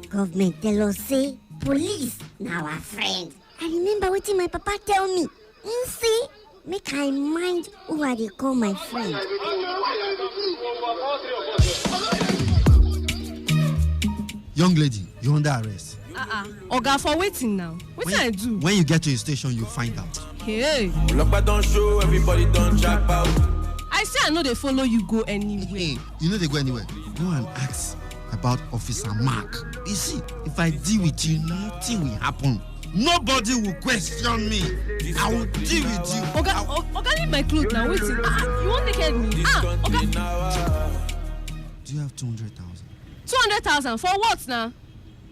Government tell us say police now our friend. I remember what my papa tell me. He say make I mind who I dey call my friend. Young lady, you're under arrest. Oga, for waiting now. What can I do? When you get to the station, you find out. Hey. Don't show, everybody don't jack out. I say I know they follow you go anywhere. Hey, you know they go anywhere. Go and ask about Officer Mark. You see, if I deal with you, nothing will happen. Nobody will question me. I will deal with you. Oga, leave my clothes now. Waiting. You won't naked me. Oga. Do you have 200,000? 200,000 for what now?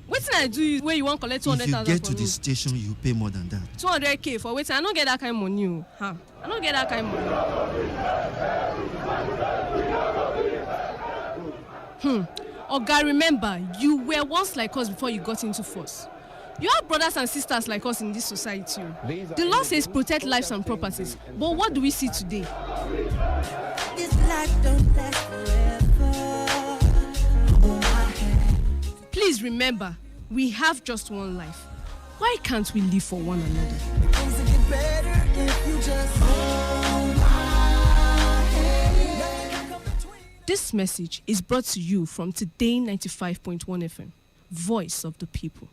Waiting I do where you want to collect 200,000. If you get to the station, you pay more than that. 200K for waiting. I don't get that kind of money. I don't get that kind of money. Oga, remember, you were once like us before you got into force. You have brothers and sisters like us in this society. The law says protect lives and properties. But what do we see today? This life don't last forever. Please remember, we have just one life. Why can't we live for one another? Things will get better if you just hold my hand. This message is brought to you from Today95.1 FM, Voice of the People.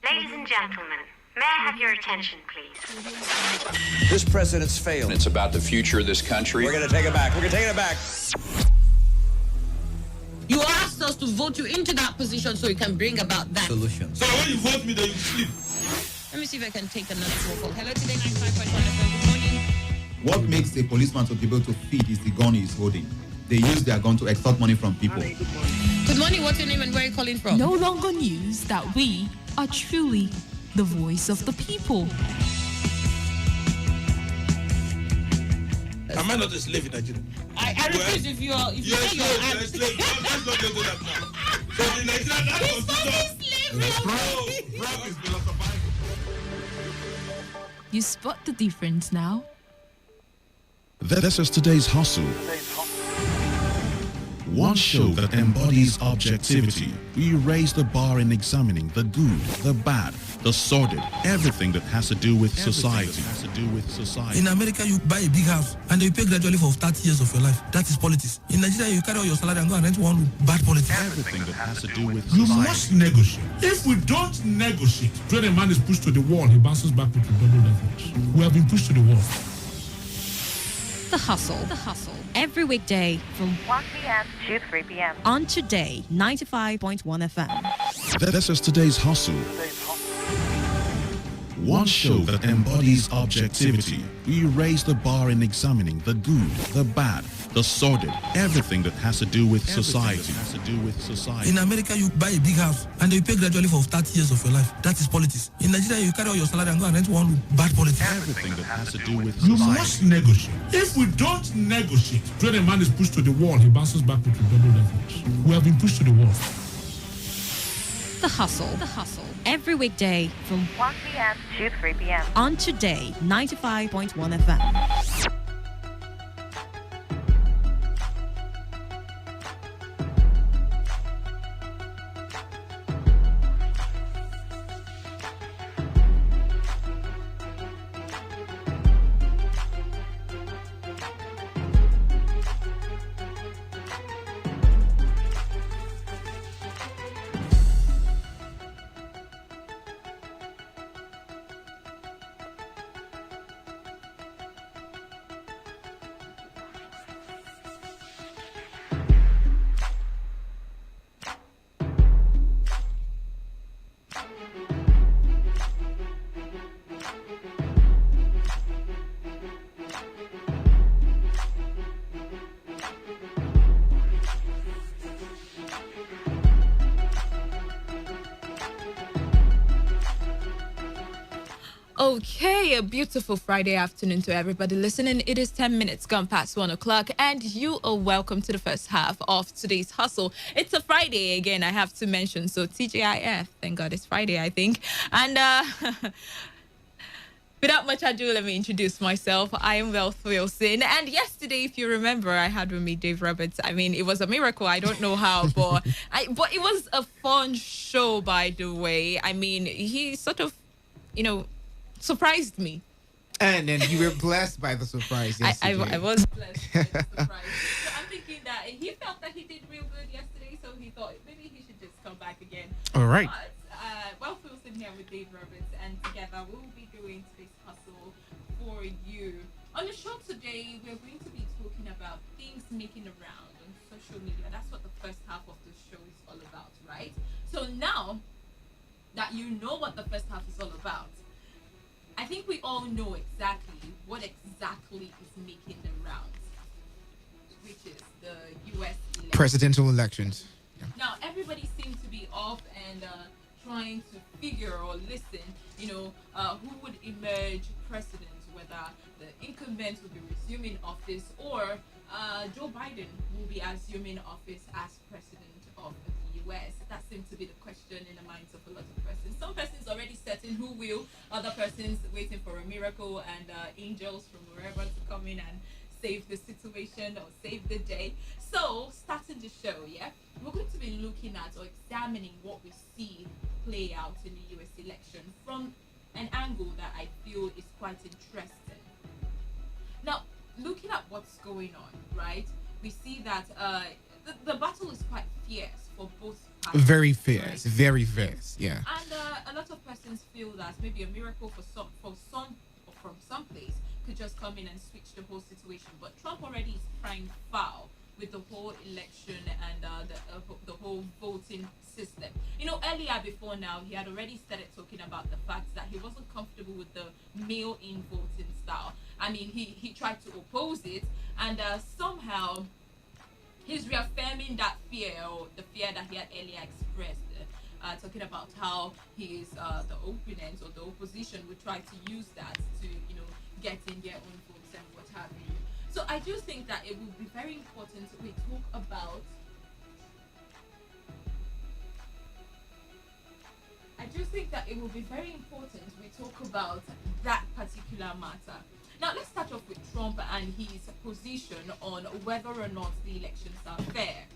Ladies and gentlemen, may I have your attention, please? This president's failed. It's about the future of this country. We're going to take it back. We're going to take it back. You asked us to vote you into that position so you can bring about that solution. So when you vote me, then you sleep. Let me see if I can take another phone call. Hello, Today 95.1 FM. Good morning. What makes a policeman to be able to feed is the gun he's holding. They use their gun to extort money from people. Good morning. What's your name and where are you calling from? No longer news that we are truly the voice of the people. Am I not a slave in Nigeria? I refuse if you say you're a slave. Let's not get to that now. So the Nigerian You spot the difference now? This is today's hustle. One show that embodies objectivity. We raise the bar in examining the good, the bad, the sordid, everything that has to do with society. In America, you buy a big house and you pay gradually for 30 years of your life. That is politics. In Nigeria, you carry all your salary and go and rent one room. Bad politics. Everything that has to do with you society. must negotiate. If we don't negotiate, when a man is pushed to the wall, he bounces back with double levels. We have been pushed to the wall. The Hustle. Every weekday from 1 p.m. to 3 p.m. on Today 95.1 FM. This is today's hustle. One show that embodies objectivity. We raise the bar in examining the good, the bad, the sordid, everything that has to do with society. In America, you buy a big house and you pay gradually for 30 years of your life. That is politics. In Nigeria, you carry all your salary and go and rent one room. Bad politics. Everything that has to do with you society. must negotiate. If we don't negotiate, when a man is pushed to the wall, he bounces back with double levels. We have been pushed to the wall. The Hustle. Every weekday from 1 p.m. to 3 p.m. on Today 95.1 FM. Okay, a beautiful Friday afternoon to everybody listening. It is 10 minutes gone past 1 o'clock, and you are welcome to the first half of today's hustle. It's a Friday again, I have to mention. So TGIF, thank God it's Friday, I think. And Without much ado, let me introduce myself. I am Wealth Wilson. And yesterday, if you remember, I had with me Dave Roberts. I mean, it was a miracle. I don't know how, but it was a fun show, by the way. I mean, he sort of, surprised me. And then you were blessed by the surprise yesterday. I was blessed by the surprise. So I'm thinking that he felt that he did real good yesterday, so he thought maybe he should just come back again. All right. But, Wealth Wilson here with Dave Roberts, and together we'll be doing today's hustle for you. On the show today, we're going to be talking about things making around on social media. That's what the first half of the show is all about, right? So now that you know what the first half is all about, I think we all know exactly what exactly is making the rounds, which is the U.S. election. Presidential elections. Yeah. Now, everybody seems to be off and trying to figure or listen, who would emerge president, whether the incumbent will be resuming office or Joe Biden will be assuming office as president of the U.S. That seems to be the question in the minds of a lot of persons. Some persons already certain who will, other persons waiting for a miracle and angels from wherever to come in and save the situation or save the day. So, starting the show, we're going to be looking at or examining what we see play out in the U.S. election from an angle that I feel is quite interesting. Now, looking at what's going on, right, we see that the battle is quite fierce for both parties. Very fierce, right? Very fierce, yeah. And a lot of persons feel that maybe a miracle from some place could just come in and switch the whole situation. But Trump already is crying foul with the whole election and the whole voting system. Earlier before now, he had already started talking about the fact that he wasn't comfortable with the mail-in voting style. I mean, he tried to oppose it, and somehow he's reaffirming that fear, or the fear that he had earlier expressed, talking about how the opponents or the opposition would try to use that to, get in their own votes and what have you. So I do think that it would be very important we talk about. I do think that it will be very important we talk about that particular matter. Now let's start off with Trump and his position on whether or not the elections are fair.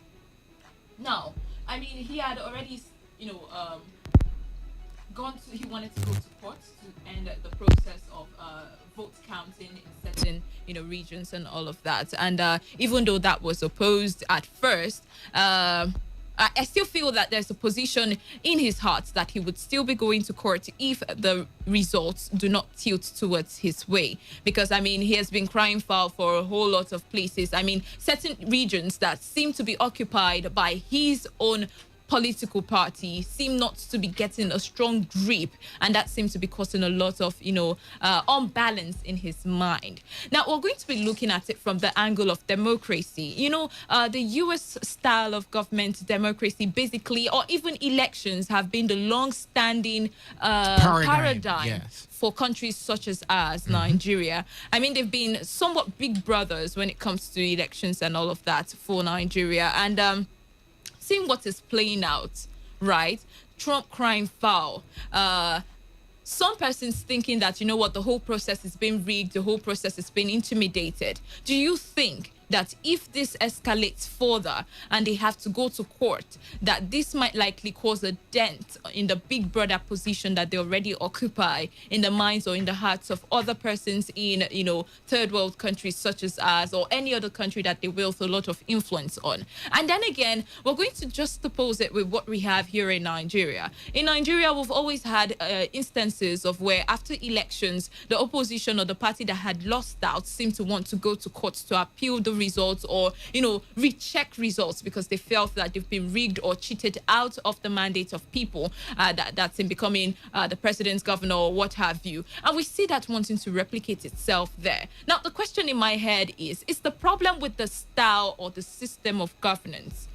Now, I mean, he had already, he wanted to go to court to end the process of vote counting in certain, regions and all of that. And even though that was opposed at first, I still feel that there's a position in his heart that he would still be going to court if the results do not tilt towards his way. Because, I mean, he has been crying foul for a whole lot of places. I mean, certain regions that seem to be occupied by his own political party seem not to be getting a strong grip, and that seems to be causing a lot of unbalance in his mind. Now we're going to be looking at it from the angle of democracy. The US style of government democracy, basically, or even elections, have been the long-standing paradigm, yes, for countries such as ours, Nigeria. I mean, they've been somewhat big brothers when it comes to elections and all of that for Nigeria. And seeing what is playing out, right? Trump crying foul. Some persons thinking that, the whole process is being rigged, the whole process is being intimidated. Do you think that if this escalates further and they have to go to court, that this might likely cause a dent in the big brother position that they already occupy in the minds or in the hearts of other persons in, third world countries such as ours, or any other country that they wield a lot of influence on? And then again, we're going to just oppose it with what we have here in Nigeria. In Nigeria, we've always had instances of where after elections, the opposition or the party that had lost out seemed to want to go to court to appeal the results or, recheck results because they felt that they've been rigged or cheated out of the mandate of people that's in becoming the president's governor or what have you. And we see that wanting to replicate itself there. Now, the question in my head is the problem with the style or the system of governance?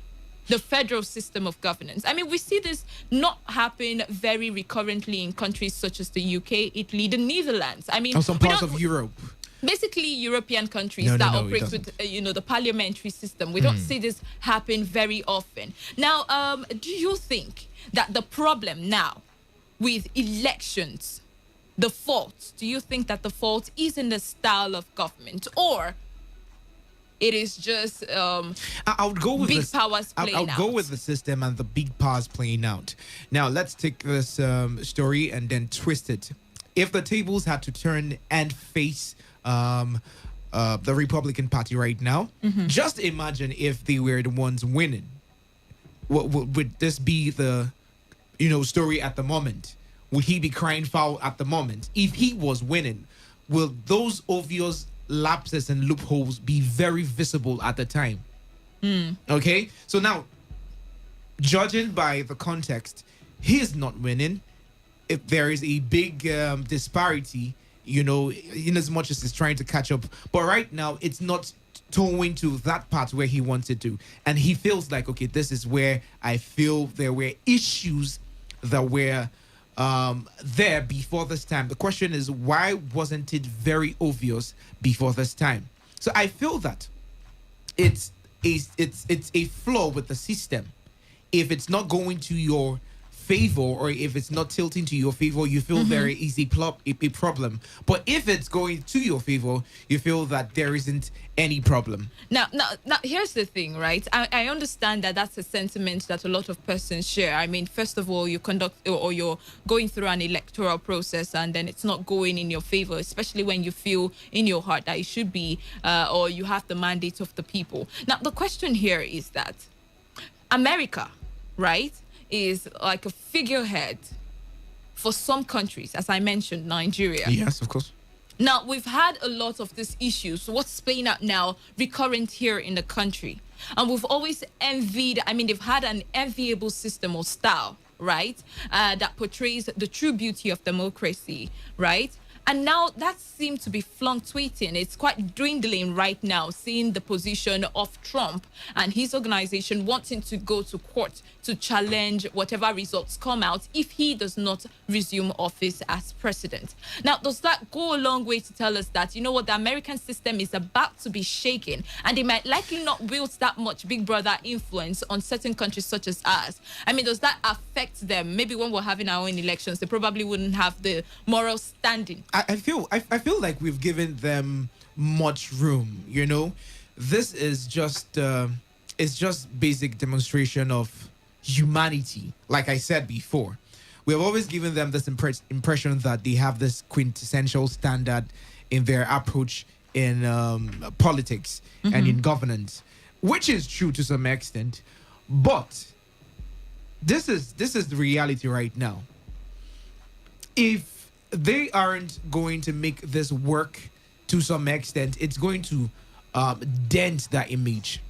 The federal system of governance. I mean, we see this not happen very recurrently in countries such as the UK, Italy, the Netherlands. I mean, some parts of Europe. Basically, European countries that operate with, the parliamentary system. We don't see this happen very often. Now, do you think that the problem now with elections the fault? Do you think that the fault is in the style of government, or it is just I would go with big powers playing out? I would go with the system and the big powers playing out. Now, let's take this story and then twist it. If the tables had to turn and face the Republican Party right now, just imagine if they were the ones winning. Would this be the story at the moment? Would he be crying foul at the moment? If he was winning, will those obvious lapses and loopholes be very visible at the time? Okay, so now, judging by the context, he is not winning. If there is a big disparity, in as much as he's trying to catch up, but right now it's not towing to that part where he wanted to, and he feels like, okay, this is where I feel there were issues that were there before this time. The question is, why wasn't it very obvious before this time? So I feel that it's a flaw with the system. If it's not going to your favor, or if it's not tilting to your favor, you feel there is a problem. But if it's going to your favor, you feel that there isn't any problem. Now, here's the thing, right? I understand that that's a sentiment that a lot of persons share. I mean, first of all, you conduct or you're going through an electoral process, and then it's not going in your favor, especially when you feel in your heart that it should be, or you have the mandate of the people. Now, the question here is that America, right, is like a figurehead for some countries, as I mentioned, Nigeria. Yes, of course. Now, we've had a lot of these issues, what's playing out now, recurrent here in the country. And we've always envied, they've had an enviable system or style, right, that portrays the true beauty of democracy, right? And now that seems to be fluctuating. It's quite dwindling right now, seeing the position of Trump and his organization wanting to go to court to challenge whatever results come out if he does not resume office as president. Now, does that go a long way to tell us that, the American system is about to be shaken, and they might likely not wield that much Big Brother influence on certain countries such as ours? Does that affect them? Maybe when we're having our own elections, they probably wouldn't have the moral standing. I feel like we've given them much room. This is just basic demonstration of humanity. Like I said before, we have always given them this impression that they have this quintessential standard in their approach in politics and in governance, which is true to some extent. But this is the reality right now. If they aren't going to make this work to some extent, it's going to dent that image.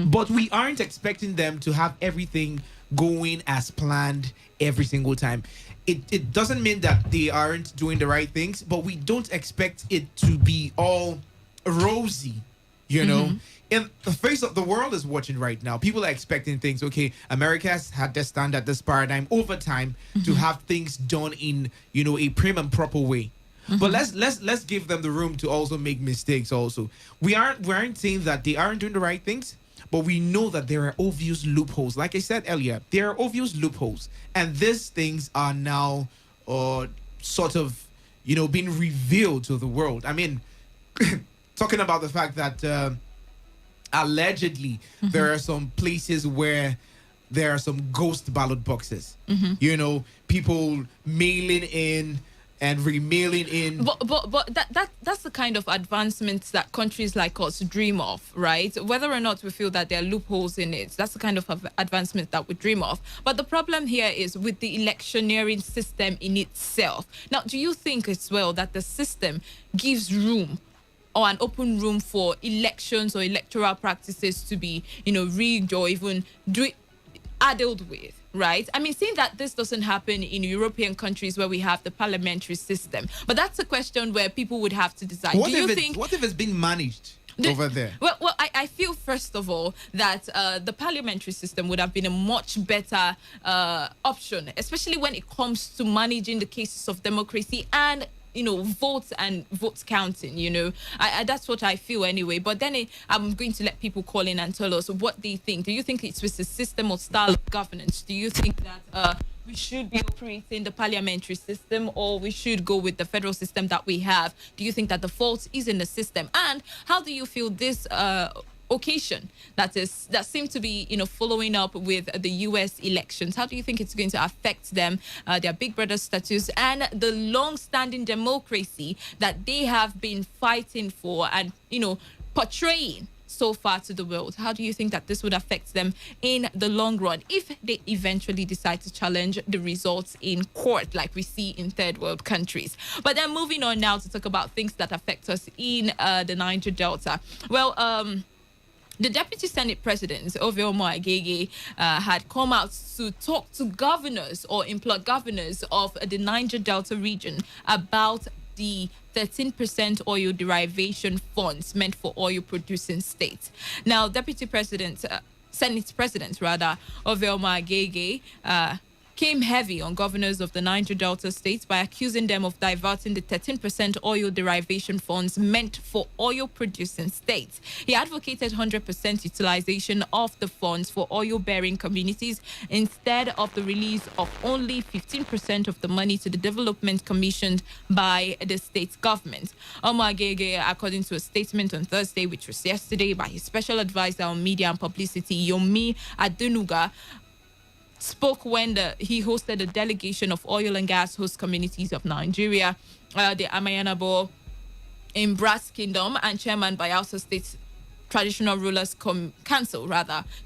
But we aren't expecting them to have everything going as planned every single time. It doesn't mean that they aren't doing the right things, but we don't expect it to be all rosy, In the face of the world is watching right now. People are expecting things. Okay, America has had this standard, this paradigm over time to have things done in, a prim and proper way. But let's give them the room to also make mistakes. Also, we aren't saying that they aren't doing the right things, but we know that there are obvious loopholes. Like I said earlier, there are obvious loopholes, and these things are now sort of being revealed to the world. Talking about the fact that allegedly there are some places where there are some ghost ballot boxes. People mailing in and remailing in. But that's the kind of advancements that countries like us dream of, right? Whether or not we feel that there are loopholes in it, that's the kind of advancement that we dream of. But the problem here is with the electioneering system in itself. Now, do you think as well that the system gives room or an open room for elections or electoral practices to be, rigged or even addled with, right? Seeing that this doesn't happen in European countries where we have the parliamentary system, but that's a question where people would have to decide. What if it's been managed over there? Well, I feel first of all that the parliamentary system would have been a much better option, especially when it comes to managing the cases of democracy and votes and votes counting, that's what I feel anyway. But then I'm going to let people call in and tell us what they think. Do you think it's with the system or style of governance? Do you think that we should be operating the parliamentary system, or we should go with the federal system that we have? Do you think that the fault is in the system? And how do you feel this occasion that seemed to be following up with the US elections, how do you think it's going to affect them, their big brother status, and the long-standing democracy that they have been fighting for and portraying so far to the world? How do you think that this would affect them in the long run if they eventually decide to challenge the results in court like we see in third world countries? But then moving on now to talk about things that affect us in the Niger Delta. Well, the Deputy Senate President, Ovioma Agege, had come out to talk to governors or implore governors of the Niger Delta region about the 13% oil derivation funds meant for oil-producing states. Now, Senate President, Ovioma Agege, came heavy on governors of the Niger Delta states by accusing them of diverting the 13% oil derivation funds meant for oil-producing states. He advocated 100% utilization of the funds for oil-bearing communities instead of the release of only 15% of the money to the development commissioned by the state government. Agege, according to a statement on Thursday, which was yesterday, by his special advisor on media and publicity, Yomi Adenuga, spoke when he hosted a delegation of oil and gas host communities of Nigeria, the Amayanabo in Brass Kingdom, and Chairman Bayelsa State Traditional Rulers Council,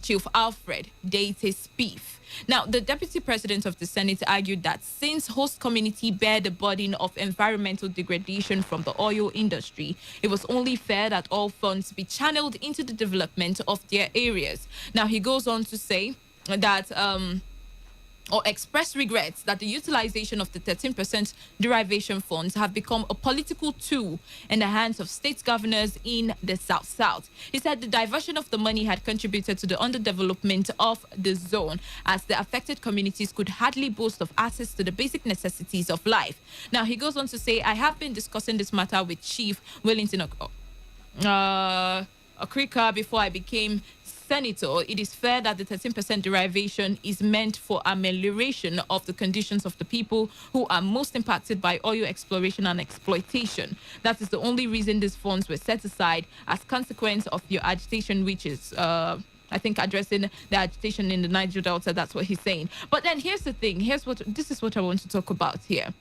Chief Alfred Deite Spieth. Now, the Deputy President of the Senate argued that since host community bear the burden of environmental degradation from the oil industry, it was only fair that all funds be channeled into the development of their areas. Now, he goes on to say that or express regrets that the utilization of the 13% derivation funds have become a political tool in the hands of state governors in the South. He said the diversion of the money had contributed to the underdevelopment of the zone, as the affected communities could hardly boast of access to the basic necessities of life. Now, he goes on to say, I have been discussing this matter with Chief Wellington Okrika before I became Senator. It is fair that the 13% derivation is meant for amelioration of the conditions of the people who are most impacted by oil exploration and exploitation. That is the only reason these funds were set aside, as consequence of your agitation, which is I think addressing the agitation in the Niger Delta. That's what he's saying. But then here's the thing. This is what I want to talk about here.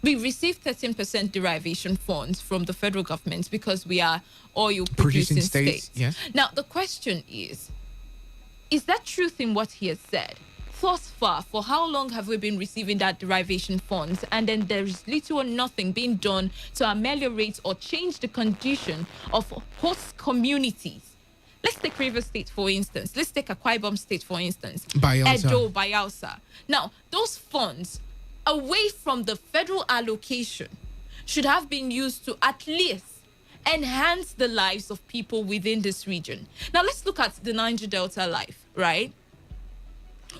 We receive 13% derivation funds from the federal government because we are oil-producing states. Yes. Now, the question is that truth in what he has said? Thus far, for how long have we been receiving that derivation funds, and then there is little or nothing being done to ameliorate or change the condition of host communities? Let's take Rivers State, for instance. Let's take Akwa Ibom State, for instance. Edo, Bayelsa. Now, those funds, away from the federal allocation, should have been used to at least enhance the lives of people within this region. Now, let's look at the Niger Delta life, right?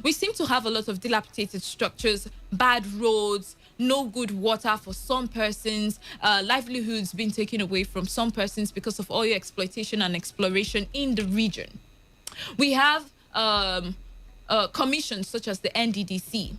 We seem to have a lot of dilapidated structures, bad roads, no good water for some persons, livelihoods being taken away from some persons because of oil exploitation and exploration in the region. We have commissions such as the NDDC.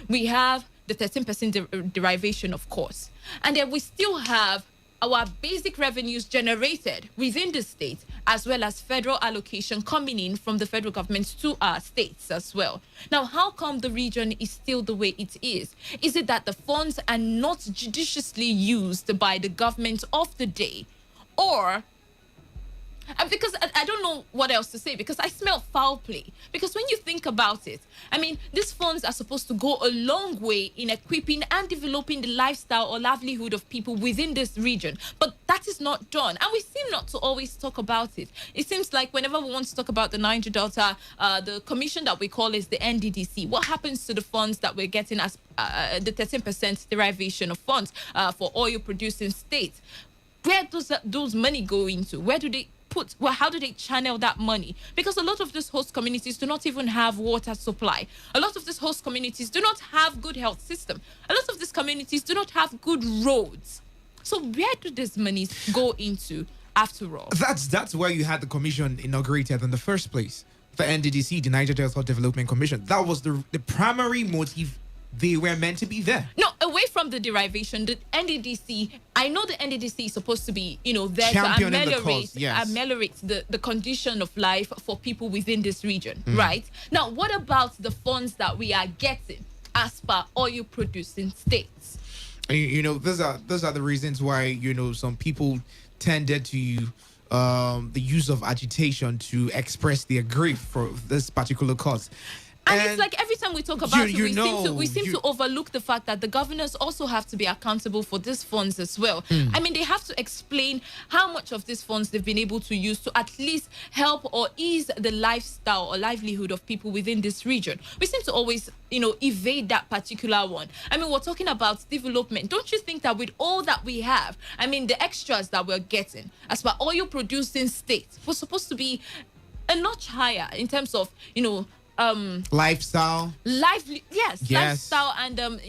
We have the 13% derivation, of course. And then we still have our basic revenues generated within the state, as well as federal allocation coming in from the federal government to our states as well. Now, how come the region is still the way it is? Is it that the funds are not judiciously used by the government of the day? Or because I don't know what else to say, because I smell foul play. Because when you think about it, I mean, these funds are supposed to go a long way in equipping and developing the lifestyle or livelihood of people within this region. But that is not done. And we seem not to always talk about it. It seems like whenever we want to talk about the Niger Delta, the commission that we call is the NDDC. What happens to the funds that we're getting as the 13% derivation of funds for oil-producing states? Where does those money go into? Where do they how do they channel that money? Because a lot of these host communities do not even have water supply. A lot of these host communities do not have good health system. A lot of these communities do not have good roads. So where do these monies go into after all? That's why you had the commission inaugurated in the first place, the NDDC, the Niger Delta Development Commission. That was the primary motive. They were meant to be there. No, away from the derivation, the NDDC, I know the NDDC is supposed to be, there championing to the cause, yes. ameliorate the condition of life for people within this region, right? Now, what about the funds that we are getting as per oil producing states? Those are the reasons why, some people tended to the use of agitation to express their grief for this particular cause. And it's like every time we talk about it, we seem to overlook the fact that the governors also have to be accountable for these funds as well. I mean, they have to explain how much of these funds they've been able to use to at least help or ease the lifestyle or livelihood of people within this region. We seem to always, evade that particular one. I mean, we're talking about development. Don't you think that with all that we have, I mean, the extras that we're getting as per oil producing states was supposed to be a notch higher in terms of, lifestyle. Lifestyle and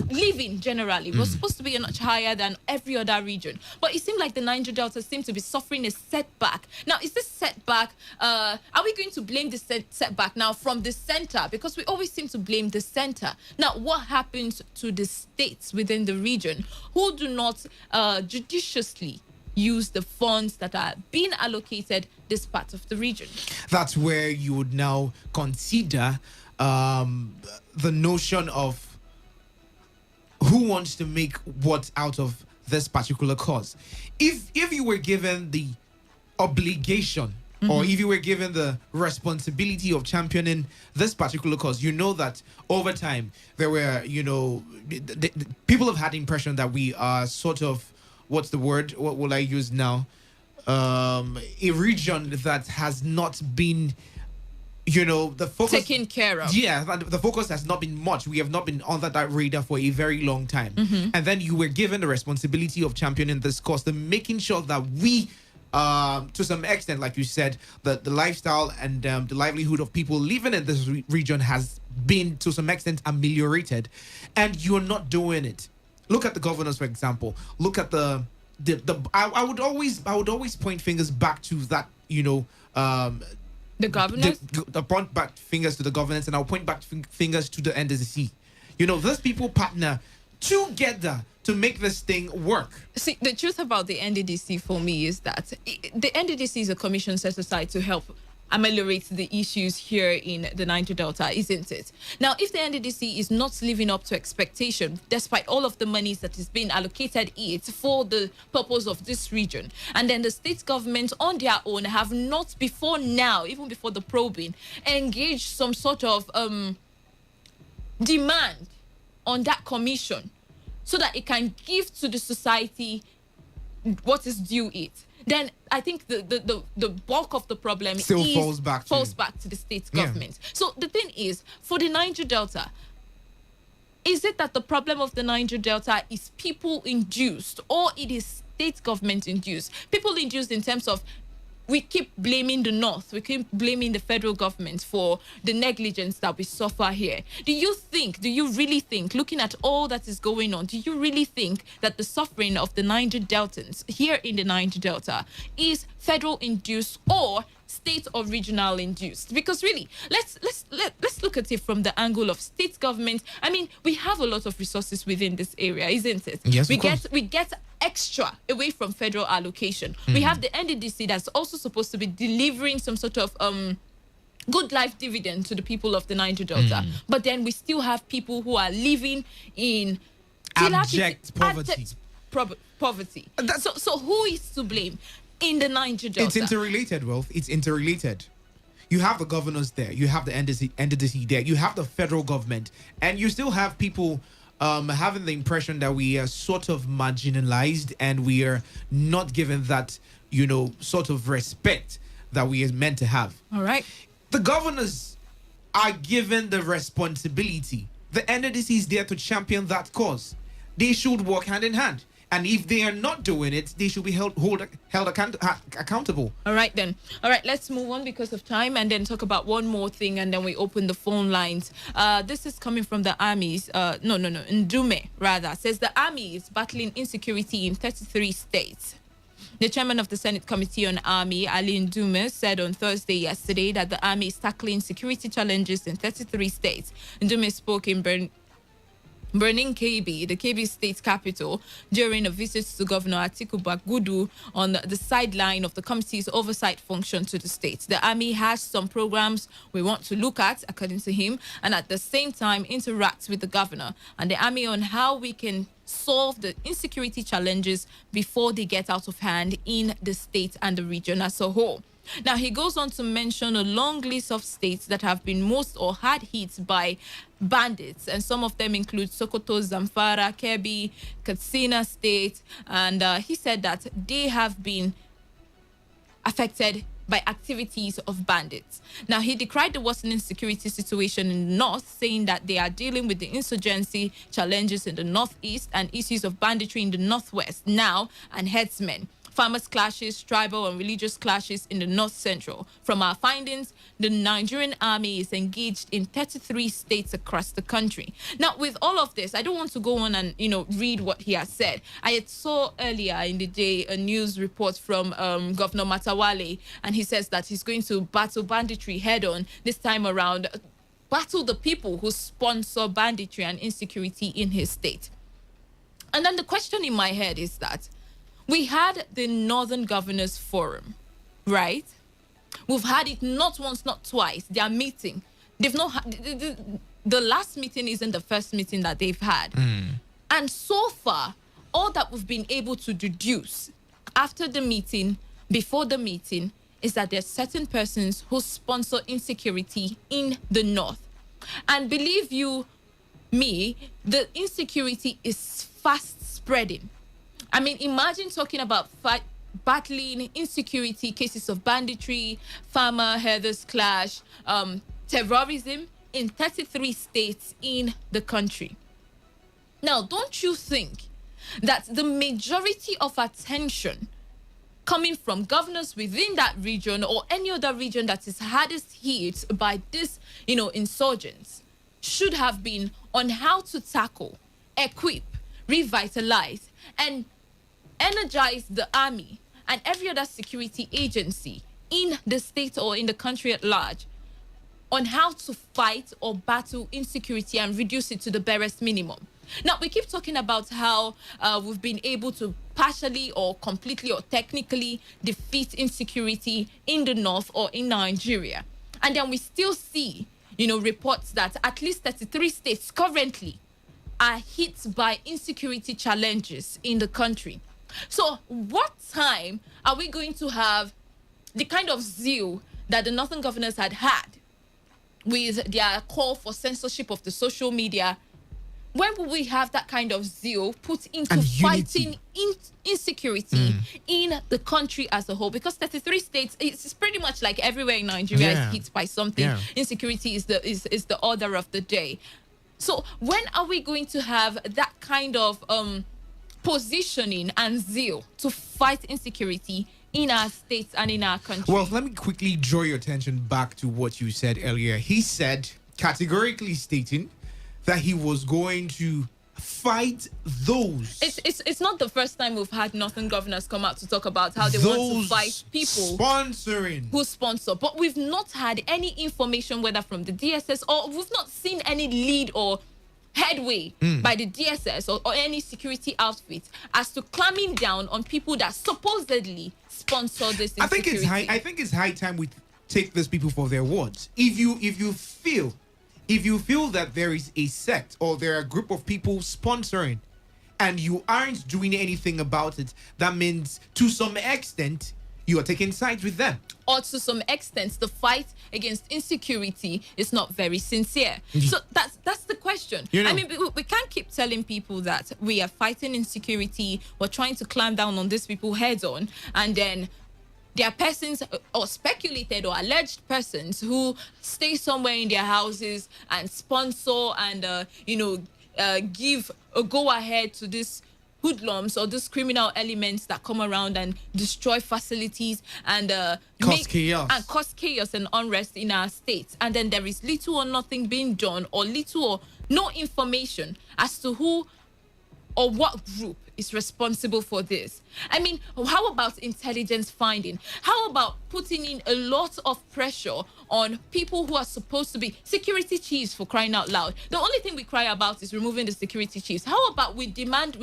living generally was supposed to be a notch higher than every other region. But it seemed like the Niger Delta seemed to be suffering a setback. Now, is this setback? Are we going to blame this setback now from the center? Because we always seem to blame the center. Now, what happens to the states within the region who do not judiciously use the funds that are being allocated this part of the region? That's where you would now consider the notion of who wants to make what out of this particular cause. If you were given the obligation or if you were given the responsibility of championing this particular cause, that over time there were, people have had the impression that we are sort of, what's the word? What will I use now? A region that has not been, the focus taken care of. Yeah, the focus has not been much. We have not been on that radar for a very long time. And then you were given the responsibility of championing this cause, the making sure that we, to some extent, like you said, the lifestyle and the livelihood of people living in this region has been to some extent ameliorated, and you're not doing it. Look at the governors, for example. Look at I would always point fingers back to that, the governors. The point back fingers to the governance, and I'll point back fingers to the NDDC. Those people partner together to make this thing work. See, the truth about the NDDC for me is that the NDDC is a commission set aside to help ameliorate the issues here in the Niger Delta, isn't it? Now, if the NDDC is not living up to expectation, despite all of the monies that is being allocated it for the purpose of this region, and then the state government on their own have not before now, even before the probing, engaged some sort of demand on that commission so that it can give to the society what is due it, then I think the bulk of the problem falls back to the state government. So the thing is, for the Niger Delta, is it that the problem of the Niger Delta is people induced, or it is state government induced? People induced in terms of we keep blaming the North, we keep blaming the federal government for the negligence that we suffer here. Do you really think, looking at all that is going on, do you really think that the suffering of the Niger Deltans here in the Niger Delta is federal induced or state or regional induced? Because really, let's look at it from the angle of state government. I mean, we have a lot of resources within this area, isn't it? Yes, we get extra away from federal allocation. We have the NDDC that's also supposed to be delivering some sort of good life dividend to the people of the Niger Delta. But then we still have people who are living in abject poverty. So who is to blame in the Niger Delta? It's interrelated, Wealth. It's interrelated. You have the governors there. You have the NDDC there. You have the federal government. And you still have people having the impression that we are sort of marginalized and we are not given that, sort of respect that we are meant to have. All right. The governors are given the responsibility. The NDDC is there to champion that cause. They should work hand in hand. And if they are not doing it, they should be held accountable. All right, then. All right, let's move on because of time and then talk about one more thing and then we open the phone lines. This is coming from the armies. Ndume, rather. Says the army is battling insecurity in 33 states. The chairman of the Senate Committee on Army, Ali Ndume, said on Thursday yesterday that the army is tackling security challenges in 33 states. Ndume spoke in Burning KB, the KB state capital, during a visit to Governor Atiku Bagudu on the sideline of the committee's oversight function to the state. The army has some programs we want to look at, according to him, and at the same time interact with the governor and the army on how we can solve the insecurity challenges before they get out of hand in the state and the region as a whole. Now, he goes on to mention a long list of states that have been most or hard hit by bandits, and some of them include Sokoto, Zamfara, Kebbi, Katsina State, and he said that they have been affected by activities of bandits. Now, he decried the worsening security situation in the north, saying that they are dealing with the insurgency challenges in the northeast and issues of banditry in the northwest now, and herdsmen, farmers' clashes, tribal and religious clashes in the north central. From our findings, the Nigerian army is engaged in 33 states across the country. Now, with all of this, I don't want to go on and, read what he has said. I had saw earlier in the day a news report from Governor Matawale, and he says that he's going to battle banditry head on this time around, battle the people who sponsor banditry and insecurity in his state. And then the question in my head is that we had the Northern Governors Forum, right? We've had it not once, not twice. They are meeting. They've not had, the last meeting isn't the first meeting that they've had. And so far, all that we've been able to deduce after the meeting, before the meeting, is that there's certain persons who sponsor insecurity in the North. And believe you me, the insecurity is fast spreading. I mean, imagine talking about battling insecurity, cases of banditry, farmer herders clash, terrorism in 33 states in the country. Now, don't you think that the majority of attention coming from governors within that region or any other region that is hardest hit by this, insurgents should have been on how to tackle, equip, revitalize, and energize the army and every other security agency in the state or in the country at large on how to fight or battle insecurity and reduce it to the barest minimum. Now, we keep talking about how we've been able to partially or completely or technically defeat insecurity in the North or in Nigeria. And then we still see, reports that at least 33 states currently are hit by insecurity challenges in the country. So what time are we going to have the kind of zeal that the Northern governors had with their call for censorship of the social media? When will we have that kind of zeal put into fighting insecurity in the country as a whole? Because 33 states, it's pretty much like everywhere in Nigeria is hit by something. Yeah. Insecurity is the order of the day. So when are we going to have that kind of positioning and zeal to fight insecurity in our states and in our country? Well, let me quickly draw your attention back to what you said earlier. He said, categorically stating that he was going to fight those. It's not the first time we've had Northern governors come out to talk about how they want to fight people who sponsor. But we've not had any information, whether from the DSS or we've not seen any lead or headway by the DSS or any security outfit as to clamping down on people that supposedly sponsor this insecurity. I think it's high time we take these people for their words. If you feel that there is a sect or there are a group of people sponsoring and you aren't doing anything about it, that means to some extent you are taking sides with them. Or to some extent, the fight against insecurity is not very sincere. So that's the question. I mean, we can't keep telling people that we are fighting insecurity, we're trying to climb down on these people head on, and then there are persons or speculated or alleged persons who stay somewhere in their houses and sponsor and, give a go-ahead to this hoodlums or these criminal elements that come around and destroy facilities and cause chaos and unrest in our states. And then there is little or nothing being done, or little or no information as to who or what group is responsible for this? I mean, how about intelligence finding? How about putting in a lot of pressure on people who are supposed to be security chiefs, for crying out loud? The only thing we cry about is removing the security chiefs. How about we demand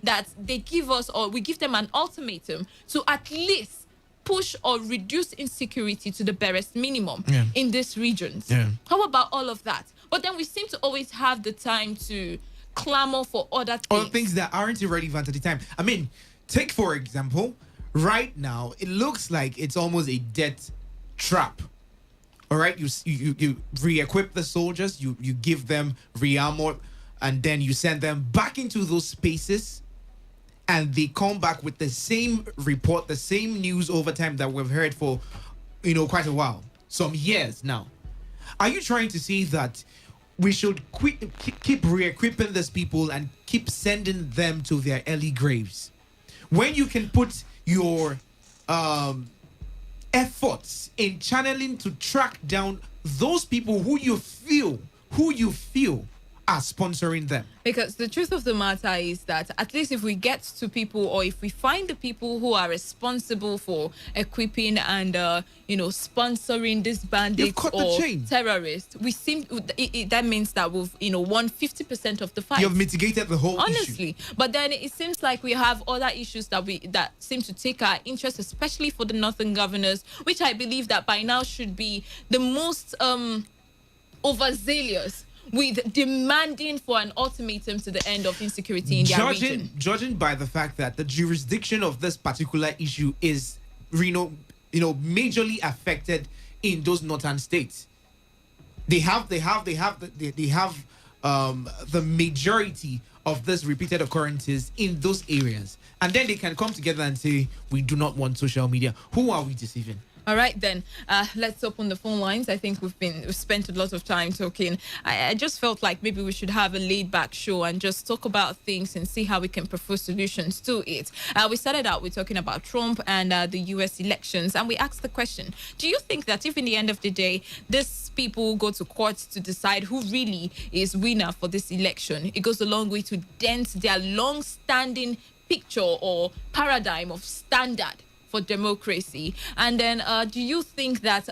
that they give us, or we give them an ultimatum to at least push or reduce insecurity to the barest minimum in these regions? How about all of that? But then we seem to always have the time to clamor for other things. Or things that aren't irrelevant at the time. I mean, take for example, right now it looks like it's almost a death trap. All right, you re-equip the soldiers, you give them re-armor, and then you send them back into those spaces, and they come back with the same report, the same news over time that we've heard for, quite a while, some years now. Are you trying to say that we should keep re-equipping these people and keep sending them to their early graves, when you can put your efforts in channeling to track down those people who you feel are sponsoring them? Because the truth of the matter is that at least if we get to people, or if we find the people who are responsible for equipping and sponsoring these bandits or terrorists, we seem that means that we've won 50% of the fight. You've mitigated the whole honestly issue. But then it seems like we have other issues that seem to take our interest, especially for the northern governors, which I believe that by now should be the most overzealous with demanding for an ultimatum to the end of insecurity in their region. Judging by the fact that the jurisdiction of this particular issue is, majorly affected in those northern states. They have the majority of these repeated occurrences in those areas, and then they can come together and say, we do not want social media. Who are we deceiving? All right, then, let's open the phone lines. I think we've spent a lot of time talking. I just felt like maybe we should have a laid-back show and just talk about things and see how we can propose solutions to it. We started out with talking about Trump and the U.S. elections, and we asked the question, do you think that if in the end of the day, these people go to court to decide who really is winner for this election, it goes a long way to dent their long-standing picture or paradigm of standard for democracy? And then do you think that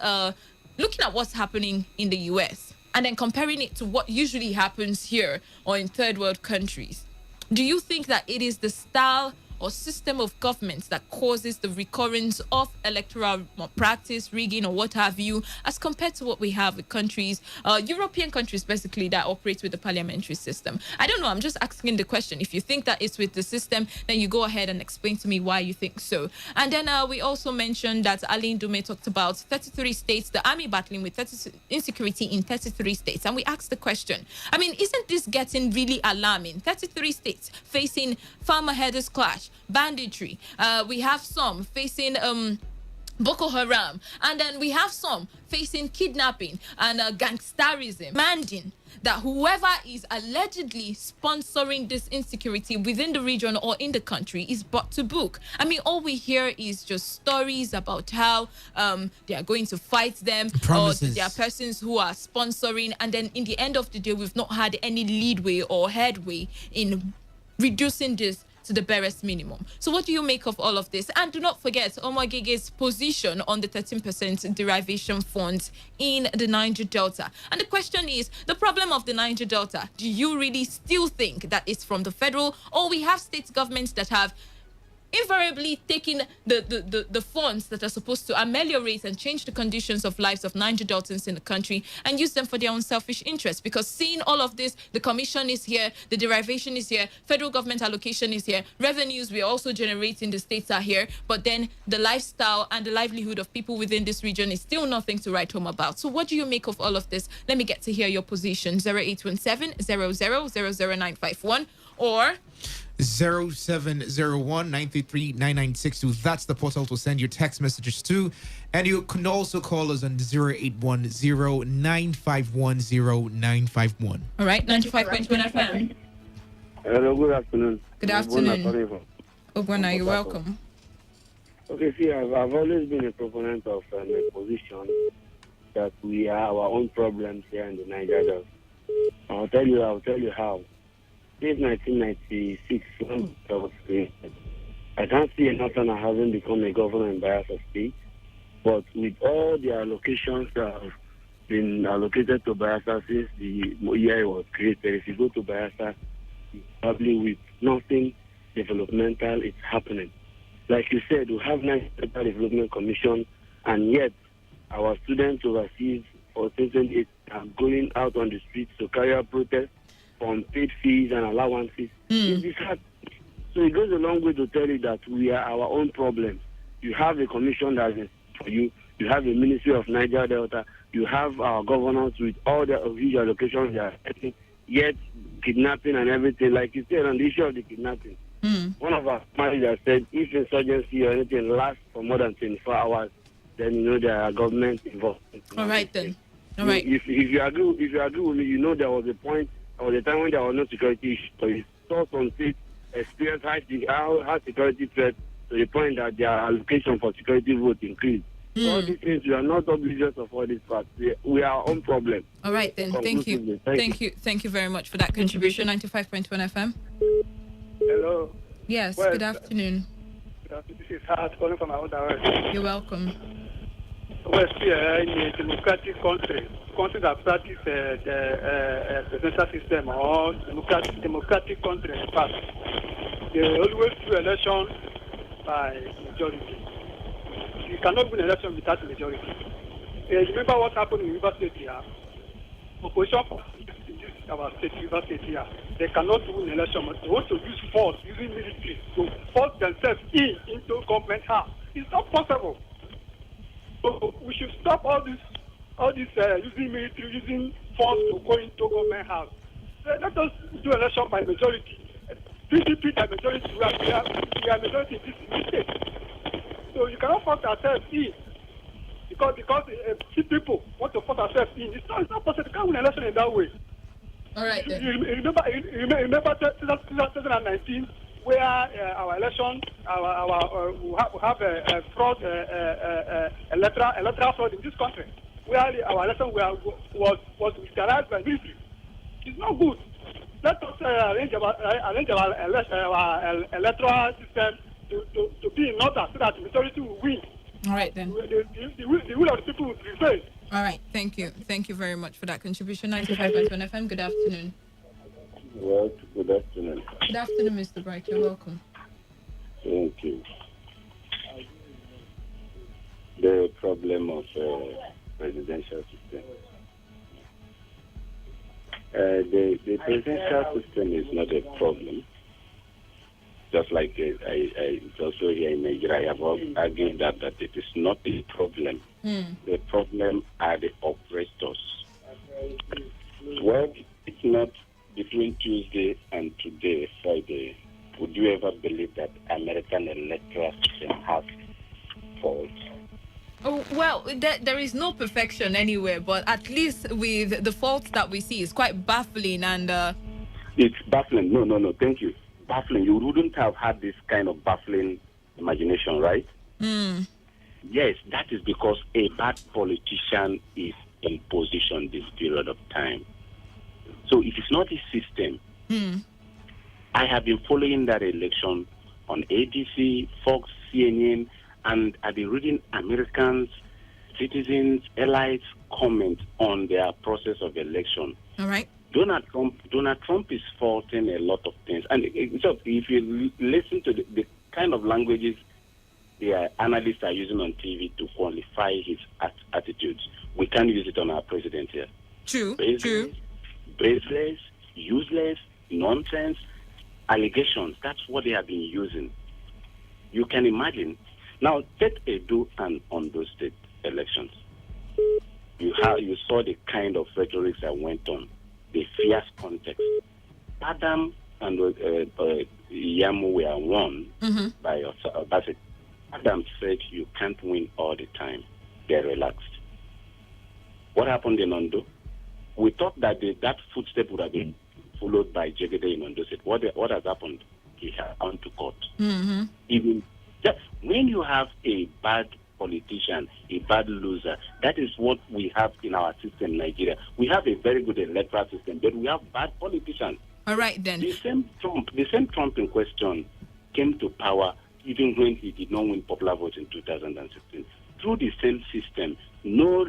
looking at what's happening in the US and then comparing it to what usually happens here or in third world countries, do you think that it is the style or system of government that causes the recurrence of electoral practice, rigging, or what have you, as compared to what we have with countries, European countries basically, that operate with the parliamentary system? I don't know, I'm just asking the question. If you think that it's with the system, then you go ahead and explain to me why you think so. And then we also mentioned that Aline Dume talked about 33 states, the army battling with insecurity in 33 states. And we asked the question, I mean, isn't this getting really alarming? 33 states facing farmer herders clash, banditry. We have some facing Boko Haram, and then we have some facing kidnapping and gangsterism, demanding that whoever is allegedly sponsoring this insecurity within the region or in the country is brought to book. I mean, all we hear is just stories about how they are going to fight them, promises, or there are persons who are sponsoring, and then in the end of the day, we've not had any leadway or headway in reducing this to the barest minimum. So what do you make of all of this? And do not forget Omogege's position on the 13% derivation funds in the Niger Delta. And the question is, the problem of the Niger Delta, do you really still think that it's from the federal, or we have state governments that have invariably taking the funds that are supposed to ameliorate and change the conditions of lives of Niger Deltans in the country and use them for their own selfish interests? Because seeing all of this, the commission is here, the derivation is here, federal government allocation is here, revenues we are also generating, the states are here, but then the lifestyle and the livelihood of people within this region is still nothing to write home about. So what do you make of all of this? Let me get to hear your position. 0817-000951 or 0701-933-9962. That's the portal to send your text messages to. And you can also call us on 0810-951-0951. All right, 95.1 FM. Hello, good afternoon. Good afternoon. Obwana, you're welcome. Okay, see, I've always been a proponent of a position that we have our own problems here in the Niger Delta. I'll tell you how. since 1996 when I was created. I can't see nothing having become a governor in Bayelsa State, but with all the allocations that have been allocated to Bayelsa since the year it was created, if you go to Bayelsa, probably with nothing developmental is happening. Like you said, we have National Development Commission, and yet our students overseas for 2028 are going out on the streets to carry out protests on paid fees and allowances. It is hard. So it goes a long way to tell you that we are our own problem. You have a commission that is for you. You have a Ministry of Niger Delta. You have our governors with all the huge allocations they are getting, yet kidnapping and everything. Like you said on the issue of the kidnapping, one of our managers said if insurgency or anything lasts for more than 24 hours, then you know there are government involved. All right then. All right. If you agree with me, you know there was a point or the time when there was no security issue. So you saw some states experience high security threat to the point that their allocation for security vote increased. So all these things, we are not oblivious of all these facts. We are our own problem. All right then. Thank you. Thank you very much for that contribution. 95.1 FM. Hello. Yes. Good afternoon. Good afternoon. This is Hart calling from our own direction. You're welcome. We're still in a democratic country that practice the presidential system or democratic country. In fact, they always do election by majority. You cannot win election without majority. Remember what happened in River State here? Opposition in our state, River State here, they cannot win election. But they want to use force, using military to force themselves into government house. It's not possible. So we should stop all this using military, using force to go into government house. Let us do election by majority. PDP by majority, we are majority in this state. So you cannot force ourselves in because people want to force ourselves in. It's not possible. You can't win election in that way. All right. You remember 2019 where our election, we have a fraud, electoral fraud in this country, where our election was militarized by military. It's not good. Let us arrange our electoral system to be in order so that the majority will win. All right then. The will of the people will prevail. All right. Thank you. Thank you very much for that contribution. 95.1 FM. Good afternoon. Well, good afternoon. Good afternoon, Mr. Bright. You're welcome. Thank you. The problem of presidential system. The presidential system is not a problem. Just like it's also here in Nigeria, I have argued that it is not a problem. The problem are the operators. Well, it's not between Tuesday and today, Friday. Would you ever believe that American electoral system has faults? Oh, well, there is no perfection anywhere, but at least with the faults that we see, it's quite baffling and... It's baffling. No, thank you. Baffling. You wouldn't have had this kind of baffling imagination, right? Yes, that is because a bad politician is in position this period of time. So it is not a system. I have been following that election on ABC, Fox, CNN, and I've been reading Americans, citizens, allies comment on their process of election. All right. Donald Trump is faulting a lot of things. And so if you listen to the kind of languages the analysts are using on TV to qualify his attitudes, we can't use it on our president here. True. Baseless, useless, nonsense, allegations. That's what they have been using. You can imagine. Now, take Edo and Ondo state elections. You saw the kind of rhetoric that went on, the fierce context. Adam and Yamu were won by Obaseki. Adam said you can't win all the time. They relaxed. What happened in Ondo? We thought that that footstep would have been followed by Jegede in Ondo State. What has happened? He has gone to court. Even just when you have a bad politician, a bad loser, that is what we have in our system in Nigeria. We have a very good electoral system, but we have bad politicians. All right, then. The same Trump in question came to power even when he did not win popular vote in 2016. Through the same system, no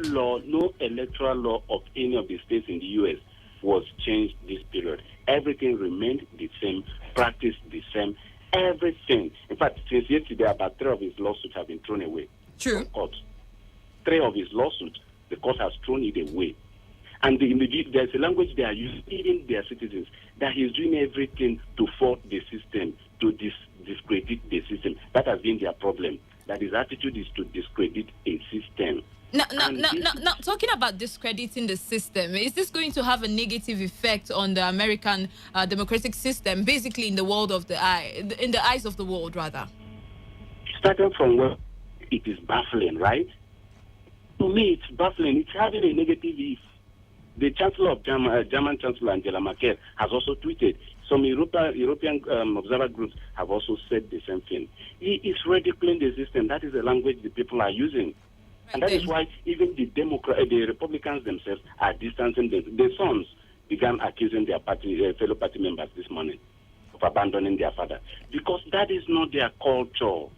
electoral law of any of the states in the U.S. was changed this period. Everything remained the same, practice the same, everything. In fact, since yesterday, about 3 of his lawsuits have been thrown away. True. From court. 3 of his lawsuits, the court has thrown it away. And there's a language they are using, even their citizens, that he's doing everything to fault the system, to discredit the system. That has been their problem. That his attitude is to discredit a system. Now, talking about discrediting the system, is this going to have a negative effect on the American democratic system, basically in the eyes of the world, rather? Starting from where it is baffling, right? To me, it's baffling. It's having a negative effect. The Chancellor of German Chancellor Angela Merkel has also tweeted. Some European observer groups have also said the same thing. He is ridiculing the system. That is the language the people are using. And that is why even the Republicans themselves are distancing them. The sons began accusing their fellow party members this morning of abandoning their father, because that is not their culture.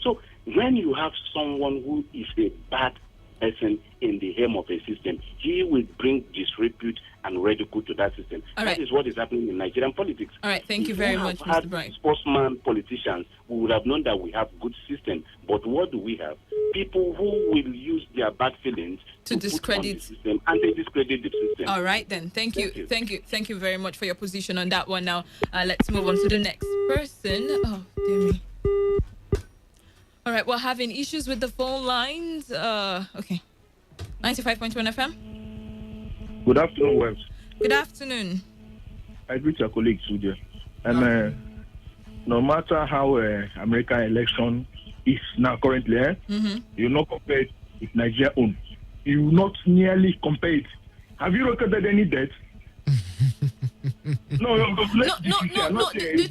So when you have someone who is a bad person in the helm of a system, he will bring disrepute and ridicule to that system. That is what is happening in Nigerian politics. All right, thank you very much, Mr. Bright. Sportsman politicians, we would have known that we have good system. But what do we have? People who will use their bad feelings to discredit the system, and they discredit the system. All right, then. Thank you very much for your position on that one. Now, let's move on to the next person. Oh, dear me. All right, we're having issues with the phone lines. Okay. 95.1 FM. Good afternoon, Webs. Good afternoon. I greet your colleague, Suja. And no matter how American election is now currently, you not compare it with Nigeria own. You not nearly compare it. Have you recorded any debt? No. The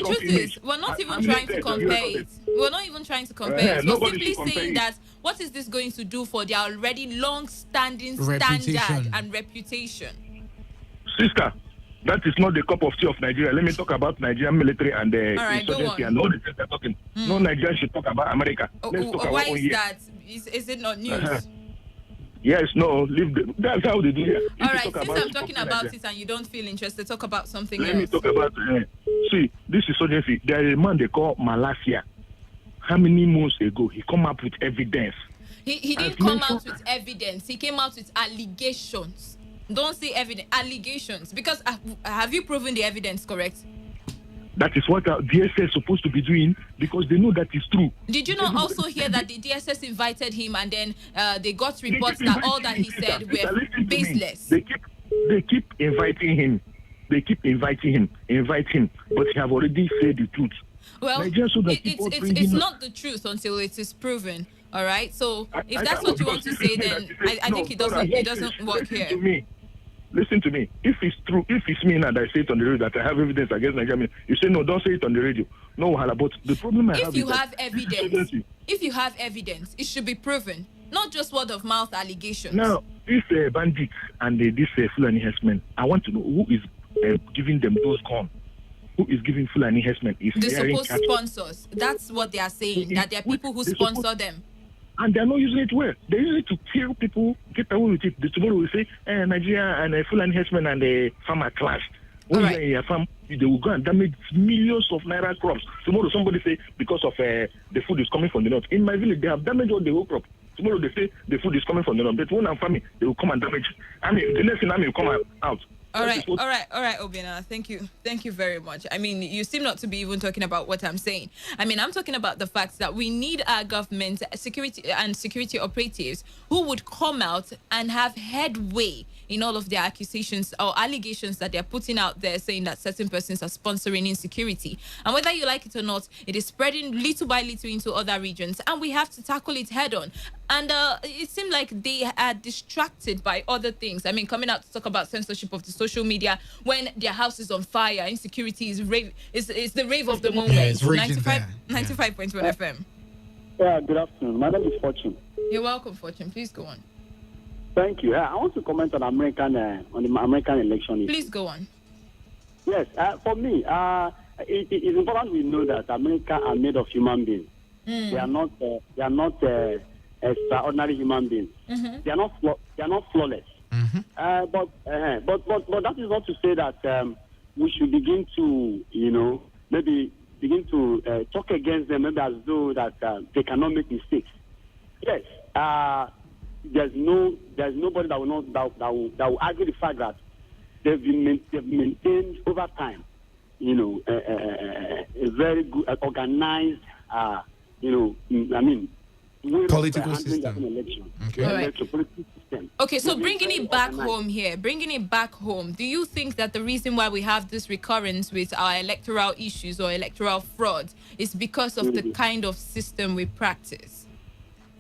truth is, we're not even trying to compare it. We're not even trying to compare it. We're simply saying that what is this going to do for their already long-standing standard and reputation? Sister, that is not the cup of tea of Nigeria. Let me talk about Nigerian military and the insurgency and all the things they're talking. No Nigerian should talk about America. Let's talk why about is that? Is it not news? Yes, no, that's how they do it. All right, since I'm talking about it and you don't feel interested, talk about something else. Let me talk about, see, this is urgency. There is a man they call Malaysia. How many months ago, he come up with evidence. He didn't come out with evidence. He came out with allegations. Don't say evidence, allegations. Because have you proven the evidence, correct? That is what DSS is supposed to be doing, because they know that is true. Did you not also hear that the DSS invited him and then they got reports that all that he said were baseless? They keep inviting him. Invite him. But he have already said the truth. Well, it's not the truth until it is proven. All right. So if that's what you want to say, then I think it doesn't work here. Listen to me. If it's true, if it's me and I say it on the radio that I have evidence against Nigeria, you say no, don't say it on the radio. No, but the problem I have is if you have evidence, it should be proven, not just word of mouth allegations. Now, if bandits and this Fulani herdsmen, I want to know who is giving them those guns. Who is giving Fulani herdsmen? The supposed sponsors. That's what they are saying. That there are people who sponsor them. And they're not using it well. They use it to kill people, get away with it. Tomorrow we say, Nigeria and Fulani herdsmen and the farmer clashed. When you're in your farm, they will go and damage millions of naira crops. Tomorrow somebody say, because of the food is coming from the north. In my village, they have damaged all the whole crop. Tomorrow they say the food is coming from the north. But when I'm farming, they will come and damage. The next thing will come out. All right, Obina. Thank you very much. I mean, you seem not to be even talking about what I'm saying. I mean, I'm talking about the fact that we need our government, security operatives who would come out and have headway in all of their accusations or allegations that they're putting out there, saying that certain persons are sponsoring insecurity. And whether you like it or not, it is spreading little by little into other regions, and we have to tackle it head on. And it seemed like they are distracted by other things. I mean, coming out to talk about censorship of the social media when their house is on fire, insecurity is the rave of the moment. Yeah, it's 95.1 FM. Yeah, good afternoon. My name is Fortune. You're welcome, Fortune. Please go on. Thank you. I want to comment on the American election issue. Please go on. Yes, for me, it is important we know that America are made of human beings. They are not extraordinary human beings. They are not flawless. But that is not to say that we should begin to maybe begin to talk against them, maybe as though that they cannot make mistakes. Yes, there's nobody that will argue the fact that they've maintained over time, a very good organized, political system. Political system. Okay, so bringing it back home, do you think that the reason why we have this recurrence with our electoral issues or electoral fraud is because of the kind of system we practice?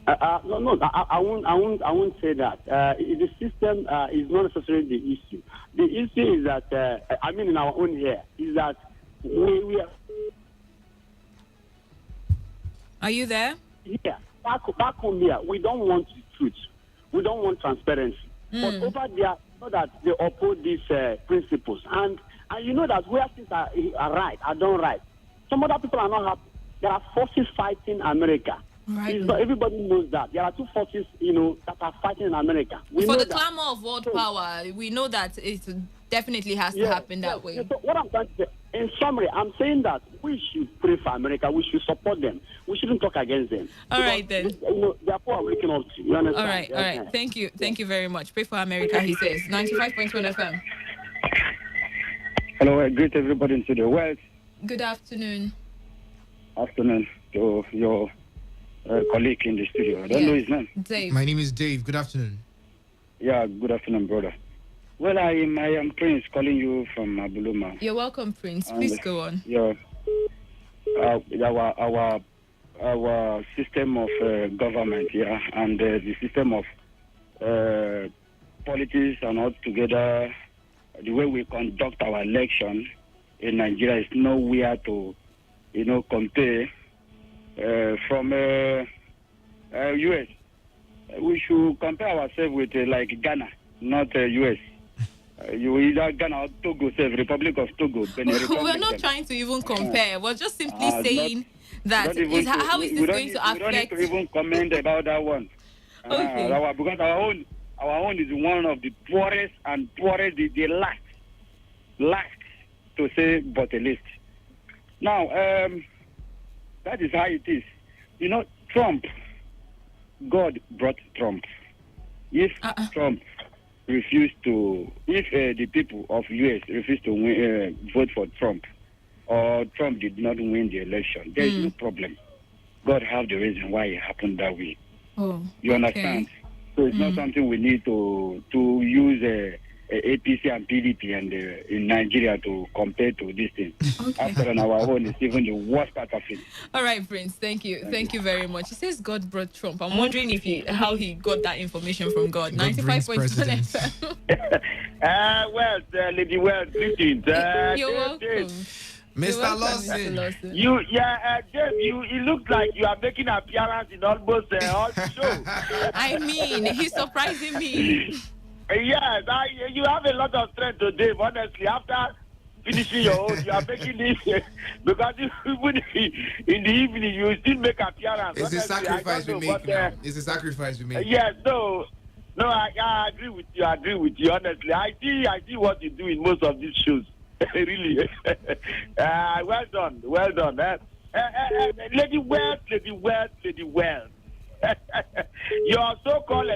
No, I won't say that. The system is not necessarily the issue. The issue is that, in our own here, is that we are... Are you there? Yeah, back home here, we don't want the truth. We don't want transparency. But over there, so that they uphold these principles. And you know that where things are right, are done right. Some other people are not happy. There are forces fighting America. Right. Everybody knows that. There are two forces, that are fighting in America. For the clamor of world power, we know that it definitely has to happen that way. So what I'm trying to say, in summary, I'm saying that we should pray for America. We should support them. We shouldn't talk against them. All right, then. Therefore, I'm waking up to you. Understand? All right. Thank you. Thank you very much. Pray for America, he says. 95.1 FM. Hello, I greet everybody into the world. Good afternoon. Afternoon to your colleague in the studio. I don't know his name. Dave. My name is Dave. Good afternoon. Yeah, good afternoon, brother. Well, I am Prince calling you from Abuluma. You're welcome, Prince. Please go on. Yeah, our system of government, and the system of politics and all together, the way we conduct our election in Nigeria is nowhere to, compare from U.S. We should compare ourselves with like Ghana, not U.S. You either Ghana or Togo, Republic of Togo. We're not trying to even compare. We're just simply saying how is this going to affect? We don't need to even comment about that one. Okay. Because our own is one of the poorest, the last to say but the least. Now, that is how it is. Trump, God brought Trump. If Trump refused to, if the people of U.S. refused to vote for Trump, or Trump did not win the election, there is no problem. God have the reason why it happened that way. You understand? So it's not something we need to use APC and PDP and in Nigeria to compare to this thing. After on our own, it's even the worst part of it. All right, Prince. Thank you. Thank you very much. He says God brought Trump. I'm wondering how he got that information from God. 95.1 FM. Lady Wells, greetings. You're welcome. Mr. Lawson. Dave, it looks like you are making an appearance in almost all the show. I mean, he's surprising me. Yes, you have a lot of strength today, honestly. After finishing your own, you are making this because even in the evening, you still make appearance. It's a sacrifice we make now. It's a sacrifice we make. Yes, no, I agree with you, honestly. I see what you do in most of these shows. Really. Well done. Lady Wells. Your so-called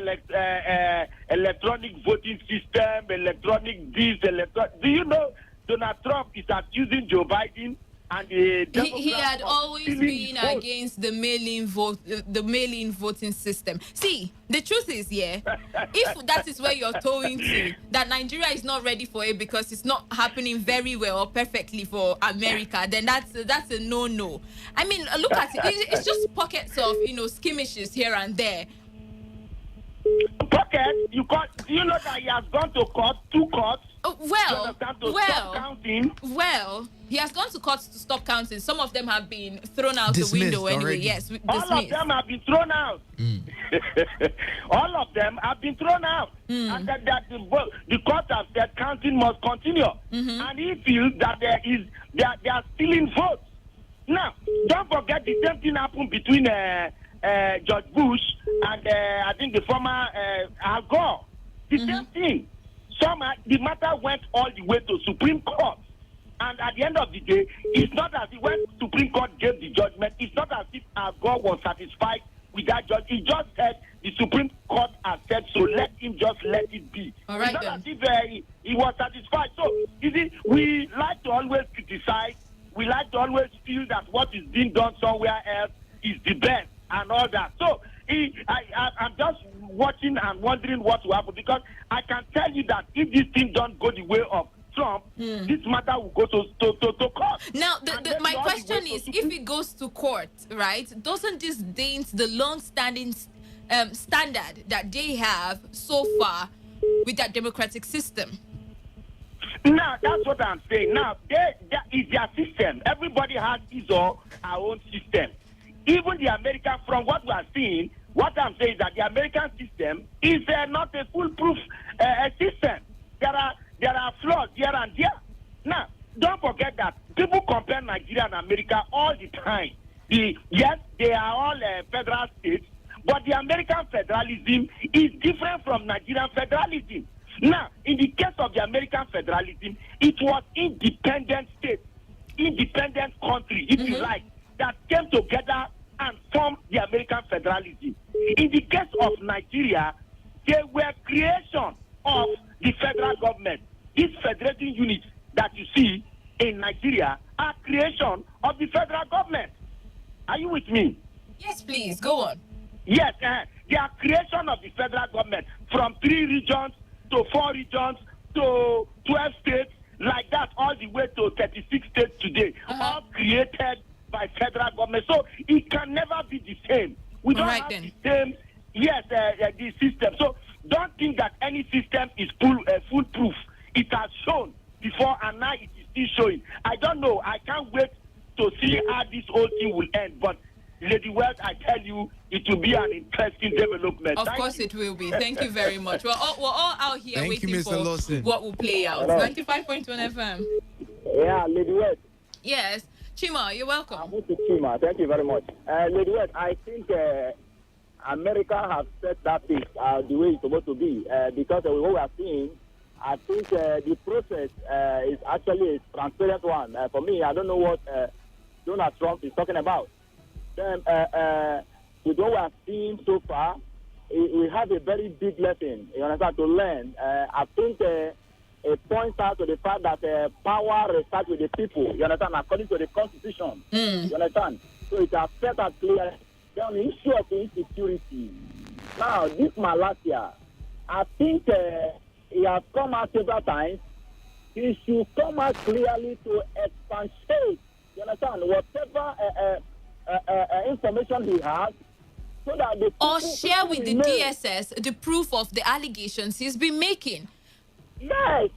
electronic voting system, do you know Donald Trump is accusing Joe Biden and he had always been against the mail-in voting system. See, the truth is, if that is where you're towing to, that Nigeria is not ready for it because it's not happening very well or perfectly for America, then that's a no-no. I mean, look at it. It's just pockets of skirmishes here and there. Pocket, do you know that he has gone to court, 2 courts? Well, he has gone to court to stop counting. Some of them have been thrown out Dismissed the window anyway. already. Yes, dismissed. All of them have been thrown out. All of them have been thrown out. And that the court has said counting must continue. And he feels that they are stealing votes. Now, don't forget the same thing happened between George Bush and I think the former Al Gore. The same thing. The matter went all the way to Supreme Court. And at the end of the day, it's not as if when Supreme Court gave the judgment, it's not as if Al Gore was satisfied with that judge. He just said the Supreme Court has said so, let him just let it be. All right, it's not as if he was satisfied. So, you see, we like to always criticize. We like to always feel that what is being done somewhere else is the best and all that. So, I'm just watching and wondering what will happen, because I can tell you that if this thing don't go the way of Trump, this matter will go to court. Now, my question is, if it goes to court, right, doesn't this dent the long-standing standard that they have so far with that democratic system? Now, that's what I'm saying. Now, that is their system. Everybody has his or her own system. Even the American, from what we are seeing, what I'm saying is that the American system is not a foolproof system. There are flaws here and there. Now, don't forget that people compare Nigeria and America all the time. Yes, they are all federal states, but the American federalism is different from Nigerian federalism. Now, in the case of the American federalism, it was independent states, independent country, if you like, that came together and formed the American federalism. In the case of Nigeria, they were creation of the federal government. These federating units that you see in Nigeria are creation of the federal government. Are you with me? Yes, please, go on. Yes, they are creation of the federal government from 3 regions to 4 regions to 12 states, like that, all the way to 36 states today, all created by federal government. So it can never be the same. We don't have the same, the system. So don't think that any system is foolproof. It has shown before, and now it is still showing. I don't know. I can't wait to see how this whole thing will end. But Lady Wells, I tell you, it will be an interesting development. Of course it will be. Thank you very much. We're all out here waiting for Lawson. what will play out. 95.1 FM. Yeah, Lady Wells. Yes. Chima, you're welcome. I'm with Chima. Thank you very much. Lady Wells, I think America has set that thing the way it's supposed to be. Because what we are seeing, I think the process is actually a transparent one. For me, I don't know what Donald Trump is talking about. Then, with what we are seeing so far, we have a very big lesson, you understand, to learn. I think it points out to the fact that power resides with the people, you understand, according to the Constitution. You understand? So it has set us clear. Then on the issue of insecurity. Now, this Malaysia, I think he has come out several times. He should come out clearly to expatiate, you understand, whatever information he has, so that the or share with the DSS the proof of the allegations he's been making. Yes,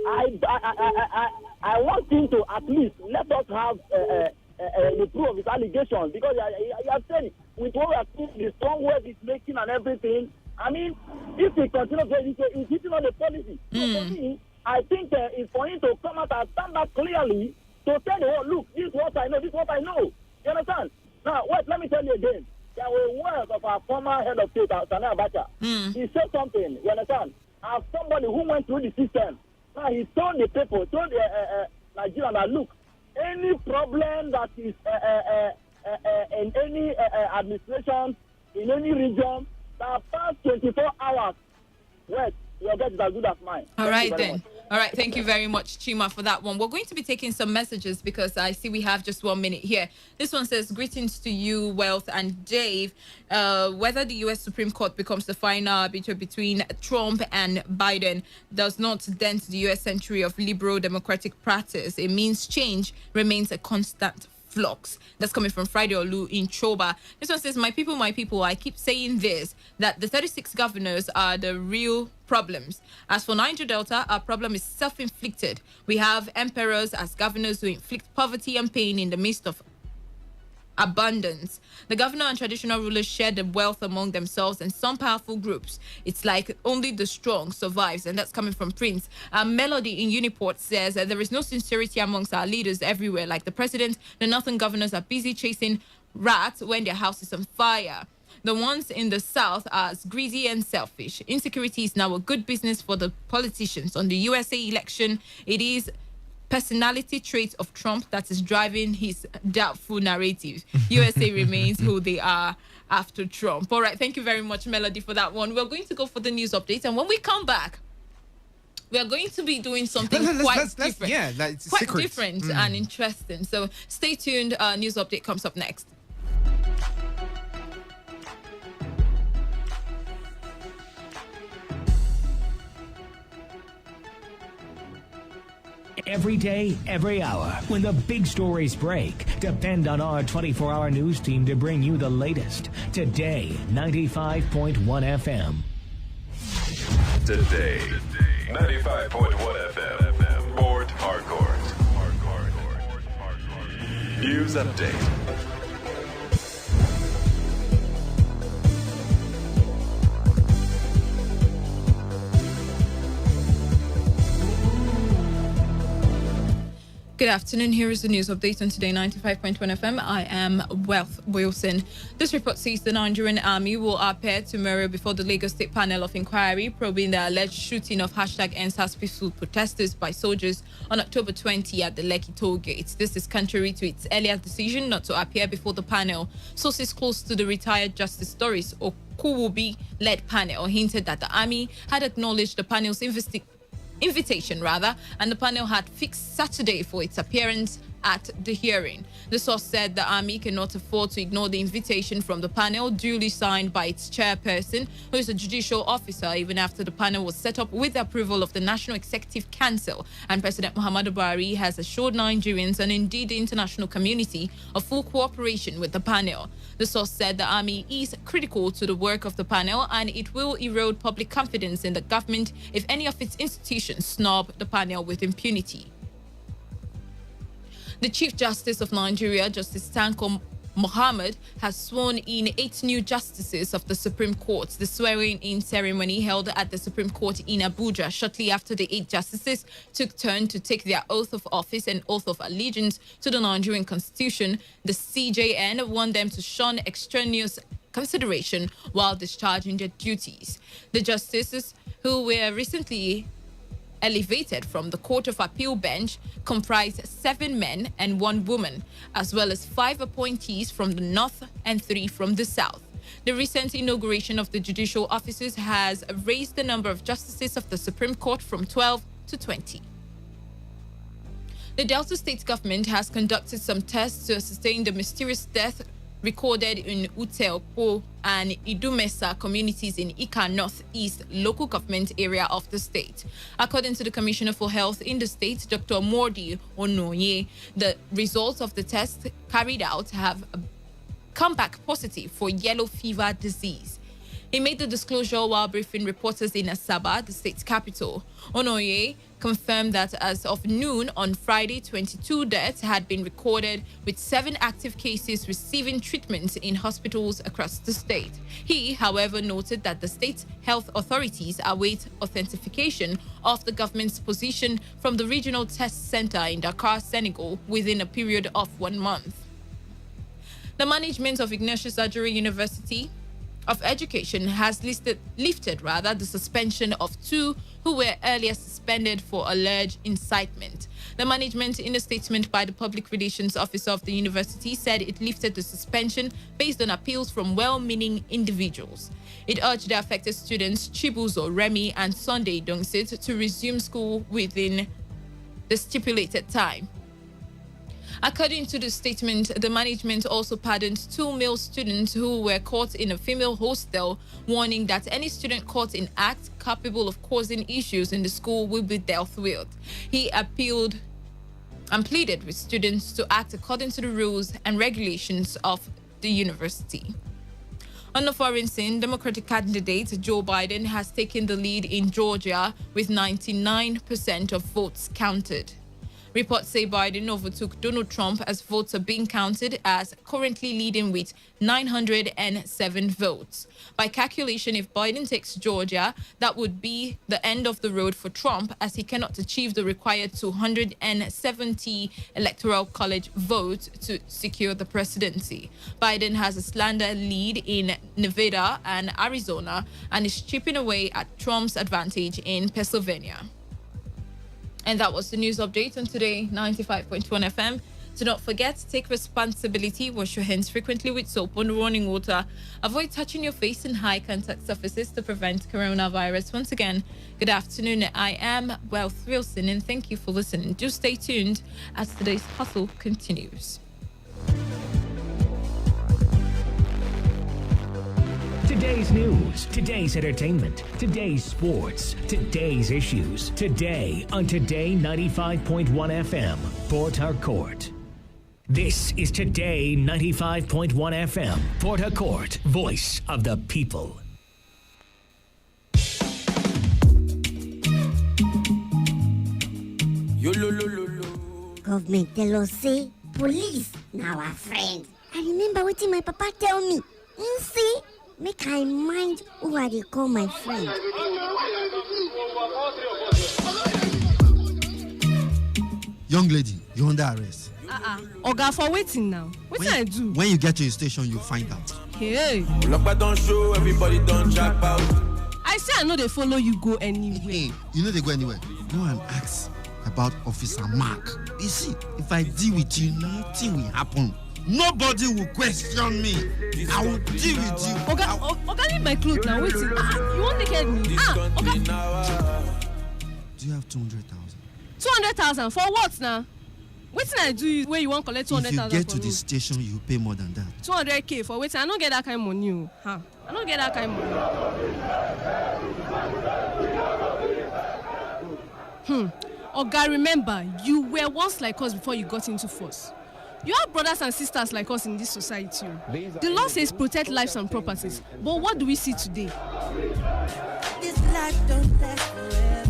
I want him to at least let us have the proof of his allegations, because he has said it. With what we are seeing, the strong words he's making and everything. I mean, if he continues to he's hitting on the policy. So for me, I think it's for him to come out and stand up clearly to tell the world, look, this is what I know, this is what I know. You understand? Now, wait, let me tell you again. There were words of our former head of state, Sani Abacha. He said something, you understand? As somebody who went through the system, now he told the people, told Nigeria that, look, any problem that is in any administration, in any region, that past 24 hours, wait, your guess is as good as mine. All right, then. All right, thank you very much, Chima, for that one. We're going to be taking some messages because I see we have just 1 minute here. This one says, greetings to you, Wealth and Dave. Whether the U.S. Supreme Court becomes the final arbiter between Trump and Biden does not dent the U.S. century of liberal democratic practice. It means change remains a constant flocks. That's coming from Friday Olu in Choba. This one says, my people, I keep saying this, that the 36 governors are the real problems. As for Niger Delta, our problem is self-inflicted. We have emperors as governors who inflict poverty and pain in the midst of abundance. The governor and traditional rulers share the wealth among themselves and some powerful groups. It's like only the strong survives, and that's coming from Prince. Melody in Uniport says there is no sincerity amongst our leaders everywhere. Like the president, the northern governors are busy chasing rats when their house is on fire. The ones in the south are as greedy and selfish. Insecurity is now a good business for the politicians. On the USA election, it is personality traits of Trump that is driving his doubtful narrative. USA remains who they are after Trump. All right, thank you very much, Melody, for that one. We're going to go for the news update, and when we come back, we are going to be doing something quite different. Yeah, that's quite secret. different and interesting. So stay tuned. News update comes up next. Every day, every hour, when the big stories break, depend on our 24-hour news team to bring you the latest. Today, 95.1 FM. Today, 95.1 FM. Port Harcourt. News update. Good afternoon. Here is the news update on Today 95.1 FM. I am Wealth Wilson. This report says the Nigerian army will appear tomorrow before the Lagos State Panel of Inquiry probing the alleged shooting of #EndSARS peaceful protesters by soldiers on October 20 at the Lekki toll gate. This is contrary to its earlier decision not to appear before the panel. Sources close to the retired Justice Doris Okuwobi-led panel hinted that the army had acknowledged the panel's invitation, and the panel had fixed Saturday for its appearance at the hearing. The source said the army cannot afford to ignore the invitation from the panel, duly signed by its chairperson, who is a judicial officer, even after the panel was set up with the approval of the National Executive Council. And President Muhammadu Buhari has assured Nigerians and indeed the international community of full cooperation with the panel. The source said the army is critical to the work of the panel and it will erode public confidence in the government if any of its institutions snub the panel with impunity. The Chief Justice of Nigeria, Justice Tanko Mohammed, has sworn in 8 new justices of the Supreme Court. The swearing-in ceremony held at the Supreme Court in Abuja shortly after the 8 justices took turn to take their oath of office and oath of allegiance to the Nigerian Constitution. The CJN warned them to shun extraneous consideration while discharging their duties. The justices, who were recently elevated from the Court of Appeal bench, comprised 7 men and 1 woman, as well as 5 appointees from the north and 3 from the south. The recent inauguration of the judicial offices has raised the number of justices of the Supreme Court from 12 to 20. The Delta State government has conducted some tests to ascertain the mysterious death recorded in Uteopo and Idumesa communities in Ika Northeast local government area of the state. According to the Commissioner for Health in the state, Dr. Mordi Onoye, the results of the test carried out have come back positive for yellow fever disease. He made the disclosure while briefing reporters in Asaba, the state's capital. Onoye confirmed that as of noon on Friday, 22 deaths had been recorded, with 7 active cases receiving treatment in hospitals across the state. He, however, noted that the state health authorities await authentication of the government's position from the regional test center in Dakar, Senegal, within a period of 1 month. The management of Ignatius Ajuri University of Education has lifted the suspension of 2 who were earlier suspended for alleged incitement. The management, in a statement by the Public Relations Officer of the university, said it lifted the suspension based on appeals from well-meaning individuals. It urged the affected students, Chibuzo Remy and Sunday Dongsit, to resume school within the stipulated time. According to the statement, the management also pardoned 2 male students who were caught in a female hostel, warning that any student caught in acts capable of causing issues in the school will be dealt with. He appealed and pleaded with students to act according to the rules and regulations of the university. On the foreign scene, Democratic candidate Joe Biden has taken the lead in Georgia with 99% of votes counted. Reports say Biden overtook Donald Trump as votes are being counted, as currently leading with 907 votes. By calculation, if Biden takes Georgia, that would be the end of the road for Trump, as he cannot achieve the required 270 electoral college votes to secure the presidency. Biden has a slender lead in Nevada and Arizona and is chipping away at Trump's advantage in Pennsylvania. And that was the news update on Today 95.1 FM. Do not forget, take responsibility, wash your hands frequently with soap and running water. Avoid touching your face in high contact surfaces to prevent coronavirus. Once again, good afternoon. I am Wealth Wilson and thank you for listening. Do stay tuned as today's hustle continues. Today's news, today's entertainment, today's sports, today's issues. Today on Today 95.1 FM, Port Harcourt. This is Today 95.1 FM, Port Harcourt, voice of the people. Government tell us say police now our friend. I remember what my papa tell me. See, make I mind who I dey call my friend. Young lady, you're under arrest. Oga, for waiting now. What can I do? When you get to the station, you find out. Hey. Look, don't show, everybody don't drop out. I say I know they follow you go anywhere. Hey, you know they go anywhere. Go and ask about Officer Mark. You see, if I deal with you, nothing will happen. Nobody will question me. I will deal with you. Oga, leave my clothes now. Wait. You won't take care of me. Oga. Do you have 200,000? 200,000 for what now? What can I do where you want to collect 200,000? If you get to the station, you pay more than that. 200K for waiting. I don't get that kind of money. I don't get that kind of money. Oga, remember, you were once like us before you got into force. You have brothers and sisters like us in this society. The law says protect lives and properties. But what do we see today? This life don't last forever.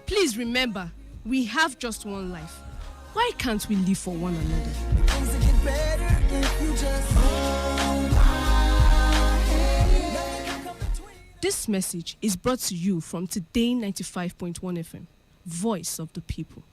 Please remember, we have just one life. Why can't we live for one another? Things will get better if you just hold my hand. This message is brought to you from Today 95.1 FM, voice of the people.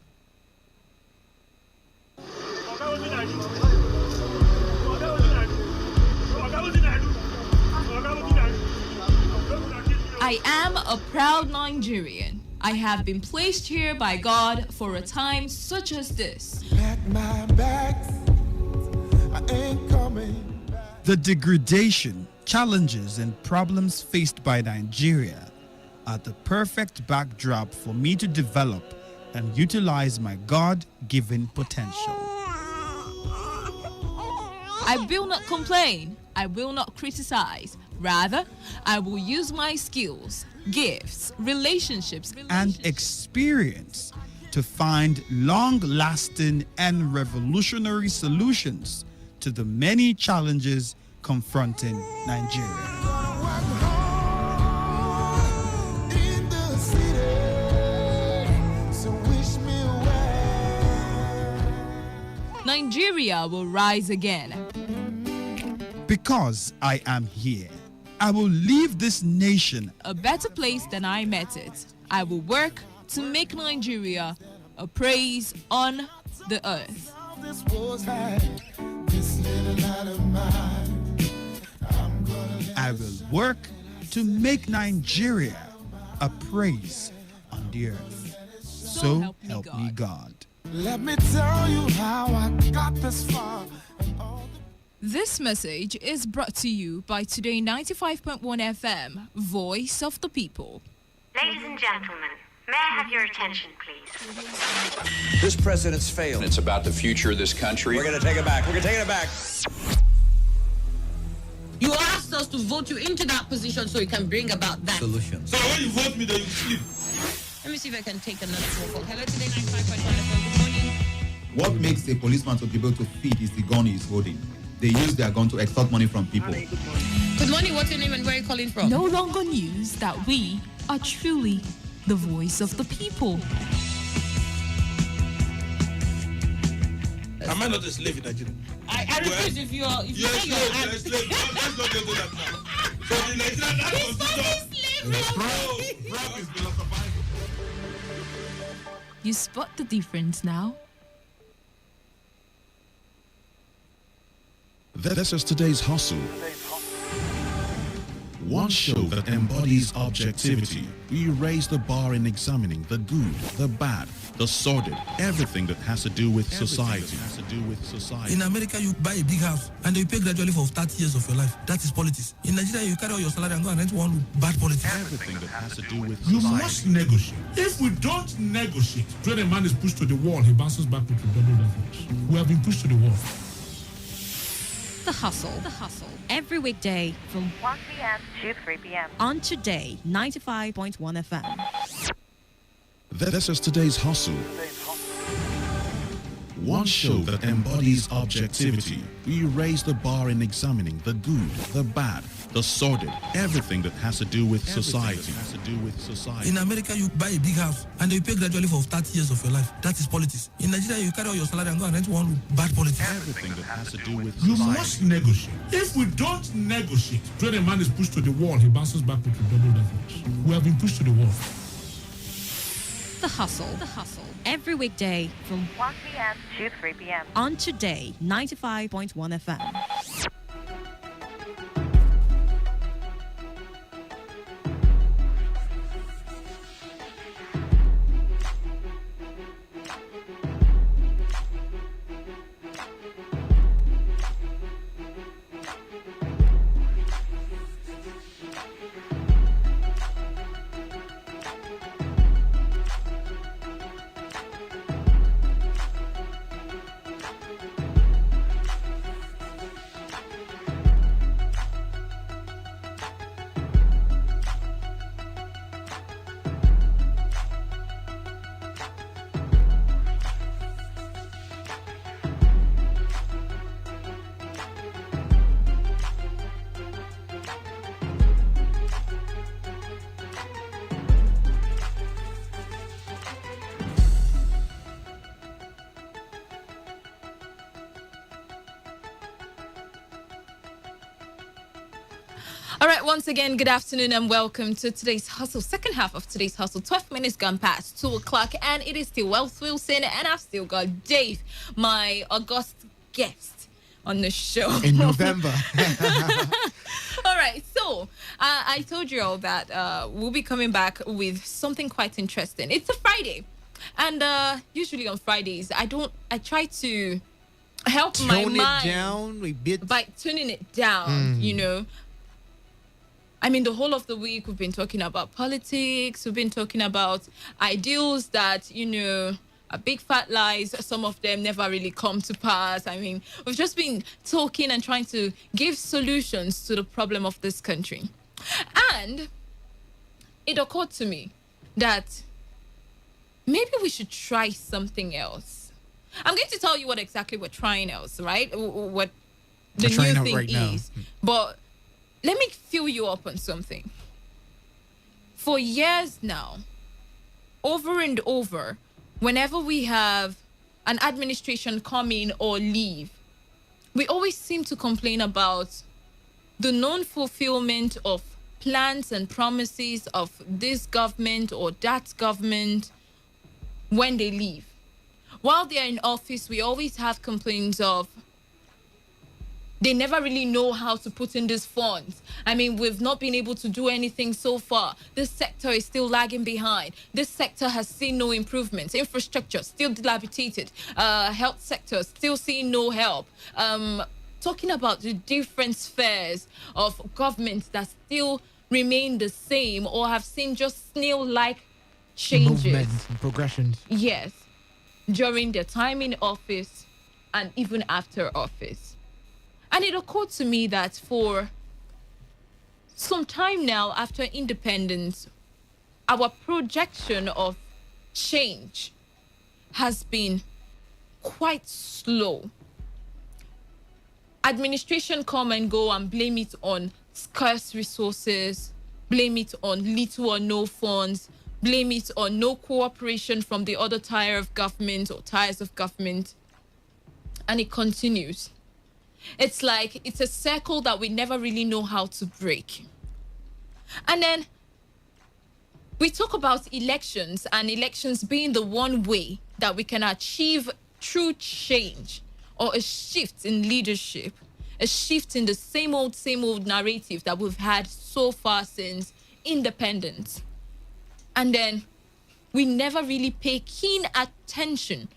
I am a proud Nigerian. I have been placed here by God for a time such as this. My back, I ain't coming back. The degradation, challenges, and problems faced by Nigeria are the perfect backdrop for me to develop and utilize my God-given potential. I will not complain. I will not criticize. Rather, I will use my skills, gifts, relationships, and experience to find long-lasting and revolutionary solutions to the many challenges confronting Nigeria. Nigeria will rise again. Because I am here, I will leave this nation a better place than I met it. I will work to make Nigeria a praise on the earth. I will work to make Nigeria a praise on the earth. So help me God. Let me tell you how I got this far. This message is brought to you by Today 95.1 FM, voice of the people. Ladies and gentlemen, may I have your attention, please? This president's failed. It's about the future of this country. We're going to take it back. We're going to take it back. You asked us to vote you into that position so you can bring about that solution. So when you vote me, then you sleep. Let me see if I can take another phone call. Hello, Today 95.1 FM. Good morning. What makes a policeman to be able to feed is the gun he's holding. They use their gun to extort money from people. Good morning. What's your name and where are you calling from? No longer news that we are truly the voice of the people. Am I not a slave in Nigeria? I refuse if you are. If You're you a say slave. you're You're a slave. Let's not get to that now. So the Nigerian Frog is philosophizing. You spot the difference now? This is today's hustle. One show that embodies objectivity. We raise the bar in examining the good, the bad, the sordid, everything that has to do with society. In America, you buy a big house and you pay gradually for 30 years of your life. That is politics. In Nigeria, you carry all your salary and go and rent one bad politics. Everything that has to do with You society. must negotiate. If we don't negotiate, when a man is pushed to the wall, he bounces back with double leverage. We have been pushed to the wall. The Hustle. Every weekday from 1 p.m. to 3 p.m. on Today 95.1 FM. This is today's hustle. One show that embodies objectivity. We raise the bar in examining the good, the bad, the sordid, everything that has to do with society. In America, you buy a big house and you pay gradually for 30 years of your life. That is politics. In Nigeria, you carry all your salary and go and rent one bad politics. Everything that has to do with You society. must negotiate. If we don't negotiate, when a man is pushed to the wall, he bounces back with double leverage. We have been pushed to the wall. The Hustle. Every weekday from 1 p.m. to 3 p.m. on Today 95.1 FM. All right, once again, good afternoon and welcome to today's hustle. Second half of today's hustle, 12 minutes gone past 2 o'clock, and it is still Wealth Wilson, and I've still got Dave, my August guest on the show. In November. All right, so I told you all that we'll be coming back with something quite interesting. It's a Friday, and usually on Fridays, I try to help my mind down a bit by tuning it down, you know. I mean, the whole of the week, we've been talking about politics. We've been talking about ideals that, you know, are big fat lies. Some of them never really come to pass. I mean, we've just been talking and trying to give solutions to the problem of this country. And it occurred to me that maybe we should try something else. I'm going to tell you what exactly we're trying else, right? What the new thing right is. But let me fill you up on something. For years now, over and over, whenever we have an administration come in or leave, we always seem to complain about the non-fulfillment of plans and promises of this government or that government when they leave. While they're in office, we always have complaints of they never really know how to put in these funds. I mean, we've not been able to do anything so far. This sector is still lagging behind. This sector has seen no improvements. Infrastructure still dilapidated. Health sector still seeing no help. Talking about the different spheres of government that still remain the same or have seen just snail-like changes. Movements and progressions. Yes, during their time in office and even after office. And it occurred to me that for some time now, after independence, our projection of change has been quite slow. Administration come and go and blame it on scarce resources, blame it on little or no funds, blame it on no cooperation from the other tier of government or tiers of government. And it continues. It's like it's a circle that we never really know how to break. And then we talk about elections, and elections being the one way that we can achieve true change or a shift in leadership, a shift in the same old narrative that we've had so far since independence. And then we never really pay keen attention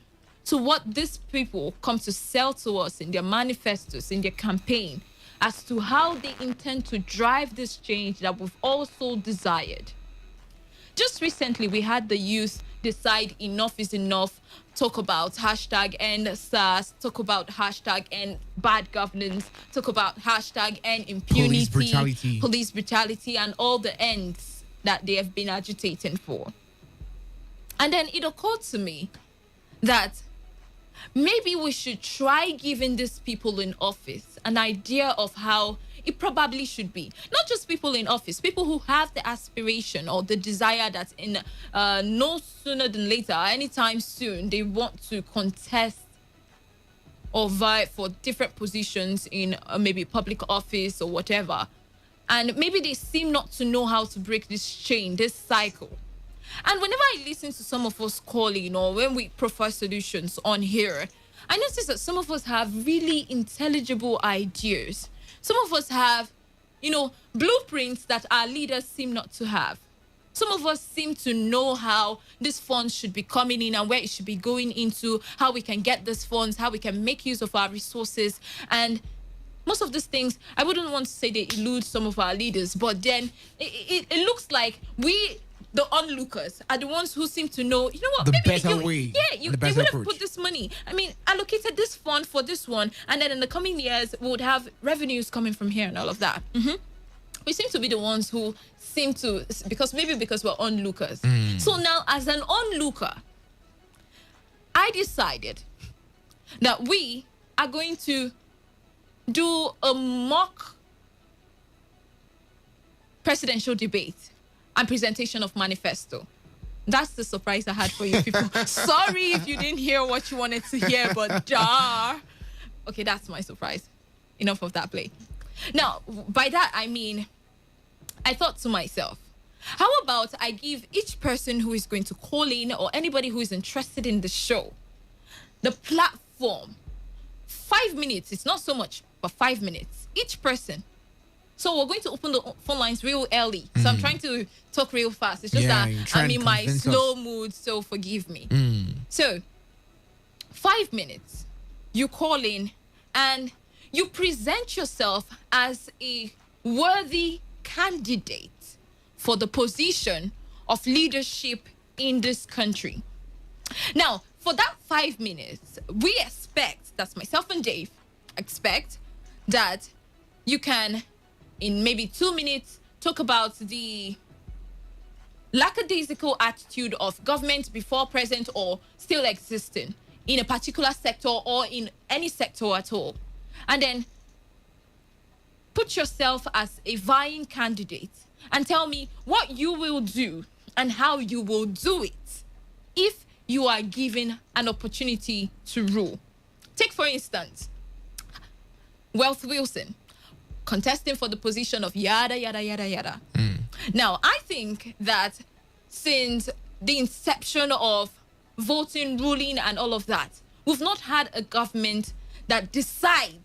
to what these people come to sell to us in their manifestos, in their campaign, as to how they intend to drive this change that we've also desired. Just recently, we had the youth decide enough is enough, talk about hashtag end SARS, talk about hashtag end bad governance, talk about hashtag end impunity, police brutality, and all the ends that they have been agitating for. And then it occurred to me that maybe we should try giving these people in office an idea of how it probably should be. Not just people in office, people who have the aspiration or the desire that in no sooner than later, anytime soon, they want to contest or vie for different positions in maybe public office or whatever. And maybe they seem not to know how to break this chain, this cycle. And whenever I listen to some of us calling or when we profile solutions on here, I notice that some of us have really intelligible ideas. Some of us have, blueprints that our leaders seem not to have. Some of us seem to know how these funds should be coming in and where it should be going into, how we can get these funds, how we can make use of our resources. And most of these things, I wouldn't want to say they elude some of our leaders, but then it looks like we, the onlookers, are the ones who seem to know, the better way. Yeah, they would have put this money. I mean, allocated this fund for this one, and then in the coming years, we would have revenues coming from here and all of that. We seem to be the ones who seem to, because we're onlookers. So now, as an onlooker, I decided that we are going to do a mock presidential debate and presentation of manifesto. That's the surprise I had for you people. Sorry if you didn't hear what you wanted to hear, but okay, that's my surprise. Enough of that play. Now, by that I mean, I thought to myself, how about I give each person who is going to call in or anybody who is interested in the show the platform, 5 minutes. It's not so much, but 5 minutes each person. So we're going to open the phone lines real early. So I'm trying to talk real fast. It's just that I'm in my slow mood, so forgive me. So 5 minutes, you call in and you present yourself as a worthy candidate for the position of leadership in this country. Now, for that 5 minutes, we expect, that's myself and Dave, expect that you can, in maybe 2 minutes, talk about the lackadaisical attitude of government before, present, or still existing in a particular sector or in any sector at all. And then put yourself as a vying candidate and tell me what you will do and how you will do it if you are given an opportunity to rule. Take, for instance, Wealth Wilson, contesting for the position of yada, yada, yada, yada. Now, I think that since the inception of voting, ruling, and all of that, we've not had a government that decides,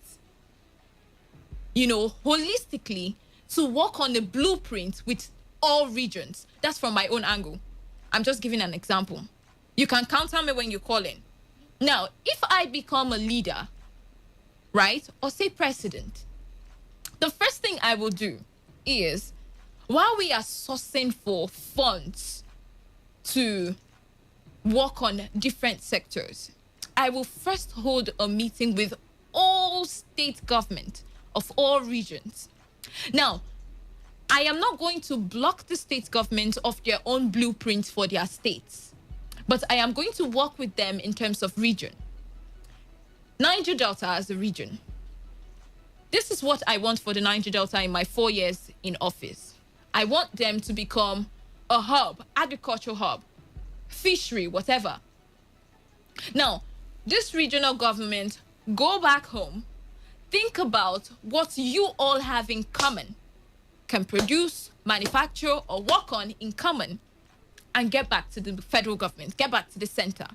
holistically to work on a blueprint with all regions. That's from my own angle. I'm just giving an example. You can counter me when you call in. Now, if I become a leader, right, or say president, the first thing I will do is, while we are sourcing for funds to work on different sectors, I will first hold a meeting with all state government of all regions. Now, I am not going to block the state government of their own blueprint for their states, but I am going to work with them in terms of region. Niger Delta as a region. This is what I want for the Niger Delta in my 4 years in office. I want them to become a hub, agricultural hub, fishery, whatever. Now, this regional government, go back home, think about what you all have in common, can produce, manufacture, or work on in common, and get back to the federal government, get back to the center.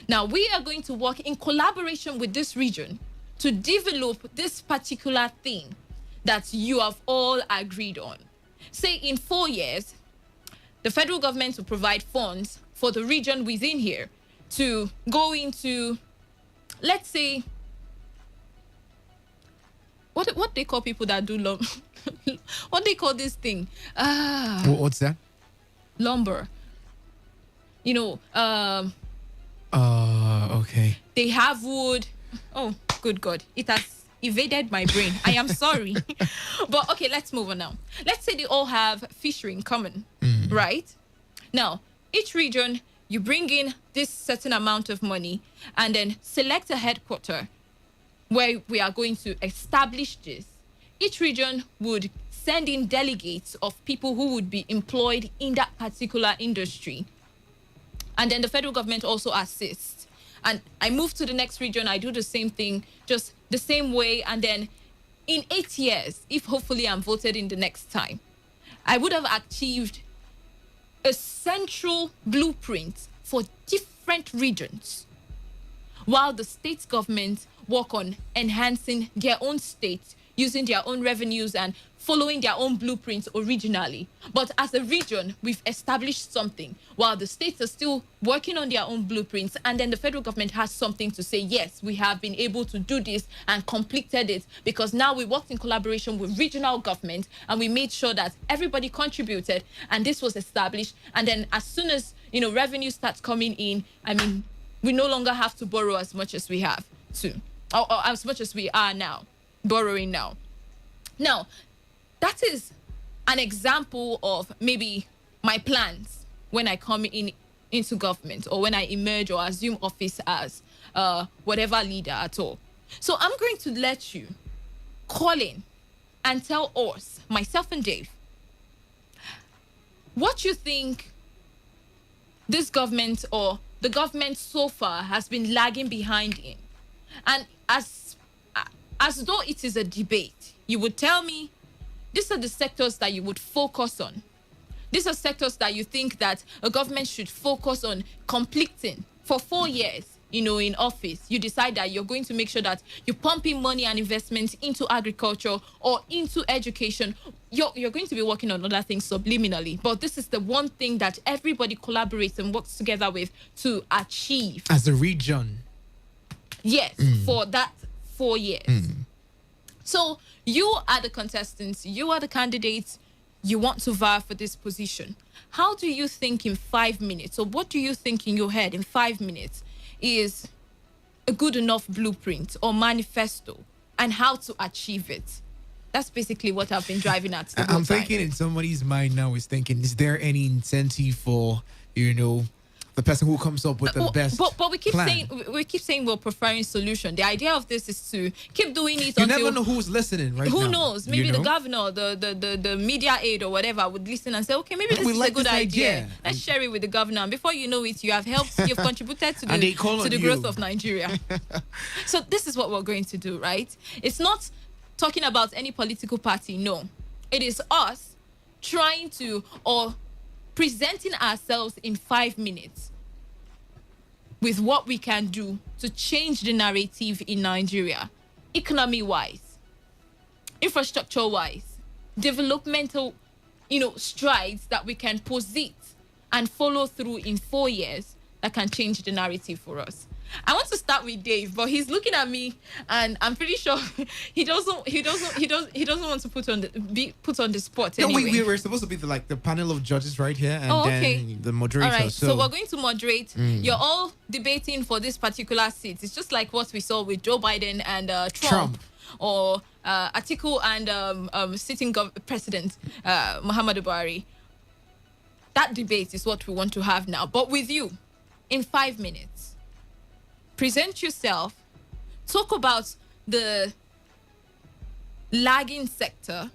Now, we are going to work in collaboration with this region to develop this particular thing that you have all agreed on. Say in 4 years, the federal government will provide funds for the region within here to go into, let's say, what they call people that do what they call this thing? What's that? Lumber. You know, okay. They have wood. Oh, good God. It has evaded my brain. I am sorry. But okay, let's move on now. Let's say they all have fishery in common, right? Now, each region, you bring in this certain amount of money and then select a headquarter where we are going to establish this. Each region would send in delegates of people who would be employed in that particular industry. And then the federal government also assists. And I move to the next region, I do the same thing, just the same way. And then in 8 years, if hopefully I'm voted in the next time, I would have achieved a central blueprint for different regions, while the state government work on enhancing their own state, using their own revenues and following their own blueprints originally. But as a region, we've established something, while the states are still working on their own blueprints, and then the federal government has something to say, yes, we have been able to do this and completed it, because now we worked in collaboration with regional government and we made sure that everybody contributed and this was established. And then as soon as, revenue starts coming in, we no longer have to borrow as much as we have to, or as much as we are now, borrowing now. Now, that is an example of maybe my plans when I come into government, or when I emerge or assume office as whatever leader at all. So I'm going to let you call in and tell us, myself and Dave, what you think this government or the government so far has been lagging behind in. And as though it is a debate, you would tell me, these are the sectors that you would focus on. These are sectors that you think that a government should focus on completing for 4 years, in office. You decide that you're going to make sure that you're pumping money and investments into agriculture or into education. You're going to be working on other things subliminally, but this is the one thing that everybody collaborates and works together with to achieve. As a region. Yes, for that 4 years. So you are the contestants, you are the candidates, you want to vie for this position. How do you think in 5 minutes, or what do you think in your head in 5 minutes is a good enough blueprint or manifesto, and how to achieve it? That's basically what I've been driving at. I'm thinking in somebody's mind now is thinking, is there any incentive for, the person who comes up with the best but we keep plan? saying we're preferring solution. The idea of this is to keep doing it you until never know who's listening right who now. knows, maybe the governor, the media aid or whatever would listen and say, okay, maybe this is like a good this idea. Let's share it with the governor, and before you know it, you have helped, you've contributed to the growth of Nigeria. So this is what we're going to do, right? It's not talking about any political party, no. It is us trying to, or presenting ourselves in 5 minutes with what we can do to change the narrative in Nigeria, economy-wise, infrastructure-wise, developmental, strides that we can posit and follow through in 4 years that can change the narrative for us. I want to start with Dave, but he's looking at me, and I'm pretty sure he doesn't want to be put on the spot. Anyway. No, we were supposed to be the panel of judges right here, and then the moderator. All right, so we're going to moderate. You're all debating for this particular seat. It's just like what we saw with Joe Biden and Trump. or Atiku and sitting President Muhammadu Buhari. That debate is what we want to have now. But with you, in 5 minutes, present yourself, talk about the lagging sector.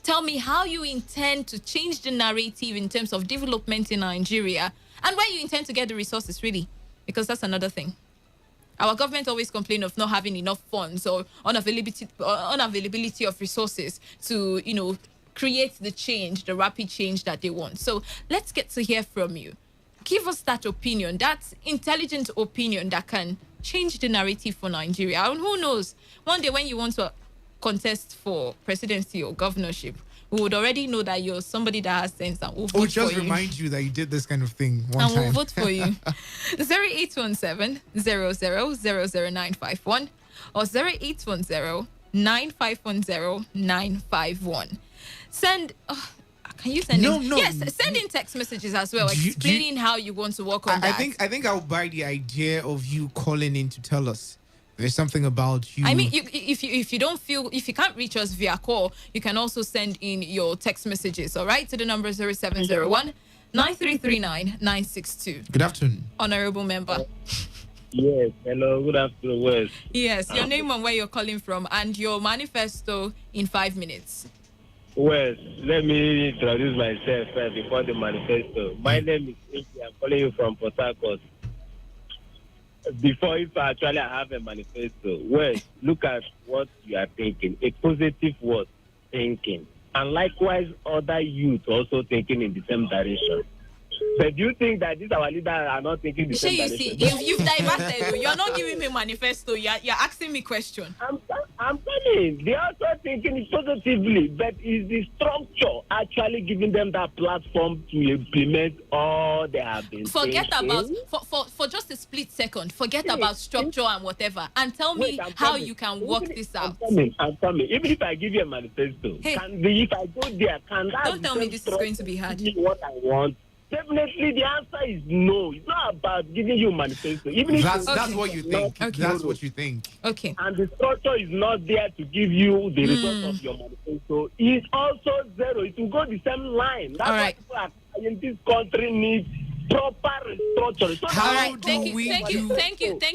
Tell me how you intend to change the narrative in terms of development in Nigeria and where you intend to get the resources, really, because that's another thing. Our government always complain of not having enough funds or unavailability of resources to, create the change, the rapid change that they want. So let's get to hear from you. Give us that opinion, that intelligent opinion that can change the narrative for Nigeria. And who knows, one day when you want to contest for presidency or governorship, we would already know that you're somebody that has sense and will vote for you. Just remind you that you did this kind of thing one time. And we'll vote for you. 0817 00951 or 0810 9510 951. Send... can you send No. Yes, send in text messages as well, explaining how you want to work on that. I think I'll buy the idea of you calling in to tell us. There's something about you. I mean, if you can't reach us via call, you can also send in your text messages, all right? To the number 0701 9339 962. Good afternoon. Honorable member. Yes, hello, good afternoon, Wes. Yes, your name and where you're calling from and your manifesto in 5 minutes. Wes, let me introduce myself first before the manifesto. My name is Ike. I'm calling you from Port Harcourt. Before, if actually I have a manifesto, Wes, look at what you are thinking. A positive word, thinking. And likewise, other youth also thinking in the same direction. But do you think that these our leaders are not thinking the same direction? You've diverted. You're not giving me manifesto. You're asking me question. I'm telling. They are also thinking positively, but is the structure actually giving them that platform to implement all they have been Forget thinking? about for just a split second. Forget about structure and whatever, and tell me how you can work this out. I'm coming. Even if I give you a manifesto, if I go there, can that? Don't tell me this is going to be hard. What I want. Definitely, the answer is no. It's not about giving you a manifesto. Even if that's what you think. Okay. That's what you think. Okay. And the structure is not there to give you the result of your manifesto. It's also zero. It will go the same line. That's why people are in this country need proper structure. So all right. Thank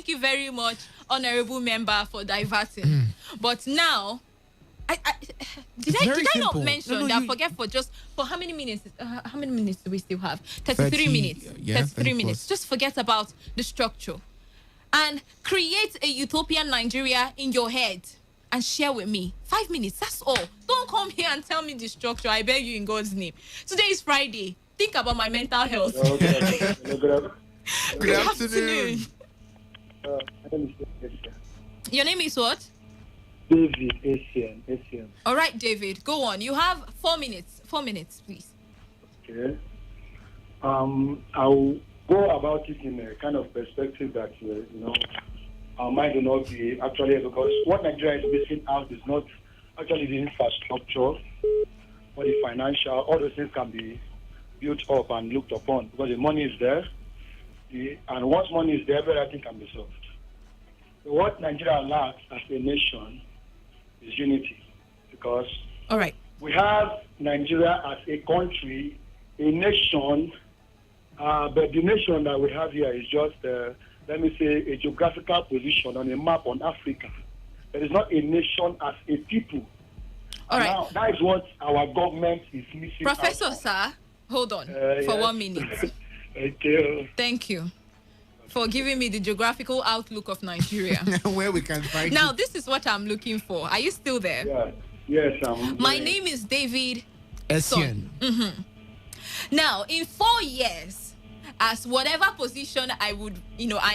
you very much, honorable member, for diverting. But now. Did I not mention that? Forget for how many minutes? How many minutes do we still have? 33 minutes. Yeah, 33 minutes. Just forget about the structure and create a utopian Nigeria in your head and share with me. 5 minutes. That's all. Don't come here and tell me the structure. I beg you in God's name. Today is Friday. Think about my mental health. Good afternoon. Your name is what? David, Asian. All right, David, go on. You have 4 minutes. 4 minutes, please. Okay. I'll go about it in a kind of perspective that, our mind will not be actually, because what Nigeria is missing out is not actually the infrastructure or the financial. All those things can be built up and looked upon because the money is there. And once money is there, everything can be solved. So what Nigeria lacks as a nation is unity, because we have Nigeria as a country, a nation, but the nation that we have here is just, let me say, a geographical position on a map on Africa. There is not a nation as a people. All right. Now, that is what our government is missing. Professor, sir, hold on for 1 minute. Thank you for giving me the geographical outlook of Nigeria. Where we can find now, this is what I'm looking for. Are you still there? Yeah. Yes, my name is David Essien. Now, in 4 years, as whatever position I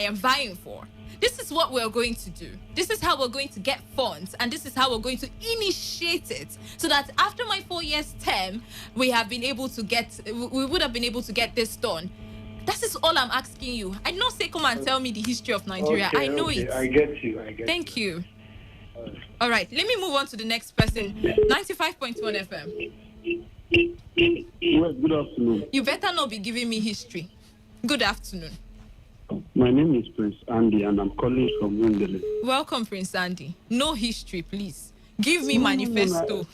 am vying for, this is what we're going to do. This is how we're going to get funds, and this is how we're going to initiate it, so that after my 4 years term, we would have been able to get this done. That is all I'm asking you. I don't say come and tell me the history of Nigeria. I know it. I get you. Thank you. All right, let me move on to the next person. 95.1 FM. Well, good afternoon. You better not be giving me history. Good afternoon. My name is Prince Andy, and I'm calling from Wendele. Welcome, Prince Andy. No history, please. Give me manifesto.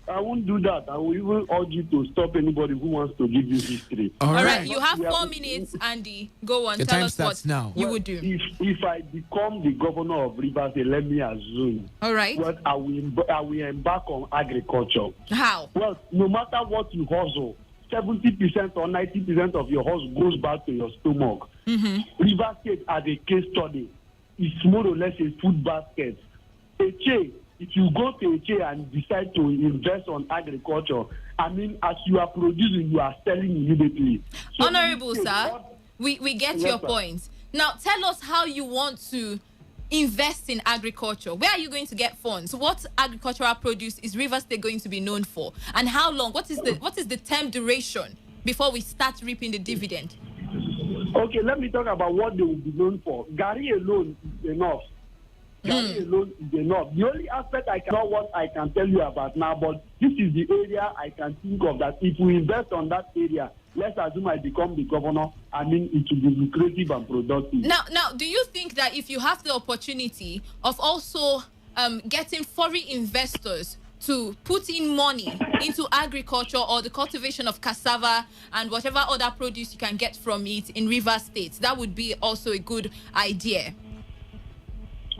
I won't do that. I will even urge you to stop anybody who wants to give you history. All right, you have 4 minutes, Andy. Go on, tell us what you would do. If I become the governor of Rivers, let me assume. All right. Well, I will embark on agriculture. How? Well, no matter what you hustle, 70% or 90% of your hustle goes back to your stomach. Rivers State, as a case study, is more or less a food basket. If you go to Eche and decide to invest on agriculture, I mean, as you are producing, you are selling immediately. So Honorable sir, we get your point. Now, tell us how you want to invest in agriculture. Where are you going to get funds? What agricultural produce is Rivers State going to be known for? And how long? What is the term duration before we start reaping the dividend? Okay, let me talk about what they will be known for. Gary alone is enough. Gary alone is enough. The only aspect not what I can tell you about now, but this is the area I can think of that if we invest on that area, let's assume I become the governor, I mean, it will be lucrative and productive. Now, do you think that if you have the opportunity of also getting foreign investors to put in money into agriculture or the cultivation of cassava and whatever other produce you can get from it in Rivers State, that would be also a good idea?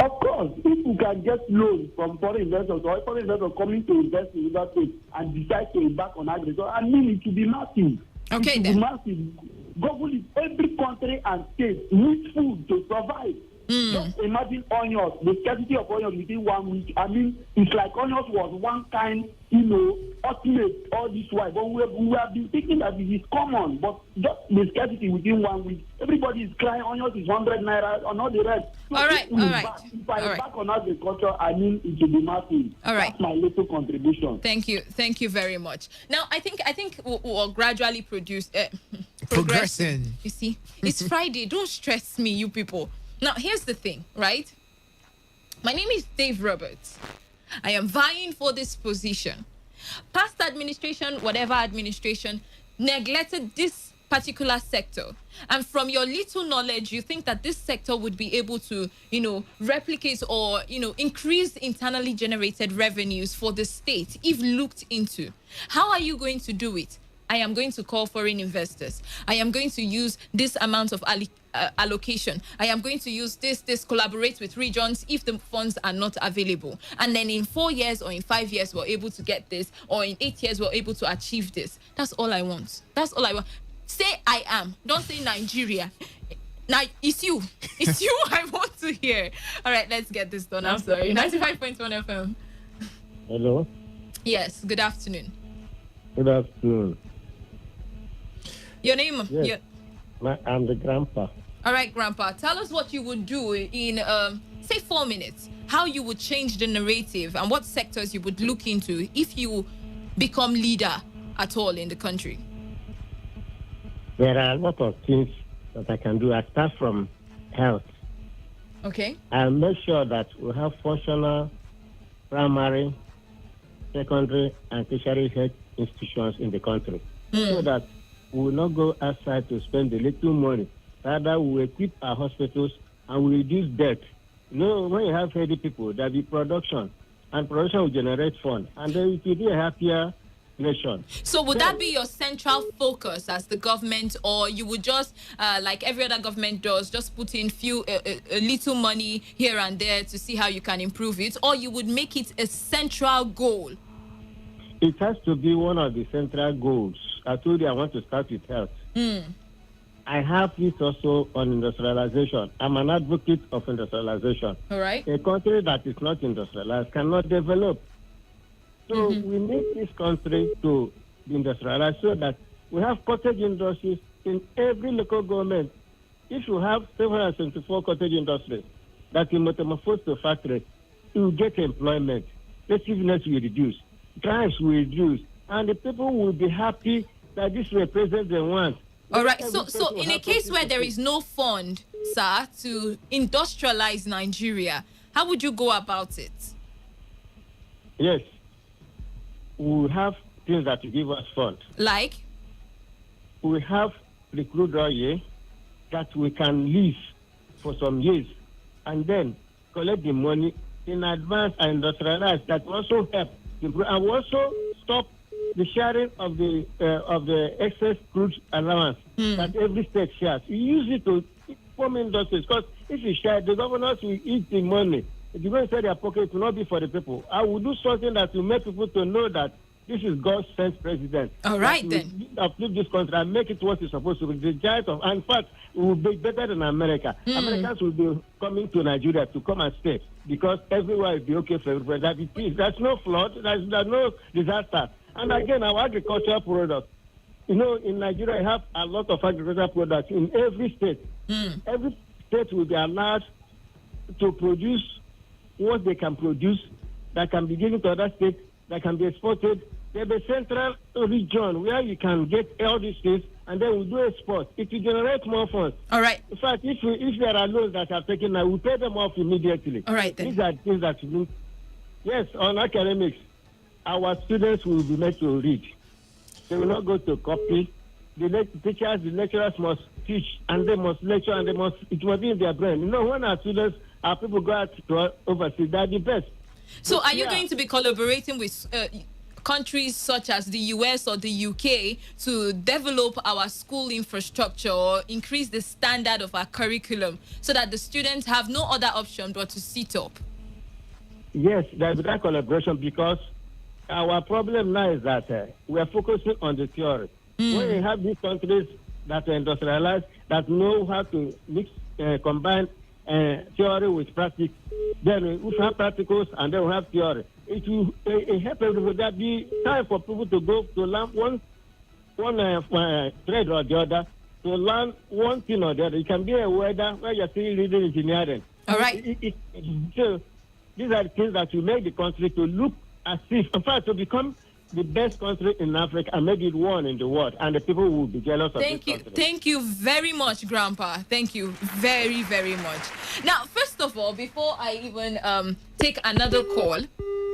Of course, if you can get loans from foreign investors or foreign investors coming to invest in Rivers State and decide to embark on agriculture, I mean, it will be massive. Okay, it will be massive. Globally, every country and state needs food to survive. Just imagine onions, the scarcity of onions within 1 week. I mean, it's like onions was one kind, ultimate all this while. But we have been thinking that it is common, but just the scarcity within 1 week. Everybody is crying, onions is 100 naira, and all the rest. So all right. If I back on agriculture, I mean, it will be massive. All right. That's my little contribution. Thank you very much. Now, I think we'll gradually progressing. You see, it's Friday. Don't stress me, you people. Now, here's the thing, right? My name is Dave Roberts. I am vying for this position. Past administration, whatever administration, neglected this particular sector. And from your little knowledge, you think that this sector would be able to, replicate or, increase internally generated revenues for the state if looked into. How are you going to do it? I am going to call foreign investors. I am going to use this amount of allocation. I am going to use this, collaborate with regions if the funds are not available. And then in 4 years or in 5 years, we're able to get this, or in 8 years, we're able to achieve this. That's all I want. That's all I want. Say I am. Don't say Nigeria. Now, it's you. It's you I want to hear. All right, let's get this done. I'm sorry. 95.1 FM. Hello? Yes, good afternoon. Good afternoon. Your name? Yes. I'm the grandpa. All right, Grandpa. Tell us what you would do in, say, 4 minutes. How you would change the narrative and what sectors you would look into if you become leader at all in the country. There are a lot of things that I can do. I start from health. Okay. I'll make sure that we have functional primary, secondary, and tertiary health institutions in the country, so that we will not go outside to spend a little money. Rather, we will equip our hospitals and we reduce debt. When you have healthy people, there will be production, and production will generate funds, and then it will be a happier nation. So would that be your central focus as the government, or you would just, like every other government does, just put in a little money here and there to see how you can improve it, or you would make it a central goal? It has to be one of the central goals. I told you I want to start with health. I have this also on industrialization. I'm an advocate of industrialization. All right. A country that is not industrialized cannot develop. So we need this country to be industrialized so that we have cottage industries in every local government. If you have 774 cottage industries that will metamorphose to factories, you will get employment. Lessiveness will reduce. Crimes will reduce. And the people will be happy that this represents the want. All right. So in a case where there is no fund, sir, to industrialize Nigeria, how would you go about it? Yes. We have things that will give us fund. Like? We have recruit oil. that we can live for some years and then collect the money in advance and industrialize. That will also help improve, and will also stop the sharing of the excess crude allowance that every state shares. We use it to form industries, because if you share, the governors will eat the money. If you go inside their pocket, it will not be for the people. I will do something that will make people to know that this is God's sent president. All right, then. Uplift this country and make it what it's supposed to be. The giant of, in fact, it will be better than America. Americans will be coming to Nigeria to come and stay, because everywhere will be okay for everybody. That is peace. There's no flood. There's no disaster. And again, our agricultural products. You know, in Nigeria, you have a lot of agricultural products in every state. Every state will be allowed to produce what they can produce that can be given to other states, that can be exported. There's a central region where you can get all these things, and then we do export. It will generate more funds. All right. In fact, if there are loans that are taken now, we pay them off immediately. All right, then. These are things that we do. Yes, on academics, our students will be made to read. They will not go to copy. The teachers, the lecturers must teach, and they must lecture, and it must be in their brain. You know, when our students, our people go out to overseas, they're the best. So are you going to be collaborating with countries such as the US or the UK to develop our school infrastructure or increase the standard of our curriculum so that the students have no other option but to sit up? Yes, there's that collaboration, because our problem now is that we are focusing on the theory. When you have these countries that are industrialized, that know how to combine theory with practice, then we have practicals and then we have theory. It will help everybody. There be time for people to go to learn one trade or the other, to learn one thing or the other. It can be a weather where you're still reading engineering. All right. So these are the things that will make the country to look as if, in fact, to become the best country in Africa and maybe one in the world, and the people will be jealous of this country. Thank you very much, Grandpa. Thank you very, very much. Now, first of all, before I even take another call,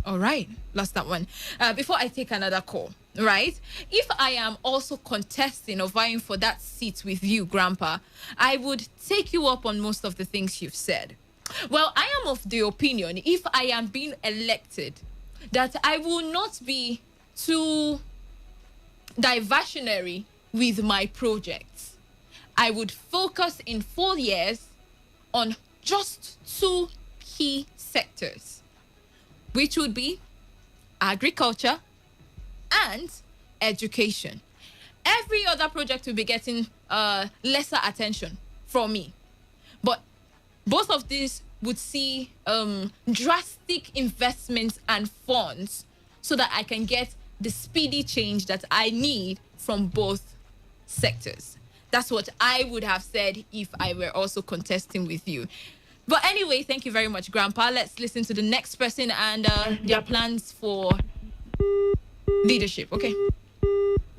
all right, lost that one. Before I take another call, right? If I am also contesting or vying for that seat with you, Grandpa, I would take you up on most of the things you've said. Well, I am of the opinion, if I am being elected, that I will not be too diversionary with my projects. I would focus in 4 years on just 2 key sectors, which would be agriculture and education. Every other project will be getting lesser attention from me. But both of these would see drastic investments and funds so that I can get the speedy change that I need from both sectors. That's what I would have said if I were also contesting with you. But anyway, thank you very much, Grandpa. Let's listen to the next person and their plans for leadership. Okay.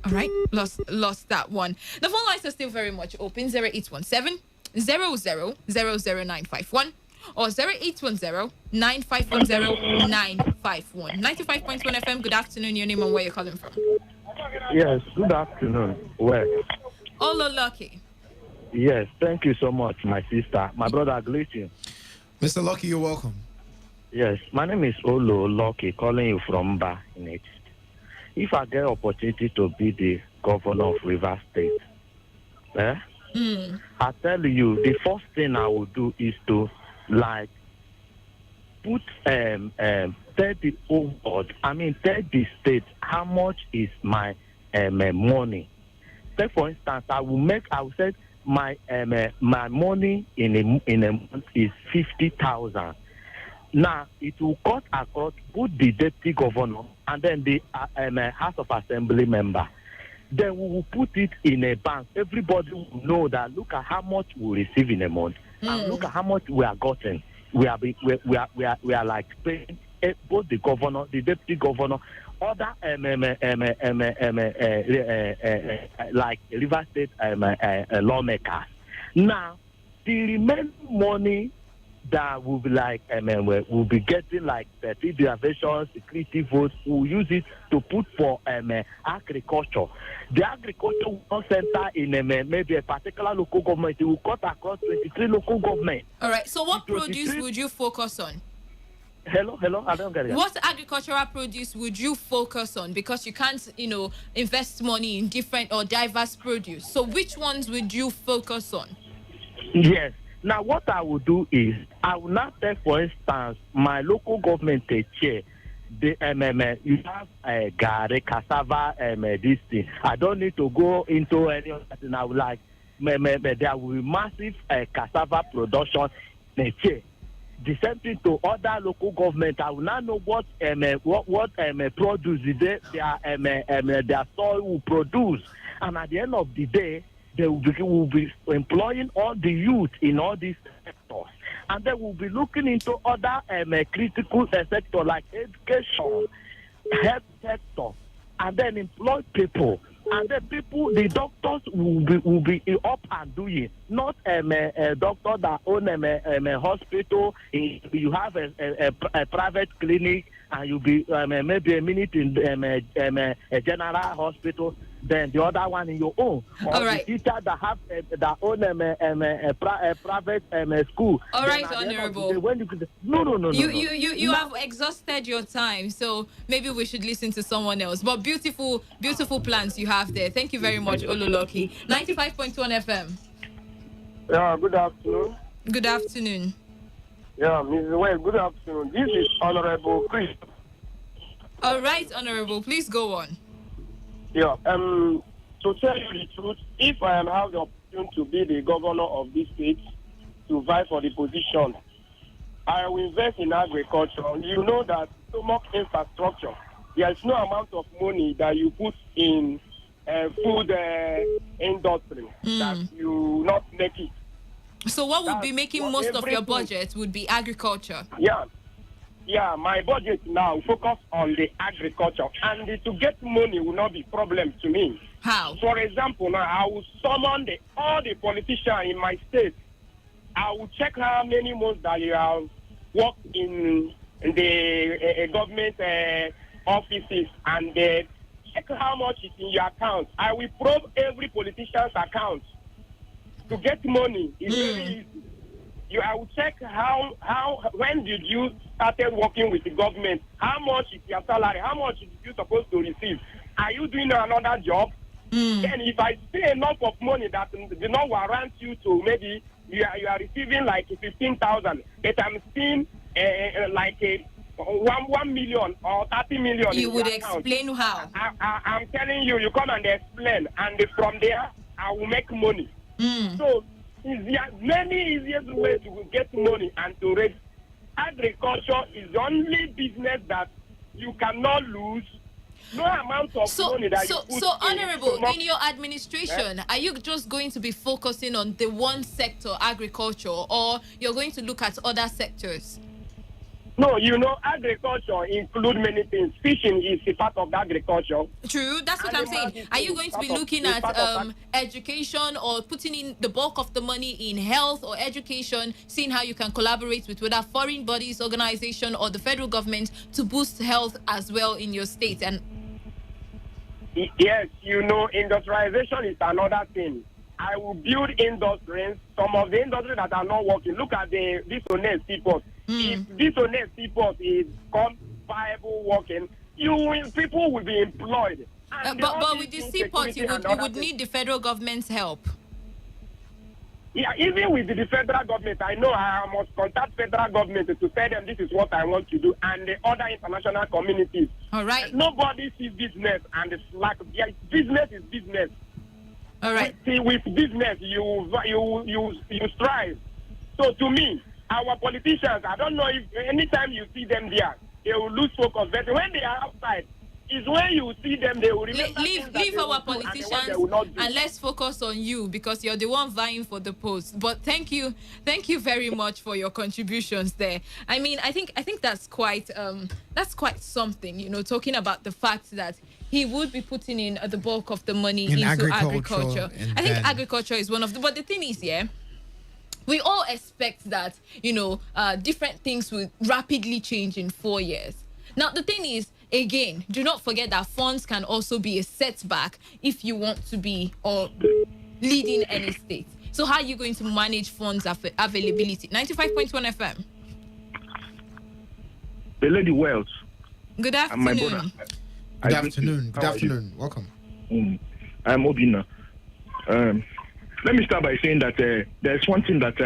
All right. Lost that one. The phone lines are still very much open. 0817 000951 or 0810 9510 951. 95.1 FM. Good afternoon. Your name and where you're calling from? Yes, good afternoon. Well, Olo Lucky. yes, thank you so much, my sister. My brother, I greet you. Mr. Lucky, you're welcome. Yes, my name is Olo Lucky, calling you from Ba in it. If I get opportunity to be the governor of Rivers State, I tell you, the first thing I will do is to put 30 over. I mean, 30 states. How much is my money? Say for instance, I will say my money in a month is 50,000. Now it will cut across both the deputy governor and then the House of Assembly member. Then we will put it in a bank. Everybody will know that look at how much we receive in a month and look at how much we are getting. We are like paying both the governor, the deputy governor, other like River State lawmakers. Now the remaining money that will be like, we'll be getting like 30 derivation security votes. We'll use it to put for agriculture. The agriculture will not center in maybe a particular local government. It will cut across 23 local governments. All right. So what produce would you focus on? Hello, I don't get it. What agricultural produce would you focus on? Because you can't, invest money in different or diverse produce. So which ones would you focus on? Yes. Now, what I will do is, I will not take, for instance, my local government chair. The you have gari, cassava, this thing. I don't need to go into any other thing. I would like, there will be massive cassava production in the chair. The same thing to other local government. I will not know what produce their soil will produce, and at the end of the day, they will be employing all the youth in all these sectors, and they will be looking into other critical sectors like education, health sector, and then employ people. And the people, the doctors will be up and doing, not a doctor that own a hospital. You have a private clinic, and you'll be maybe a minute in a general hospital, then the other one in your own. Or all right. The teacher that have that own a private school. All right, Honorable. No. You have exhausted your time, so maybe we should listen to someone else. But beautiful plans you have there. Thank you very much, Oluloki. 95.1 FM. Yeah, good afternoon. Good afternoon. Yeah, Mrs. Well, good afternoon. This is Honorable Chris. All right, Honorable, please go on. Yeah, to tell you the truth, if I am have the opportunity to be the governor of this state, to vie for the position, I will invest in agriculture. You know that stomach infrastructure, there is no amount of money that you put in food industry that you not make it. So what would be making most of your budget would be agriculture? Yeah, my budget now focus on the agriculture, and to get money will not be problem to me. How? For example, now I will summon all the politicians in my state. I will check how many months that you have worked in the government offices, and check how much is in your account. I will probe every politician's account. To get money is very easy. I will check when did you started working with the government? How much is your salary? How much is you supposed to receive? Are you doing another job? Then if I see enough of money that do not warrant you to, maybe you are receiving like 15,000, but I'm seeing like 1 million or 30 million. You would explain how? I'm telling you, you come and explain, and from there I will make money. So many easiest ways to get money and to raise. Agriculture is the only business that you cannot lose. No amount of money that you put So, Honorable, in your administration, are you just going to be focusing on the one sector, agriculture, or you're going to look at other sectors? No, agriculture includes many things. Fishing is a part of the agriculture. True, that's what I'm saying. Are you going to be looking at education, or putting in the bulk of the money in health or education, seeing how you can collaborate with whether foreign bodies, organization, or the federal government to boost health as well in your state? And yes, industrialization is another thing. I will build industries, some of the industries that are not working. Look at this honest seaport. If this honest seaport is viable working, people will be employed. But with the seaport, you would need the federal government's help. Yeah, even with the federal government, I know I must contact federal government to tell them this is what I want to do, and the other international communities. All right. Nobody sees business, and it's like business is business. All right. With business, you strive. So to me, our politicians, I don't know if anytime you see them there, they will lose focus. But when they are outside, is when you see them, they will remember leave our politicians and let's focus on you, because you're the one vying for the post. But thank you very much for your contributions there. I mean, I think that's quite something, talking about the fact that he would be putting in the bulk of the money into agriculture. I think agriculture is one of the, but the thing is, We all expect that, different things will rapidly change in 4 years. Now, the thing is, again, do not forget that funds can also be a setback if you want to be or leading any state. So how are you going to manage funds availability? 95.1 FM. The Lady Wells. Good And my afternoon. brother. Good afternoon. Good afternoon. Welcome. I'm Obina. Let me start by saying that there's one thing that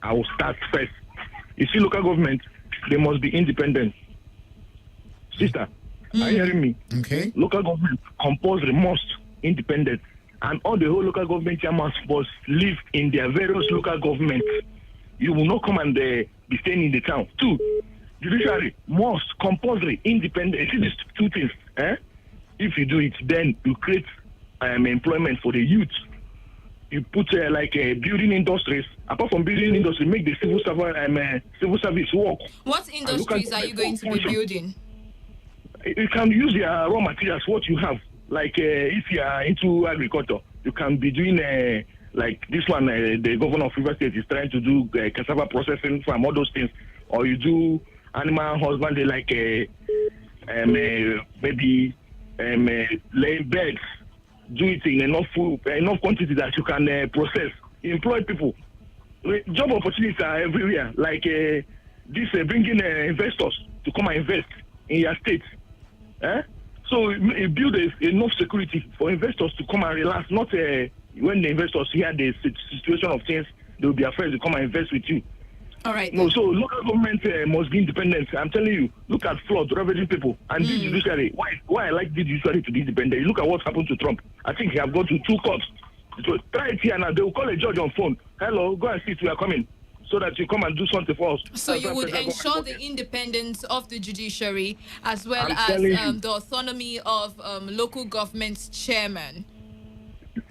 I will start first. You see, local government, they must be independent. Sister, are you hearing me? Okay. Local government compulsory must independent. And all the whole local government chairmen must live in their various local governments. You will not come and be staying in the town. 2, judiciary must compulsory independent. See these 2 things. If you do it, then you create employment for the youth. You put building industries. Apart from building industry, make the civil service work. What industries are you going to be building? You can use your raw materials, what you have. Like if you are into agriculture, you can be doing like this one. The governor of River State is trying to do cassava processing farm, all those things. Or you do animal husbandry, like maybe laying beds. Do it in enough quantity that you can process. Employ people. Job opportunities are everywhere. Like this bringing investors to come and invest in your state. So build enough security for investors to come and relax. Not when the investors hear the situation of things, they will be afraid to come and invest with you. All right. No, so local government must be independent. I'm telling you, look at flood, ravaging people. And the judiciary, why I like the judiciary to be independent? You look at what happened to Trump. I think he have gone to 2 courts. So try it here now. They will call a judge on phone. Hello, go and sit, we are coming. So that you come and do something for us. So you would ensure the independence of the judiciary as well as the autonomy of local government chairman.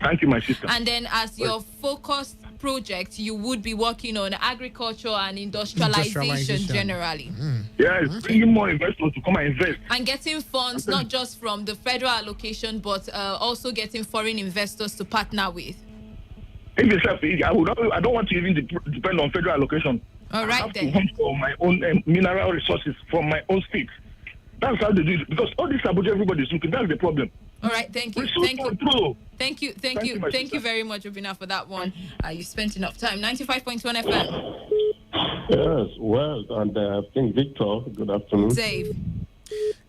Thank you, my sister. And then as your focused project, you would be working on agriculture and industrialization generally. Yes, bringing more investors to come and invest. And getting funds not just from the federal allocation, but also getting foreign investors to partner with. If it's I don't want to even depend on federal allocation. All right, I have to hunt for my own mineral resources from my own state. That's how they do it. Because all this Abuja, everybody's looking. That's the problem. All right, thank you. Thank you. Thank you very much, Obina, for that one. You spent enough time. 95.1 FM. Yes, well, and I think Victor, good afternoon. Dave.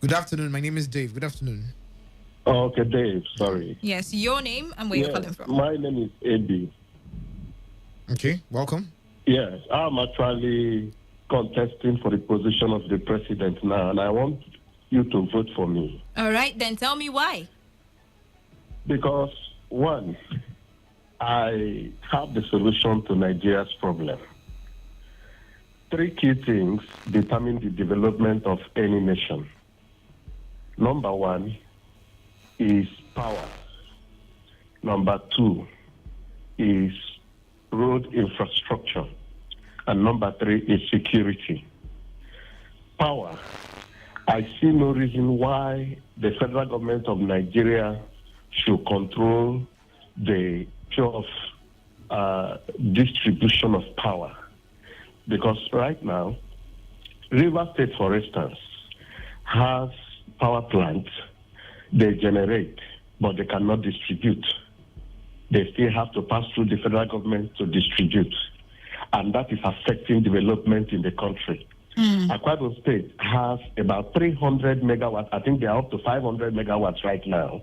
Good afternoon. My name is Dave. Good afternoon. Oh, okay, Dave, sorry. Yes, your name and where you're calling from. My name is Eddie. Okay, welcome. Yes, I'm actually contesting for the position of the president now, and I want you to vote for me. All right, then tell me why. Because, one, I have the solution to Nigeria's problem. 3 key things determine the development of any nation. Number 1 is power. Number 2 is road infrastructure. And number 3 is security. Power. I see no reason why the federal government of Nigeria should control the pure distribution of power. Because right now, River State, for instance, has power plants. They generate, but they cannot distribute. They still have to pass through the federal government to distribute. And that is affecting development in the country. Akwa Ibom State has about 300 megawatts. I think they are up to 500 megawatts right now.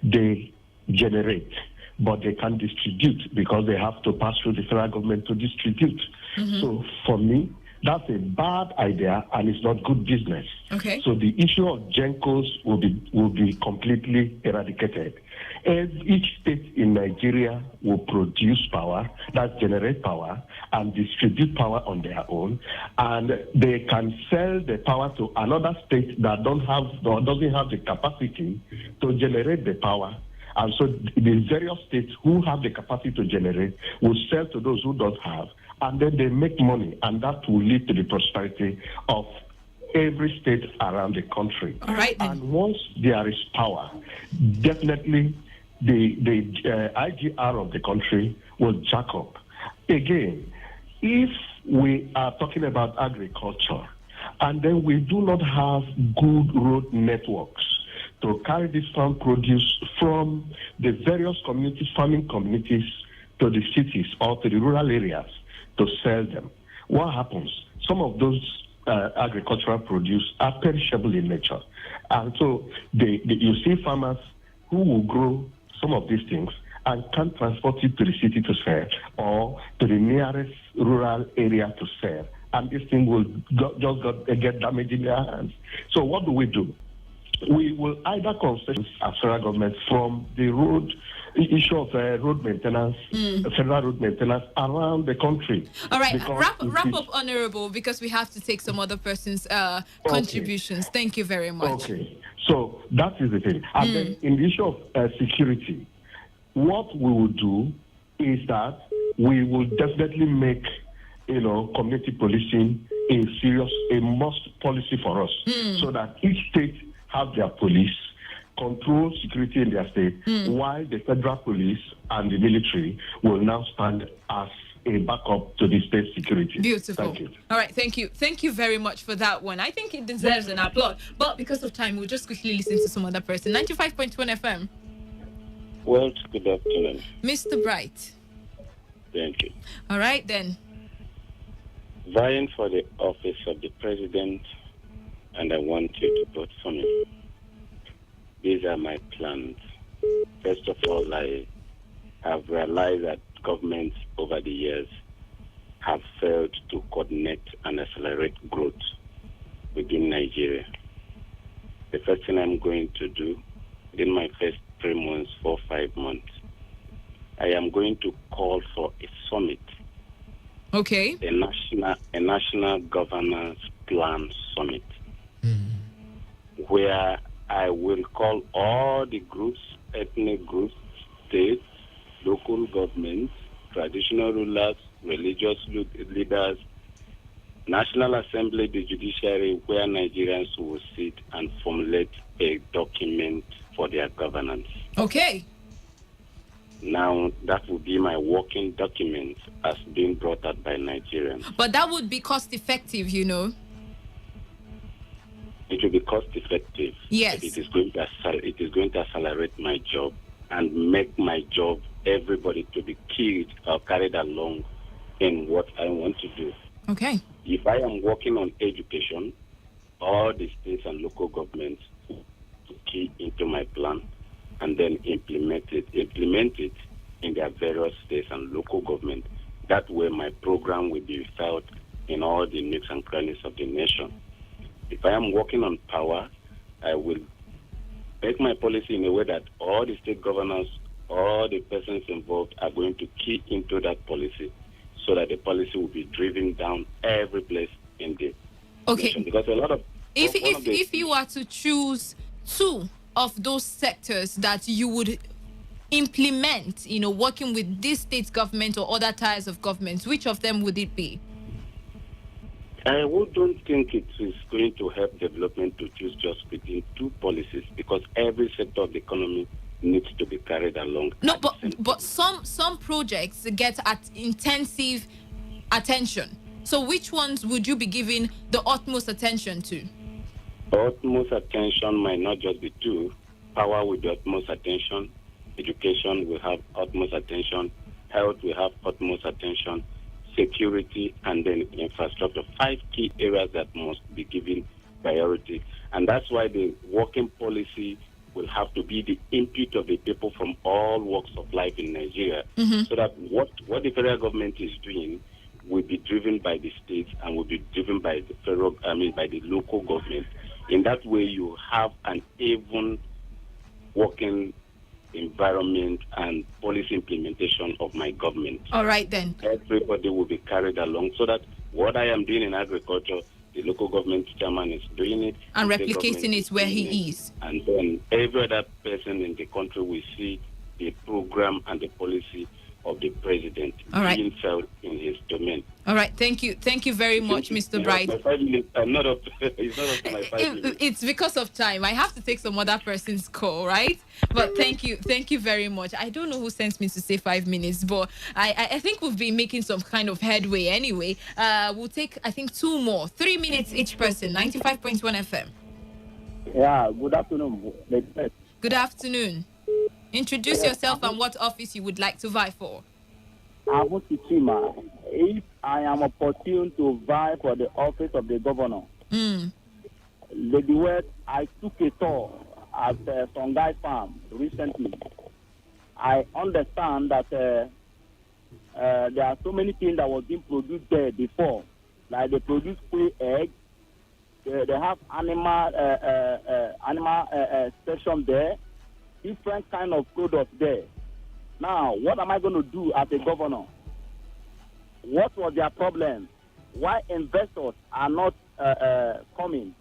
They generate, but they can't distribute because they have to pass through the federal government to distribute. So for me, that's a bad idea and it's not good business. Okay. So the issue of GENCOs will be completely eradicated. Each state in Nigeria will produce power, that generate power, and distribute power on their own, and they can sell the power to another state that doesn't have the capacity to generate the power. And so the various states who have the capacity to generate will sell to those who don't have, and then they make money, and that will lead to the prosperity of every state around the country. All right, then. And once there is power, definitely the IGR of the country will jack up. Again, if we are talking about agriculture, and then we do not have good road networks to carry this farm produce from the various communities, farming communities, to the cities or to the rural areas to sell them, what happens? Some of those agricultural produce are perishable in nature. And so you see farmers who will grow some of these things and can't transport it to the city to sell or to the nearest rural area to sell. And this thing will get damaged in their hands. So what do? We will either concede as federal government from the issue of road maintenance, federal road maintenance around the country. All right, wrap up, Honorable, because we have to take some other person's contributions. Thank you very much. Okay, so that is the thing. And then in the issue of security, what we will do is that we will definitely make, community policing a must policy for us, so that each state have their police, control security in their state, while the federal police and the military will now stand as a backup to the state security. Beautiful. Thank you. All right, thank you. Thank you very much for that one. I think it deserves an applaud. But because of time, we'll just quickly listen to some other person. 95.1 FM. Well, good afternoon. Mr. Bright. Thank you. All right, then. Vying for the office of the president, and I want you to vote for me. These are my plans. First of all, I have realized that governments over the years have failed to coordinate and accelerate growth within Nigeria. The first thing I'm going to do within my first 3 months, 4, 5 months, I am going to call for a summit. Okay. A national governance plan summit, where I will call all the groups, ethnic groups, states, local governments, traditional rulers, religious leaders, National Assembly, the judiciary, where Nigerians will sit and formulate a document for their governance. Okay. Now, that will be my working document as being brought out by Nigerians. But that would be cost effective, It will be cost effective. Yes. It is going to accelerate my job and make my job, everybody to be killed or carried along in what I want to do. Okay. If I am working on education, all the states and local governments to key into my plan and then implement it in their various states and local government. That way my program will be felt in all the nooks and crannies of the nation. If I am working on power, I will make my policy in a way that all the state governors, all the persons involved are going to key into that policy so that the policy will be driven down every place in the nation. Because a lot of... If you were to choose two of those sectors that you would implement, working with this state government or other tiers of governments, which of them would it be? I don't think it is going to help development to choose just between two policies, because every sector of the economy needs to be carried along. No, but some projects get intensive attention. So which ones would you be giving the utmost attention to? Utmost attention might not just be two. Power with the utmost attention. Education will have utmost attention. Health will have utmost attention. Security, and then infrastructure. 5 key areas that must be given priority. And that's why the working policy will have to be the input of the people from all walks of life in Nigeria, so that what the federal government is doing will be driven by the states and will be driven by the by the local government. In that way, you have an even working environment and policy implementation of my government. All right, then. Everybody will be carried along, so that what I am doing in agriculture, the local government chairman is doing it. And replicating it where he is. And then every other person in the country will see the program and the policy of the president All right. being felt in his domain. All right, thank you very much, Mr. Bright. My 5 minutes. I'm not up. It's not up to my 5 minutes. It's because of time. I have to take some other person's call, right? But thank you very much. I don't know who sent me to say 5 minutes, but I think we've been making some kind of headway anyway. We'll take, I think, 2 more, 3 minutes each person. 95.1 FM. Yeah. Good afternoon. Good afternoon. Introduce yourself and what office you would like to vie for. I want to see if I am opportune to vie for the office of the governor. Lady West, I took a tour at Songhai Farm recently. I understand that there are so many things that was being produced there before. Like they produce free eggs. They have animal section there. Different kind of products there. Now, what am I going to do as a governor? What was their problem? Why investors are not coming?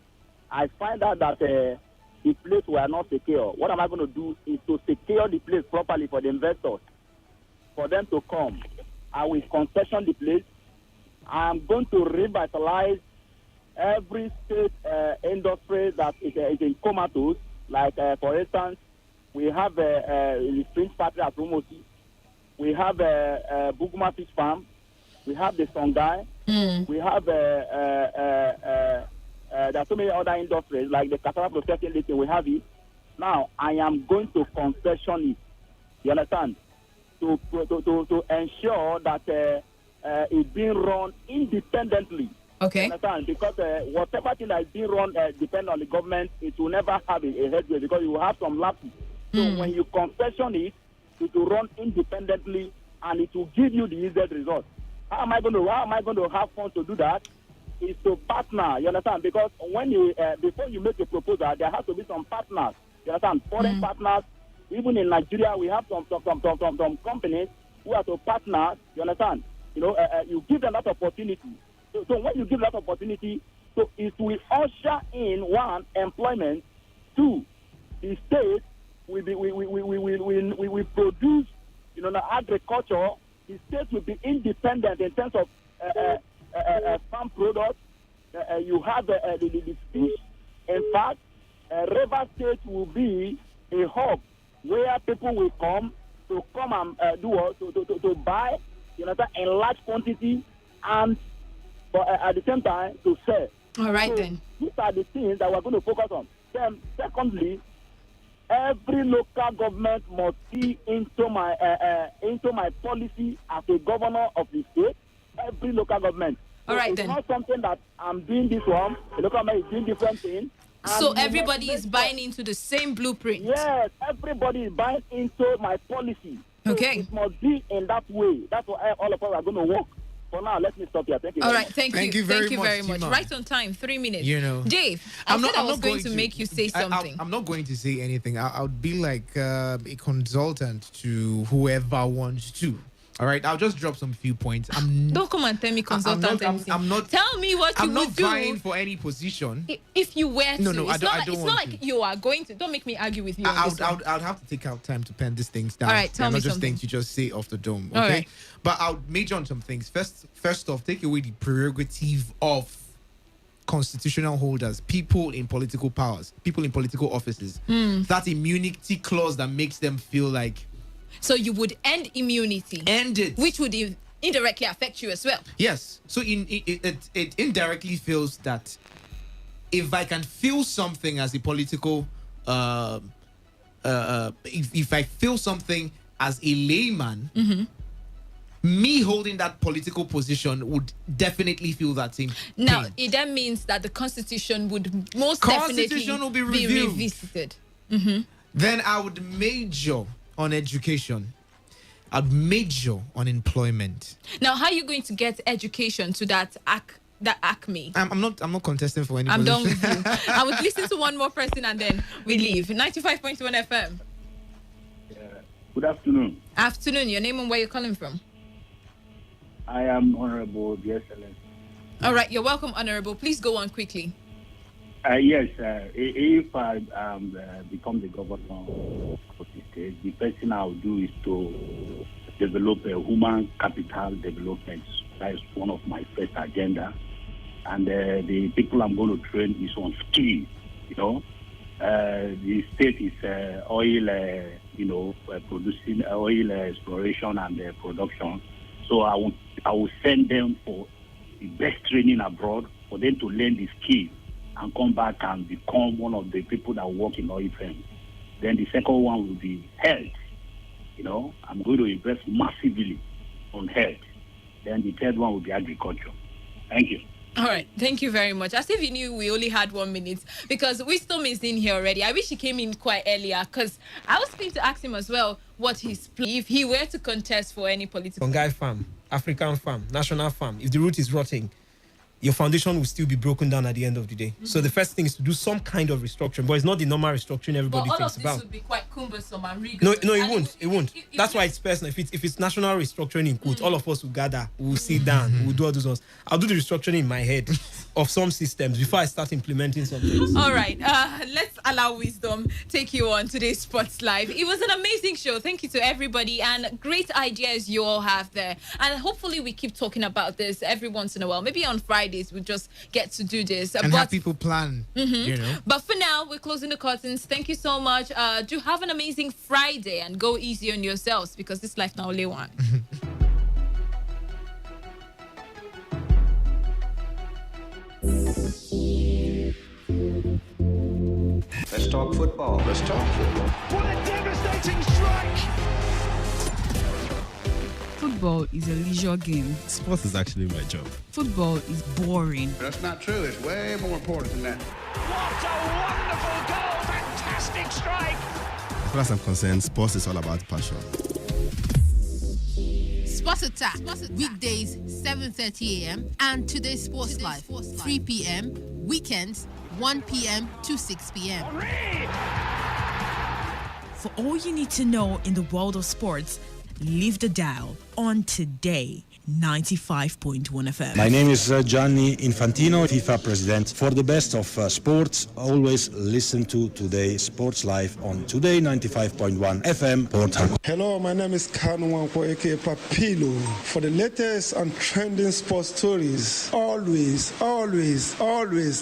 I find out that the place were not secure. What am I going to do is to secure the place properly for the investors, for them to come. I will concession the place. I am going to revitalize every state industry that is in comatose. Like, for instance, we have the French factory at Rumosi. We have Buguma Fish Farm. We have the Songhai. We have there are so many other industries like the cassava processing listing. We have it. Now I am going to concession it. You understand? To ensure that it's being run independently. Okay. You understand? Because whatever thing that is being run depend on the government, it will never have a headway because you will have some lapses. So when you concession it, it will run independently and it will give you the easiest result. How am I going to have fun to do that? Is to partner. You understand? Because when you before you make a proposal, there has to be some partners. You understand? Foreign partners. Even in Nigeria, we have some companies who are to partner. You understand? You give them that opportunity. So when you give that opportunity, so it will usher in one employment, two the state we produce, agriculture. The state will be independent in terms of farm products. You have the fish. In fact, River State will be a hub where people will come and to buy, in large quantity and at the same time to sell. All right, then. These are the things that we're going to focus on. Then, secondly, every local government must see into my policy as a governor of the state. Every local government. All right, it's then. Not something that I'm doing this one. The local government is doing different things. So everybody is buying into the same blueprint. Yes, everybody is buying into my policy. Okay. It must be in that way. That's why all of us are going to work. For now, let me stop here. Thank you. All right, thank you very much. Tima. Right on time, 3 minutes. Dave, I was going to make you say something. I'm not going to say anything. I'll be like a consultant to whoever wants to. All right, I'll just drop some few points. Don't come and tell me consultant. I'm not. Tell me what you would do. I'm not vying for any position. If you were to. No, I don't. It's not like you are going to. Don't make me argue with you. I'll have to take out time to pen these things down. All right, tell me not just something. things you just say off the dome. Okay, all right. But I'll major on some things. First off, take away the prerogative of constitutional holders, people in political powers, people in political offices. That immunity clause that makes them feel like. So you would end immunity. End it. Which would indirectly affect you as well. Yes. So it indirectly feels that if I can feel something as a political, if I feel something as a layman, me holding that political position would definitely feel that same Now, pain. it then means that the Constitution would most definitely will be revisited. Then I would major on education. I'd major on employment. Now, how are you going to get education to that acme? I'm not contesting for any I'm position. done with you. I would listen to one more person and then we leave. 95.1 FM. Good afternoon. Afternoon. Your name and where you're calling from? I am Honorable The Excellence. All right. You're welcome, Honorable. Please go on quickly. Yes. If I become the governor of the state, the first thing I will do is to develop a human capital development. That is one of my first agenda. And the people I'm going to train is on skill. The state is oil, producing oil exploration and production. So I will send them for the best training abroad for them to learn the skill and come back and become one of the people that work in oil firms. Then the second one will be health. I'm going to invest massively on health. Then the third one will be agriculture. Thank you. All right, thank you very much. As if you knew we only had 1 minute, because Wisdom is in here already. I wish he came in quite earlier, because I was going to ask him as well what his plea, if he were to contest for any political... Bongai farm, African farm, national farm, if the root is rotting, your foundation will still be broken down at the end of the day. Mm-hmm. So the first thing is to do some kind of restructuring, but it's not the normal restructuring everybody thinks about. All of this would be quite cumbersome and rigorous. No, it won't. It won't. That's why it's personal. If it's national restructuring in quotes, all of us will gather, we'll sit down, we'll do all those ones. I'll do the restructuring in my head of some systems before I start implementing something. All right, let's allow Wisdom take you on today's Sports Live. It was an amazing show. Thank you to everybody, and great ideas you all have there. And hopefully we keep talking about this every once in a while. Maybe on Fridays we just get to do this. And have people plan, But for now, we're closing the curtains. Thank you so much. Do have an amazing Friday and go easy on yourselves, because this life now only one. Let's talk football. Let's talk football. What a devastating strike! Football is a leisure game. Sports is actually my job. Football is boring. That's not true. It's way more important than that. What a wonderful goal! Fantastic strike! As far as I'm concerned, sports is all about passion. Sports Attack, weekdays 7:30 a.m. and today's Sports Live 3 p.m. Weekends 1 p.m. to 6 p.m. For all you need to know in the world of sports, leave the dial on Today 95.1 FM. My name is Gianni Infantino, FIFA president. For the best of sports, always listen to Today Sports Live on Today 95.1 FM, Port Harcourt. Hello, my name is Kanu Wanko, aka Papilo. For the latest and trending sports stories, always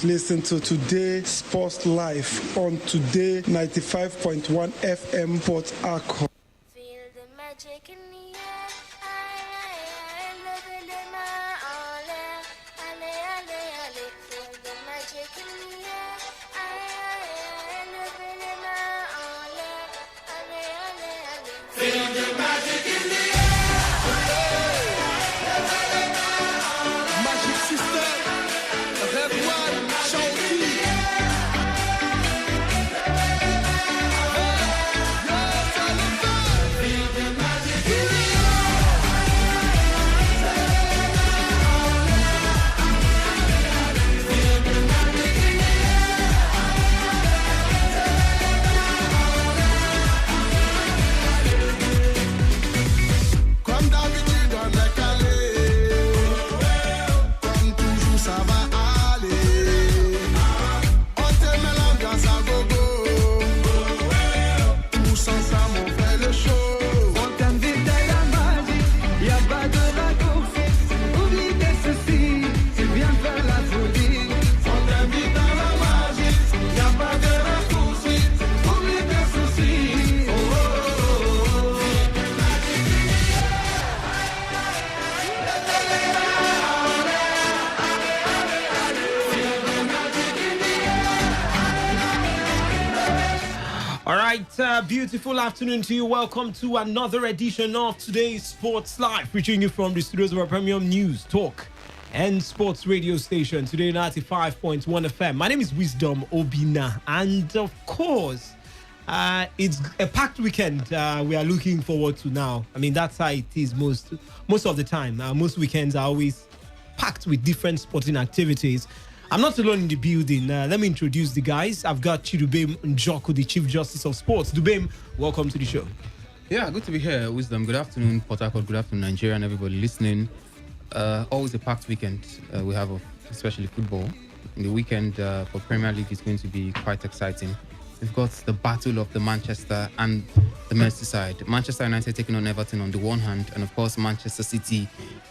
listen to Today Sports Live on Today 95.1 FM, Port Harcourt. Feel the magic in the air. Beautiful afternoon to you. Welcome to another edition of Today's Sports Live, reaching you from the studios of our premium news, talk, and sports radio station, Today 95.1 FM. My name is Wisdom Obina, and of course, it's a packed weekend we are looking forward to now. I mean, that's how it is most of the time. Most weekends are always packed with different sporting activities. I'm not alone in the building. Let me introduce the guys. I've got Chidubem Njoku, the Chief Justice of Sports. Dubem, welcome to the show. Yeah, good to be here, Wisdom. Good afternoon, Port Harcourt. Good afternoon, Nigeria, and everybody listening. Always a packed weekend we have, especially football. In the weekend for Premier League is going to be quite exciting. we've got the battle of the Manchester and the Merseyside. Manchester United taking on Everton on the one hand, and of course Manchester City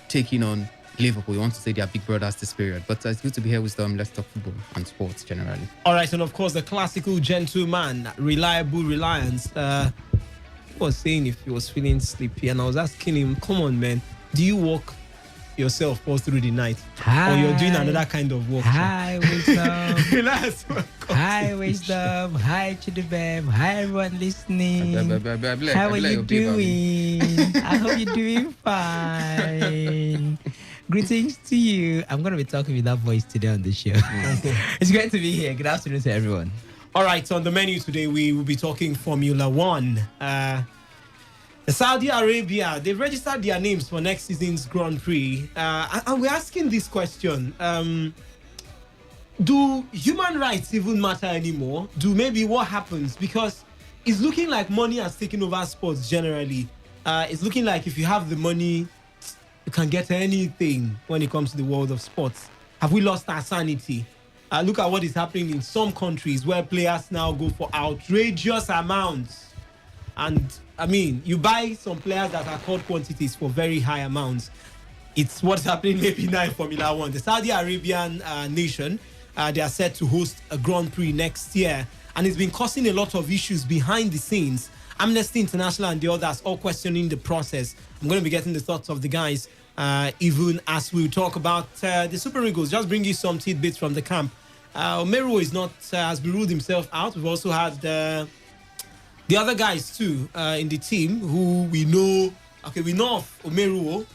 taking on Liverpool. We want to say they are big brothers this period, but it's good to be here with them. Let's talk football and sports generally. All right, and of course the classical gentleman, reliable reliance. He was saying if he was feeling sleepy, and I was asking him, "Come on, man, do you walk yourself all through the night, or you're doing another kind of walk?" Hi, wisdom. Relax. Hi, wisdom. Hi, Chidubem. Hi, everyone listening. How are you doing? I hope you're doing fine. Greetings to you. I'm going to be talking with that voice today on the show. It's great to be here. Good afternoon to everyone. All right, on the menu today, we will be talking Formula One. The Saudi Arabia, they've registered their names for next season's Grand Prix. And we're asking this question. Do human rights even matter anymore? Do maybe what happens? Because it's looking like money has taken over sports generally. It's looking like if you have the money, you can get anything when it comes to the world of sports. Have we lost our sanity? Look at what is happening in some countries where players now go for outrageous amounts. And I mean, you buy some players that are called quantities for very high amounts. It's what's happening maybe now in Formula One. The Saudi Arabian nation, they are set to host a Grand Prix next year. And it's been causing a lot of issues behind the scenes. Amnesty International and the others all questioning the process. I'm going to be getting the thoughts of the guys even as we talk about the Super Eagles. Just bring you some tidbits from the camp. Omeruo is not has been ruled himself out. We've also had the other guys too in the team who we know. Okay, we know of Omeruo.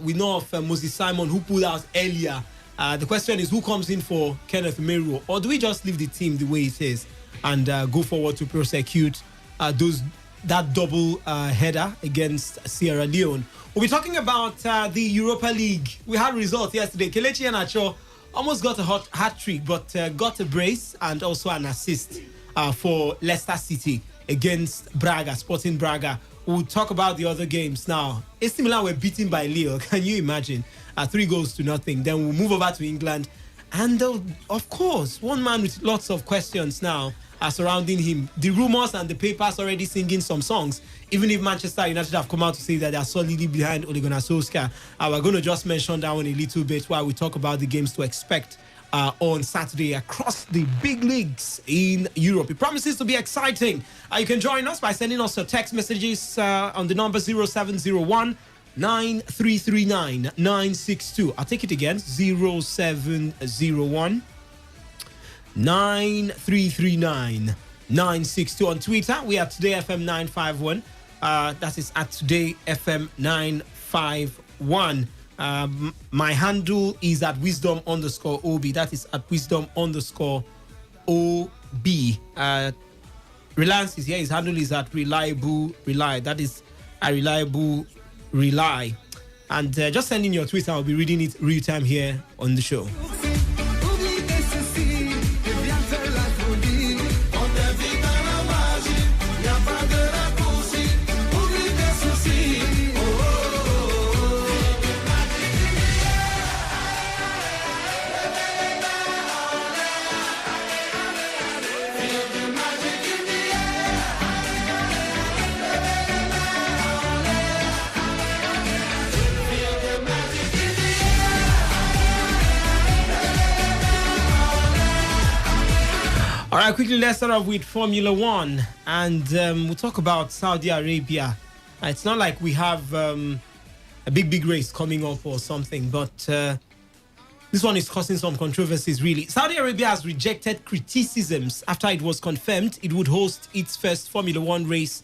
We know of Moses Simon who pulled out earlier. The question is who comes in for Kenneth Omeruo, or do we just leave the team the way it is and go forward to prosecute that double header against Sierra Leone? We'll be talking about the Europa League. We had results yesterday. Kelechi Iheanacho almost got a hat trick, but got a brace and also an assist for Leicester City against Braga, Sporting Braga. We'll talk about the other games now. AC Milan were beaten by Lille. Can you imagine? 3-0. Then we'll move over to England. And of course, one man with lots of questions now are surrounding him. The rumors and the papers already singing some songs. Even if Manchester United have come out to say that they are solidly behind Ole Gunnar Solskjaer, we're going to just mention that one a little bit while we talk about the games to expect on Saturday across the big leagues in Europe. It promises to be exciting. You can join us by sending us your text messages on the number 0701 9339 962. I'll take it again, 0701 9339 962. On Twitter, we are Today FM 951. That is at Today FM 951. My handle is at wisdom_OB. That is at wisdom_OB. Reliance is here. His handle is at reliable rely. That is a reliable rely. And just send in your Twitter. I'll be reading it real time here on the show. All right, quickly, let's start off with Formula One. And we'll talk about Saudi Arabia. It's not like we have a big race coming up or something, but this one is causing some controversies, really. Saudi Arabia has rejected criticisms after it was confirmed it would host its first Formula One race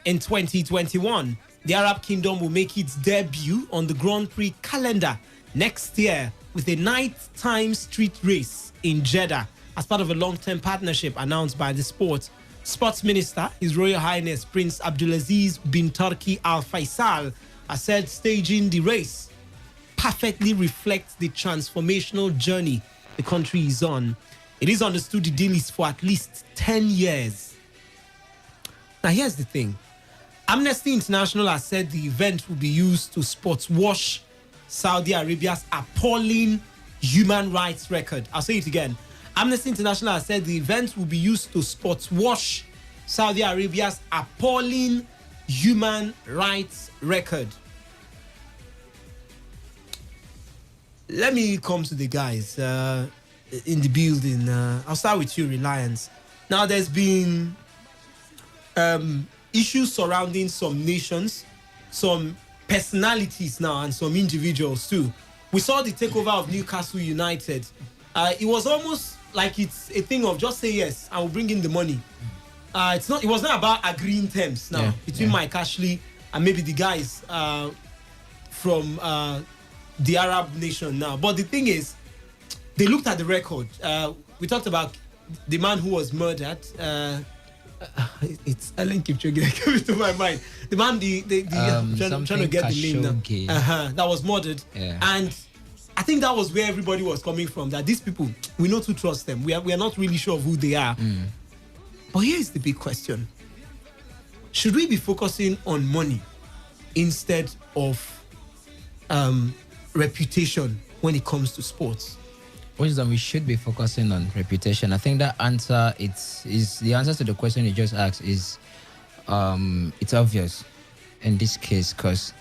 in 2021. The Arab Kingdom will make its debut on the Grand Prix calendar next year with a nighttime street race in Jeddah, as part of a long-term partnership announced by the sports minister, His Royal Highness Prince Abdulaziz bin Turki Al Faisal, has said staging the race perfectly reflects the transformational journey the country is on. It is understood the deal is for at least 10 years. Now, here's the thing. Amnesty International has said the event will be used to sports wash Saudi Arabia's appalling human rights record. I'll say it again. Amnesty International has said the event will be used to spot wash Saudi Arabia's appalling human rights record. Let me come to the guys in the building. I'll start with you, Reliance. Now, there's been issues surrounding some nations, some personalities now, and some individuals too. We saw the takeover of Newcastle United. It was almost like it's a thing of just say yes, and we'll bring in the money. It was not about agreeing terms now between Mike Ashley and maybe the guys from the Arab nation now. But the thing is, they looked at the record. We talked about the man who was murdered. It's Ellen Kipchoge coming to my mind. The man, I'm trying to get the name now. That was murdered. Yeah. And I think that was where everybody was coming from. That these people, we know to trust them. We are not really sure of who they are. But here is the big question. Should we be focusing on money instead of reputation when it comes to sports? Wisdom, we should be focusing on reputation. I think that answer is the answer to the question you just asked is it's obvious in this case, because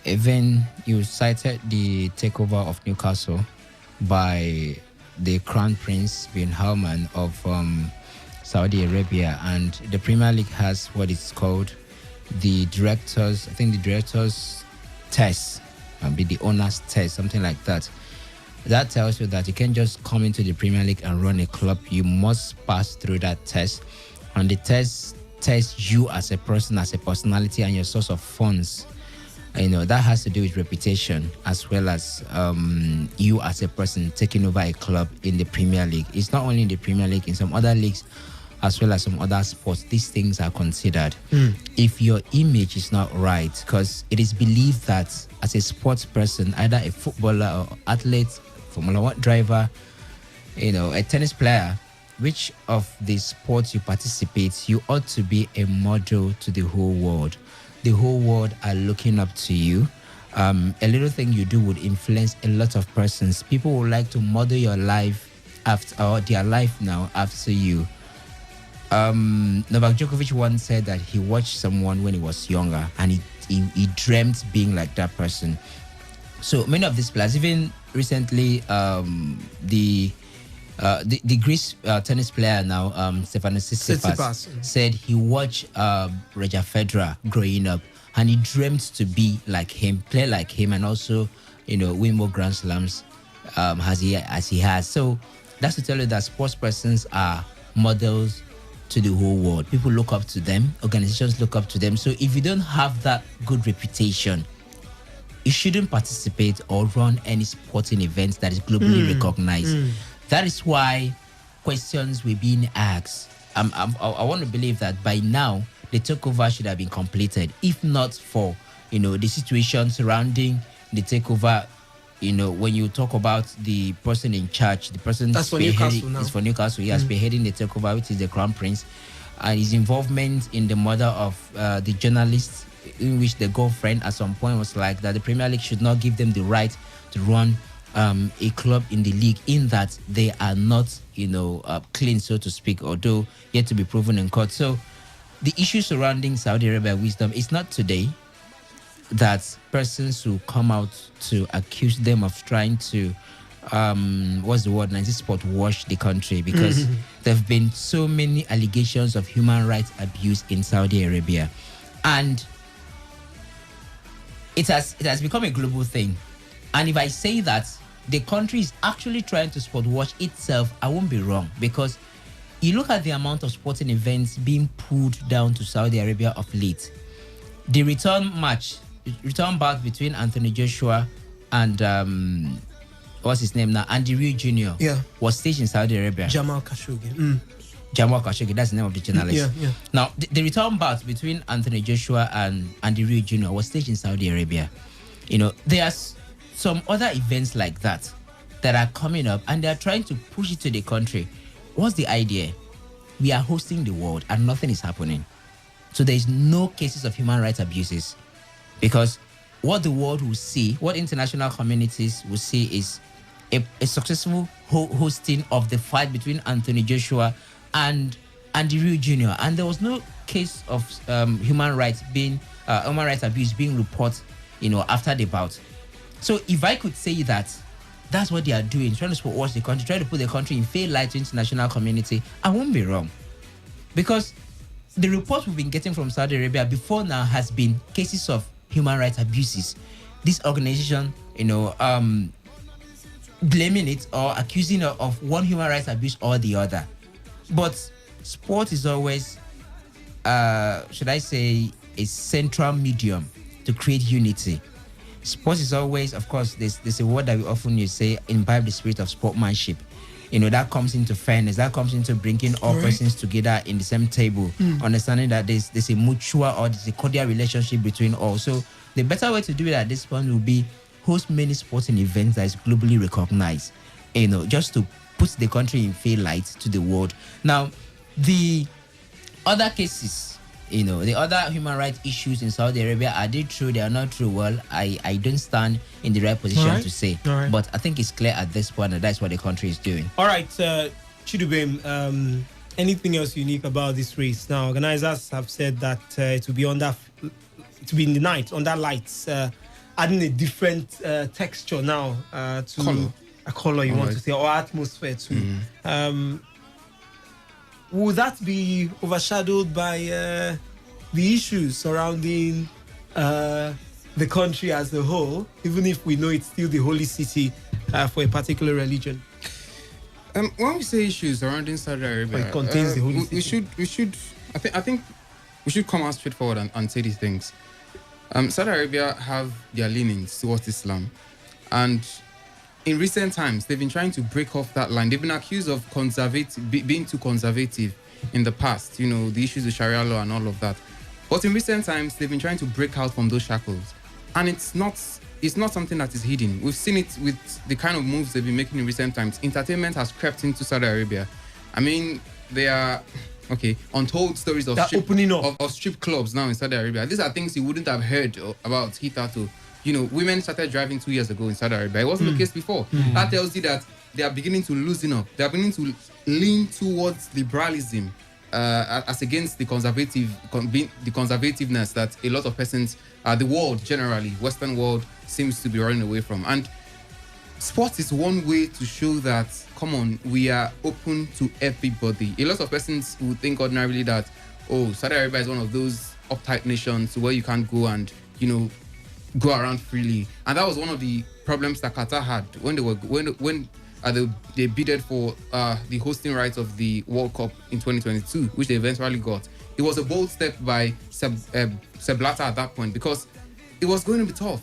even you cited the takeover of Newcastle by the Crown Prince bin Salman of Saudi Arabia, and the Premier League has what is called the directors test, be the owner's test, something like that. That tells you that you can't just come into the Premier League and run a club. You must pass through that test, and the test tests you as a person, as a personality, and your source of funds. You know, that has to do with reputation as well as you as a person taking over a club in the Premier League. It's not only in the Premier League, in some other leagues as well as some other sports, these things are considered. If your image is not right, because it is believed that as a sports person, either a footballer or athlete, Formula 1 driver, a tennis player, which of the sports you participate, you ought to be a model to the whole world. The whole world are looking up to you. A little thing you do would influence a lot of persons. People would like to model your life after, or their life now after you. Novak Djokovic once said that he watched someone when he was younger and he dreamt being like that person. So many of these players, even recently, the Greece tennis player now, Stefanos Tsitsipas, said he watched Roger Federer growing up and he dreamt to be like him, play like him, and also, win more Grand Slams as he has. So that's to tell you that sports persons are models to the whole world. People look up to them, organizations look up to them. So if you don't have that good reputation, you shouldn't participate or run any sporting events that is globally recognized. That is why questions were being asked. I want to believe that by now the takeover should have been completed, if not for the situation surrounding the takeover. When you talk about the person in charge, the person that's for Newcastle now. Is for Newcastle. He has spearheading the takeover, which is the Crown Prince, and his involvement in the murder of the journalist, in which the girlfriend at some point was like that the Premier League should not give them the right to run a club in the league, in that they are not clean, so to speak, although yet to be proven in court. So the issue surrounding Saudi Arabia wisdom is not today that persons who come out to accuse them of trying to sport wash the country, because there have been so many allegations of human rights abuse in Saudi Arabia, and it has become a global thing. And if I say that the country is actually trying to sport wash itself, I won't be wrong, because you look at the amount of sporting events being pulled down to Saudi Arabia of late. The return bout between Anthony Joshua and what's his name now, Andy Reid Jr. was staged in Saudi Arabia. Jamal Khashoggi. Jamal Khashoggi, that's the name of the journalist. Now, the return bout between Anthony Joshua and Andy Reid Jr. was staged in Saudi Arabia. There are some other events like that are coming up, and they're trying to push it to the country. What's the idea? We are hosting the world and nothing is happening. So there is no cases of human rights abuses, because what the world will see, what international communities will see, is a successful hosting of the fight between Anthony Joshua and Andy Rue Jr. And there was no case of human rights abuse being reported, after the bout. So if I could say that that's what they are doing, trying to watch the country, trying to put the country in fair light to international community, I won't be wrong. Because the reports we've been getting from Saudi Arabia before now has been cases of human rights abuses. This organization, blaming it or accusing of one human rights abuse or the other. But sport is always, should I say, a central medium to create unity. Sport is always, of course, there's a word that we often use, say, imbibe the spirit of sportsmanship. That comes into fairness, that comes into bringing all persons together in the same table, understanding that there's a mutual or there's a cordial relationship between all. So the better way to do it at this point will be host many sporting events that is globally recognized, just to put the country in fair light to the world. Now, the other cases, the other human rights issues in Saudi Arabia, are they true? They are not true. Well, I don't stand in the right position to say. But I think it's clear at this point that that's what the country is doing. All right, Chidubem, anything else unique about this race? Now, organizers have said that it will be in the night, under lights, adding a different texture now to color. A color you want to say, or atmosphere too. Will that be overshadowed by the issues surrounding the country as a whole, even if we know it's still the holy city for a particular religion? When we say issues surrounding Saudi Arabia, it contains the holy city. We should. I think we should come out straightforward and say these things. Saudi Arabia have their leanings towards Islam, and in recent times they've been trying to break off that line. They've been accused of being too conservative in the past. The issues with Sharia law and all of that. But in recent times they've been trying to break out from those shackles, and it's not something that is hidden. We've seen it with the kind of moves they've been making in recent times. Entertainment has crept into Saudi Arabia. I mean, they are untold stories of strip clubs now in Saudi Arabia. These are things you wouldn't have heard about hitherto. Women started driving 2 years ago in Saudi Arabia. It wasn't the case before. That tells you that they are beginning to loosen up. They are beginning to lean towards liberalism as against the conservativeness that a lot of persons, the world generally, Western world, seems to be running away from. And sports is one way to show that, come on, we are open to everybody. A lot of persons would think ordinarily that, Saudi Arabia is one of those uptight nations where you can't go and, go around freely. And that was one of the problems that Qatar had when they bidded for the hosting rights of the World Cup in 2022, which they eventually got. It was a bold step by Sepp Blatter at that point, because it was going to be tough.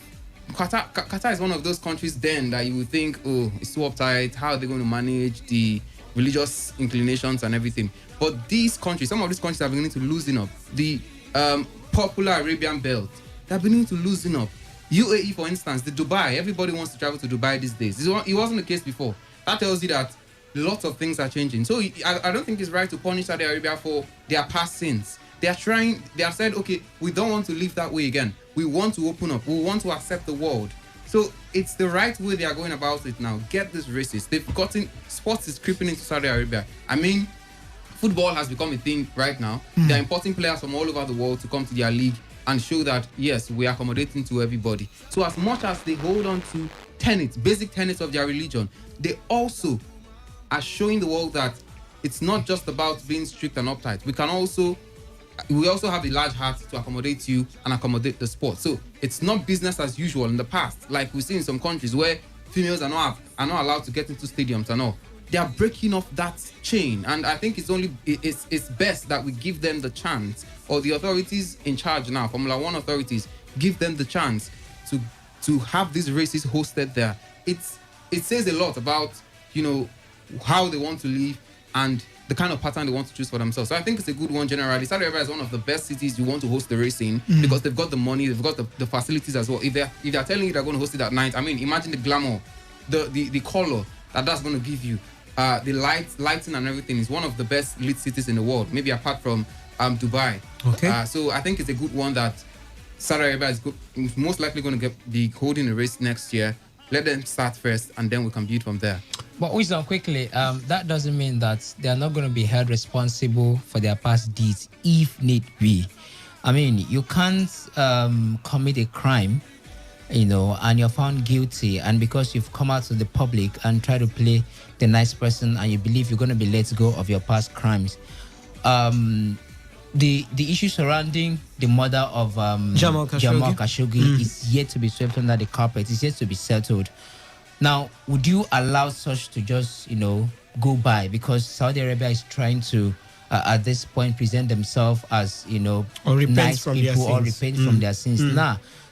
Qatar is one of those countries then that you would think, it's too uptight. How are they going to manage the religious inclinations and everything? But some of these countries are beginning to loosen up. The popular Arabian belt, they're beginning to loosen up. UAE, for instance, the Dubai, everybody wants to travel to Dubai these days. It wasn't the case before. That tells you that lots of things are changing. So I don't think it's right to punish Saudi Arabia for their past sins. They have said, okay, we don't want to live that way again. We want to open up. We want to accept the world. So it's the right way they are going about it now. Get this racist. Sports is creeping into Saudi Arabia. I mean, football has become a thing right now. They're importing players from all over the world to come to their league and show that, yes, we are accommodating to everybody. So as much as they hold on to basic tenets of their religion, they also are showing the world that it's not just about being strict and uptight. We also have a large heart to accommodate you and accommodate the sport. So it's not business as usual in the past, like we see in some countries where females are not allowed to get into stadiums and all. They are breaking off that chain, and I think it's best that we give them the chance, or the authorities in charge now, Formula One authorities, give them the chance to have these races hosted there. It says a lot about how they want to live and the kind of pattern they want to choose for themselves. So I think it's a good one generally. Saudi Arabia is one of the best cities you want to host the race in because they've got the money, they've got the facilities as well. If they're telling you they're going to host it at night, I mean, imagine the glamour, the color that's going to give you. The lighting and everything is one of the best lit cities in the world, maybe apart from Dubai. Okay. So I think it's a good one that Saudi Arabia is most likely going to be holding a race next year. Let them start first, and then we can build from there. But Wisdom, quickly, that doesn't mean that they are not going to be held responsible for their past deeds if need be. I mean, you can't commit a crime, and you're found guilty, and because you've come out to the public and try to play the nice person, and you believe you're going to be let go of your past crimes. The issue surrounding the murder of Jamal Khashoggi is yet to be swept under the carpet. It's yet to be settled. Now, would you allow such to just, go by? Because Saudi Arabia is trying to, at this point, present themselves as, nice people or repent from their sins.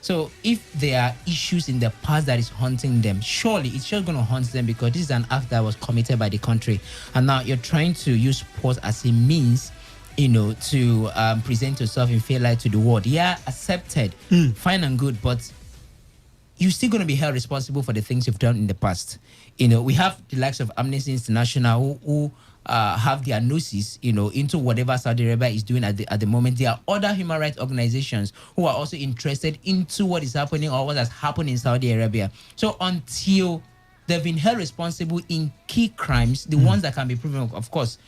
So if there are issues in the past that is haunting them, surely it's just going to haunt them because this is an act that was committed by the country. And now you're trying to use sport as a means to present yourself in fair light to the world. Yeah, accepted, fine and good, but you're still going to be held responsible for the things you've done in the past. We have the likes of Amnesty International who have their noses, into whatever Saudi Arabia is doing at the moment. There are other human rights organizations who are also interested into what is happening or what has happened in Saudi Arabia. So until they've been held responsible in key crimes, the ones that can be proven, of course.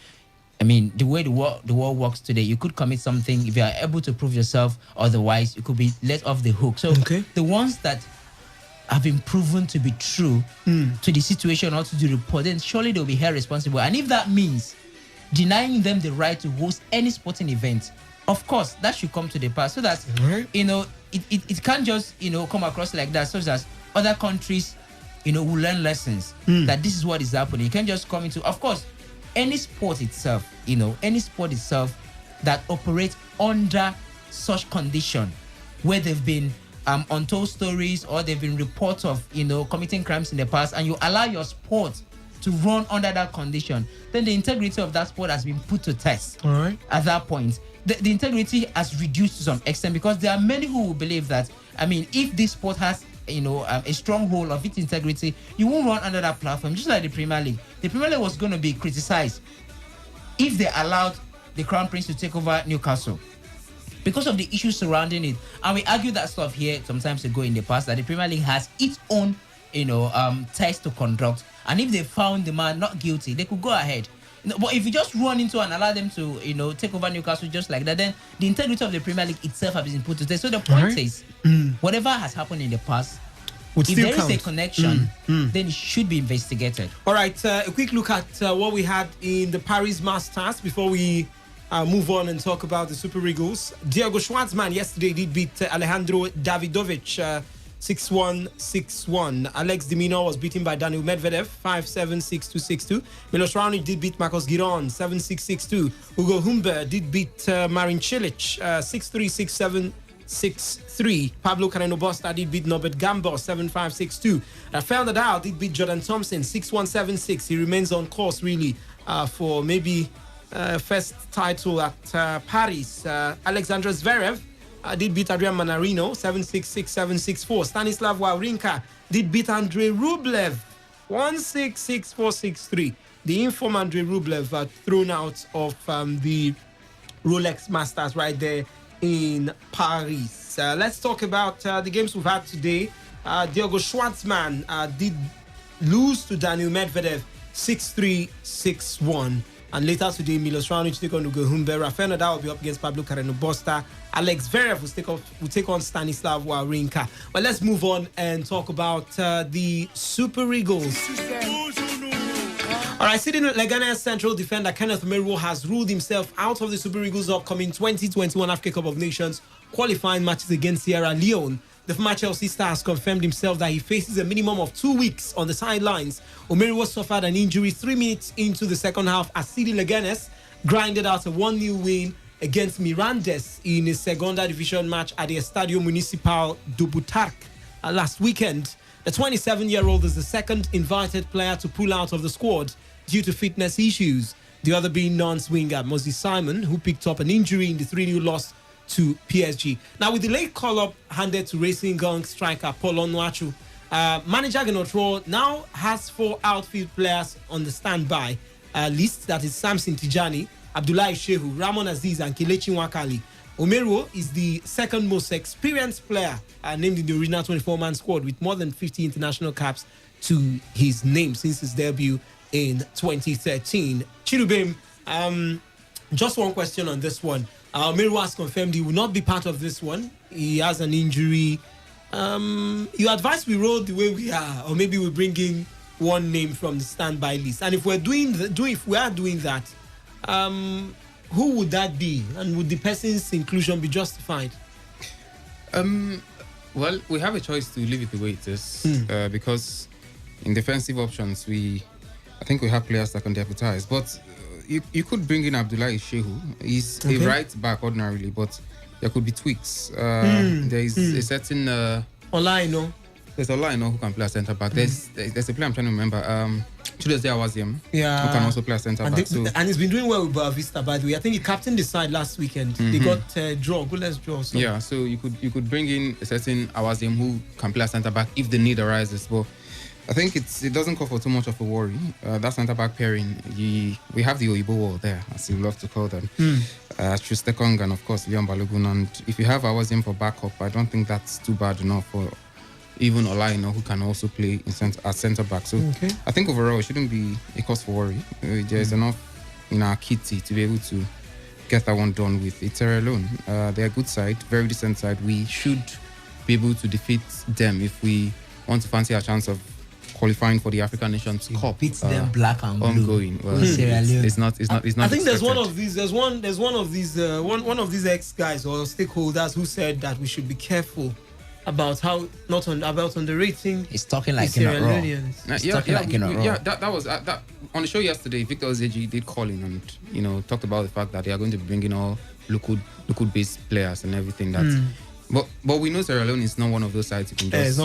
I mean, the way the world works today, you could commit something. If you are able to prove yourself otherwise, you could be let off the hook. So the ones that have been proven to be true to the situation or to the report, then surely they'll be held responsible. And if that means denying them the right to host any sporting event, of course, that should come to the pass so that, it can't just, come across like that, such as other countries, will learn lessons that this is what is happening. You can't just come into, of course, any sport itself that operates under such condition where they've been untold stories or they've been reports of committing crimes in the past, and you allow your sport to run under that condition, then the integrity of that sport has been put to test. All right. At that point, the integrity has reduced to some extent because there are many who will believe that, I mean, if this sport has a stronghold of its integrity, you won't run under that platform. Just like the Premier League. The Premier League was going to be criticized if they allowed the Crown Prince to take over Newcastle because of the issues surrounding it. And we argued that stuff here sometimes ago in the past, that the Premier League has its own, test to conduct. And if they found the man not guilty, they could go ahead. But if you just run into and allow them to, take over Newcastle just like that, then the integrity of the Premier League itself has been put to test. So the point is, whatever has happened in the past, if there is a connection, then it should be investigated. All right, a quick look at what we had in the Paris Masters before we move on and talk about the Super Eagles. Diego Schwartzman yesterday did beat Alejandro Davidovich 6-1, 6-1. Alex de Minaur was beaten by Daniil Medvedev 5-7, 6-2, 6-2. Milos Raonic did beat Marcos Giron 7-6, 6-2. Hugo Humbert did beat Marin Cilic 6-3, 6-7, 6-3. Pablo Carreno Busta did beat Norbert Gambo 7-5, 6-2. Rafael Nadal did beat Jordan Thompson 6-1, 7-6. He remains on course really for maybe first title at Paris. Alexander Zverev did beat Adrian Manarino 7-6, 6-7, 6-4. Stanislav Wawrinka did beat Andrei Rublev 1-6, 6-4, 6-3. The inform Andrei Rublev thrown out of the Rolex Masters right there in Paris. Let's talk about the games we've had today. Diego Schwartzman did lose to Daniil Medvedev 6-3, 6-1. And later today, Milos Raonic take on Hugo Humbert. Rafael Nadal will be up against Pablo Carreno Busta. Alex Zverev will take on Stanislav Wawrinka. But let's move on and talk about the Super Eagles. All right, sitting Leganes central defender Kenneth Meruo has ruled himself out of the Super Eagles' upcoming 2021 Africa Cup of Nations qualifying matches against Sierra Leone. The former Chelsea star has confirmed himself that he faces a minimum of 2 weeks on the sidelines. Meruo suffered an injury 3 minutes into the second half as Sidi Leganes grinded out a 1-0 win against Mirandes in a Segunda Division match at the Estadio Municipal do Butarque last weekend. The 27-year-old is the second invited player to pull out of the squad due to fitness issues. The other being Nantes winger Moses Simon, who picked up an injury in the 3-0 loss to PSG. Now, with the late call-up handed to Racing Gang striker Paul Onuachu, manager Genotro now has 4 outfield players on the standby list. That is Samson Tijani, Abdullahi Shehu, Ramon Aziz, and Kelechi Wakali. Omeruo is the second most experienced player named in the original 24-man squad with more than 50 international caps to his name since his debut in 2013. Chidubem, just one question on this one. Omeruo has confirmed he will not be part of this one. He has an injury. You advise we roll the way we are, or maybe we bring in one name from the standby list. And if we're doing that, who would that be, and would the person's inclusion be justified? Well, we have a choice to leave it the way it is because in defensive options, I think we have players that can deputize. But you could bring in Abdullahi Shehu. He's a right back ordinarily, but there could be tweaks. There is a certain Olaino. There's Olaino who can play a centre back. There's a player I'm trying to remember. Tuesday Awaziem, who can also play a centre back. And he's been doing well with Boa Vista, by the way. I think he captained the side last weekend. They got goalless draw. So. Yeah, so you could bring in a certain Awaziem who can play a centre back if the need arises. But I think it doesn't call for too much of a worry. That centre back pairing, we have the Oyibo wall there, as you love to call them. Trustekong and of course Leon Balogun. And if you have Awaziem for backup, I don't think that's too bad enough for even Olaino, who can also play at centre back. So I think overall it shouldn't be a cause for worry. There's enough in our kitty to be able to get that one done with. It's Sierra Leone. They're a good side, very decent side. We should be able to defeat them if we want to fancy our chance of qualifying for the African Nations Cup. Beats them black and blue. Ongoing. Well, it's not. I think there's one of these ex guys or stakeholders who said that we should be careful about underrating. He's talking like in a row. That was that on the show yesterday. Victor Ozeji did call in and talked about the fact that they are going to be bringing all local based players and everything. But we know Sierra Leone is not one of those sides you can just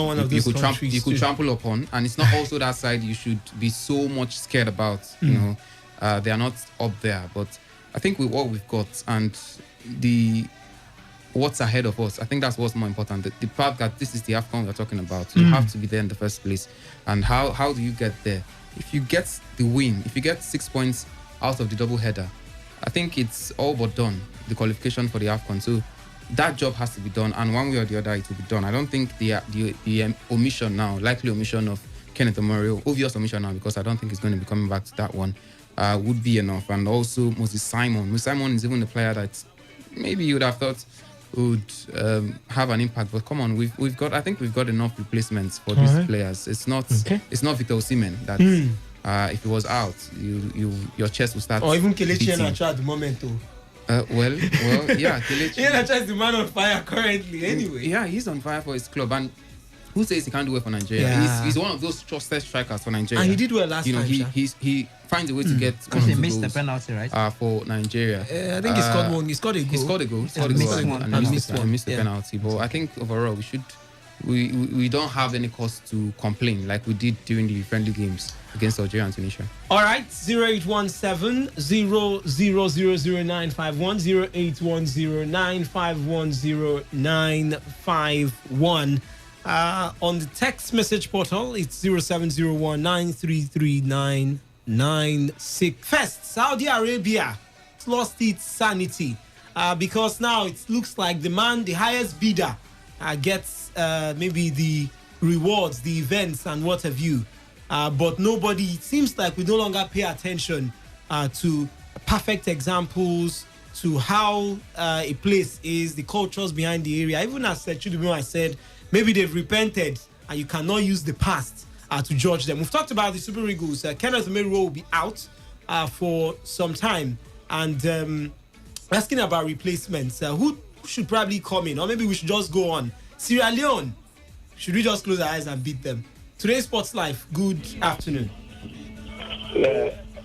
you could trample upon, and it's not also that side you should be so much scared about. They are not up there, but I think with what we've got and what's ahead of us, I think that's what's more important. The fact that this is the AFCON we're talking about, you have to be there in the first place. And how do you get there? If you get the win, if you get 6 points out of the double header, I think it's all but done, the qualification for the AFCON. So that job has to be done, and one way or the other it will be done. I don't think the likely omission of Kenneth Omeruo, obvious omission now, because I don't think he's going to be coming back to that one, would be enough. And also Moses Simon is even a player that maybe you would have thought would have an impact, but come on, we've got enough replacements for these players. It's not Victor Osimhen that if he was out, your chest will start. Or even Kelechi Iheanacho at the moment too. Kelechi Iheanacho is the man on fire currently. Anyway, he's on fire for his club, and who says he can't do well for Nigeria? He's one of those trusted strikers for Nigeria, and he did well last time. He finds a way to get one of the missed the penalty, right? For Nigeria. I think he scored one. He scored a goal. And missed the penalty. But I think overall we don't have any cause to complain like we did during the friendly games against Algeria and Tunisia. All right, 0817 0000951, 0810 9510951. On the text message portal, it's 0701 933 First, Saudi Arabia lost its sanity because now it looks like the highest bidder, gets maybe the rewards, the events, and what have you. But it seems like we no longer pay attention to perfect examples, to how a place is, the cultures behind the area. Even as I said, maybe they've repented and you cannot use the past to judge them. We've talked about the Super Eagles. Kenneth Omeruo will be out for some time. And asking about replacements, who should probably come in? Or maybe we should just go on. Sierra Leone, should we just close our eyes and beat them? Today's Sports Life, good afternoon.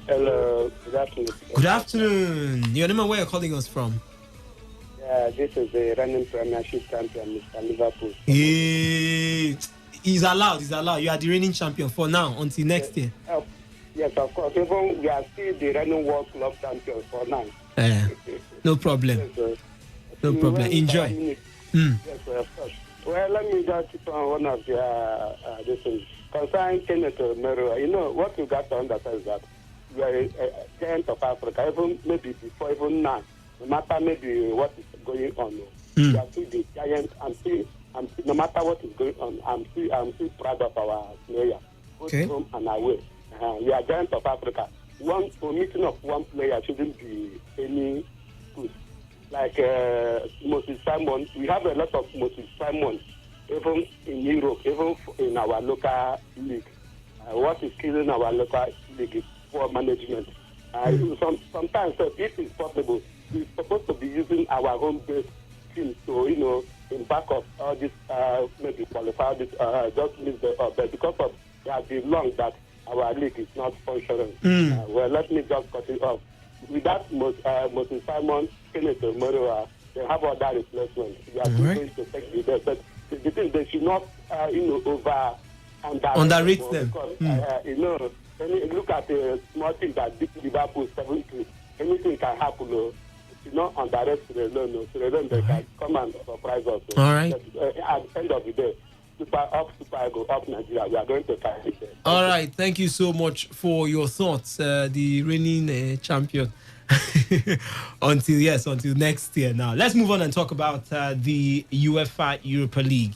Hello, good afternoon. Good afternoon. Your name and where you're calling us from? This is the running Premiership champion, Mr. Liverpool. He's allowed. You are the reigning champion for now until next year. Yes, of course. Even we are still the running World Club champions for now. No problem. Yes, no problem. Enjoy. Yes, of course. Well, let me just keep on one of the this is concerning Kenneth Omeruo. You know what you got to understand is that we are a giant of Africa. Even maybe before, even now, no matter maybe what is going on. We are still the giant. No matter what is going on, I'm still proud of our player, both home and away. We are giants of Africa. One omission of one player shouldn't be any good. Like Moses Simon, we have a lot of Moses Simon, even in Europe, even in our local league. What is killing our local league is poor management. Sometimes, if it's possible, we're supposed to be using our home-based team to, in back of all this, maybe qualify this, just miss the but because of it has been long that our league is not functioning. Well, let me just cut it off. With that, Moses Simon, Kenneth Moroa, they have other replacements. We are going to take the best, but the thing they should not, underrate them. Because, look at the small thing that beat Liverpool 7-3. Anything can happen. Not underrate Sierra Leone. Sierra Leone, they can come and surprise us. All right. At the end of the day, Super Eagles, up Nigeria. We are going to fight it. All right. Thank you so much for your thoughts, the reigning champion. until next year. Now, let's move on and talk about the UEFA Europa League.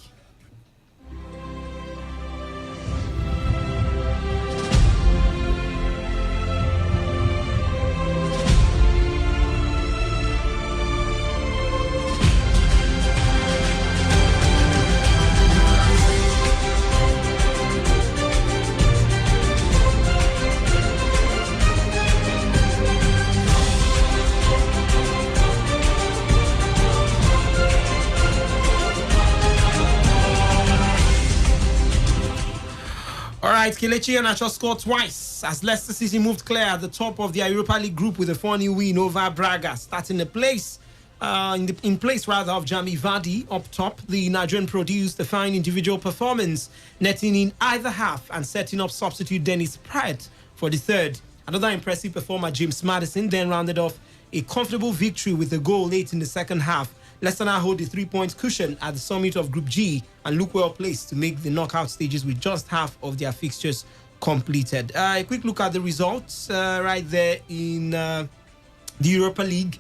Kelechi Iheanacho scored twice as Leicester City moved clear at the top of their Europa League group with a 4-0 win over Braga, starting in place of Jamie Vardy up top. The Nigerian produced a fine individual performance, netting in either half and setting up substitute Dennis Pratt for the third. Another impressive performer, James Maddison, then rounded off a comfortable victory with a goal late in the second half. Leicester now hold the 3-point cushion at the summit of Group G and look well placed to make the knockout stages with just half of their fixtures completed. A quick look at the results right there in the Europa League.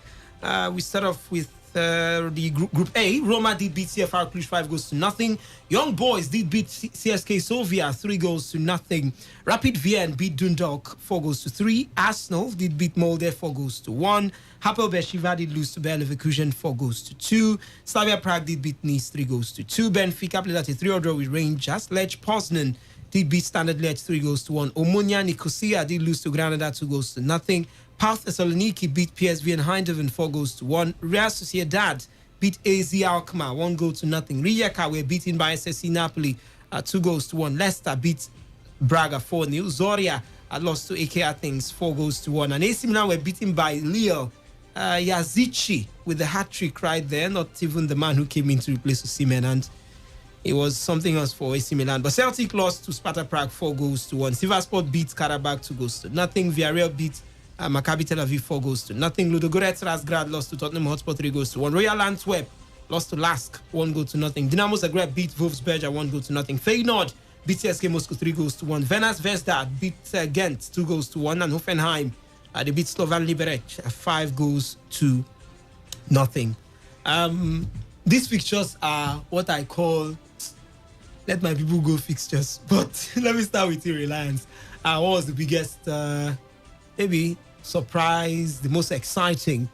We start off with the Group A. Roma did beat CFR Cluj 5-0. Young Boys did beat CSK Sofia 3-0. Rapid Vienna beat Dundalk 4-3. Arsenal did beat Molde 4-1. Hapoel Beersheva did lose to Bayer Leverkusen 4-2. Slavia Prague did beat Nice 3-2. Benfica played at a 3-0 draw with Rangers. Lech Poznan did beat Standard Liège 3-1. Omonia Nicosia did lose to Granada 2-0. PAOK Thessaloniki beat PSV Eindhoven 4-1. Real Sociedad beat AZ Alkmaar 1-0. Rijeka were beaten by SSC Napoli 2-1. Leicester beat Braga 4-0. Zoria had lost to AK Athens 4-1. And AC Milan were beaten by Lille. Yazici with the hat-trick right there, not even the man who came in to replace Osimhen, and it was something else for AC Milan. But Celtic lost to Sparta Prague 4-1. Sivasspor beat Karabakh 2-0. Villarreal beat Maccabi Tel Aviv 4-0. Ludogorets Razgrad lost to Tottenham Hotspur 3-1. Royal Antwerp lost to Lask 1-0. Dinamo Zagreb beat Wolfsburg 1-0. Feyenoord beat CSK Moscow 3-1. Venus Vesda beat Ghent 2-1. And Hoffenheim they beat Slovan Liberec 5-0. These fixtures are what I call let my people go fixtures. But let me start with your Reliance. What was the biggest maybe surprise, the most exciting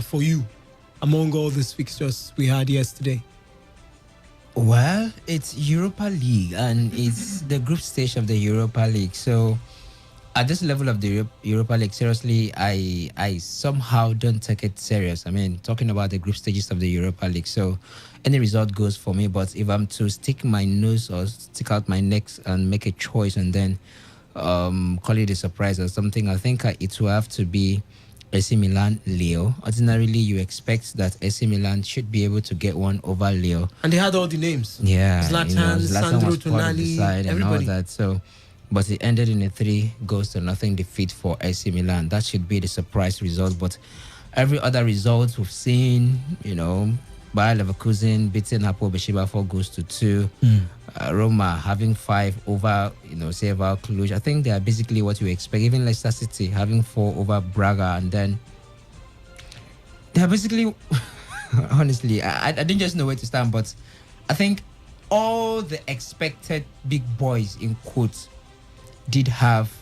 for you among all these fixtures we had yesterday? Well, it's Europa League and it's the group stage of the Europa League. So at this level of the Europa League, seriously, I somehow don't take it serious. I mean, talking about the group stages of the Europa League. So any result goes for me. But if I'm to stick my nose or stick out my neck and make a choice and then call it a surprise or something, I think it will have to be AC Milan Leo. Ordinarily, you expect that AC Milan should be able to get one over Leo. And they had all the names. Yeah. Zlatan, Sandro Tonali, everybody. And all that. So, but it ended in a 3-0 defeat for AC Milan. That should be the surprise result. But every other result we've seen, Bayer Leverkusen beating Hapoel Beersheva 4-2. Roma having 5 over, CFR Cluj. I think they are basically what you expect. Even Leicester City having 4 over Braga, and then they are basically Honestly, I didn't just know where to stand, but I think all the expected big boys in quotes did have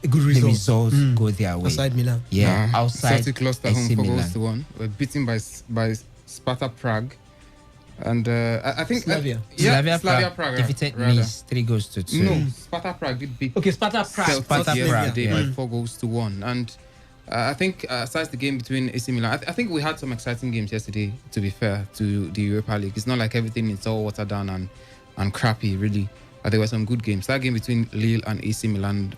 a good the results go their way. Outside Milan. Yeah, outside Celtic lost at home 4-1. Were beaten by Sparta Prague. And I think Slavia. Slavia Prague defeated Nice 3-2. No, Sparta Prague did beat. Okay, Sparta Prague. Yesterday by 4-1. And I think aside the game between AC Milan, I think we had some exciting games yesterday. To be fair to the Europa League, it's not like everything is all watered down and crappy. Really, there were some good games. That game between Lille and AC Milan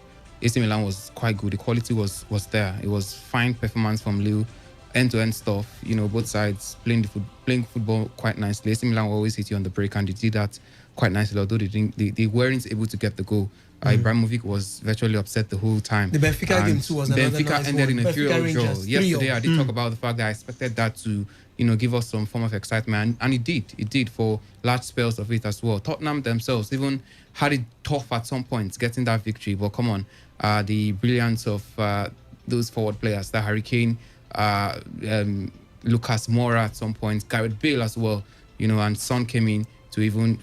was quite good. The quality was there. It was fine performance from Lille. End-to-end stuff, both sides playing football quite nicely. AC Milan will always hit you on the break, and they did that quite nicely, although they weren't able to get the goal. Ibrahimovic was virtually upset the whole time. The Benfica game too was another nice ended one. in a 3-0 draw. Yesterday, I did talk Mm. about the fact that I expected that to, give us some form of excitement, and it did. It did for large spells of it as well. Tottenham themselves even had it tough at some points getting that victory, but come on, the brilliance of those forward players, that Harry Kane, Lucas Moura at some point, Gareth Bale as well, and Son came in to even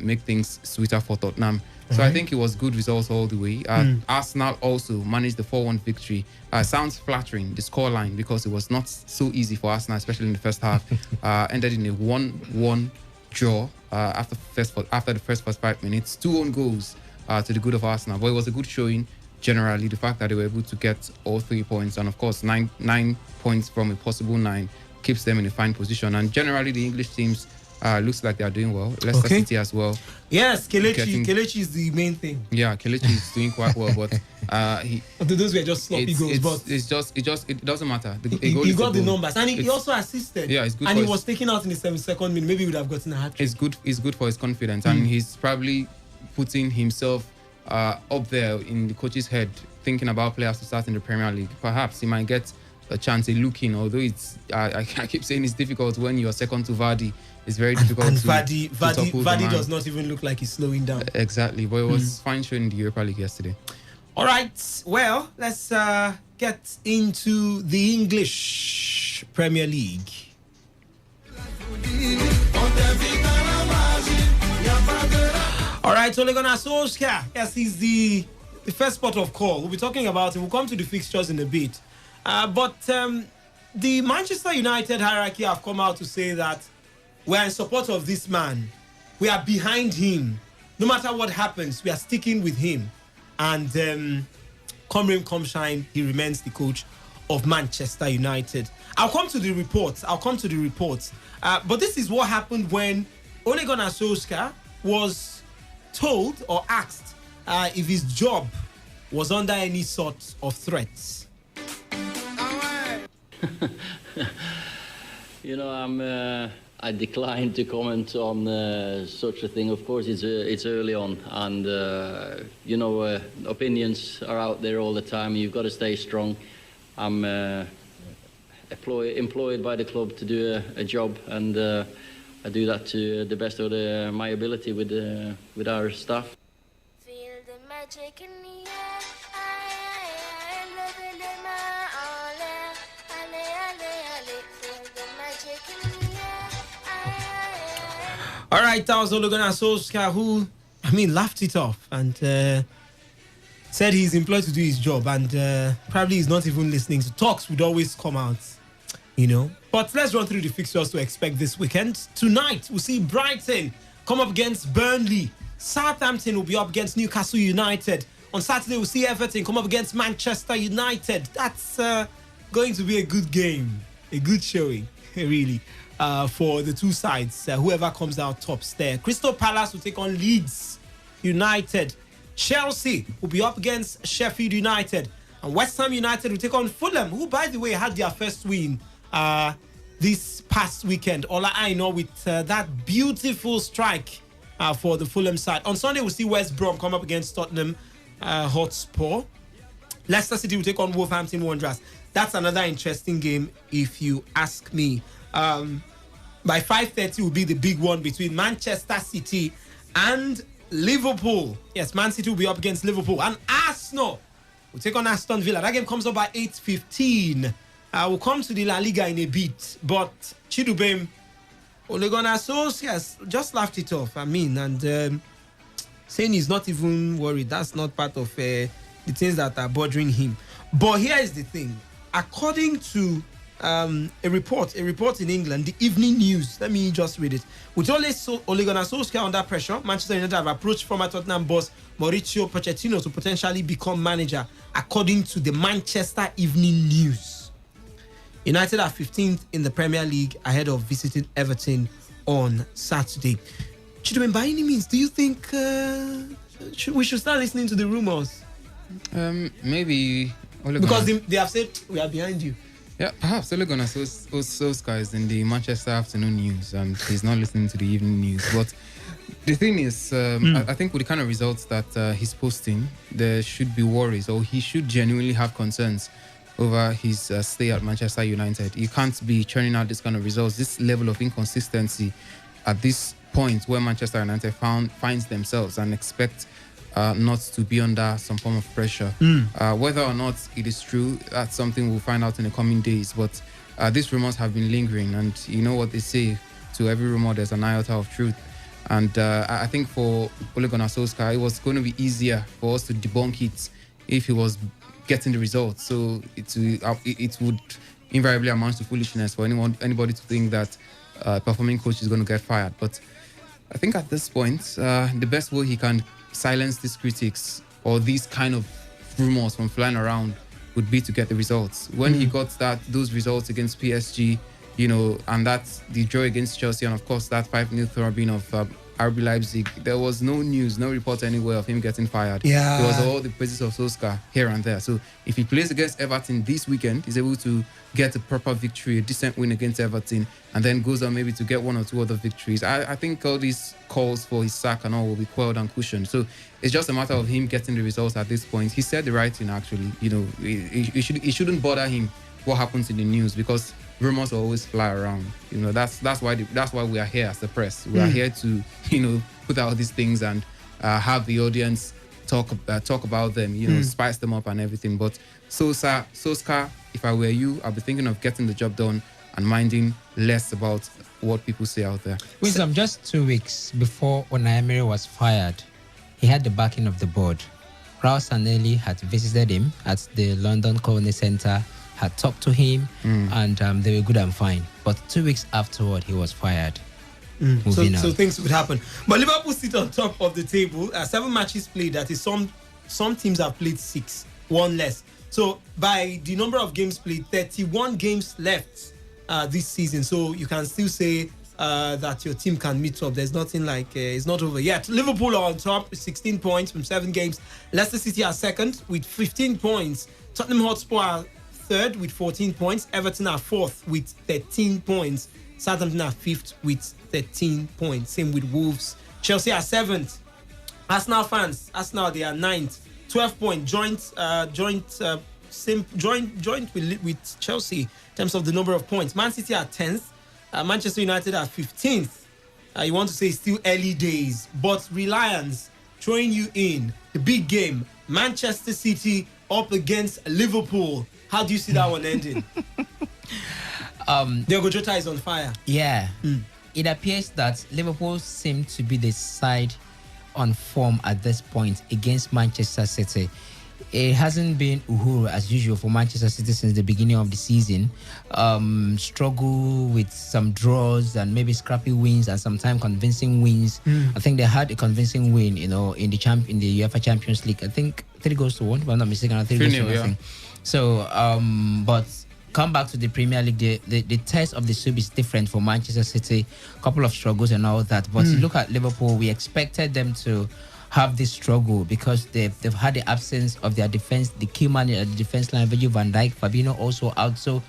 make things sweeter for Tottenham. So I think it was good results all the way. Arsenal also managed the 4-1 victory. Sounds flattering, the scoreline, because it was not so easy for Arsenal, especially in the first half. Ended in a 1-1 draw after the first 5 minutes. 2 own goals to the good of Arsenal. But it was a good showing. Generally, the fact that they were able to get all 3 points, and of course 9 points from a possible 9, keeps them in a fine position. And generally, the English teams looks like they are doing well. Leicester City as well. Yes, Kelechi is the main thing. Yeah, Kelechi is doing quite well, but those were just sloppy goals. But it doesn't matter. He got the numbers, and he also assisted. Yeah, it's good. And he was taken out in the 72nd minute. Maybe he would have gotten a hat-trick. It's good for his confidence, and he's probably putting himself up there in the coach's head, thinking about players to start in the Premier League. Perhaps he might get a chance, a look in, although it's I keep saying it's difficult when you're second to Vardy. It's very difficult. And Vardy does not even look like he's slowing down. Exactly, but it was fine showing in the Europa League yesterday. All right, well, let's get into the English Premier League. All right, Ole Gunnar Solskjaer. Yes, he's the first port of call. We'll be talking about him. We'll come to the fixtures in a bit. But the Manchester United hierarchy have come out to say that we are in support of this man. We are behind him. No matter what happens, we are sticking with him. And come rain, come shine, he remains the coach of Manchester United. I'll come to the reports. But this is what happened when Ole Gunnar Solskjaer was told or asked if his job was under any sort of threats. I decline to comment on such a thing. Of course, it's early on, and opinions are out there all the time. You've got to stay strong. I'm employed by the club to do a job, and I do that to the best of my ability with our staff. Feel the magic in the air. All right, that was Ole Gunnar Solskjaer, who, laughed it off and said he's employed to do his job, and probably he's not even listening. So talks would always come out, But let's run through the fixtures to expect this weekend. Tonight, we'll see Brighton come up against Burnley. Southampton will be up against Newcastle United. On Saturday, we'll see Everton come up against Manchester United. That's going to be a good game, a good showing, really. For the two sides, whoever comes out tops there. Crystal Palace will take on Leeds United. Chelsea will be up against Sheffield United. And West Ham United will take on Fulham, who, by the way, had their first win this past weekend. Ola Aina with that beautiful strike for the Fulham side. On Sunday, we'll see West Brom come up against Tottenham Hotspur. Leicester City will take on Wolverhampton Wanderers. That's another interesting game, if you ask me. By 5:30 will be the big one between Manchester City and Liverpool. Yes, Man City will be up against Liverpool. And Arsenal will take on Aston Villa. That game comes up by 8:15 I will come to the La Liga in a bit, but Chidubem, Ole Gunnar Solskjaer just laughed it off. I mean, and saying he's not even worried. That's not part of the things that are bothering him. But here is the thing. According to a report in England, the Evening News, let me just read it. With Ole Gunnar Solskjaer under pressure, Manchester United have approached former Tottenham boss Mauricio Pochettino to potentially become manager, according to the Manchester Evening News. United are 15th in the Premier League ahead of visiting Everton on Saturday. Chidwen, by any means, do you think we should start listening to the rumors? Maybe because they have said we are behind you. Yeah, perhaps Ole Gunnar Solskjaer is in the Manchester Afternoon News and he's not listening to the Evening News. But the thing is, I think with the kind of results that he's posting, there should be worries, or he should genuinely have concerns over his stay at Manchester United. You can't be churning out this kind of results, this level of inconsistency at this point where Manchester United finds themselves, and expect not to be under some form of pressure. Whether or not it is true, that's something we'll find out in the coming days. But these rumors have been lingering, and you know what they say, to every rumor there's an iota of truth. And I think for Ole Gunnar Solskjaer, it was going to be easier for us to debunk it if he was getting the results. So it would invariably amount to foolishness for anybody to think that a performing coach is going to get fired. But I think at this point, the best way he can silence these critics or these kind of rumors from flying around would be to get the results. When he got those results against PSG, and that's the draw against Chelsea, and of course that 5-0 throbbing of RB Leipzig, there was no news, no report anywhere of him getting fired. Yeah. It was all the praises of Solskjaer here and there. So if he plays against Everton this weekend, he's able to get a proper victory, a decent win against Everton, and then goes on maybe to get one or two other victories. I think all these calls for his sack and all will be quelled and cushioned. So it's just a matter of him getting the results at this point. He said the right thing, actually. It shouldn't bother him what happens in the news, because rumors always fly around. That's why we are here as the press. We are here to put out these things and have the audience talk about them, spice them up and everything. But Solskjaer, if I were you, I'd be thinking of getting the job done and minding less about what people say out there. Wisdom, just 2 weeks before Unai Emery was fired, he had the backing of the board. Raul Sanelli had visited him at the London Colony Centre, had talked to him, and they were good and fine. But 2 weeks afterward, he was fired. So things would happen. But Liverpool sit on top of the table. 7 matches played. That is, some teams have played 6, one less. So by the number of games played, 31 games left this season. So you can still say that your team can meet up. There's nothing like it's not over yet. Liverpool are on top with 16 points from 7 games. Leicester City are second with 15 points. Tottenham Hotspur are third with 14 points. Everton are fourth with 13 points. Southampton are fifth with 13 points. Same with Wolves. Chelsea are seventh. Arsenal they are ninth. 12 points. Joint with Chelsea in terms of the number of points. Man City are 10th. Manchester United are 15th. You want to say still early days, but Reliance throwing you in the big game. Manchester City up against Liverpool. How do you see that one ending? Diogo Jota is on fire. Yeah. It appears that Liverpool seem to be the side on form at this point against Manchester City. It hasn't been uhuru as usual for Manchester City since the beginning of the season. Struggle with some draws and maybe scrappy wins and sometimes convincing wins. I think they had a convincing win, in the UEFA Champions League. I think 3-1, if I'm not mistaken. 3-0, yeah. So, but come back to the Premier League, the test of the soup is different for Manchester City. A couple of struggles and all that. But look at Liverpool. We expected them to have this struggle because they've had the absence of their defense, the key man at the defense line, Virgil van Dijk, Fabinho also out. So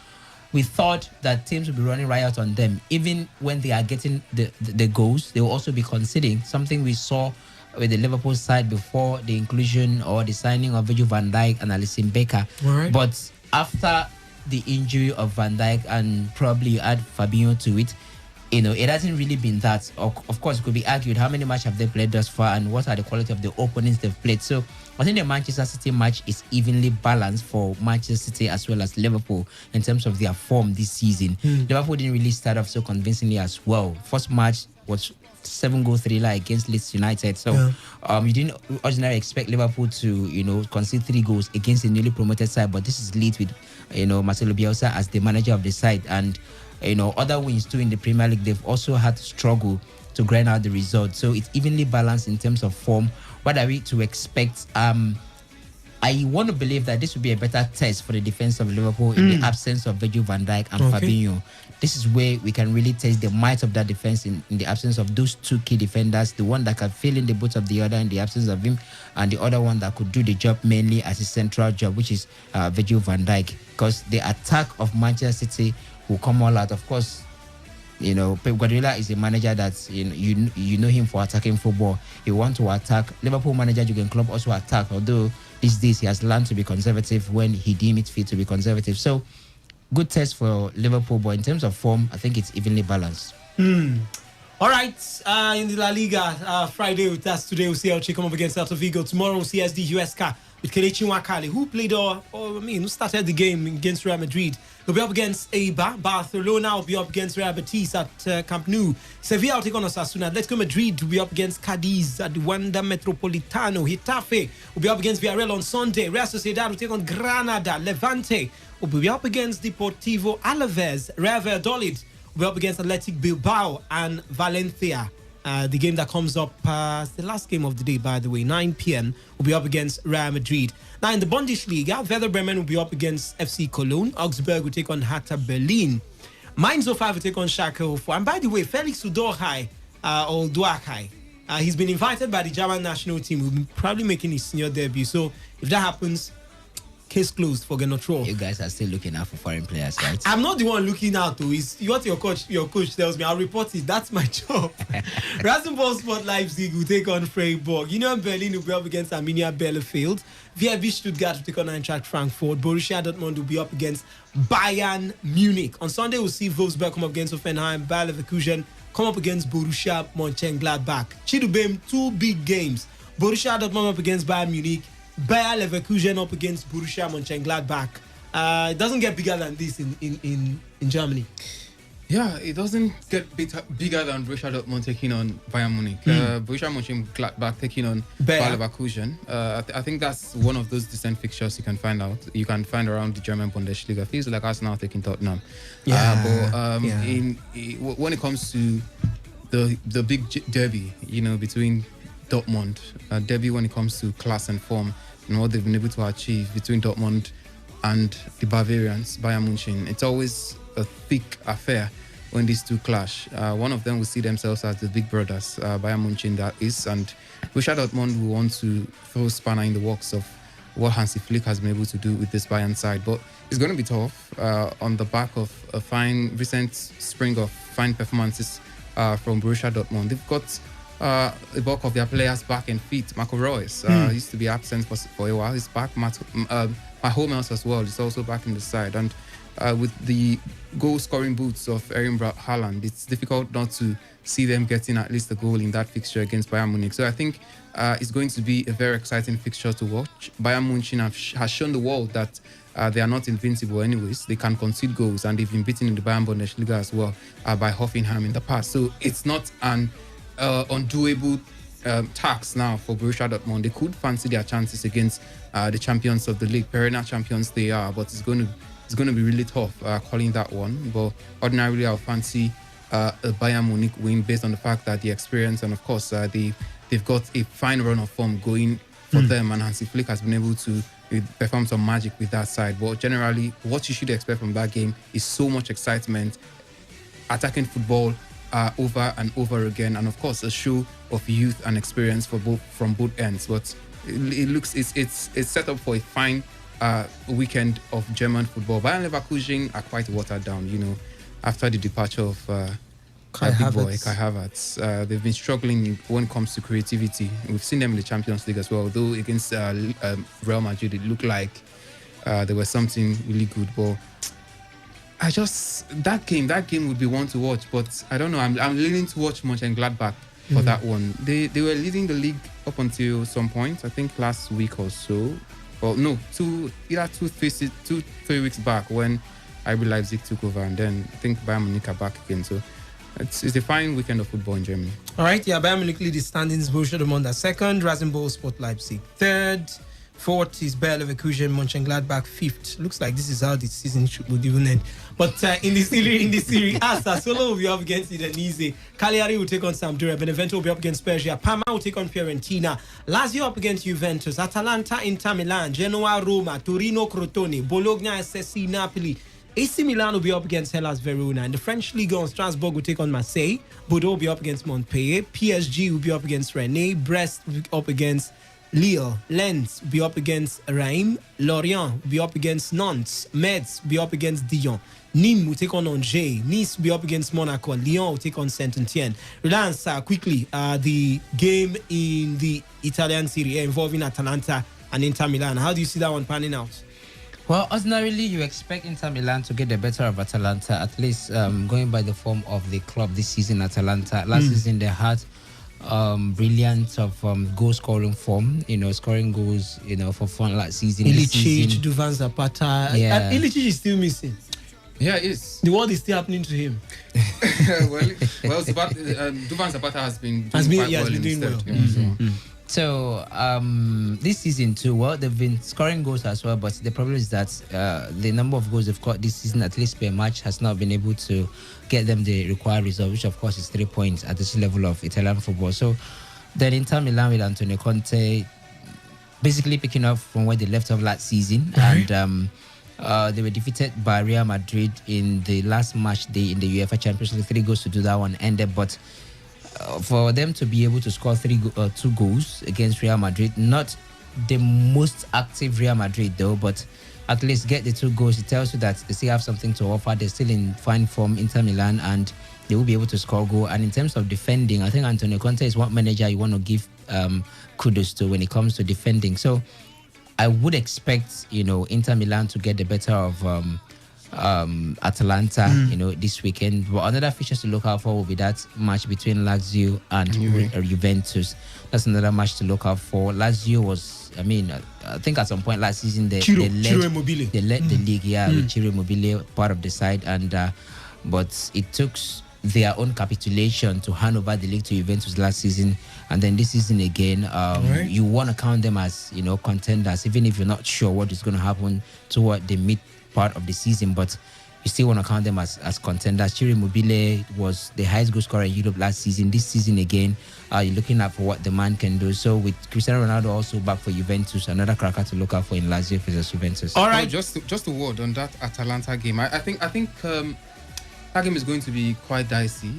we thought that teams would be running riot on them. Even when they are getting the goals, they will also be conceding. Something we saw with the Liverpool side before the inclusion or the signing of Virgil van Dijk and Alisson Becker. Right. But after the injury of Van Dijk and probably you add Fabinho to it, it hasn't really been that. Of course, it could be argued how many matches have they played thus far and what are the quality of the opponents they've played. So I think the Manchester City match is evenly balanced for Manchester City as well as Liverpool in terms of their form this season. Liverpool didn't really start off so convincingly as well. First match was 7-goal thriller against Leeds United. So you didn't ordinarily expect Liverpool to, concede 3 goals against the newly promoted side, but this is Leeds with, Marcelo Bielsa as the manager of the side. And other wins too in the Premier League, they've also had to struggle to grind out the result. So it's evenly balanced in terms of form. What are we to expect? I want to believe that this will be a better test for the defense of Liverpool in the absence of Virgil van Dijk and Fabinho. This is where we can really test the might of that defense in the absence of those 2 key defenders, the one that can fill in the boots of the other in the absence of him, and the other one that could do the job mainly as a central job, which is Virgil van Dijk. Because the attack of Manchester City will come all out. Of course, Pep Guardiola is a manager that you know him for attacking football. He wants to attack. Liverpool manager Jurgen Klopp also attack, although these days he has learned to be conservative when he deems it fit to be conservative. So good test for Liverpool, but in terms of form, I think it's evenly balanced. All right, in the La Liga, Friday with us today, we'll see Elche come up against Celta Vigo. Tomorrow, we'll see SD USK with Kelechi Nwakali, who played who started the game against Real Madrid. He'll be up against Eibar. Barcelona will be up against Real Betis at Camp Nou. Sevilla will take on Osasuna. Atletico Madrid will be up against Cadiz at the Wanda Metropolitano. Getafe will be up against Villarreal on Sunday. Real Sociedad will take on Granada. Levante will be up against Deportivo Alaves. Real Valladolid will be up against Athletic Bilbao and Valencia. The game that comes up, the last game of the day, by the way, 9 p.m. will be up against Real Madrid. Now, in the Bundesliga, Werder Bremen will be up against FC Cologne. Augsburg will take on Hertha Berlin. Mainz 05 will take on Schalke 04. And by the way, Felix Udorhai, or Duakai, he's been invited by the German national team. Will be probably making his senior debut. So, if that happens, case closed for Genotro. You guys are still looking out for foreign players, right? I'm not the one looking out, though. It's what your coach tells me. I'll report it. That's my job. Rasenball Sport Leipzig will take on Freiburg. Union Berlin will be up against Arminia Bielefeld. VfB Stuttgart will take on Eintracht Frankfurt. Borussia Dortmund will be up against Bayern Munich. On Sunday, we'll see Wolfsburg come up against Hoffenheim. Bayer Leverkusen come up against Borussia Mönchengladbach. Chidubem, 2 big games. Borussia Dortmund up against Bayern Munich. Bayer Leverkusen up against Borussia Mönchengladbach. It doesn't get bigger than this in Germany. Yeah, it doesn't get bigger than Borussia Dortmund taking on Bayern Munich. Borussia Mönchengladbach taking on Bayer Leverkusen. I think that's one of those decent fixtures you can find around the German Bundesliga. Feels like Arsenal taking Tottenham. When it comes to the big derby, between Dortmund, derby when it comes to class and form and what they've been able to achieve between Dortmund and the Bavarians, Bayern Munich. It's always a thick affair when these two clash. One of them will see themselves as the big brothers, Bayern Munich that is, and Borussia Dortmund will want to throw spanner in the works of what Hansi Flick has been able to do with this Bayern side. But it's going to be tough on the back of a recent spring of fine performances from Borussia Dortmund. They've got the bulk of their players back and fit. Marco Reus used to be absent for a while. He's back. Hummels as well is also back in the side. And with the goal-scoring boots of Erling Braut Haaland, it's difficult not to see them getting at least a goal in that fixture against Bayern Munich. So I think it's going to be a very exciting fixture to watch. Bayern Munich has shown the world that they are not invincible anyways. They can concede goals, and they've been beaten in the Bayern Bundesliga as well by Hoffenheim in the past. So it's not an undoable task now for Borussia Dortmund. They could fancy their chances against the champions of the league, perennial champions they are, but it's going to be really tough calling that one. But ordinarily, I'll fancy a Bayern Munich win based on the fact that the experience and of course they've got a fine run of form going for them, and Hansi Flick has been able to perform some magic with that side. But generally, what you should expect from that game is so much excitement, attacking football over and over again, and of course a show of youth and experience from both ends. But it's set up for a fine weekend of German football. Bayern Leverkusen are quite watered down, after the departure of Kai Havertz. They've been struggling when it comes to creativity. We've seen them in the Champions League as well, though against Real Madrid it looked like there was something really good, but I just that game would be one to watch, but I don't know. I'm leaning to watch Mönchengladbach for that one. They were leading the league up until some point. I think last week or so. Well, no, 3 weeks back when RB Leipzig took over, and then I think Bayern Munich are back again. So it's a fine weekend of football in Germany. All right, yeah, Bayern Munich lead the standings. Borussia Dortmund are second, Rasenball Leipzig third. Fourth is Bayer Leverkusen, Mönchengladbach fifth. Looks like this is how the season would even end. But in the Serie A, Sassuolo will be up against Udinese. Cagliari will take on Sampdoria. Benevento will be up against Spezia. Parma will take on Fiorentina. Lazio up against Juventus. Atalanta, Inter Milan. Genoa, Roma. Torino, Crotone. Bologna, SSC, Napoli. AC Milan will be up against Hellas Verona. In the French Ligue 1, Strasbourg will take on Marseille. Bordeaux will be up against Montpellier. PSG will be up against Rennes. Brest will be up against Lille. Lens will be up against Reims. Lorient will be up against Nantes. Metz will be up against Dijon. Nîmes will take on Angers. Nice will be up against Monaco. Lyon will take on Saint-Etienne. Relance quickly the game in the Italian Serie A involving Atalanta and Inter Milan. How do you see that one panning out? Well, ordinarily, you expect Inter Milan to get the better of Atalanta, at least going by the form of the club this season. Atalanta last season they had brilliant of goal scoring form, scoring goals, for fun last season. Ilicic, Duvan Zapata. Yeah. Ilicic is still missing. Yeah, it is. The world is still happening to him. Duvan Zapata has been doing well. So this season too, well, they've been scoring goals as well, but the problem is that the number of goals they've got this season, at least per match, has not been able to get them the required result, which of course is 3 points at this level of Italian football. So then Inter Milan with Antonio Conte basically picking up from where they left off last season, and they were defeated by Real Madrid in the last match day in the UEFA Champions League. 3 goals to do that one ended, but for them to be able to score 2 goals against Real Madrid, not the most active Real Madrid though, but at least get the 2 goals, it tells you that they still have something to offer. They're still in fine form, Inter Milan, and they will be able to score goal. And in terms of defending, I think Antonio Conte is one manager you want to give kudos to when it comes to defending. So I would expect, Inter Milan to get the better of Atalanta, this weekend. But another features to look out for will be that match between Lazio and Juventus. That's another match to look out for. Lazio was, I think at some point last season they led the league, with Ciro Immobile part of the side, and but it took their own capitulation to hand over the league to Juventus last season, and then this season again. You want to count them as contenders, even if you're not sure what is going to happen toward the mid part of the season, but you still want to count them as contenders. Ciro Immobile was the highest goal scorer in Europe last season. This season again, you're looking out for what the man can do. So with Cristiano Ronaldo also back for Juventus, another cracker to look out for in Lazio versus Juventus. All right, just a word on that Atalanta game. I think that game is going to be quite dicey.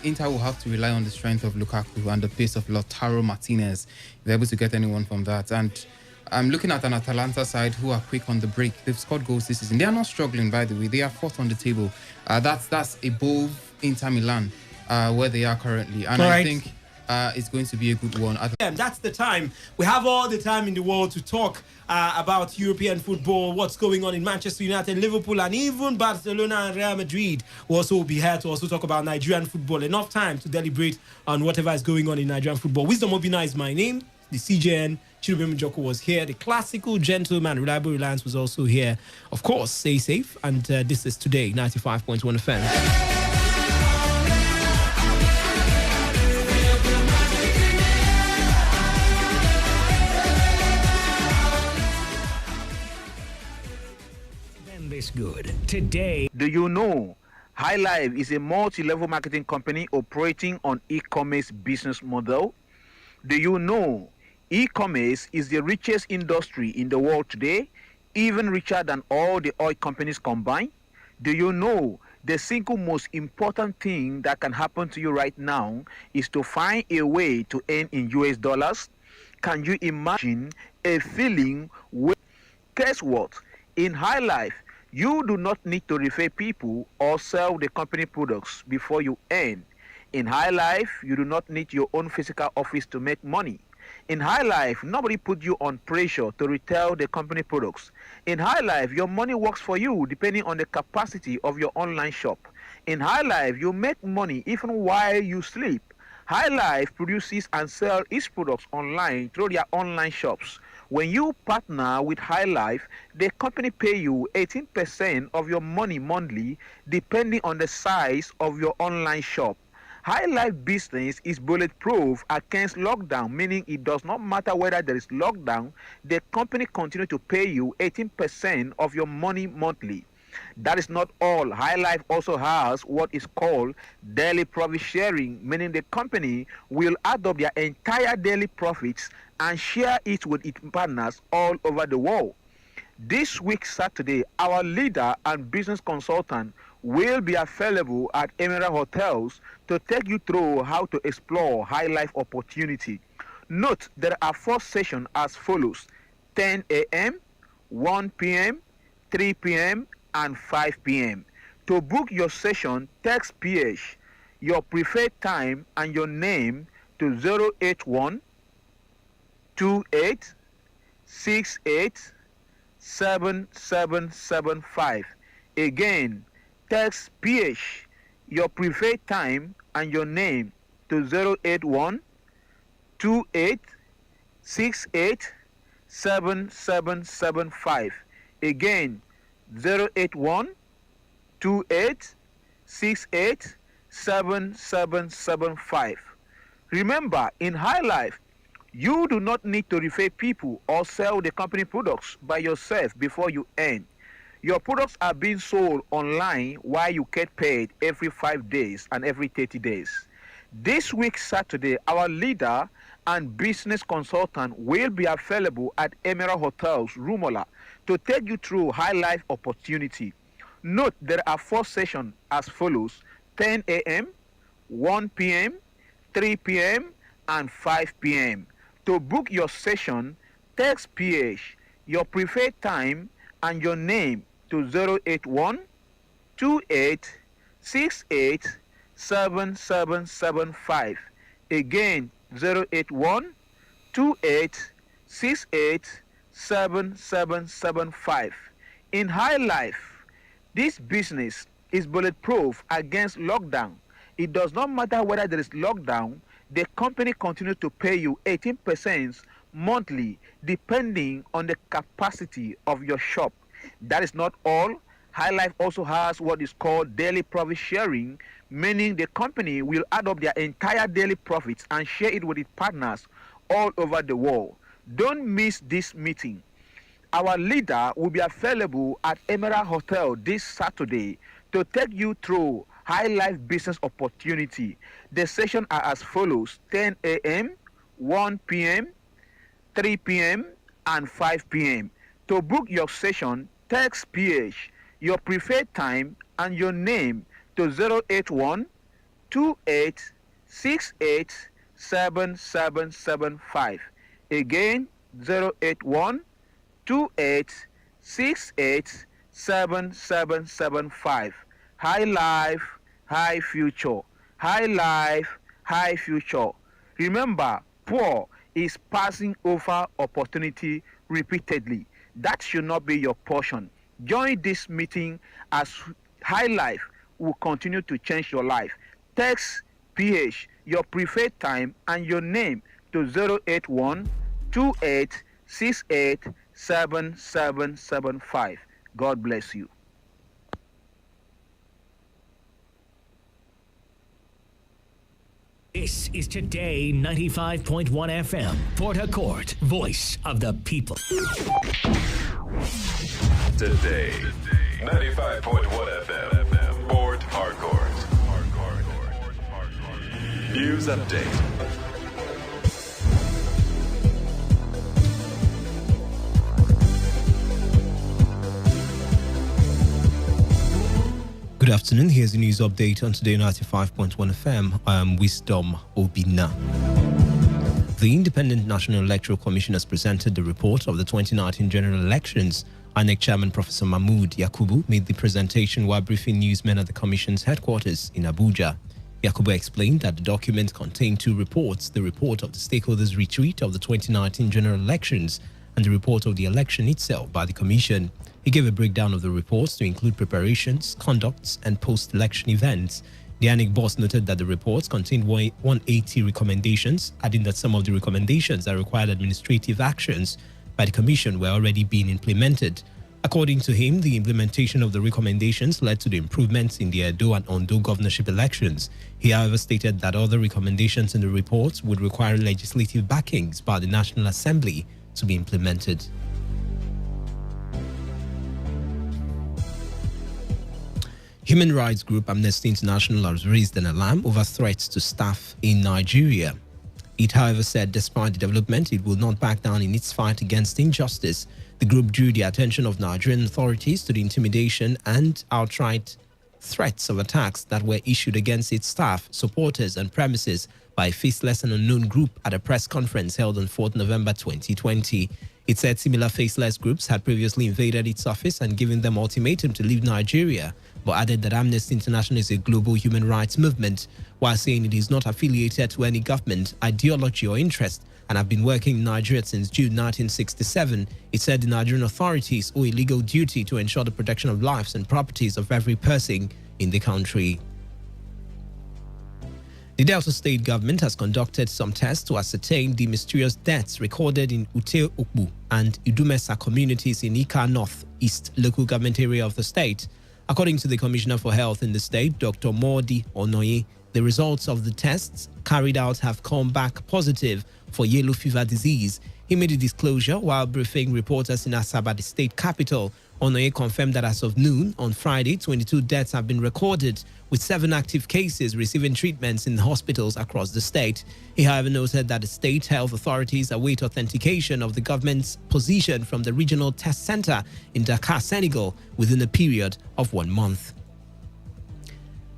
Inter will have to rely on the strength of Lukaku and the pace of Lautaro Martinez. They're able to get anyone from that. And I'm looking at an Atalanta side who are quick on the break. They've scored goals this season. They are not struggling, by the way. They are 4th on the table. That's above Inter Milan, where they are currently. And I think it's going to be a good one. That's the time. We have all the time in the world to talk about European football, what's going on in Manchester United, Liverpool, and even Barcelona and Real Madrid. We'll also be here to also talk about Nigerian football. Enough time to deliberate on whatever is going on in Nigerian football. Wisdom Obina is my name. The CJN, Chirubem Joko was here. The classical gentleman, Reliable Reliance was also here. Of course, stay safe. And this is Today 95.1 FM. This good today. Do you know High Life is a multi-level marketing company operating on e-commerce business model? Do you know e-commerce is the richest industry in the world today, even richer than all the oil companies combined? Do you know the single most important thing that can happen to you right now is to find a way to earn in US dollars? Can you imagine a feeling where, guess what? In High Life, you do not need to refer people or sell the company products before you earn. In High Life, you do not need your own physical office to make money. In High Life, nobody put you on pressure to retail the company products. In High Life, your money works for you depending on the capacity of your online shop. In High Life, you make money even while you sleep. High Life produces and sells its products online through their online shops. When you partner with High Life, the company pay you 18% of your money monthly depending on the size of your online shop. High Life business is bulletproof against lockdown, meaning it does not matter whether there is lockdown, the company continue to pay you 18% of your money monthly. That is not all. High Life also has what is called daily profit sharing, meaning the company will add up their entire daily profits and share it with its partners all over the world. This week, Saturday, our leader and business consultant will be available at Emerald Hotels to take you through how to explore high life opportunity. Note there are 4 sessions as follows: 10 a.m., 1 p.m., 3 p.m., and 5 p.m. To book your session, text PH, your preferred time, and your name to 081 28 68 7775. Again, text PH, your preferred time, and your name to 081 28 68 7775. Again, 081 28 68 7775. Remember, in High Life, you do not need to refer people or sell the company products by yourself before you earn. Your products are being sold online while you get paid every 5 days and every 30 days. This week, Saturday, our leader and business consultant will be available at Emerald Hotels, Rumola, to take you through high life opportunity. Note there are 4 sessions as follows: 10 a.m., 1 p.m., 3 p.m., and 5 p.m. To book your session, text PH, your preferred time, and your name to 081 28 68 7775. Again, 081 28 68 7775. In High Life, this business is bulletproof against lockdown. It does not matter whether there is lockdown, the company continues to pay you 18% monthly depending on the capacity of your shop. That is not all. High Life also has what is called daily profit sharing, meaning the company will add up their entire daily profits and share it with its partners all over the world. Don't miss this meeting. Our leader will be available at Emerald Hotel this Saturday to take you through high life business opportunity. The sessions are as follows: 10 a.m., 1 p.m., 3 p.m., and 5 p.m. To book your session, text PH, your preferred time, and your name to 081 28 68 7775. Again, 081 28 68 7775. High life, high future. High life, high future. Remember, poor is passing over opportunity repeatedly. That should not be your portion. Join this meeting as High Life will continue to change your life. Text PH, your preferred time, and your name to 081 28 68 7775. God bless you. This is Today 95.1 FM, Port Harcourt, voice of the people. Today 95.1 FM, Port Harcourt. News update. Good afternoon. Here's the news update on Today 95.1 FM. I am Wisdom Obina. The Independent National Electoral Commission has presented the report of the 2019 general elections. INEC Chairman Professor Mahmood Yakubu made the presentation while briefing newsmen at the Commission's headquarters in Abuja. Yakubu explained that the document contained two reports, the report of the stakeholders' retreat of the 2019 general elections and the report of the election itself by the Commission. He gave a breakdown of the reports to include preparations, conducts, and post-election events. The INEC boss noted that the reports contained 180 recommendations, adding that some of the recommendations that required administrative actions by the Commission were already being implemented. According to him, the implementation of the recommendations led to the improvements in the Edo and Ondo governorship elections. He, however, stated that other recommendations in the reports would require legislative backings by the National Assembly to be implemented. Human rights group Amnesty International has raised an alarm over threats to staff in Nigeria. It, however, said despite the development, it will not back down in its fight against injustice. The group drew the attention of Nigerian authorities to the intimidation and outright threats of attacks that were issued against its staff, supporters, and premises by a faceless and unknown group at a press conference held on 4th November 2020. It said similar faceless groups had previously invaded its office and given them ultimatum to leave Nigeria, but added that Amnesty International is a global human rights movement, while saying it is not affiliated to any government, ideology, or interest, and have been working in Nigeria since June 1967. It said the Nigerian authorities owe a legal duty to ensure the protection of lives and properties of every person in the country. The Delta State government has conducted some tests to ascertain the mysterious deaths recorded in Ute Okpu and Idumesa communities in Ika North East local government area of the state. According to the Commissioner for Health in the state, Dr. Modi Onoye, the results of the tests carried out have come back positive for yellow fever disease. He made a disclosure while briefing reporters in Asaba, the state capital. Onoye confirmed that as of noon on Friday, 22 deaths have been recorded, with 7 active cases receiving treatments in hospitals across the state. He, however, noted that the state health authorities await authentication of the government's position from the regional test center in Dakar, Senegal, within a period of 1 month.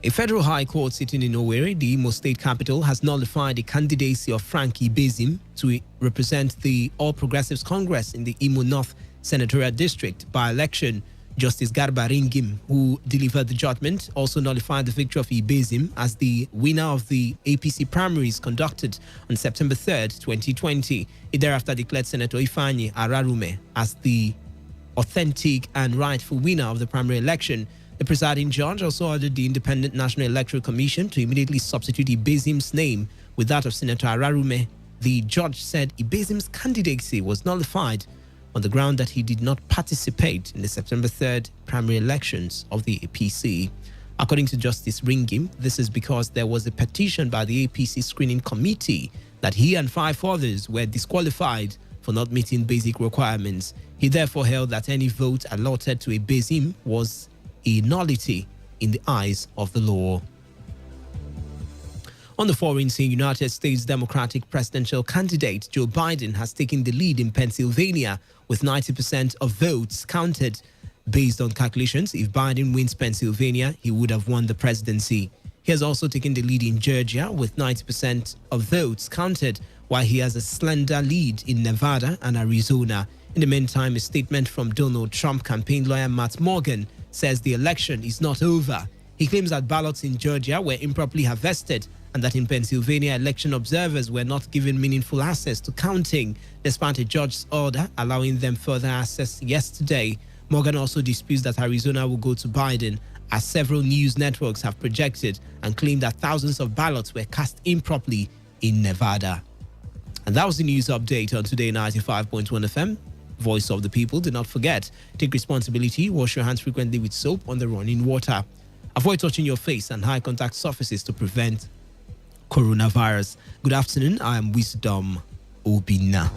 A federal high court sitting in Owerri, the Imo state capital, has nullified the candidacy of Frank Ibezim to represent the All Progressives Congress in the Imo North Senatorial District by-election. Justice Garba Ringim, who delivered the judgment, also nullified the victory of Ibezim as the winner of the APC primaries conducted on September 3rd, 2020. He thereafter declared Senator Ifeanyi Ararume as the authentic and rightful winner of the primary election. The presiding judge also ordered the Independent National Electoral Commission to immediately substitute Ibezim's name with that of Senator Ararume. The judge said Ibezim's candidacy was nullified on the ground that he did not participate in the September 3rd primary elections of the APC. According to Justice Ringim, this is because there was a petition by the APC screening committee that he and 5 others were disqualified for not meeting basic requirements. He therefore held that any vote allotted to Ibezim was a nullity in the eyes of the law. On the foreign scene, United States Democratic presidential candidate Joe Biden has taken the lead in Pennsylvania with 90% of votes counted. Based on calculations, if Biden wins Pennsylvania, he would have won the presidency. He has also taken the lead in Georgia with 90% of votes counted, while he has a slender lead in Nevada and Arizona. In the meantime, a statement from Donald Trump campaign lawyer Matt Morgan says the election is not over. He claims that ballots in Georgia were improperly harvested and that in Pennsylvania, election observers were not given meaningful access to counting, despite a judge's order allowing them further access yesterday. Morgan also disputes that Arizona will go to Biden, as several news networks have projected and claimed that thousands of ballots were cast improperly in Nevada. And that was the news update on Today 95.1 FM. Voice of the people. Do not forget, take responsibility, wash your hands frequently with soap on the running water. Avoid touching your face and high contact surfaces to prevent coronavirus. Good afternoon, I am Wisdom Obina.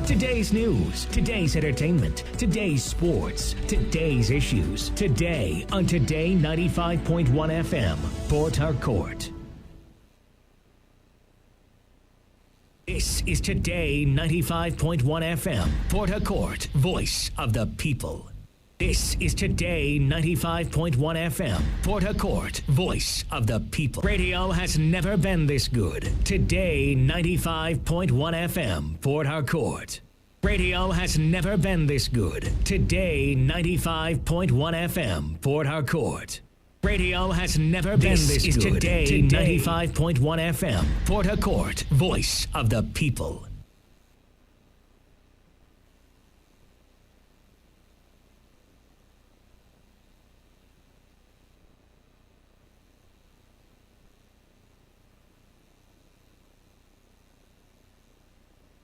Today's news, today's entertainment, today's sports, today's issues. Today on Today 95.1 FM, Port Harcourt. This is Today 95.1 FM, Port Harcourt, voice of the people. This is Today 95.1 FM, Port Harcourt, voice of the people. Radio has never been this good. Today 95.1 FM, Port Harcourt. Radio has never been this good. Today, 95.1 FM, Port Harcourt. Radio has never been this good. Today, 95.1 FM, Port Harcourt, voice of the people.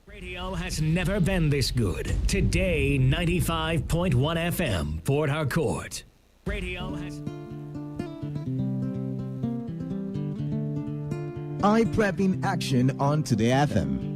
Radio has never been this good. Today, 95.1 FM, Port Harcourt. Radio has... iPrep in action on Today FM.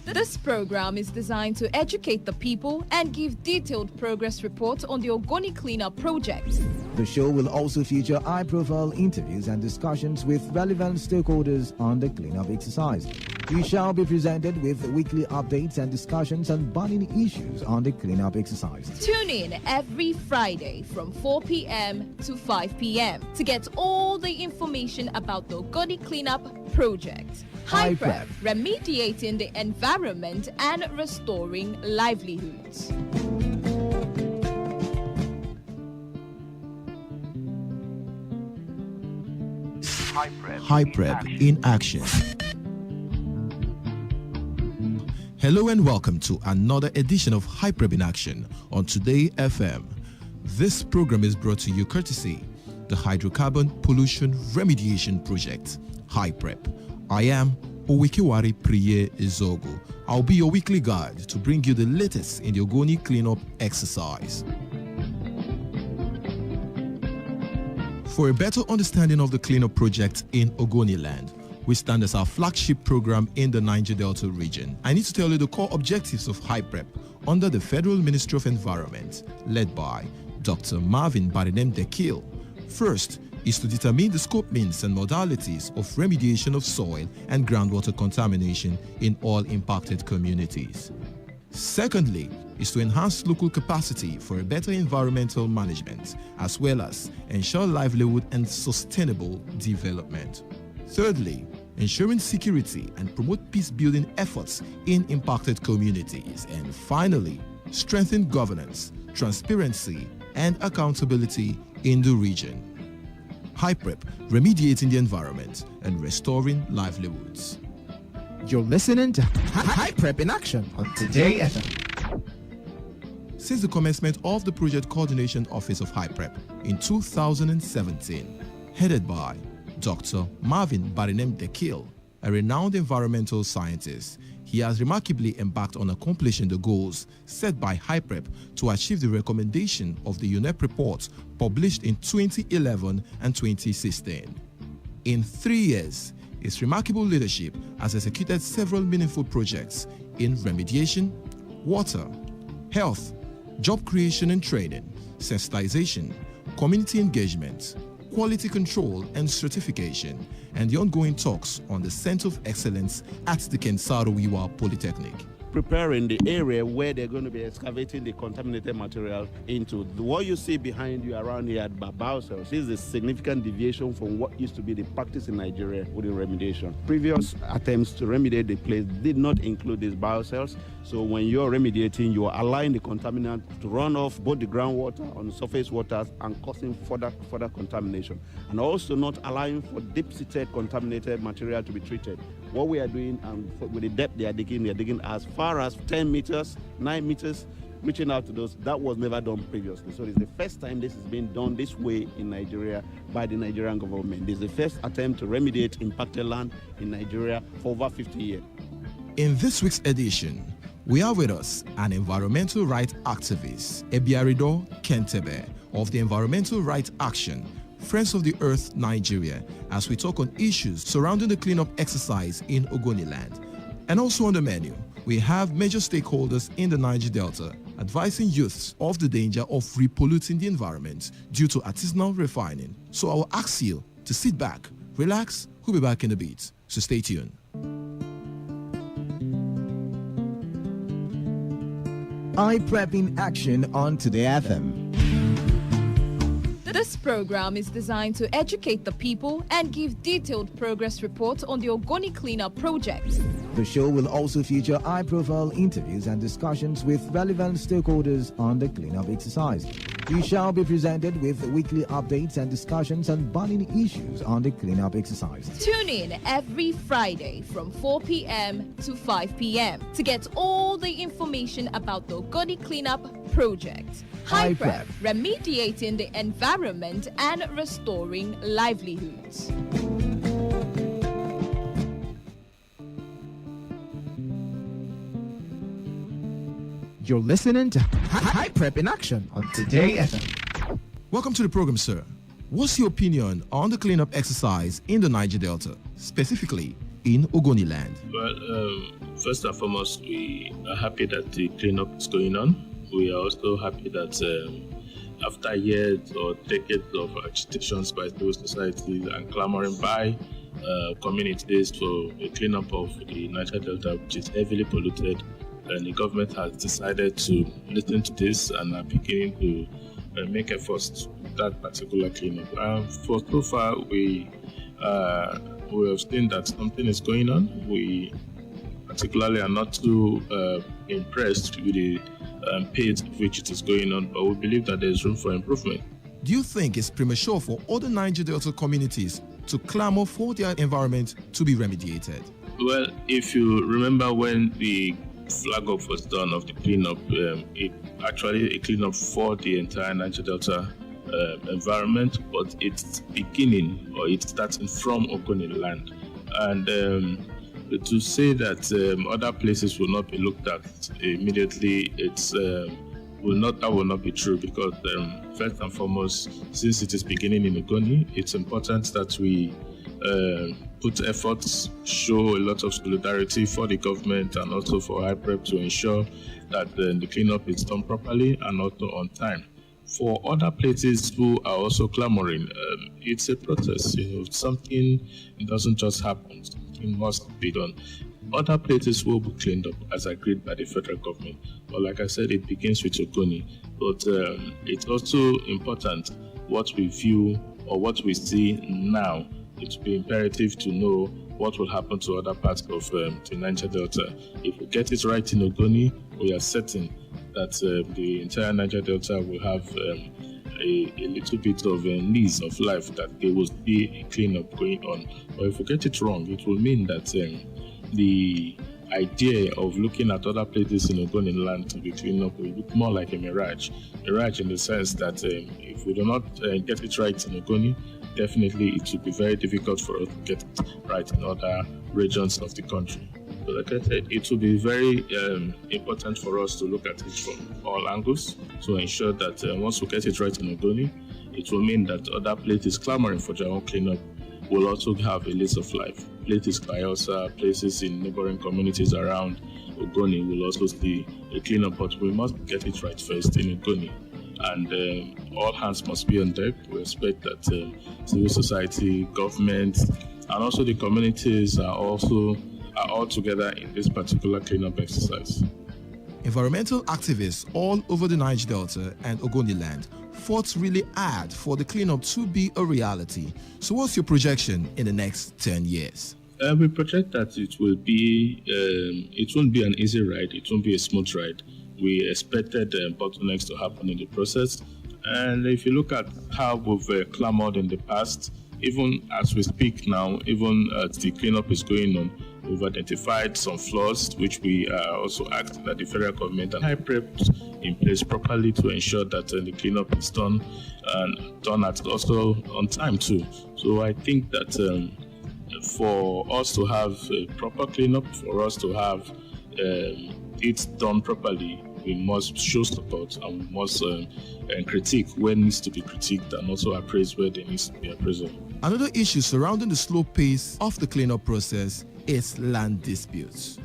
This program is designed to educate the people and give detailed progress reports on the Ogoni cleanup project. The show will also feature high-profile interviews and discussions with relevant stakeholders on the cleanup exercise. We shall be presented with weekly updates and discussions on burning issues on the cleanup exercise. Tune in every Friday from 4 p.m. to 5 p.m. to get all the information about the Ogoni cleanup project. HyPrep, remediating the environment and restoring livelihoods. HyPrep in action. Hello and welcome to another edition of HyPrep in action on Today FM. This program is brought to you courtesy the Hydrocarbon Pollution Remediation Project, HyPrep. I am Owikiwari Priye Izogo. I'll be your weekly guide to bring you the latest in the Ogoni cleanup exercise. For a better understanding of the cleanup project in Ogoni land, we stand as our flagship program in the Niger Delta region. I need to tell you the core objectives of HyPrep under the Federal Ministry of Environment, led by Dr. Marvin Barinem Dekil. First is to determine the scope, means, and modalities of remediation of soil and groundwater contamination in all impacted communities. Secondly is to enhance local capacity for a better environmental management, as well as ensure livelihood and sustainable development. Thirdly, ensuring security and promote peace-building efforts in impacted communities. And finally, strengthen governance, transparency, and accountability in the region. HyPrep, remediating the environment and restoring livelihoods. You're listening to HyPrep in action on Today FM. Since the commencement of the Project Coordination Office of HyPrep in 2017, headed by Dr. Marvin Barinem Dekil, a renowned environmental scientist, he has remarkably embarked on accomplishing the goals set by HyPrep to achieve the recommendation of the UNEP report published in 2011 and 2016. In 3 years, his remarkable leadership has executed several meaningful projects in remediation, water, health, job creation and training, sensitization, community engagement, quality control and certification, and the ongoing talks on the Center of Excellence at the Kensaro Wiwa Polytechnic. Preparing the area where they're going to be excavating the contaminated material into. What you see behind you around here at Babao is a significant deviation from what used to be the practice in Nigeria with the remediation. Previous attempts to remediate the place did not include these biocells. So when you're remediating, you are allowing the contaminant to run off both the groundwater on surface waters and causing further contamination. And also not allowing for deep-seated contaminated material to be treated. What we are doing, with the depth they are digging as far as 10 meters, 9 meters, reaching out to those. That was never done previously. So it's the first time this is being done this way in Nigeria by the Nigerian government. This is the first attempt to remediate impacted land in Nigeria for over 50 years. In this week's edition, we have with us an environmental rights activist, Ebiarido Kentebe of the Environmental Rights Action, Friends of the Earth Nigeria, as we talk on issues surrounding the cleanup exercise in Ogoni land. And also on the menu, we have major stakeholders in the Niger Delta advising youths of the danger of repolluting the environment due to artisanal refining. So I will ask you to sit back, relax, we'll be back in a bit, so stay tuned. iPrep in action on Today FM. This program is designed to educate the people and give detailed progress reports on the Ogoni cleanup project. The show will also feature high-profile interviews and discussions with relevant stakeholders on the cleanup exercise. We shall be presented with weekly updates and discussions on burning issues on the cleanup exercise. Tune in every Friday from 4 p.m. to 5 p.m. to get all the information about the Ogoni cleanup project. High Prep, remediating the environment and restoring livelihoods. You're listening to High Prep in Action on Today FM. Welcome to the program, sir. What's your opinion on the cleanup exercise in the Niger Delta, specifically in Ogoni land? Well, first and foremost, we are happy that the cleanup is going on. We are also happy that after years or decades of agitations by civil society and clamoring by communities for a cleanup of the Niger Delta, which is heavily polluted, and the government has decided to listen to this and are beginning to make efforts to that particular cleanup. For so far, we have seen that something is going on. We particularly are not too impressed with the pace at which it is going on, but we believe that there is room for improvement. Do you think it's premature for other Niger Delta communities to clamor for their environment to be remediated? Well, if you remember when the flag off was done of the cleanup, it actually a cleanup for the entire Niger Delta environment, but it's beginning or it's starting from Ogoni land. And to say that other places will not be looked at immediately, that will not be true, because first and foremost, since it is beginning in Ogoni, it's important that we put efforts, show a lot of solidarity for the government and also for High Prep to ensure that the cleanup is done properly and also on time. For other places who are also clamoring, it's a process. Something doesn't just happen. Something must be done. Other places will be cleaned up as agreed by the federal government. But like I said, it begins with Ogoni. But it's also important what we view or what we see now. It will be imperative to know what will happen to other parts of the Niger Delta. If we get it right in Ogoni, we are certain that the entire Niger Delta will have a little bit of a lease of life, that there will be a cleanup going on. But if we get it wrong, it will mean that the idea of looking at other places in Ogoni land to be cleaned up will look more like a mirage. Mirage in the sense that if we do not get it right in Ogoni, definitely it will be very difficult for us to get it right in other regions of the country. So like I said, it will be very important for us to look at it from all angles to ensure that once we get it right in Ogoni, it will mean that other places clamoring for their own cleanup will also have a lease of life. Places Kayosa, places in neighboring communities around Ogoni will also see a cleanup, but we must get it right first in Ogoni. And all hands must be on deck. We expect that civil society, government, and also the communities are all together in this particular cleanup exercise. Environmental activists all over the Niger Delta and Ogoni land fought really hard for the cleanup to be a reality. So what's your projection in the next 10 years? We project that it won't be an easy ride. It won't be a smooth ride. We expected bottlenecks to happen in the process. And if you look at how we've clamored in the past, even as we speak now, even as the cleanup is going on, we've identified some flaws, which we are also asking that the federal government and High Prep in place properly to ensure that the cleanup is done and done at also on time too. So I think that for us to have a proper cleanup, for us to have it done properly, we must show support and we must critique where needs to be critiqued and also appraise where there needs to be appraisal. Another issue surrounding the slow pace of the cleanup process is land disputes.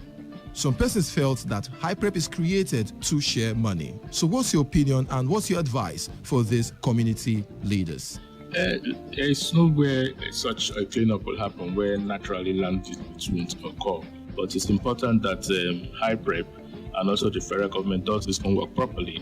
Some persons felt that High Prep is created to share money. So what's your opinion and what's your advice for these community leaders? There is nowhere such a cleanup will happen where naturally land disputes won't occur. But it's important that High Prep and also the federal government does its homework properly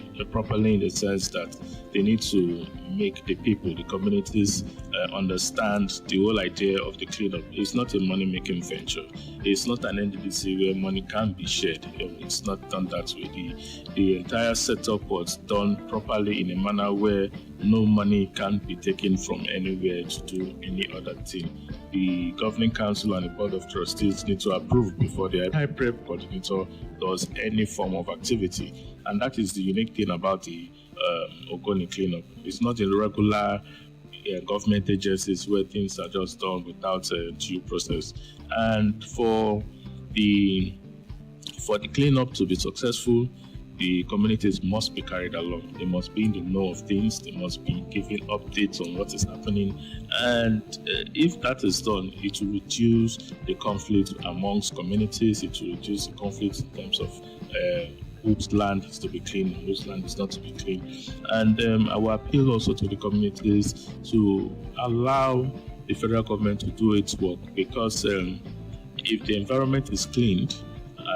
in the sense that they need to make the people, the communities, understand the whole idea of the cleanup. It's not a money-making venture. It's not an NDDC where money can be shared. It's not done that way. The entire setup was done properly in a manner where no money can be taken from anywhere to do any other thing. The governing council and the board of trustees need to approve before the HYPREP coordinator does any form of activity. And that is the unique thing about the Ogoni cleanup. It's not a regular government agencies where things are just done without a due process. And for the cleanup to be successful, the communities must be carried along. They must be in the know of things. They must be giving updates on what is happening. And if that is done, it will reduce the conflict amongst communities. It will reduce the conflict in terms of whose land is to be clean, whose land is not to be clean. And our appeal also to the communities to allow the federal government to do its work, because if the environment is cleaned,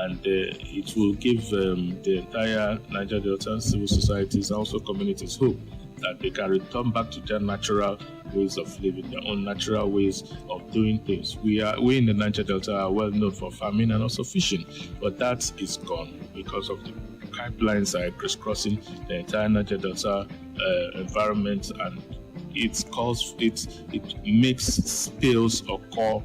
and it will give the entire Niger Delta civil societies and also communities hope that they can return back to their natural ways of living, their own natural ways of doing things. We in the Niger Delta are well known for farming and also fishing, but that is gone because of the pipelines that are crisscrossing the entire Niger Delta environment, and it makes spills occur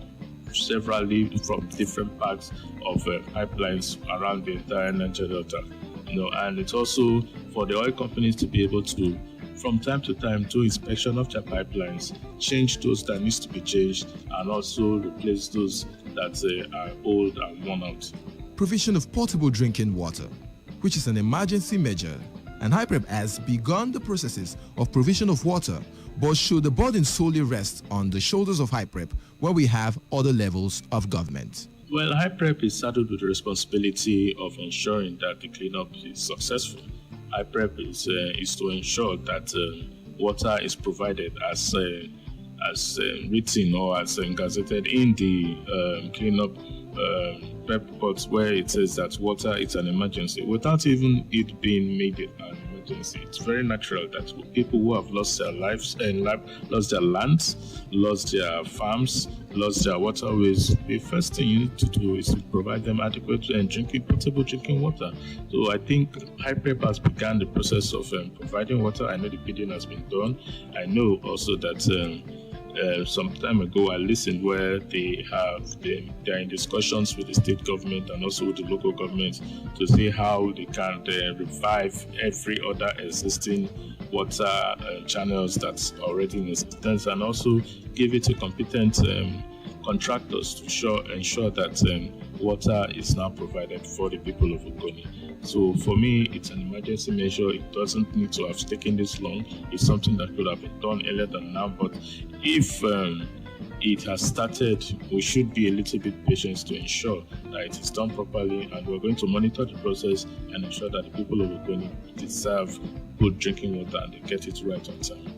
severally from different parts of pipelines around the entire Niger Delta. And it's also for the oil companies to be able to, from time to time, do inspection of their pipelines, change those that needs to be changed, and also replace those that are old and worn out. Provision of portable drinking water, which is an emergency measure, and HYPREP has begun the processes of provision of water, but should the burden solely rest on the shoulders of HYPREP, where we have other levels of government? Well, HYPREP is saddled with the responsibility of ensuring that the cleanup is successful. HYPREP is to ensure that water is provided as written or as gazetted in the cleanup PEP reports, where it says that water is an emergency, without even it being made an emergency. It's very natural that people who have lost their lives and lost their lands, lost their farms, lost their waterways, the first thing you need to do is to provide them adequate and potable drinking water. So I think HYPREP has begun the process of providing water. I know the bidding has been done. I know also that some time ago I listened where they are in discussions with the state government and also with the local government to see how they can revive every other existing water channels that's already in existence, and also give it to competent contractors to ensure that water is now provided for the people of Ogoni. So for me, it's an emergency measure. It doesn't need to have taken this long. It's something that could have been done earlier than now. But if it has started, we should be a little bit patient to ensure that it is done properly, and we're going to monitor the process and ensure that the people of Ogoni deserve good drinking water and they get it right on time.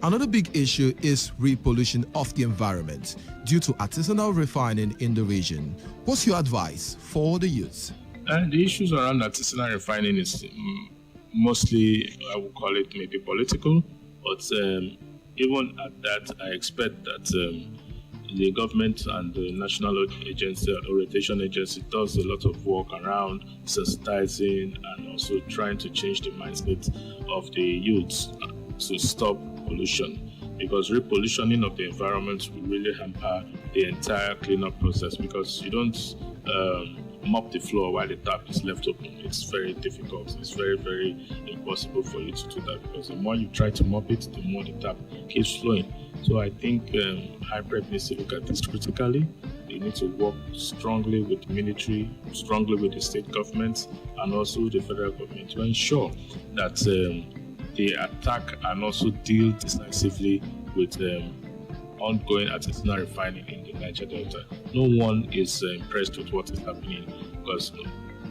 Another big issue is repollution of the environment due to artisanal refining in the region. What's your advice for the youth? The issues around artisanal refining is mostly, I would call it maybe political, but even at that, I expect that the government and the national agency, orientation agency, does a lot of work around sensitizing and also trying to change the mindset of the youths to stop pollution, because repollutioning of the environment will really hamper the entire cleanup process, because you don't mop the floor while the tap is left open. It's very difficult. It's very, very impossible for you to do that, because the more you try to mop it, the more the tap keeps flowing. So I think HYPREP needs to look at this critically. They need to work strongly with the military, strongly with the state governments, and also the federal government to ensure that they attack and also deal decisively with ongoing artisanal refining in the Niger Delta. No one is impressed with what is happening, because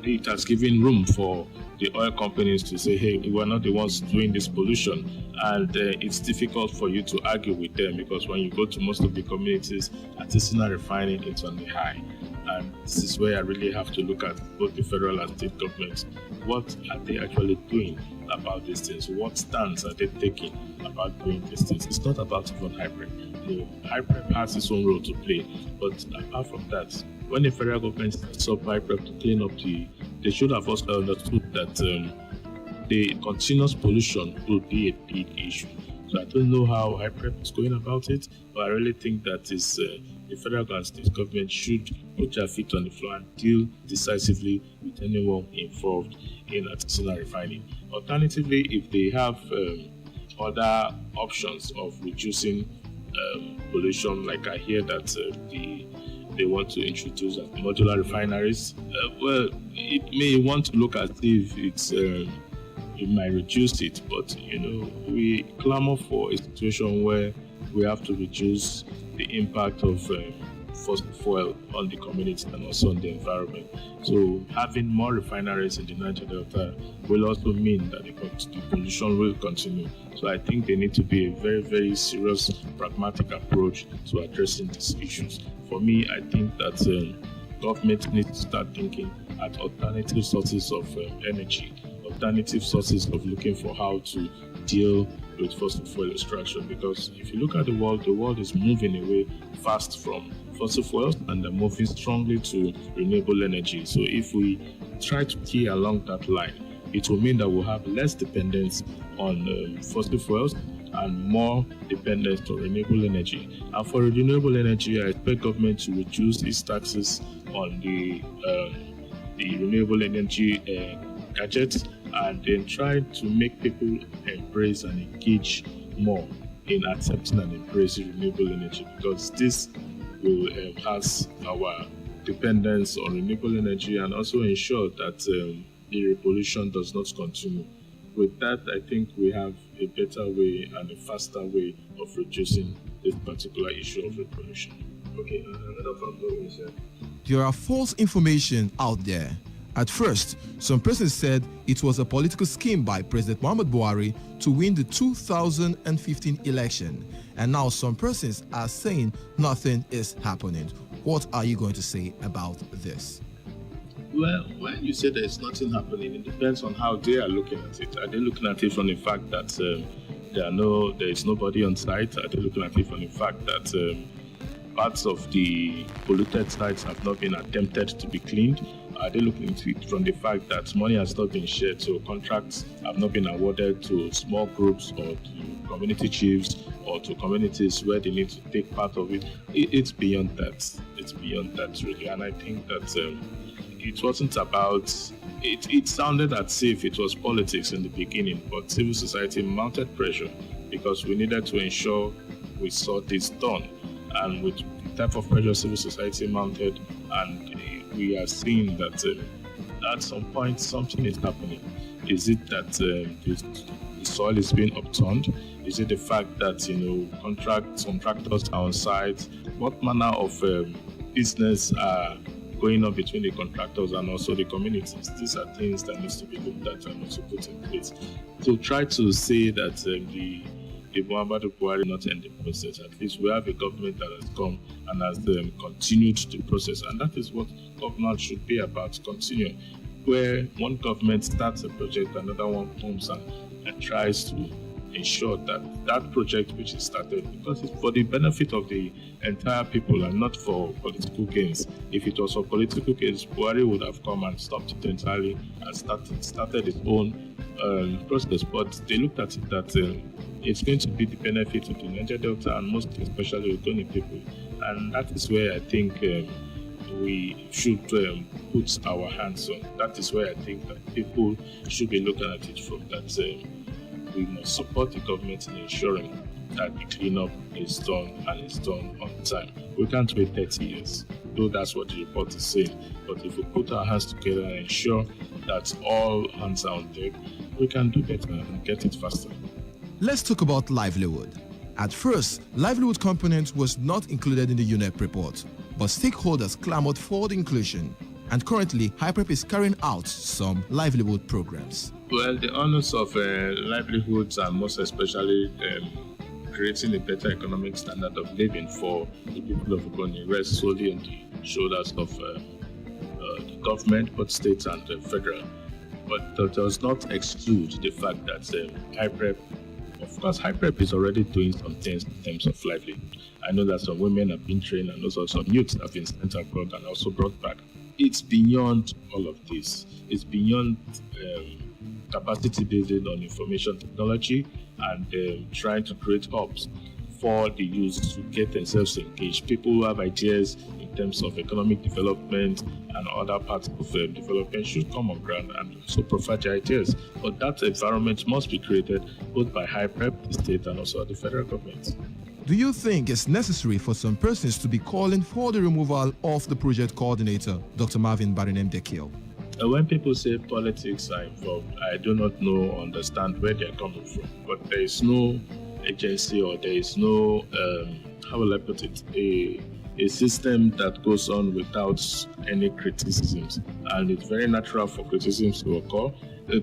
it has given room for the oil companies to say, hey, we're not the ones doing this pollution. And it's difficult for you to argue with them, because when you go to most of the communities, artisanal refining is on the high. And this is where I really have to look at both the federal and state governments. What are they actually doing about these things? What stance are they taking about doing these things? It's not about even HYPREP. HYPREP has its own role to play, but apart from that, when the federal government sets up HYPREP to clean up they should have also understood that the continuous pollution will be a big issue. So I don't know how HYPREP is going about it, but I really think that is the federal and state government should put their feet on the floor and deal decisively with anyone involved in artisanal refining. Alternatively, if they have other options of reducing pollution, like I hear that they want to introduce modular refineries, well, it may want to look at if it might reduce it, but we clamor for a situation where we have to reduce the impact of fossil fuel on the community and also on the environment. So having more refineries in the Niger Delta will also mean that the pollution will continue. So I think there needs to be a very, very serious, pragmatic approach to addressing these issues. For me, I think that government needs to start thinking at alternative sources of energy, alternative sources of looking for how to deal with fossil fuel extraction, because if you look at the world is moving away fast from fossil fuels and they're moving strongly to renewable energy. So if we try to key along that line, it will mean that we'll have less dependence on fossil fuels and more dependence on renewable energy. And for renewable energy, I expect government to reduce its taxes on the renewable energy gadgets, and then try to make people embrace and engage more in accepting and embracing renewable energy, because this will enhance our dependence on renewable energy and also ensure that the pollution does not continue. With that, I think we have a better way and a faster way of reducing this particular issue of pollution. Okay, there are false information out there. At first, some persons said it was a political scheme by President Muhammadu Buhari to win the 2015 election. And now some persons are saying nothing is happening. What are you going to say about this? Well, when you say there is nothing happening, it depends on how they are looking at it. Are they looking at it from the fact that there is nobody on site? Are they looking at it from the fact that parts of the polluted sites have not been attempted to be cleaned? Are they looking into it from the fact that money has not been shared, so contracts have not been awarded to small groups or to community chiefs or to communities where they need to take part of it? It's beyond that. It's beyond that, really. And I think that it wasn't about... It sounded as if it was politics in the beginning, but civil society mounted pressure because we needed to ensure we saw this done. And with the type of pressure civil society mounted, and we are seeing that at some point something is happening. Is it that the soil is being upturned? Is it the fact that contractors are on site? What manner of business are going on between the contractors and also the communities? These are things that needs to be looked at and also put in place. To try to say that the Muhammadu Buhari not end the process. At least we have a government that has come and has continued the process, and that is what government should be about, continue. Where one government starts a project, another one comes and tries to ensure that that project which is started, because it's for the benefit of the entire people and not for political gains. If it was for political gains, Buhari would have come and stopped it entirely and started its own process. But they looked at it that it's going to be the benefit of the Niger Delta and most especially Ogoni people. And that is where I think we should put our hands on. That is where I think that people should be looking at it from, that we must support the government in ensuring that the cleanup is done and is done on time. We can't wait 30 years, though that's what the report is saying. But if we put our hands together and ensure that all hands are on deck, we can do better and get it faster. Let's talk about livelihood. At first, livelihood component was not included in the UNEP report, but stakeholders clamored for the inclusion. And currently, HYPREP is carrying out some livelihood programs. Well, the honors of livelihoods and most especially creating a better economic standard of living for the people of Ogoni rests solely on the shoulders of the government, both state and federal. But that does not exclude the fact that HyPrep, of course, HyPrep is already doing some things in terms of livelihood. I know that some women have been trained and also some youths have been sent abroad and also brought back. It's beyond all of this. It's beyond capacity building on information technology and trying to create hubs for the youth to get themselves engaged. People who have ideas in terms of economic development and other parts of development should come on ground and also provide their ideas. But that environment must be created both by HyPrep, the state, and also the federal government. Do you think it's necessary for some persons to be calling for the removal of the project coordinator, Dr. Marvin Barinem Dekio? When people say politics are involved, I do not know or understand where they're coming from. But there is no agency or there is no, how will I put it, a system that goes on without any criticisms. And it's very natural for criticisms to occur.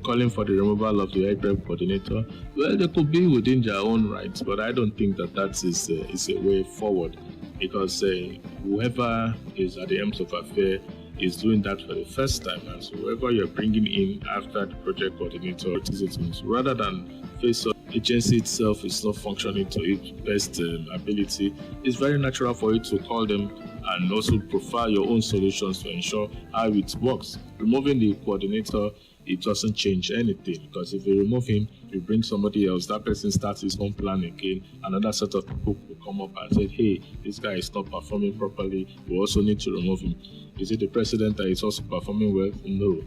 Calling for the removal of the HyPrep coordinator, well, they could be within their own rights, but I don't think that is a way forward, because whoever is at the helm of affair is doing that for the first time, and so whoever you're bringing in after the project coordinator criticisms, rather than face up agency itself is not functioning to its best ability, it's very natural for you to call them and also profile your own solutions to ensure how it works. Removing the coordinator, it doesn't change anything, because if you remove him, you bring somebody else, that person starts his own plan again, another set of people will come up and say, hey, this guy is not performing properly, we also need to remove him. Is it the president that is also performing well? No.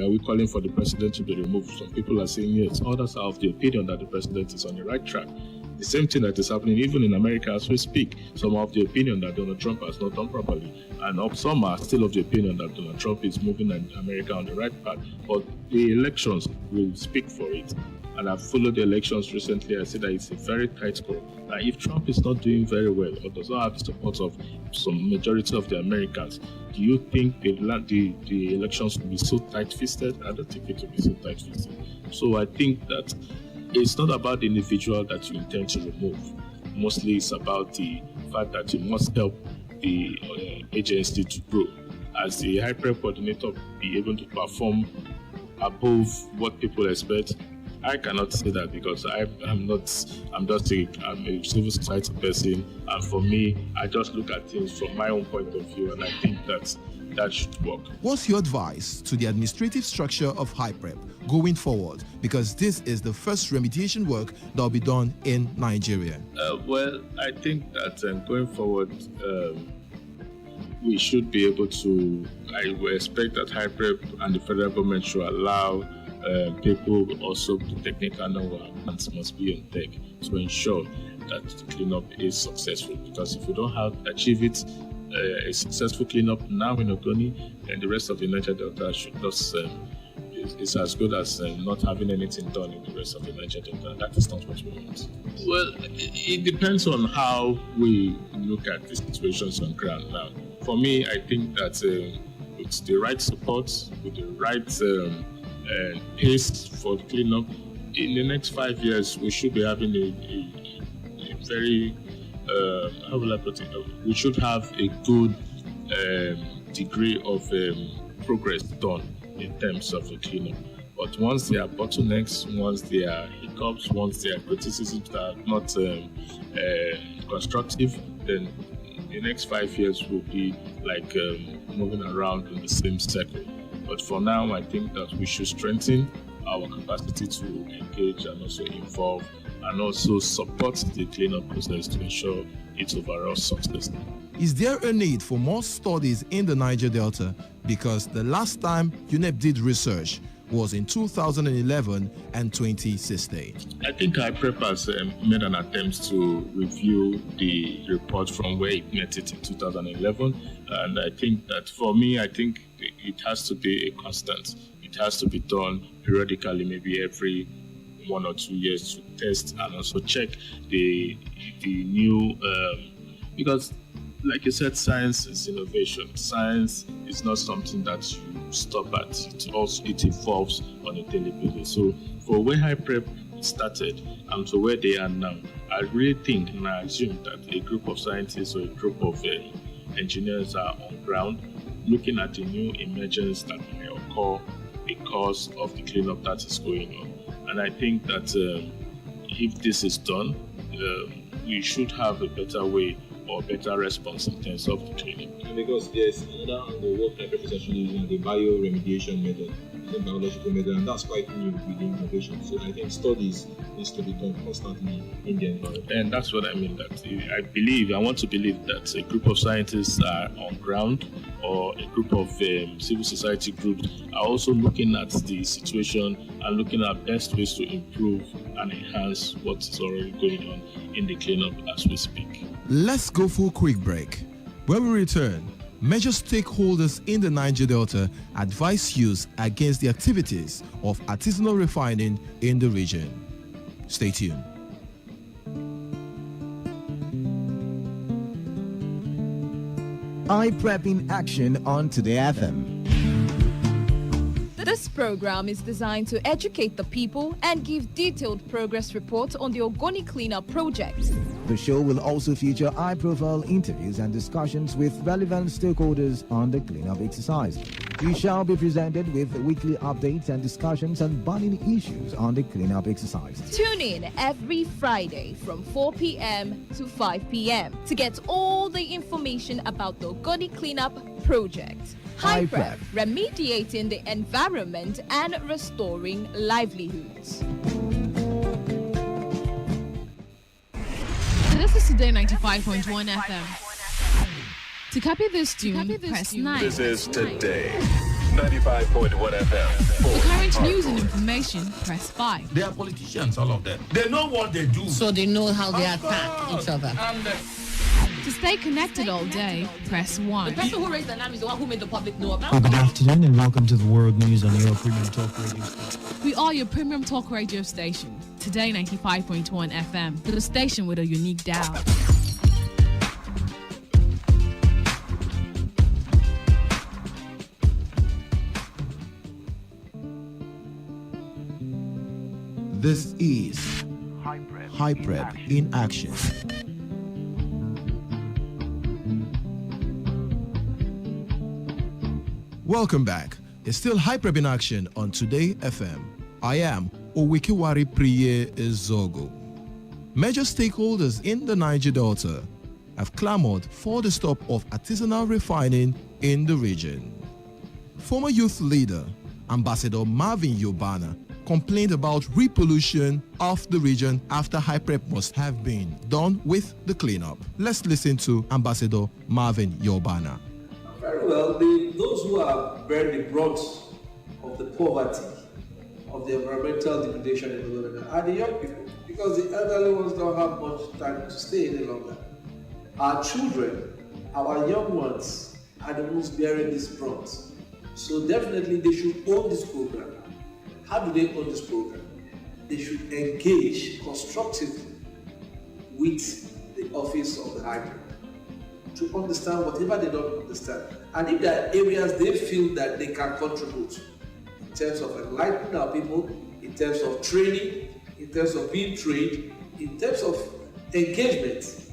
Are we calling for the president to be removed? Some people are saying yes. Others are of the opinion that the president is on the right track. The same thing that is happening even in America as we speak. Some are of the opinion that Donald Trump has not done properly. And some are still of the opinion that Donald Trump is moving America on the right path. But the elections will speak for it. And I've followed the elections recently. I see that it's a very tight score. Now, if Trump is not doing very well or does not have the support of some majority of the Americans, do you think the elections will be so tight-fisted? I don't think it will be so tight-fisted. So I think that it's not about the individual that you intend to remove. Mostly it's about the fact that you must help the agency to grow. As the HyPrep coordinator be able to perform above what people expect, I cannot say that, because I'm a civil society person, and for me, I just look at things from my own point of view, and I think that should work. What's your advice to the administrative structure of HyPrep going forward? Because this is the first remediation work that will be done in Nigeria. Well, I think that going forward, we should be able to, I will expect that HyPrep and the federal government should allow people also the technical know-how must be on deck to ensure that the cleanup is successful. Because if we don't achieve it, a successful cleanup now in Ogoni, and the rest of the Niger Delta should just is as good as not having anything done in the rest of the Niger Delta. That is not what we want. Well, it depends on how we look at the situations on ground now. For me, I think that with the right support, with the right pace for the cleanup, in the next 5 years, we should be having a very, how will I put it? We should have a good degree of progress done in terms of the cleanup. But once there are bottlenecks, once there are hiccups, once there are criticisms that are not constructive, then the next 5 years will be like moving around in the same circle. But for now, I think that we should strengthen our capacity to engage and also involve and also support the cleanup process to ensure its overall success. Is there a need for more studies in the Niger Delta? Because the last time UNEP did research was in 2011 and 2016. I think HyPrep has made an attempt to review the report from where it met it in 2011. And I think that for me, I think it has to be a constant. It has to be done periodically, maybe every 1 or 2 years, to test and also check the new, because like you said, science is innovation. Science is not something that you stop at. It evolves on a daily basis. So for where HyPrep started and to where they are now, I really think and I assume that a group of scientists or a group of engineers are on ground, looking at the new emergence that may occur because of the cleanup that is going on. And I think that if this is done, we should have a better way or better response in terms of the cleanup. Because there's another angle what Hyprep is actually using, the bioremediation method, the biological method, and that's quite new with the innovation. So I think studies needs to be done constantly in the environment. And that's what I mean. That I want to believe that a group of scientists are on ground, or a group of civil society groups are also looking at the situation and looking at best ways to improve and enhance what is already going on in the cleanup as we speak. Let's go for a quick break. When we return, major stakeholders in the Niger Delta advise youth against the activities of artisanal refining in the region. Stay tuned. iPrep in action on Today FM. This program is designed to educate the people and give detailed progress reports on the Ogoni cleanup project. The show will also feature high-profile interviews and discussions with relevant stakeholders on the cleanup exercise. We shall be presented with weekly updates and discussions on burning issues on the cleanup exercise. Tune in every Friday from 4 p.m. to 5 p.m. to get all the information about the Ogoni cleanup project. Hyprep, remediating the environment and restoring livelihoods. This is Today 95.1 FM. To copy this tune, press 9. This is Today 95.1 FM. For current news and information, press 5. They are politicians, all of them. They know what they do. So they know how they attack each other. To stay connected all day, press 1. The person who raised the alarm is the one who made the public know about. Good afternoon and welcome to the World News on your Premium Talk Radio station. We are your Premium Talk Radio station. Today 95.1 FM, the station with a unique dial. This is Hyprep in action. Welcome back. It's still Hyprep in action on Today FM. I am Owikiwari Priye Ezogo. Major stakeholders in the Niger Delta have clamored for the stop of artisanal refining in the region. Former youth leader, Ambassador Marvin Yobana, complained about repollution of the region after Hyprep must have been done with the cleanup. Let's listen to Ambassador Marvin Yobana. Very well, those who have bearing the brunt of the poverty, of the environmental degradation in the world are the young people, because the elderly ones don't have much time to stay any longer. Our children, our young ones, are the ones bearing this brunt. So definitely they should own this program. How do they own this program? They should engage constructively with the office of the Hyprep to understand whatever they don't understand. And if there are areas they feel that they can contribute in terms of enlightening our people, in terms of training, in terms of being trained, in terms of engagement.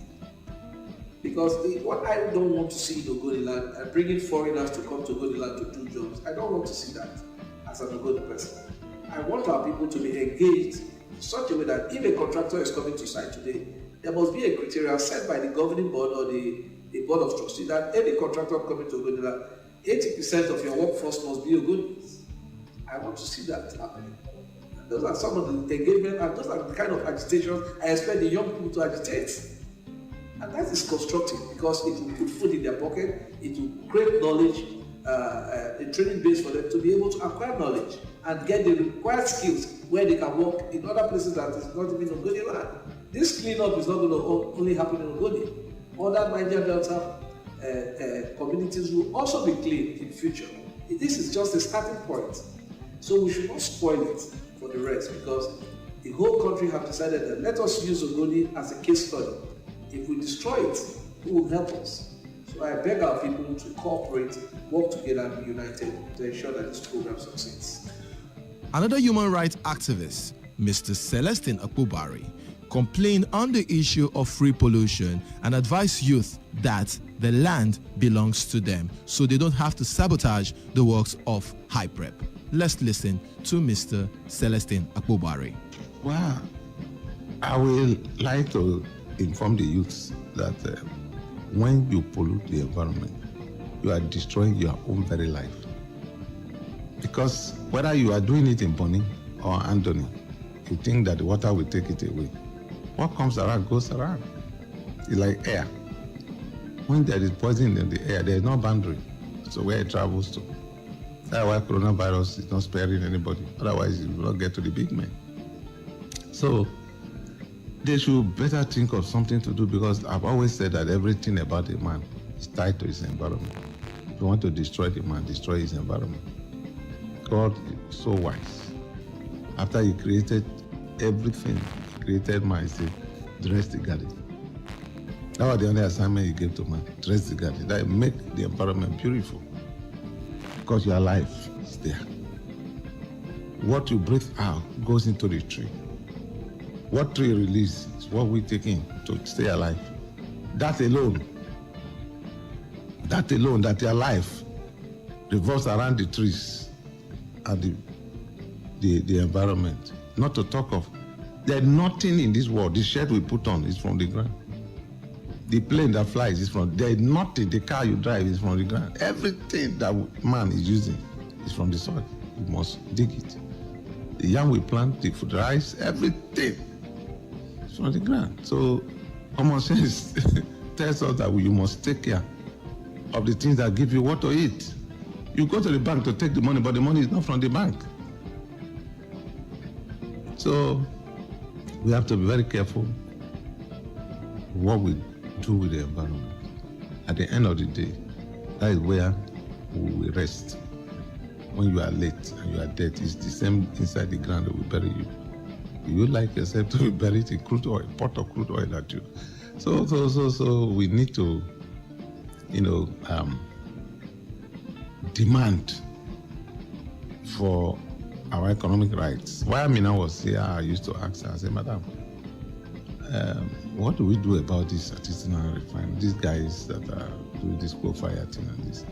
Because what I don't want to see in Ogoniland and bringing foreigners to come to Ogoniland to do jobs, I don't want to see that as an Ogoni person. I want our people to be engaged in such a way that if a contractor is coming to site today, there must be a criteria set by the governing board or the board of trustees that any contractor coming to Ogoniland, 80% of your workforce must be Ogonis. I want to see that happening. And those are some of the engagement, and those are the kind of agitation I expect the young people to agitate. And that is constructive because it will put food in their pocket, it will create knowledge, a training base for them to be able to acquire knowledge and get the required skills where they can work in other places that is not even Ogoni land. This cleanup is not going to only happen in Ogoni. Other Niger Delta communities will also be cleaned in future. This is just a starting point. So we should not spoil it for the rest because the whole country have decided that let us use Ogoni as a case study. If we destroy it, who will help us? So I beg our people to cooperate, work together and be united to ensure that this program succeeds. Another human rights activist, Mr. Celestine Akpobari, complained on the issue of free pollution and advised youth that the land belongs to them, so they don't have to sabotage the works of HyPrep. Let's listen to Mr. Celestine Akpobare. Well, I will like to inform the youths that when you pollute the environment, you are destroying your own very life. Because whether you are doing it in Bonny or Anthony, you think that the water will take it away. What comes around goes around. It's like air. When there is poison in the air, there is no boundary. So where it travels to. That's why coronavirus is not sparing anybody. Otherwise, it will not get to the big men. So they should better think of something to do, because I've always said that everything about a man is tied to his environment. If you want to destroy the man, destroy his environment. God is so wise. After he created everything, he created man, he said, dress the garden. That was the only assignment he gave to man, dress the garden. That make the environment beautiful. Because your life is there. What you breathe out goes into the tree. What tree release is what we take in to stay alive. That alone, that your life revolves around the trees and the environment. Not to talk of, there's nothing in this world. The shirt we put on is from the ground. The plane that flies is from, there's nothing, the car you drive is from the ground. Everything that man is using is from the soil. You must dig it. The yam we plant, the food, rice, everything is from the ground. So common sense tells us that you must take care of the things that give you what to eat. You go to the bank to take the money, but the money is not from the bank. So we have to be very careful what we do with the environment. At the end of the day, that is where we will rest. When you are late and you are dead, it's the same inside the ground that will bury you. You like yourself to be buried in crude oil, pot of crude oil at you. So we need to, demand for our economic rights. While Mina was here, I used to ask her, I said, Madam, what do we do about this artisanal refinery? These guys that are doing this coal fire thing and this.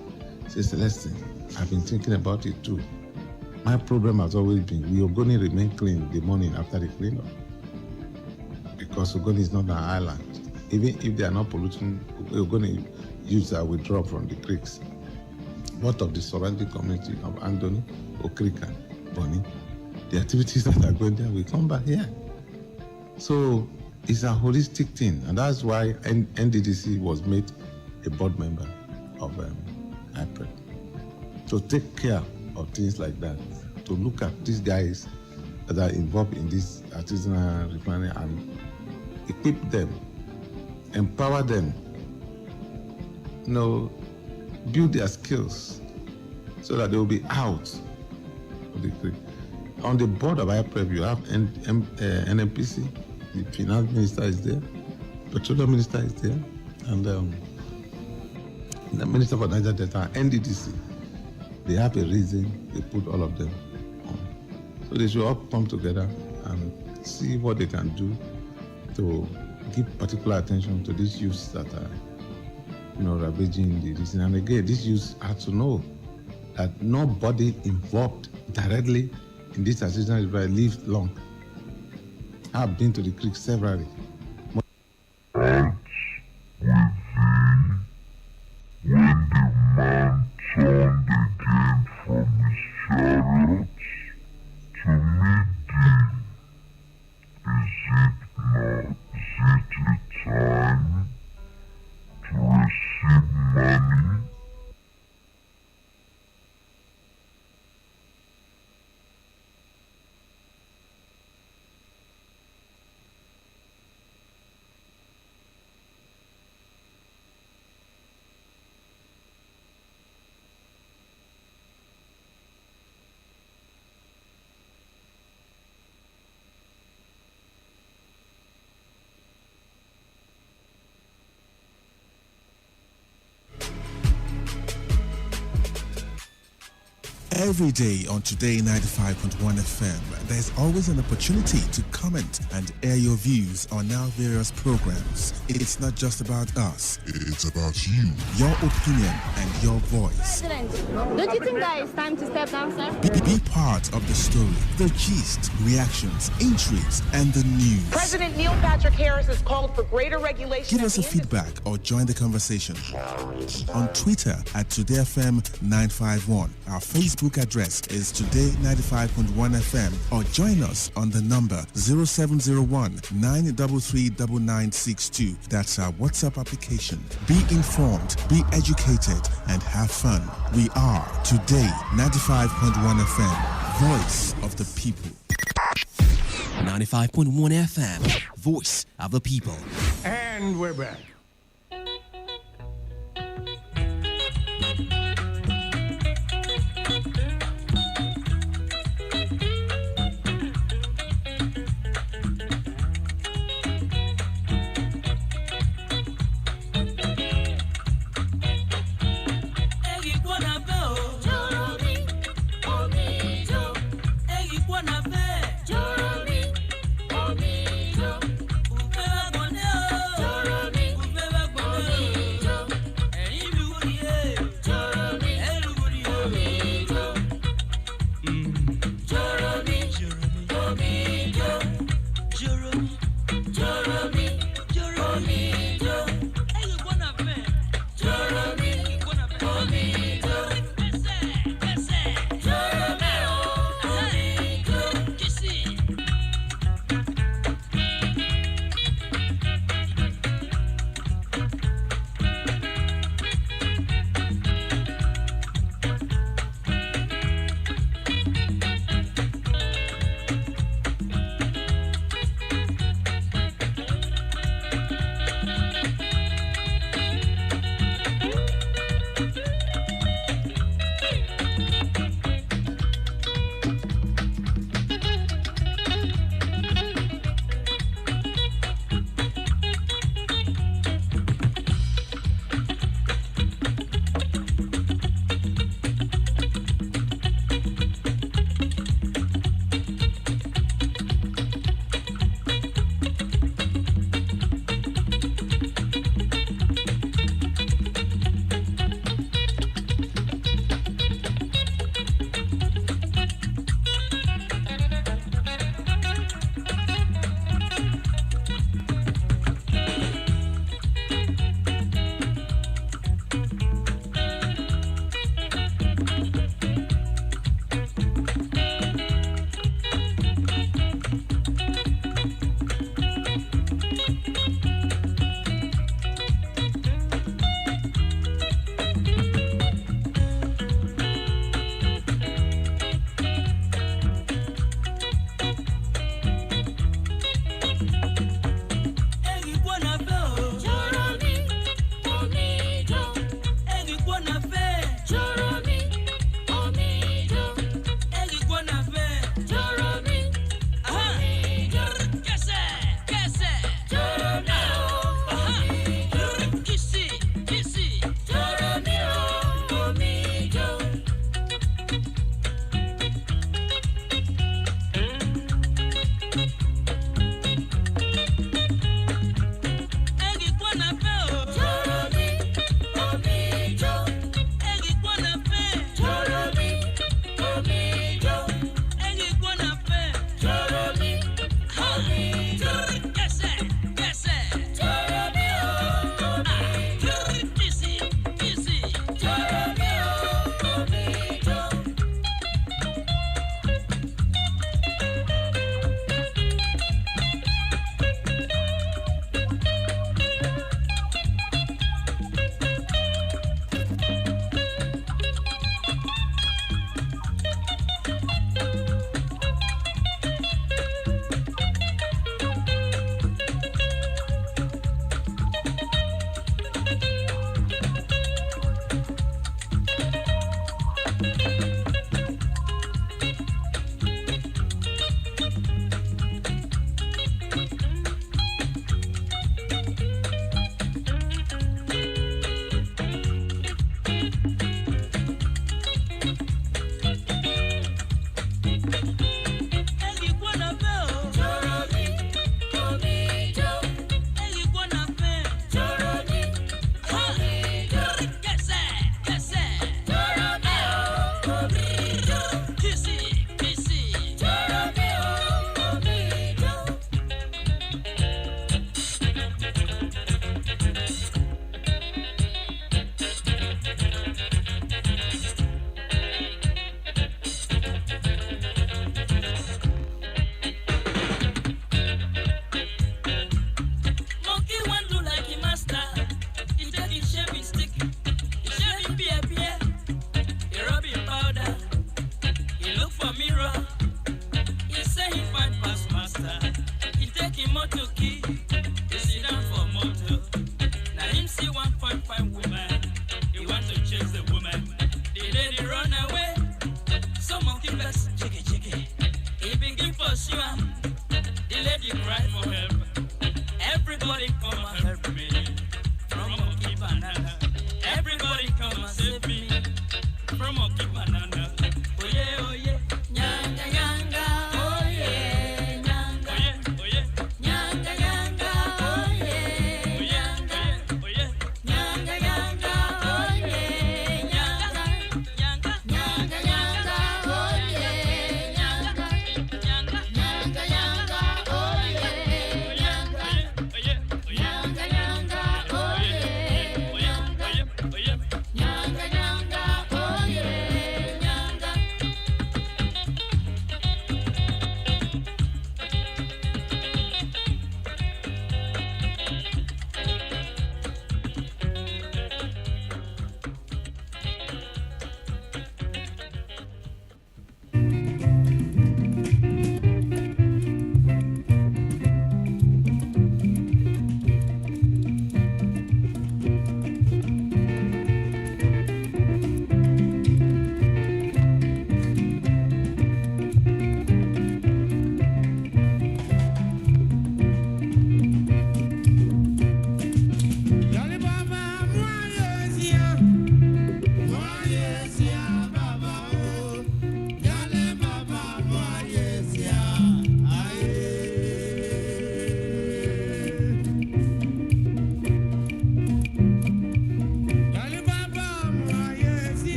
She said, Celestine, I've been thinking about it too. My problem has always been, we are going to remain clean the morning after the cleanup. Because Ogoni is not an island. Even if they are not polluting, we're going to use our withdrawal from the creeks. What of the surrounding community of Andoni, Okrika, Bonny? The activities that are going there will come back here. So it's a holistic thing, and that's why NDDC was made a board member of HyPrep. To take care of things like that, to look at these guys that are involved in this artisanal refinery and equip them, empower them, build their skills so that they will be out of the creek. On the board of HyPrep, you have NMPC, the finance minister is there, petroleum minister is there, and the minister for Niger Delta, NDDC. They have a reason they put all of them on. So they should all come together and see what they can do to give particular attention to these youths that are, ravaging the region. And again, these youths have to know that nobody involved directly in this artisanal refinery lives long. I've been to the creek severally. When the man turned again from his chariot to meet thee, is it the time to receive money? Every day on Today 95.1 FM, there's always an opportunity to comment and air your views on our various programs. It's not just about us, it's about you, your opinion, and your voice. President, don't you think that it's time to step down, sir? Be part of the story, the gist, reactions, intrigues, and the news. President Neil Patrick Harris has called for greater regulation. Give us a feedback or join the conversation on Twitter at TodayFM951. Our Facebook address is Today95.1 FM, or join us on the number 0701 933 9962. That's our WhatsApp application. Be informed, be educated, and have fun. We are Today 95.1 FM, voice of the people. 95.1 FM, voice of the people. And we're back.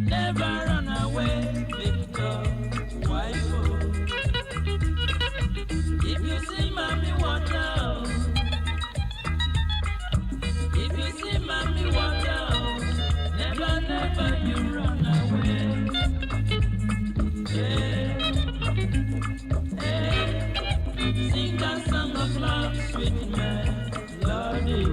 Never run away, Victor. Why go? If you see mommy, watch out. If you see mommy, watch out. Never, never you run away. Hey, hey. Sing a song of love, sweet melody.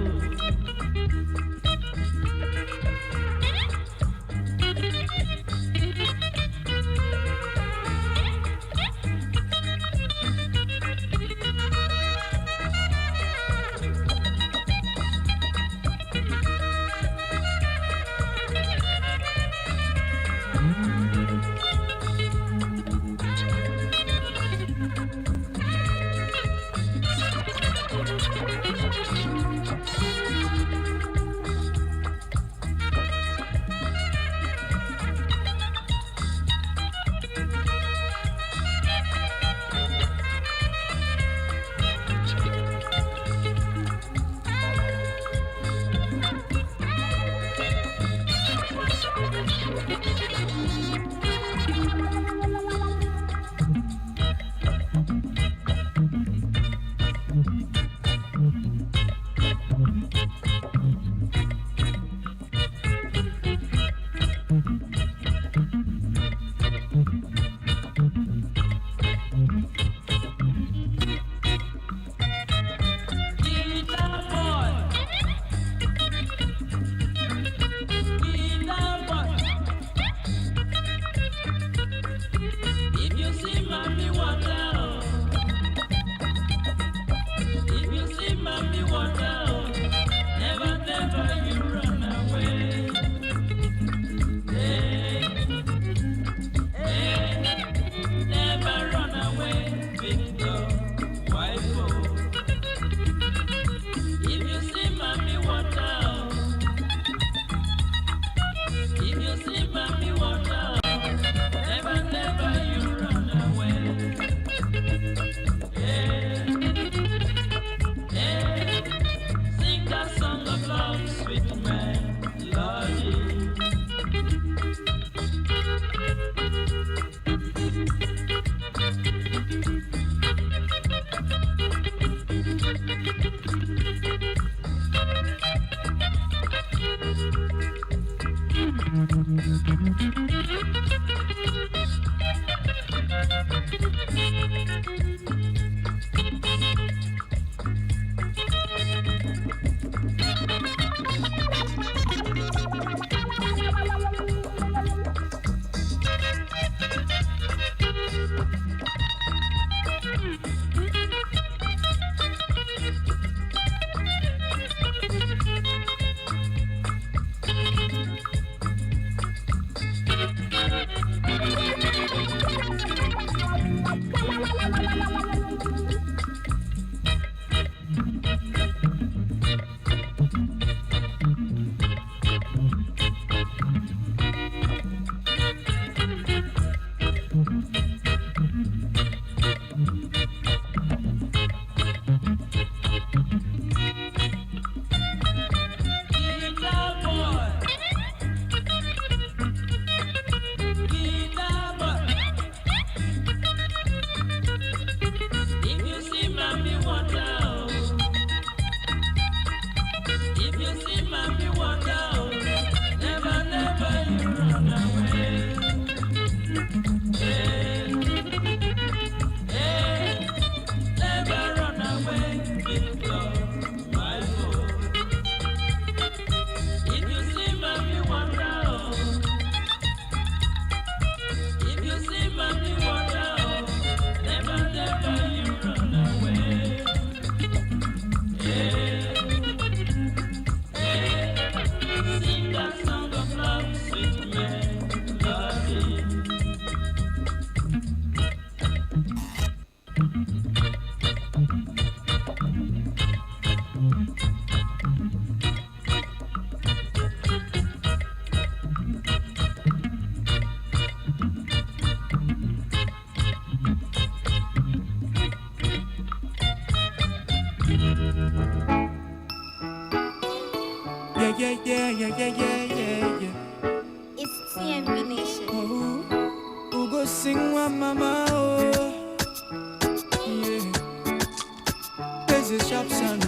It's TMB Nation. Who go sing one mama? Oh, yeah. There's a sharp sound.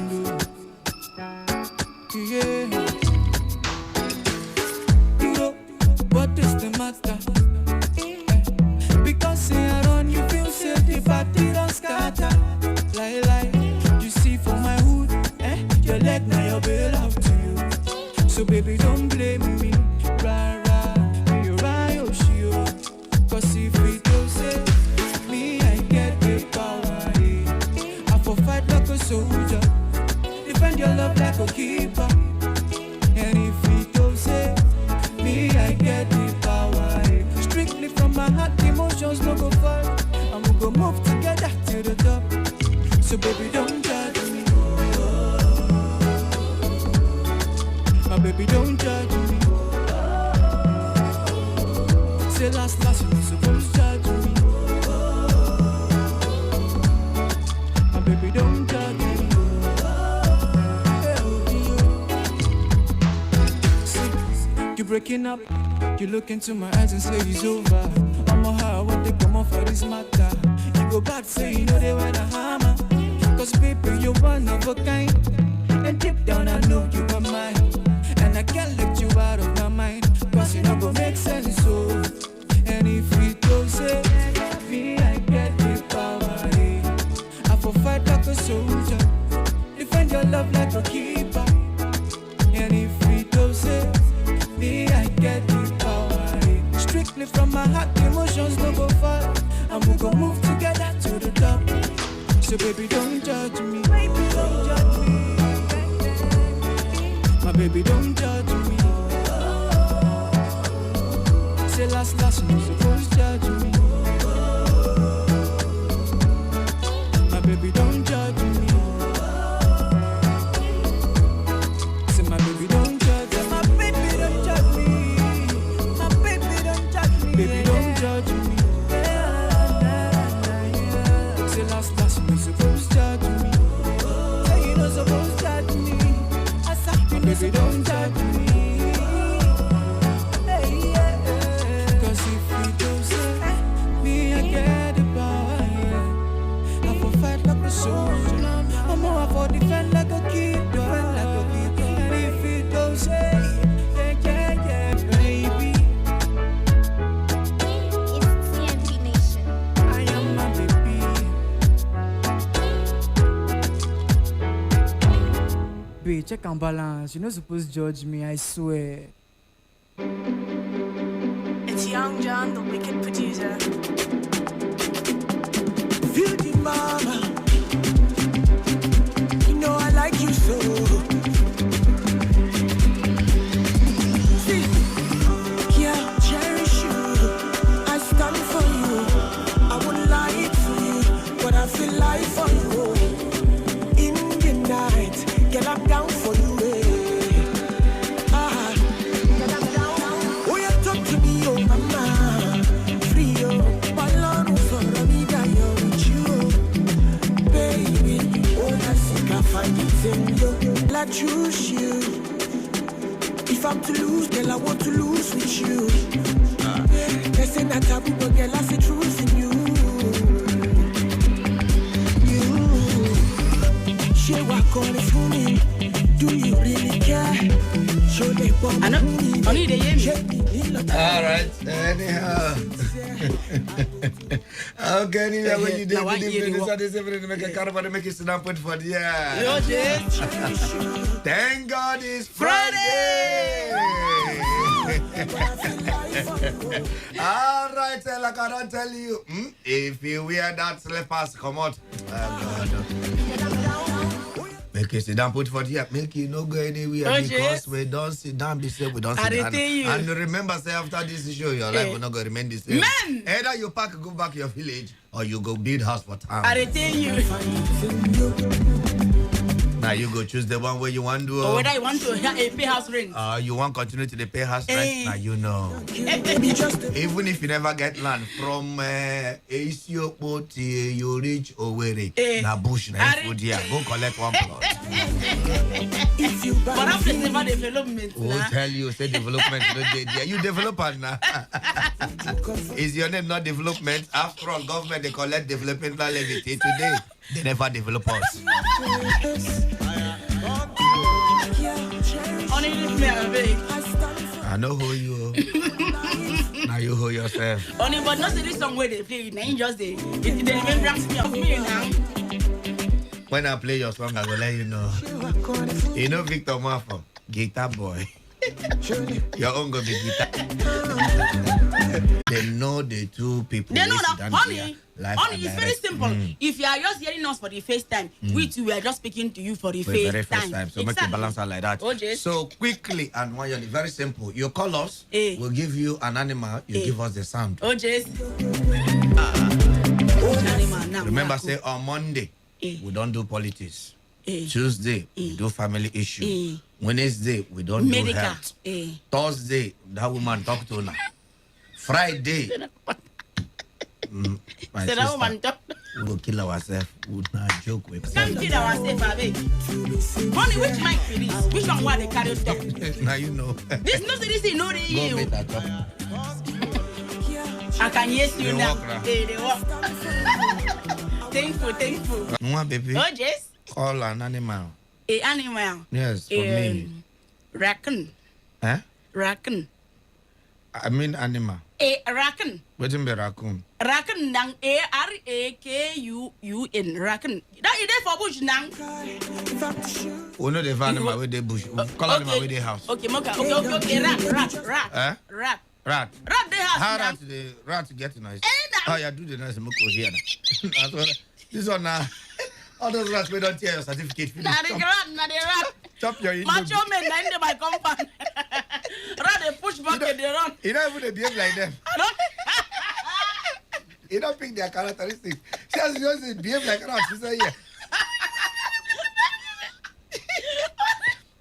Yeah. You know what is the matter? Because say I run, you feel say the party don't scatter. Like, you see for my hood, your leg now your bail out to you. So baby don't blame me, rah, you right, oh she oh. Cause if we don't say, me I get the power, I for fight like a soldier, defend your love like a keeper. And if we don't say, me I get the power, strictly from my heart, emotions no go fall, and we go move together to the top. So baby don't judge me, my baby don't judge me. Say last you supposed to judge me, my baby don't judge me. See, you breaking up, you look into my eyes and say it's over. I'm a hard what they come off for this matter. You go back say you know they were the hammer. Cause baby you're one of a kind, and deep down I know you are mine. And I can't let you out of my mind, cause you know go make sense so. And if we don't say, me I get the power, I for fight like a soldier, defend your love like a keeper. And if we don't say, me I get the power, strictly from my heart, emotions no go fall, and we go move together to the top. So baby don't judge me, baby don't judge me, my baby don't judge me. Say last you supposed to judge me, my baby don't judge me. Say my baby don't judge me, my baby don't judge me, my baby don't judge me, baby don't judge me. Say last you supposed to judge me, say you not supposed to judge me. My baby don't judge me. Cause if we don't say, me I get the power, I for fight like a soldier, I'm more for defend like a kid, and if we don't say, yeah, baby, It's TMB Nation. I am my baby. Babe, check and balance. You're not supposed to judge me, I swear. It's Young John, the wicked producer. Beauty mama, you know I like you so. See, yeah, cherish you. I stand for you. I wouldn't lie to you, but I feel like for you. In the night, girl, I'm down for you. Oh, you talk to me, oh mama, free oh, balance for me that you're with you, baby. Oh, I think I find it in you. I choose you. If I'm to lose, girl, I want to lose with you. They say that taboo, but girl, I see truth in you. She walk on it for me. Do you really care? Show me what I know. All right, anyhow. Okay, anyway, when you did the difference, make a caravan, make it stand point for the year. Thank God it's Friday. All right, like I don't tell you, if you wear that slippers, come out. Make you sit down, put for the make you no go anywhere because we don't sit down, we don't sit down. And remember, say after this show, your life will not go remain the same. Man! Either you pack, go back your village, or you go build house for town. I tell you. Now you go choose the one where you want to do. Or whether you want to pay house rent. You want continue to pay house rent. Now you know. Even if you never get land from Esiokpo to you reach Owerri, na bush na food here. Go collect one plot. But after never development. Who tell you say development no dey there? You developer now. Is your name not development? After all, government they collect development levy today. They never develop us. I know who you. Now you hold yourself. Only but not this song where they play. Now just they remembrance me of me now. When I play your song, I will let you know. You know Victor Mafo, guitar boy. Your own go be guitar. They know the two people. They know that, honey, it's very simple. If you are just hearing us for the first time, we too are just speaking to you for the very first time. So make the balance out like that. So quickly and one, very simple. You call us, we'll give you an animal, you give us the sound. Remember, say on Monday, we don't do politics. Tuesday, we do family issue. Wednesday, we don't do health. Thursday, that woman talk to her. Friday, my sister, we will kill ourselves. We will not joke with can't kill ourselves, baby. Honey, which mic for this? Which one want they carry talk? Now you know. This no this is no you. I can yes you now. They walk. Thankful. Mwah, baby. Oh, yes. Call an animal. A animal. Yes, for me. Raccoon. Huh? Raccoon. I mean animal. A raccoon. What is raccoon? Raccoon nang ARAKUN. Raccoon. That is there for bush nang. We know the animal with the bush. Call animal with the house. Okay. Rat. Huh? Rat. Rat the house. How rat get nice? Oh, you do the nice moko here. This one now. All those rats we don't tear your certificate. Now the rat. Chop your macho men na in my compound. Rat they push back and they run. You don't even behave like them. You don't pick their characteristics. Just behave like rats. She say yeah.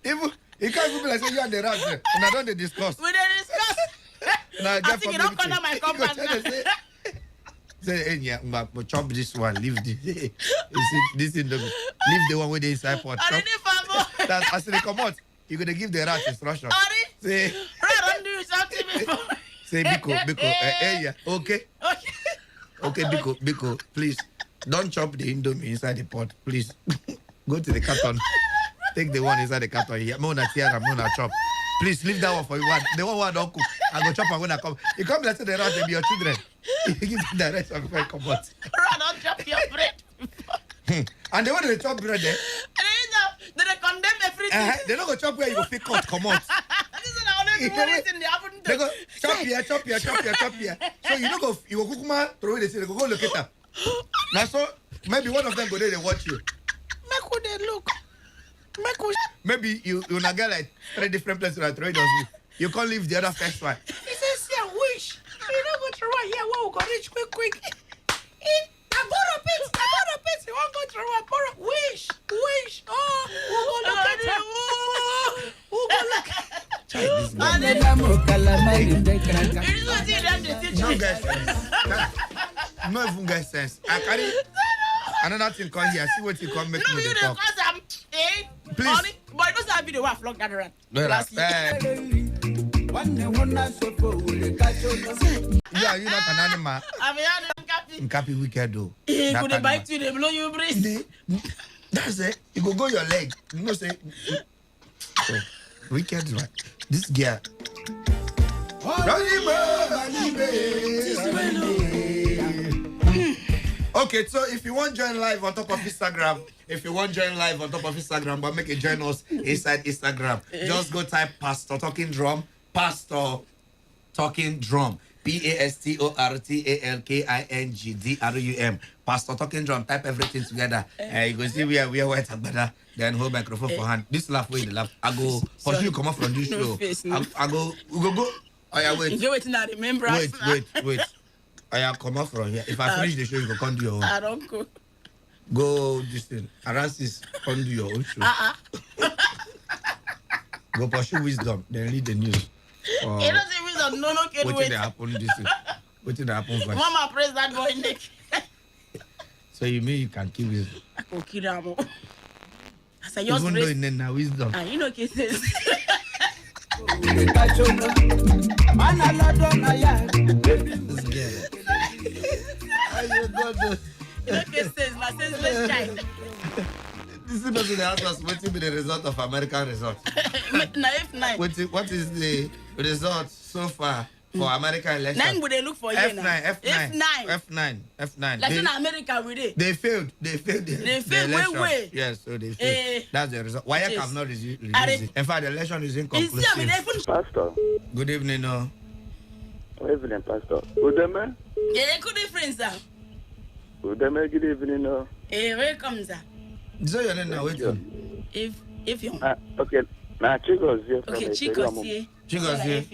Even you can't even be like say you and the rats. And I don't discuss. We don't discuss. I think you don't corner my compound. Say, hey, yeah, but chop this one, leave this in the leave the one with the inside pot. That's as they come out, you're gonna give the rat instruction. Say, rat don't do something before. Say, Biko, hey, yeah, okay, Biko, please don't chop the indomie inside the pot, please. Go to the carton, take the one inside the carton here. Mona chop. Please leave that one for you. The one don't cook. I go chop and when I come. You come let's say the rat, they be your children. You give them the rest of before you come out. Rat don't chop your bread. And the one they chop bread there. They condemn everything. They don't go chop where you go pick out, come out. This is the only thing they happen to. They go chop here. So you don't go, you go cook man, throw it, they go look at them. Now so, maybe one of them go there, they watch you. Make who they look. Maybe you not get like 3 different places that trade us. You can't leave the other first one. He says, yeah, wish. You don't go to right here. Where we go reach quick. I borrow pits. You won't go to right. Borrow. Wish. Oh, we'll go look at him. We'll go look at No even get sense. I carry another thing come here. See what you come make me talk. Please. Honey, but you don't have video where I flog that rat. Yeah, you're not an animal. I'm an Nkapi wicked though. Could they bite you? They blow you breeze. That's it. You go your leg. You know say. Wicked right. This girl. Okay, so if you want to join live on top of Instagram, but make it join us inside Instagram, just go type Pastor Talking Drum, PastorTalkingDrum, PastorTalkingDrum, Pastor Talking Drum. Type everything together. You go see we are white together. Then hold microphone for hand. This laugh way the laugh. I go for you come up from this show. I go. We go. Oh yeah, wait. You waiting at remember. Wait. I come up from here. If I finish the show, you go come do your own. I don't go. Go this thing. Arasis, undo your own show. Go pursue wisdom. Then read the news. You don't say wisdom. No, can what wait. did happen this thing? What did happen first? Mama press that boy neck. So you mean you can kill wisdom? I can kill him. I say even though in now wisdom. You know cases. This is not the answer. What will be the result of American result? F9. What is the result so far for American election? 9 would they look for F9. Like in America, we did. They failed. They failed the election. Way. Yes, so they failed. That's the result. Why I have not released it? In fact, the election is inconclusive. Pastor. Good evening, Good evening, Pastor. Good evening. Yeah, good evening, sir. Good evening, welcome, sir. So your name now, waiting. If you okay. Now Chicos here from Chicos here. Chicos here.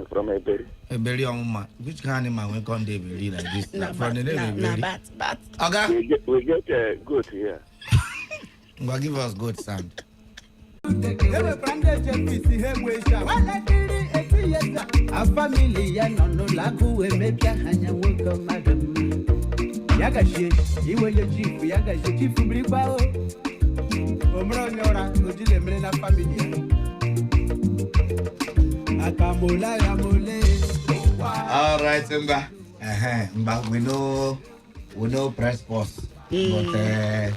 From Eberi. Eberi on which kind of man we can't be like this? From the name Eberi. Bat. Okay. We get a goat here. Well, give us good sound. A family and no lagu we make a hanya welcome madam. Yagashi, you will chief, Yagashi, chief Bribao. Omro Yora, Ojile Mena family. Akamula Yamule. All right, Mba. We know press pause. But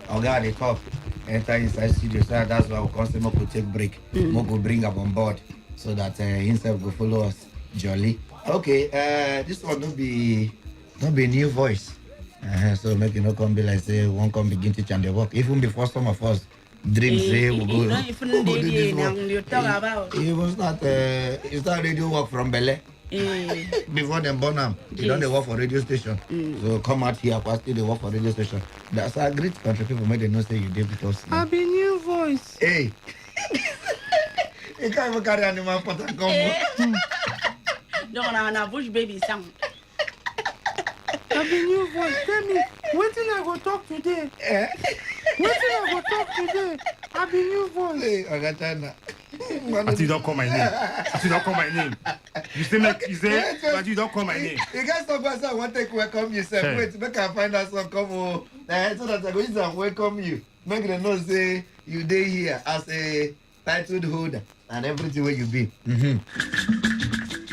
Oga the cop enter inside studio, so that's why we constantly could take break. Mo go bring up on board so that himself go follow us jolly. Okay, this one don't be new voice. So make you not come be like say won't come begin to change the work. Even before some of us dream say we go do this work. Even start radio work from Bele. Before them born them, they don't work for radio station. So come out here, first they work for radio station. That's a great country people make them know say you did because I'll be new voice. Hey. You can't even carry animal for the combo. Don't wanna bush baby sound. I've been new voice. Tell me, what did I go talk today? What did I go talk today? I've been new voice. Hey, Agatana. Until you don't call my name. Until you don't call my name. You say, but you don't call my name. You guys talk about I want to welcome you, sir. Wait, make I find out some come so that I go use and welcome you. Make them know say you day here as a title holder and everything where you be.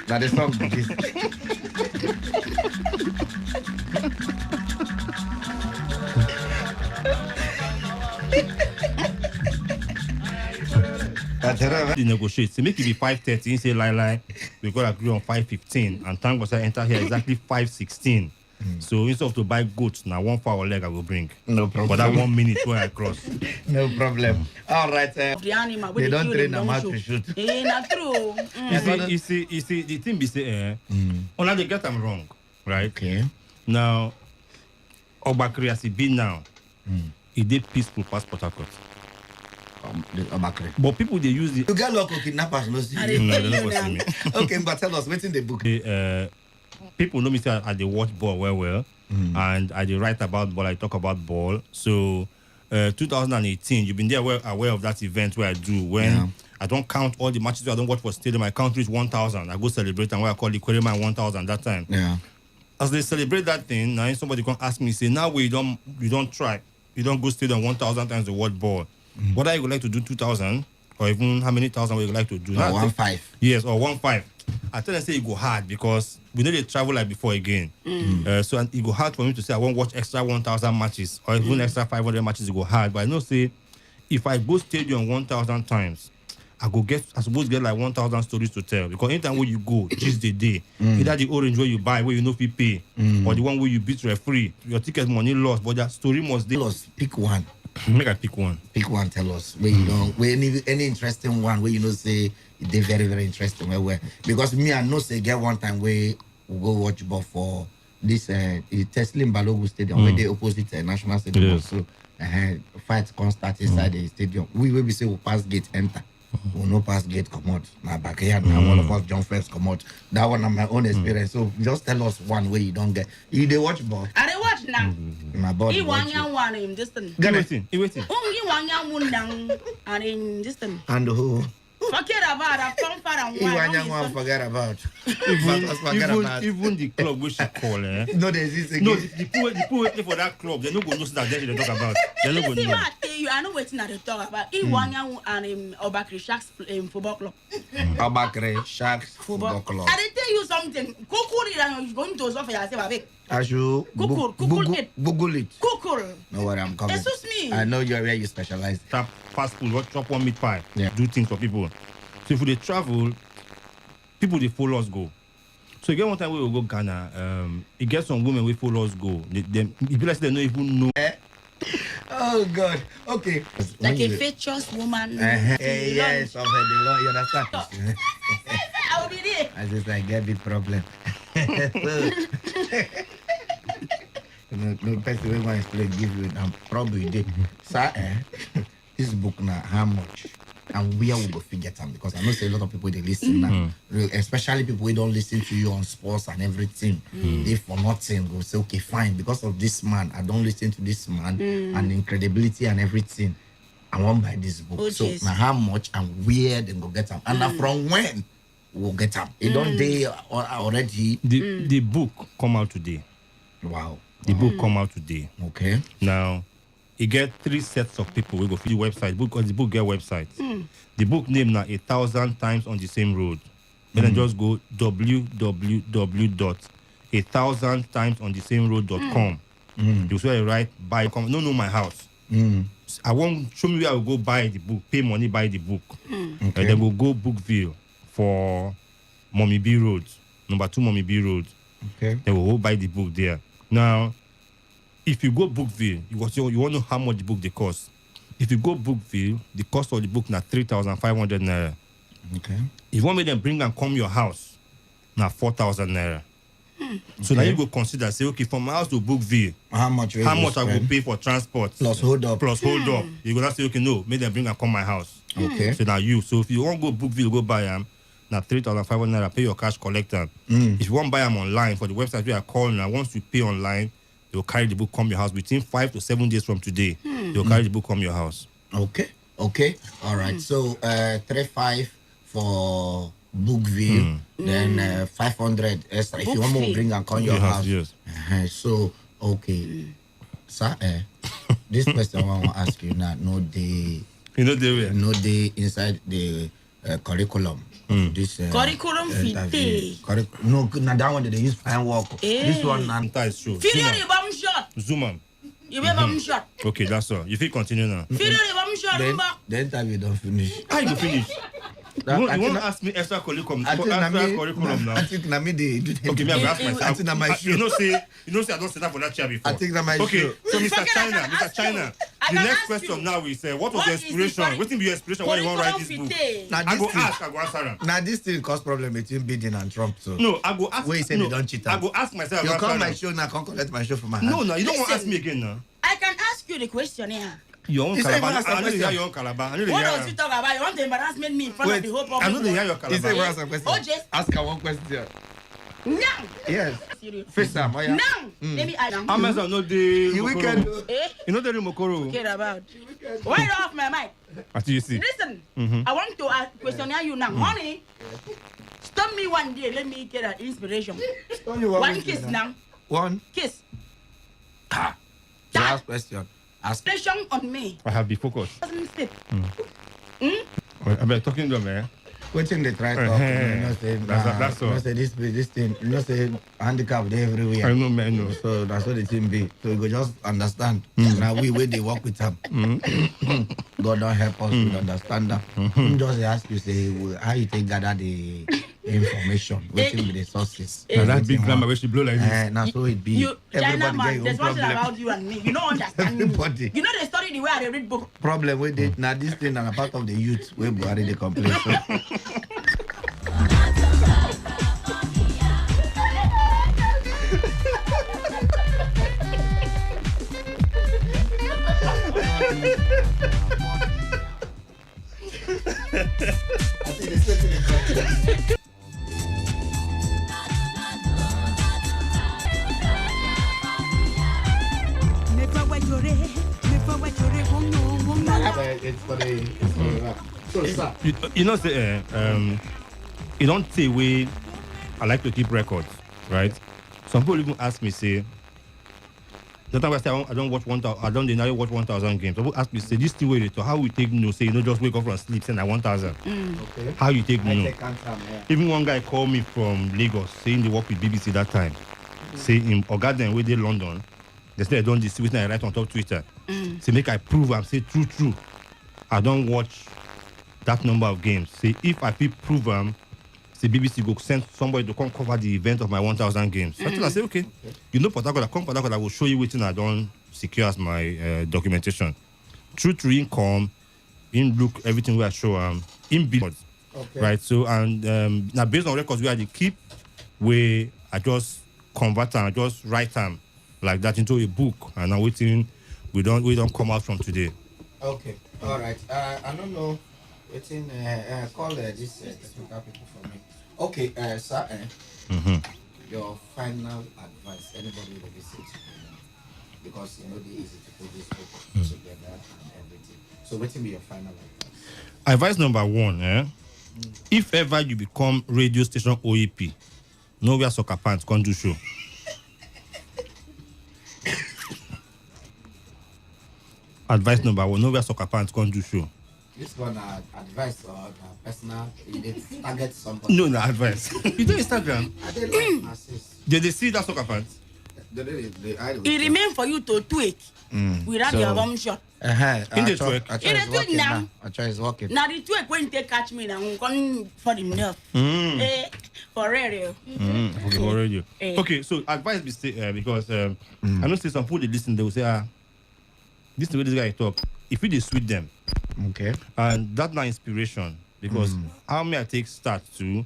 Now the song is this. You negotiate. So make it be 5:30. You say lie. We got to agree on 5:15. And thank God I enter here exactly 5:16. So instead of to buy goats, now 1 fowl leg I will bring. No problem. For that 1 minute when I cross. No problem. All right. The animal, they don't train them how to shoot. Not true. You see, the thing be say, only they get them wrong, right? Okay. Now, Obakri as it be now, it did peaceful passport accord. But people they use it. You get local kidnappers, no see. No, they never see me. Okay, but tell us what's in the book. People know me say I they watch ball well, and I they write about ball. I talk about ball. So, 2018, you've been there aware of that event where I do when I don't count all the matches I don't watch for stadium. I count reach 1,000. I go celebrate and what I call the Queryman 1,000 that time. Yeah. As they celebrate that thing, now somebody can ask me, say, now you don't try. You don't go stadium 1,000 times to watch ball. What are you like to do 2,000? Or even how many thousand would you like to do? Or 1.5. Yes, or 1.5. I tell them say it go hard because we know they travel like before again. So it go hard for me to say I won't watch extra 1,000 matches or even extra 500 matches. It go hard. But I know say if I go stadium 1,000 times, I suppose get like 1,000 stories to tell. Because anytime where you go, just the day. Either the orange where you buy, where you know if you pay, or the one where you beat referee, your ticket money lost, but that story must lost. Pick one. Make I pick one. Pick one. Tell us where you know where any interesting one where you know say they very very interesting where because me I know say get one time where we go watch ball for this Teslim Balogu Stadium where they opposite National Stadium. Yes. So fight can start inside the stadium. We will be say we pass gate enter. We no pass gate come out. My backyard now one of us jump come out. That one on my own experience. So just tell us one way you don't get. You they watch ball. I they watch now. My body. He want you one in distant. Get He waiting. Only one young woman and in distant. And who? Forget about a phone for and One forget about. Forget about. Even the club we should call, eh? No, there's this again. No, the people waiting for that club, they don't go know that they talk about. They don't go See know. what I tell you, I know waiting at the talk about. He one young and Obakri Sharks football club. Obakri Sharks football club. I did tell you something. Kukuri is going to suffer yourself. I should Google it. Kukul. No worry, I'm coming. Excuse me. I know you're where you specialize. Tap fast food, what chop one meat pie. Yeah. Do things for people. So if they travel, people they follow us go. So again, one time we will go Ghana. You get some women we follow us go. They like they don't even know. Oh God. Okay. Like a features woman. Yes, of the law. You understand? I will be there. I just like get big problem. No person will want to explain, give you a probably did. Sir, this book now, how much? And where we go figure them? Because I know say a lot of people they listen now, especially people who don't listen to you on sports and everything. They for nothing go say, okay, fine, because of this man, I don't listen to this man and incredibility and everything. I won't buy this book. Oh, so yes. now how much and where they go get them? And now from when we'll get them? It don't they already? The book come out today. Wow. The book come out today. Okay. Now, you get 3 sets of people. We go for the website. Because the book get website. The book name now 1,000 times on the same road. Then just go www.1000timesonthesameroad.com. You say right buy come. No, my house. I want show me where I will go buy the book. Pay money buy the book. And then we'll go Bookville for Mommy B Road, number 2 Mommy B Road. Okay. Then we'll go buy the book there. Now, if you go Bookville, you want to know how much the book they cost. If you go Bookville, the cost of the book now 3,500 naira. Okay. If you want me them bring and come your house, now 4,000 naira. So now you go consider say okay from my house to Bookville, how much I will pay for transport plus hold up. You gonna say okay no, make them bring and come my house. Okay. So now you. So if you want go Bookville, go buy them. Now 3,500 naira, pay your cash collector. If you want buy them online for the website we are calling now, once you pay online, they'll carry the book come your house within 5 to 7 days from today. They'll carry the book come your house. Okay. All right. So 3,500 for Bookville, then 500 extra if you want to bring and come your house. Yes. So okay, sir. This question I want to ask you now. No day inside the curriculum. This curriculum vitae. No, now that one they use fine work. This one that is true. Video the bomb shot. Zoom on. You be bomb shot. Okay, that's all. You feel continue now. Video the bomb shot. The interview don't finish. How you finish? You want to ask me extra curriculum? Now. I think na me they do. Okay, me I will ask myself. I think na my show. You know say I don't sit down for that chair before. I think na my okay, show. so Mr. China, the next question now is what was the inspiration? What be your inspiration when you want to write this book? I go answer them. Now this thing cause problem between Biden and Trump. So no, I go ask. Where you say they don't cheat. I go ask myself. You come my show now, come collect my show from my hand. No, you don't want to ask me again now. I can ask you the question here. Your own Calabar. I know they hear your own Calabar. What else you talk about? You want to embarrassment me in front of the whole public? I know they hear your Calabar. He said, "What a question." Oh, just ask her one question. Now. Yes. Serious. Face time. Now. Let me ask. Amazon no the weekend. You know the Mokoro. Forget about. Why off my mic? What do you see? Listen. I want to question you now, honey. Stop me one day. Let me get an inspiration. One kiss now. One kiss. Last question. Question on me. I have the focus. Doesn't sit. I've been talking to them, man. Waiting they try to talk. That's all. You know, say this thing. You know, say handicap they everywhere. I know, man. No. So that's what the team be. So you go just understand. Now we they work with them. God don't help us to understand that. Just ask you say how you take gather the information. Waiting with the sources. Now that big grammar where she blow like this. Now so it be. China man, there's one thing about you and me. You don't understand everybody. Me. You know the story the way I read book. Problem with it. Now this thing are part of the youth. We Buhari they complain. So. it's for the so sir. You know, say, you don't say way. I like to keep records, right? Some people even ask me, say, that time I say I don't watch 1,000. I don't deny watch 1,000 games. Some people ask me, say, this still way to how you take no, say you know just wake up from sleep, saying 1,000. Okay. How you take no? I take answer, yeah. Even one guy called me from Lagos saying they work with BBC that time. Say in Ogaden where they London, they say I don't distribute and I write on top Twitter. Say make I prove I'm say true. I don't watch that number of games. Say if I feel prove say BBC go send somebody to come cover the event of my 1,000 games. So I say okay. You know Port Harcourt, I come Port Harcourt, I will show you what I don't secure as my documentation. True income, in look everything where I show in build. Okay. Right. So and now based on records where I keep, where I just convert and I just write them like that into a book, and now waiting we don't come out from today. Okay. All right. I don't know. Waiting. Call this technical people for me. Okay. Sir. Your final advice. Anybody will visit, because you know the easy to put this book together and everything. So what will be your final advice? Advice number one, if ever you become radio station OEP, know where soccer pants can't do show. Advice number one, know where soccer pants can't do show. This one advice or personal, you need to target somebody. No advice. You do Instagram. I didn't like assist. Did they see that soccer pants? It remains for you to tweak without your home shot. In the tweak. I try is working now. I try is working. Now the tweak when they catch me, I'm going for himself. For radio. For radio. Okay, so advice be say because I know say some people they listen, they will say, this is the way this guy talk. If you sweet them, okay, and that's not inspiration, because how may I take start to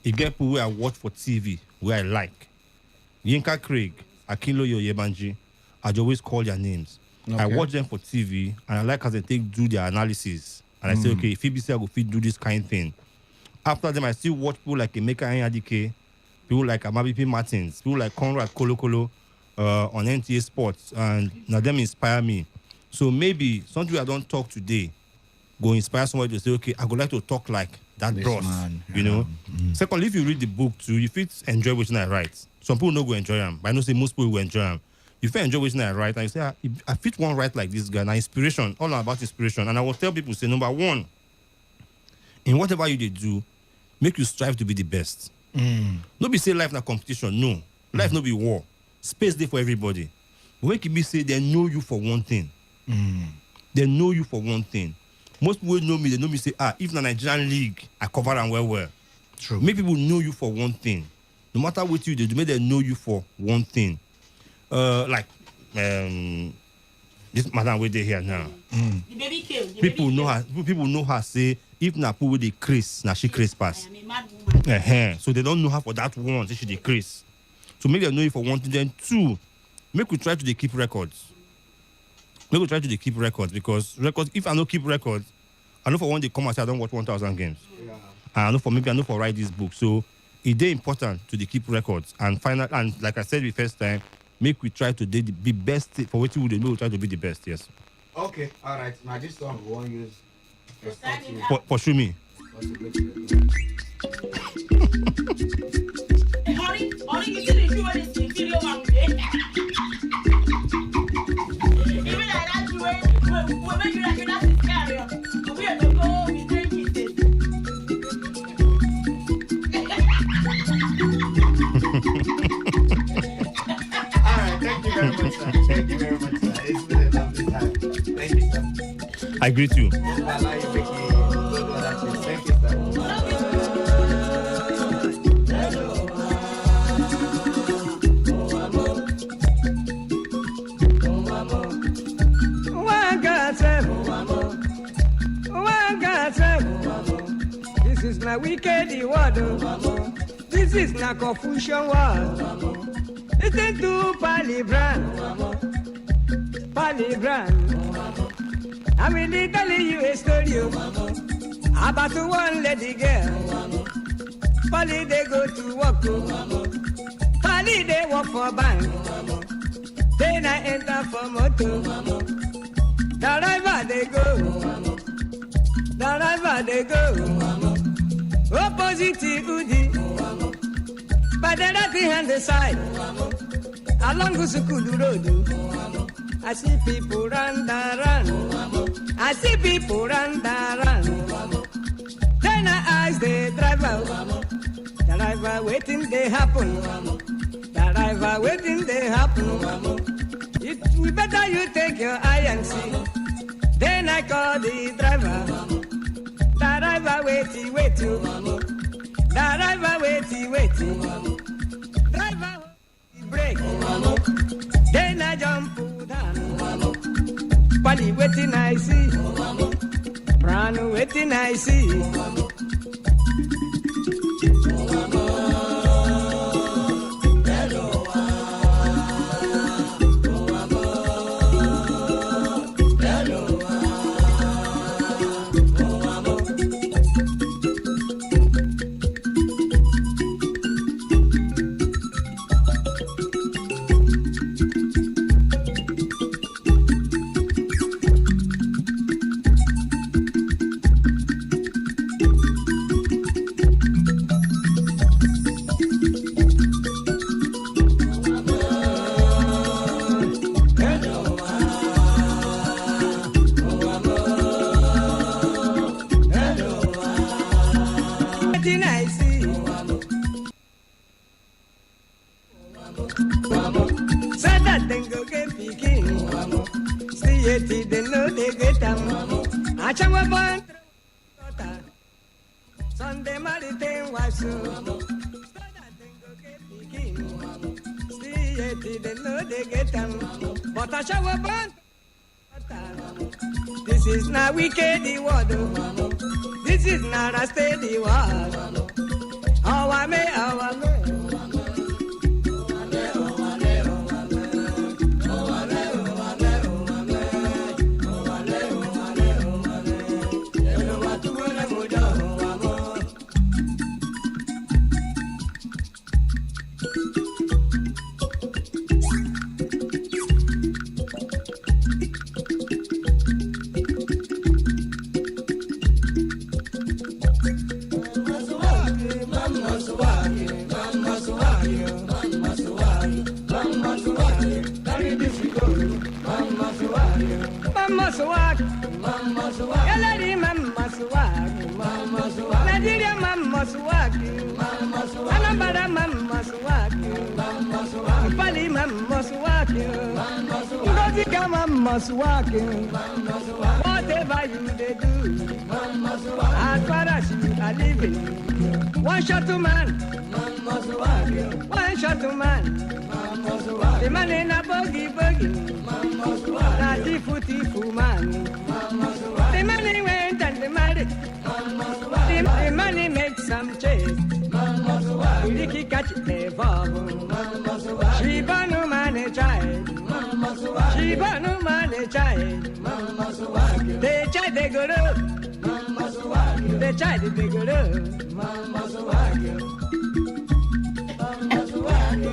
it get people where I watch for TV where I like Yinka Craig, Akinlo Yebanji, I always call their names. Okay. I watch them for TV and I like how they do their analysis, and I say, okay, if BBC I go fit do this kind of thing. After them, I still watch people like Emeka Anyadike, people like Amabipi Martins, people like Conrad Kolokolo on NTA Sports, and now them inspire me. So maybe something I don't talk today go inspire somebody to say, okay, I would like to talk like that This bros, man, you know. Secondly, if you read the book too, if it's enjoy what I write, some people don't go enjoy them, but I know say most people will enjoy them. If I enjoy what I write, and you say, I fit one write like this guy, now inspiration, all about inspiration. And I will tell people, say, number one, in whatever you do, make you strive to be the best. Not be say life na competition, no. Life no be war. Space there for everybody. But when people say they know you for one thing, they know you for one thing. Most people know me, they know me say, if the Nigerian league, I cover them well. True. Make people know you for one thing. No matter what you do, make them know you for one thing. Like this madam where they here now. The baby kill. People know her say if na people with the Chris, na she Chris pass. I am a mad woman. So they don't know her for that one, say she the Chris. So make them know you for one thing. Then two, make we try to keep records. Make we try to keep records, because records, if I don't keep records, I know for one they come and say I don't watch 1,000 games. Yeah. And I know for write this book. So it's important to keep records. And like I said the first time, make we try to be best for what we do. We try to be the best. Yes. Okay. All right. Now this one we won't use. Pursue me. Honey, you see the shoe when it's in video one day. Even like that, we make you like that's his carrier. We have to go with drinking. All right. Thank you very much, sir. Thank you very much, sir. It's been a lovely time. Thank you, sir. I greet you. Thank you, sir. This is my wicked word. This is not confusion word. Listen to Palibran. I will tell you a story about one lady girl. Polly they go to work. Polly they work for bank. Then I enter for motor. The driver they go. driver they go. Opposite Udi. But the right hand the side. Along Gusukulu Road. I see people run. I see people run. Then I ask the driver. The driver waiting they happen. The driver waiting they happen. You better you take your eye and see. Then I call the driver. The driver wait you. The driver wait. Driver break. Then I jump down. Pali waiting I see. Brand waiting I see. Sunday Maritain was so. They know they get them, but I shower burn. This is not wicked word. This is not a steady word. Our me. Whatever you they do, as far as you are living, one shot to man, one shot to man. The man in a buggy, not the footy man. The money went and the money, the money made some chase. Ricky catch the bubble. She born no man a child. She born no man a child. They child they go up. They child they go up.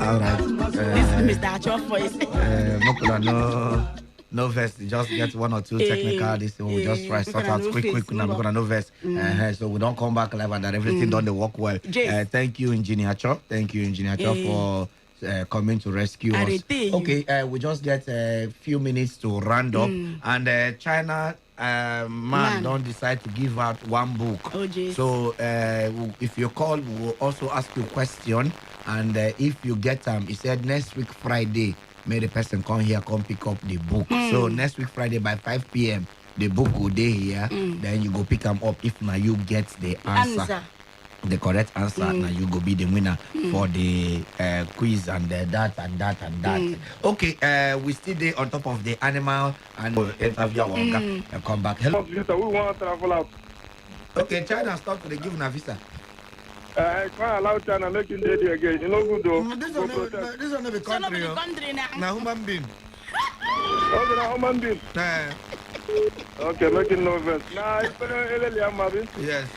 All right. This is Mr. Achor voice. No verse, just get one or two technical. This we'll just try sort out quick. Now we're gonna no verse. So we don't come back live and that everything done the work well. Thank you, Engineer Chop. Thank you, Engineer Chop, for coming to rescue us. Okay, we just get a few minutes to round up, and China man don't decide to give out one book. So if you call, we'll also ask you a question, and if you get he said next week Friday. May the person come here, come pick up the book. So next week Friday by 5 p.m. the book will be here. Then you go pick them up. If now you get the answer. The correct answer, now you go be the winner for the quiz and that. Okay, we still there on top of the animal and interview and come back. Hello. We want to travel out. Okay, China stop to the give a visa. I can't allow China making it again. You know good though. This one not the country. Now human being. Okay, now human being. Okay, making no sense. Now yes.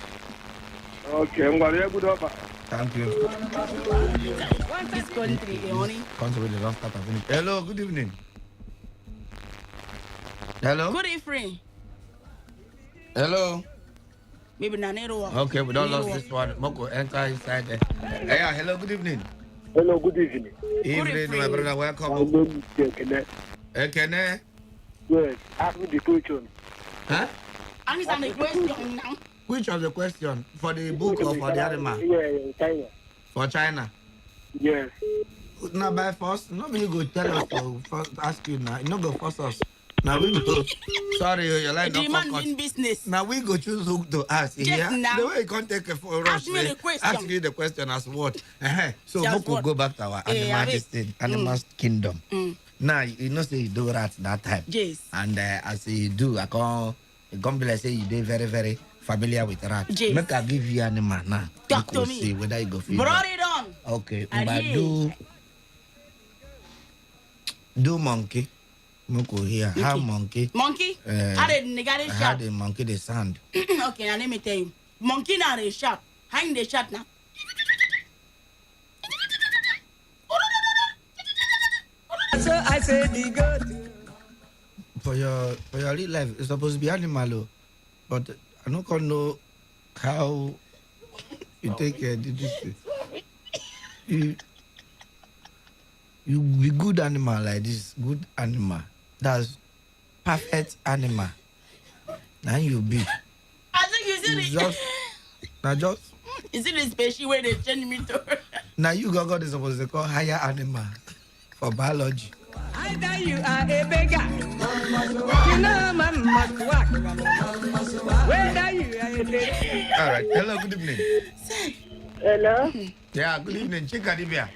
Okay, I'm going to good up. Thank you. This country, country don't start and finish. Hello, good evening. Hello. Good evening. Hello. Maybe Nanero. Okay, we don't lose this one. Moko, enter inside there. Yeah, hello, good evening. Hello, good evening. Evening, my brother, welcome. My name is Ekene. Ekene? Yes, ask me the question. Huh? Answer the question now. Which of the question? For the book or for the animal? Yeah, China. For China? Yes. Now by force, nobody go tell us to first ask you now. You not go force us. Now we go. Sorry, your line not focus. In business. Now we go choose who to ask. Yes, now. The way you can't take it for ask me the question. Ask you the question as what? So Just we could go back to our animal kingdom. Now you know say you do rats that time. Yes. And as you do, I can't be like say you do very, very familiar with rats. Yes. Make I give you animal now. Talk to me. See whether you go feel. Brought it on. Okay. Do monkey. Moko here. How monkey? Monkey? How the nigga how sharp? the monkey the sound? Okay, now let me tell you. Monkey now they sharp. How in the sharp now? So I say the goat. For your real life, it's supposed to be animal, but I don't know how you take care of this. You be good animal like this, good animal. That's perfect animal. Now you be. I think you see the... You see the species where they change me to... Now you God is supposed to call higher animal for biology. Either you are a beggar, you know man must work. Whether you are a beggar. All right. Hello, good evening. Hello? Yeah, good evening. Chikadibia.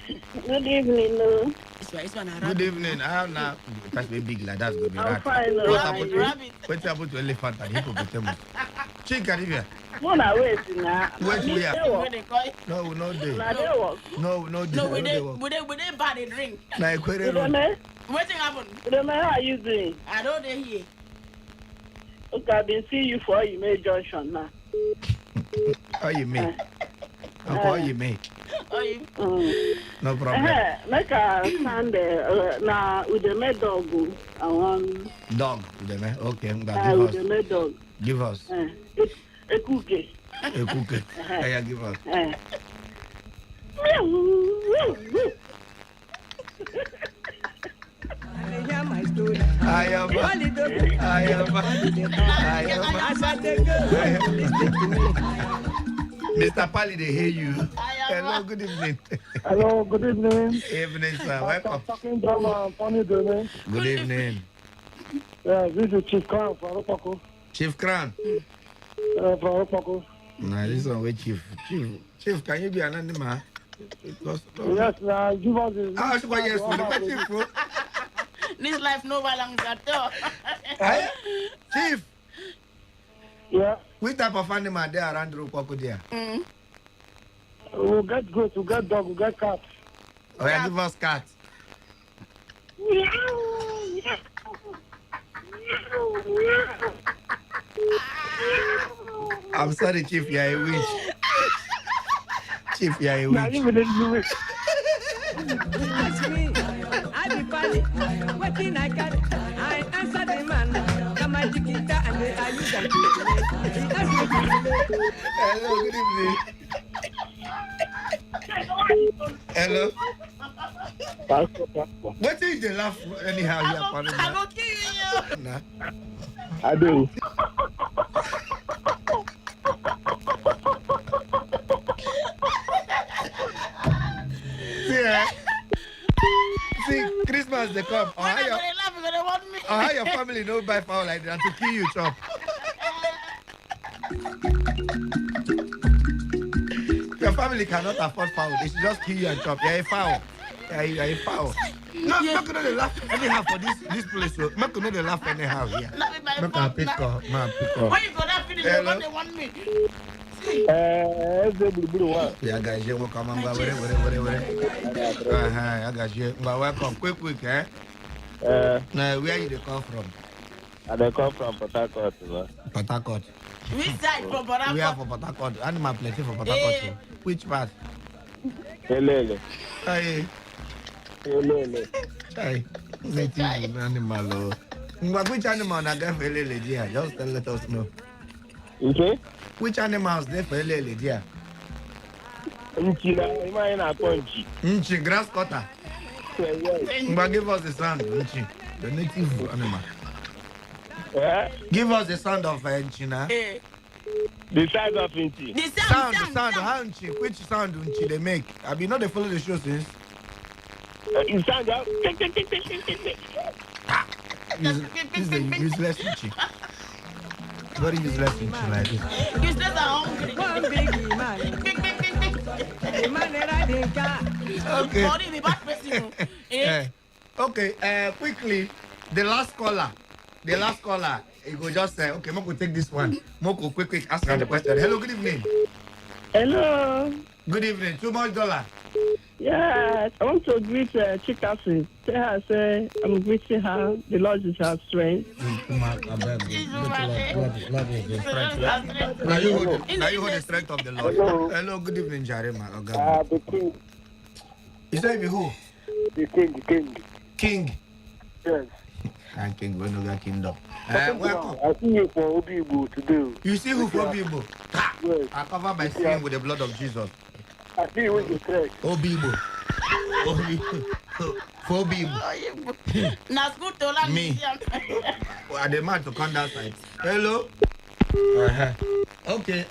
Good evening, no. Good evening. How now? That's very big like that's good. I'm fine, no. What happened to elephant and hippopotamus? Chikadibia. Mona wait now. Wait here. No, no day. No, No, we they bad in drink. Like What happened? How are you doing? I don't they hear. Okay, I've been seeing you for Ime Junction now. How you make? How you make? No problem. Make a stand now with the mad dog. I want dog with the man. Okay, with the mad dog. Give us. A cookie. A cookie. Yeah, give us. My story. I am. Mr. Pali, they hear you. Hello, good evening. Hello, good evening. Evening, sir. Welcome. Good evening. Yeah, this is Chief Crown from Opako. Chief Crown? From Opako. Nah, this one with Chief. Chief, can you be an animal? Yes, give us the... Chief. This life no balance at all. Chief. Yeah. Which type of animal there around the Opako there? We'll get goat, we'll get dog, we'll get cat. Oh, yeah, give us cat. I'm sorry, Chief, you're a witch. Chief, you're a witch. Ask me, I be Pali. What thing I got? I answer the man. Come on, Chiquita, and they are you that Hello, good evening. Hello. What is the laugh anyhow here? I will kill you. Nah. I do. See, Christmas they come. Or how your family no buy fowl like that to kill you, chop. Your family cannot afford fowl. They should just kill you and chop. You're a fowl. You're a fowl. No, I'm not gonna laugh anyhow for this place. So I'm not gonna laugh anyhow here. I'm gonna pick up. Why you gonna finish? You got the 1 minute. Yeah, guys, you welcome. I got you. Welcome. Quick, eh? Now, where you come from? I come from Port Harcourt. Port Harcourt. Which side from Port Harcourt? We are for Port Harcourt. Animal plenty for Port Harcourt. Which part? Helele. Hey. Helele. Hey. Native animal. Which animal na get helele there? Just let us know. Okay. Which animals there for Lele, dear? Nchi grass cutter. But give us the sound, Nchi. The native animal. Give us the sound of Nchina. The sound of Nchi. The sound. How Nchi? Which sound Nchi they make? I mean, not they follow the show since. The sound of. This is the useless Nchi. Very useless Nchi like this. Useless and hungry. One big man. Okay. Okay. Quickly, the last caller. You go just say, okay, Moko take this one. Moko, quick, ask her the question. Hello, good evening. Hello. Good evening. Too much dollar. Yes, I want to greet Chikasi. Tell her, say, I'm greeting her. The Lord is her strength. Now you hold the strength of the Lord. Hello, good evening, Jarema. The king. You say me who? The king. King? Yes. And King, we know your kingdom. Welcome. I see you for Obibo today. You see who for Obibo? Yes. I cover my sin with the blood of Jesus. I see you with the thread. Obibo. For Obibo. Me. I demand to come that side. Hello? Okay,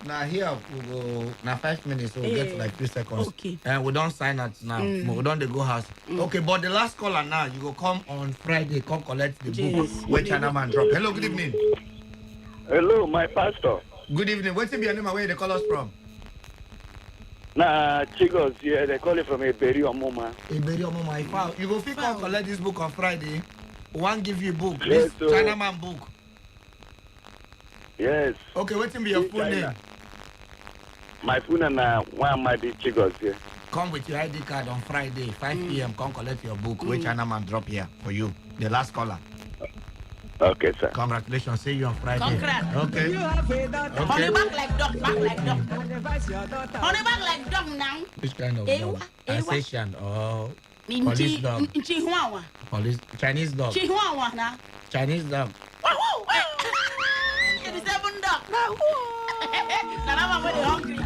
now here we go. Now 5 minutes, so we get like 3 seconds. Okay. We don't sign out now. We don't go house. Okay, but the last caller now, you go come on Friday, come collect the book where China man drop. Hello, good evening. Hello, my pastor. Good evening. What's your name? Where they call us from? Nah, Chigos, yeah, they call it from Eberi Omoma. Eberi Omoma. You go fit come collect this book on Friday. One give you a book. This China man book. Yes. Okay, what's be your full name? My full name is Wamadi Chigos, yeah. Come with your ID card on Friday, 5 p.m. Come collect your book, which China man drop here for you. The last caller. Okay, sir. Congratulations. See you on Friday. Congrats. Okay. On the back like dog, back like dog. On the back like dog now. Which kind of dog? Alsatian or police dog? Chihuahua. Police Chinese dog. Chihuahua now. Chinese dog. The 7 dog. Now I'm very hungry.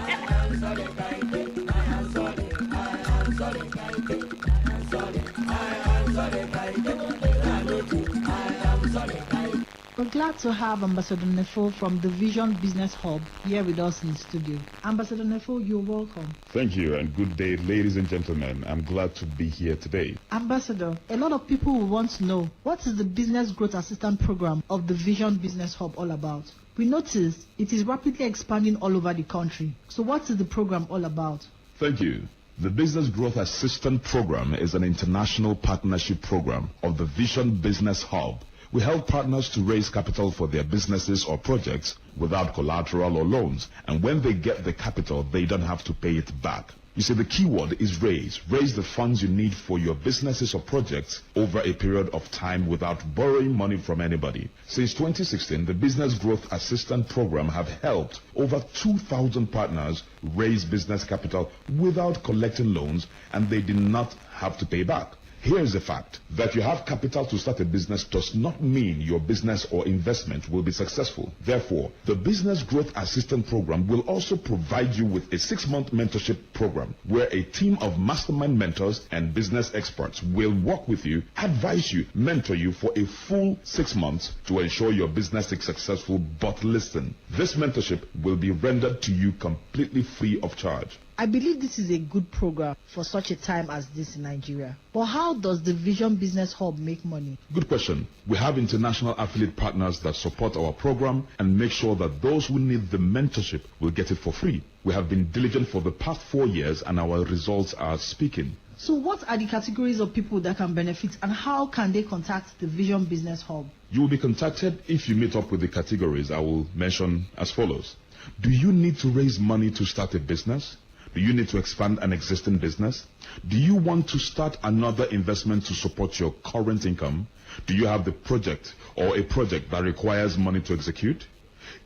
We're glad to have Ambassador Nefo from the Vision Business Hub here with us in the studio. Ambassador Nefo, you're welcome. Thank you and good day, ladies and gentlemen. I'm glad to be here today. Ambassador, a lot of people will want to know, what is the Business Growth Assistance Program of the Vision Business Hub all about? We noticed it is rapidly expanding all over the country. So what is the program all about? Thank you. The Business Growth Assistance Program is an international partnership program of the Vision Business Hub. We help partners to raise capital for their businesses or projects without collateral or loans. And when they get the capital, they don't have to pay it back. You see, the key word is raise. Raise the funds you need for your businesses or projects over a period of time without borrowing money from anybody. Since 2016, the Business Growth Assistance Program have helped over 2,000 partners raise business capital without collecting loans, and they did not have to pay back. Here is the fact that you have capital to start a business does not mean your business or investment will be successful. Therefore, the Business Growth Assistance Program will also provide you with a 6-month mentorship program where a team of mastermind mentors and business experts will work with you, advise you, mentor you for a full 6 months to ensure your business is successful. But listen, this mentorship will be rendered to you completely free of charge. I believe this is a good program for such a time as this in Nigeria. But how does the Vision Business Hub make money? Good question. We have international affiliate partners that support our program and make sure that those who need the mentorship will get it for free. We have been diligent for the past 4 years and our results are speaking. So what are the categories of people that can benefit and how can they contact the Vision Business Hub? You will be contacted if you meet up with the categories I will mention as follows. Do you need to raise money to start a business? Do you need to expand an existing business? Do you want to start another investment to support your current income? Do you have the project or a project that requires money to execute?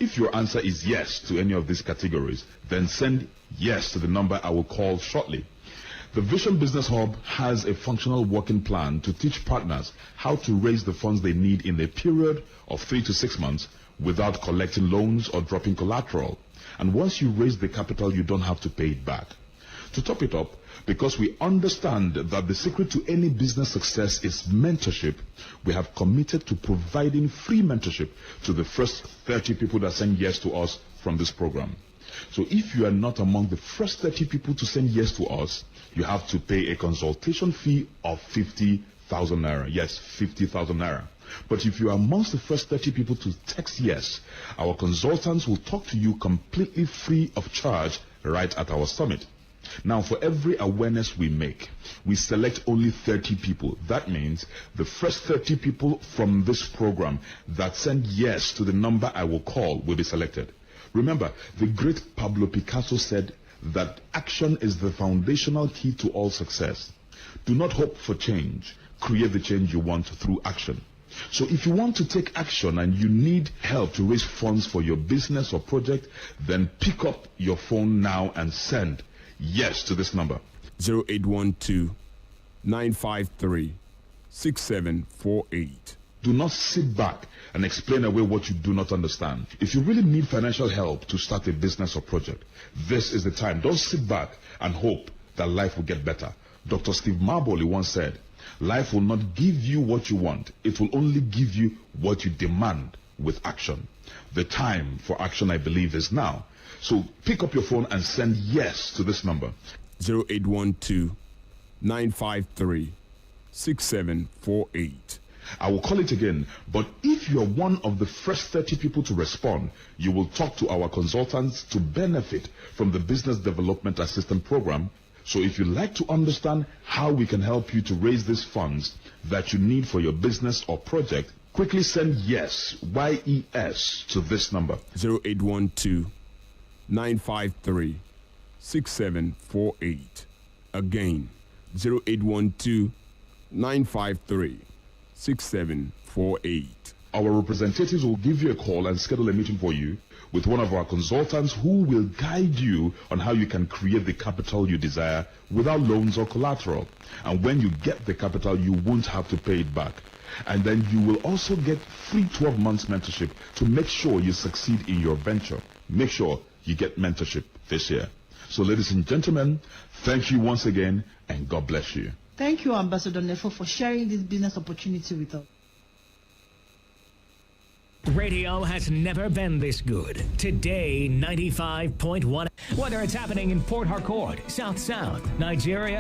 If your answer is yes to any of these categories, then send yes to the number I will call shortly. The Vision Business Hub has a functional working plan to teach partners how to raise the funds they need in a period of 3 to 6 months without collecting loans or dropping collateral. And once you raise the capital, you don't have to pay it back. To top it up, because we understand that the secret to any business success is mentorship, we have committed to providing free mentorship to the first 30 people that send yes to us from this program. So if you are not among the first 30 people to send yes to us, you have to pay a consultation fee of 50,000 naira. Yes, 50,000 naira. But if you are amongst the first 30 people to text yes, our consultants will talk to you completely free of charge right at our summit. Now, for every awareness we make, we select only 30 people. That means the first 30 people from this program that send yes to the number I will call will be selected. Remember, the great Pablo Picasso said that action is the foundational key to all success. Do not hope for change. Create the change you want through action. So if you want to take action and you need help to raise funds for your business or project, then pick up your phone now and send yes to this number. 0812-953-6748. Do not sit back and explain away what you do not understand. If you really need financial help to start a business or project, this is the time. Don't sit back and hope that life will get better. Dr. Steve Marboley once said, life will not give you what you want. It will only give you what you demand with action. The time for action, I believe, is now. So pick up your phone and send yes to this number. 0812-953-6748. I will call it again, but if you are one of the first 30 people to respond, you will talk to our consultants to benefit from the Business Development Assistance Program. So if you'd like to understand how we can help you to raise these funds that you need for your business or project, quickly send yes, Y-E-S, to this number. 0812-953-6748. Again, 0812-953-6748. Our representatives will give you a call and schedule a meeting for you with one of our consultants who will guide you on how you can create the capital you desire without loans or collateral. And when you get the capital, you won't have to pay it back. And then you will also get free 12 months mentorship to make sure you succeed in your venture. Make sure you get mentorship this year. So ladies and gentlemen, thank you once again and God bless you. Thank you, Ambassador Nefo, for sharing this business opportunity with us. Radio has never been this good. Today, 95.1. Whether it's happening in Port Harcourt, South South, Nigeria,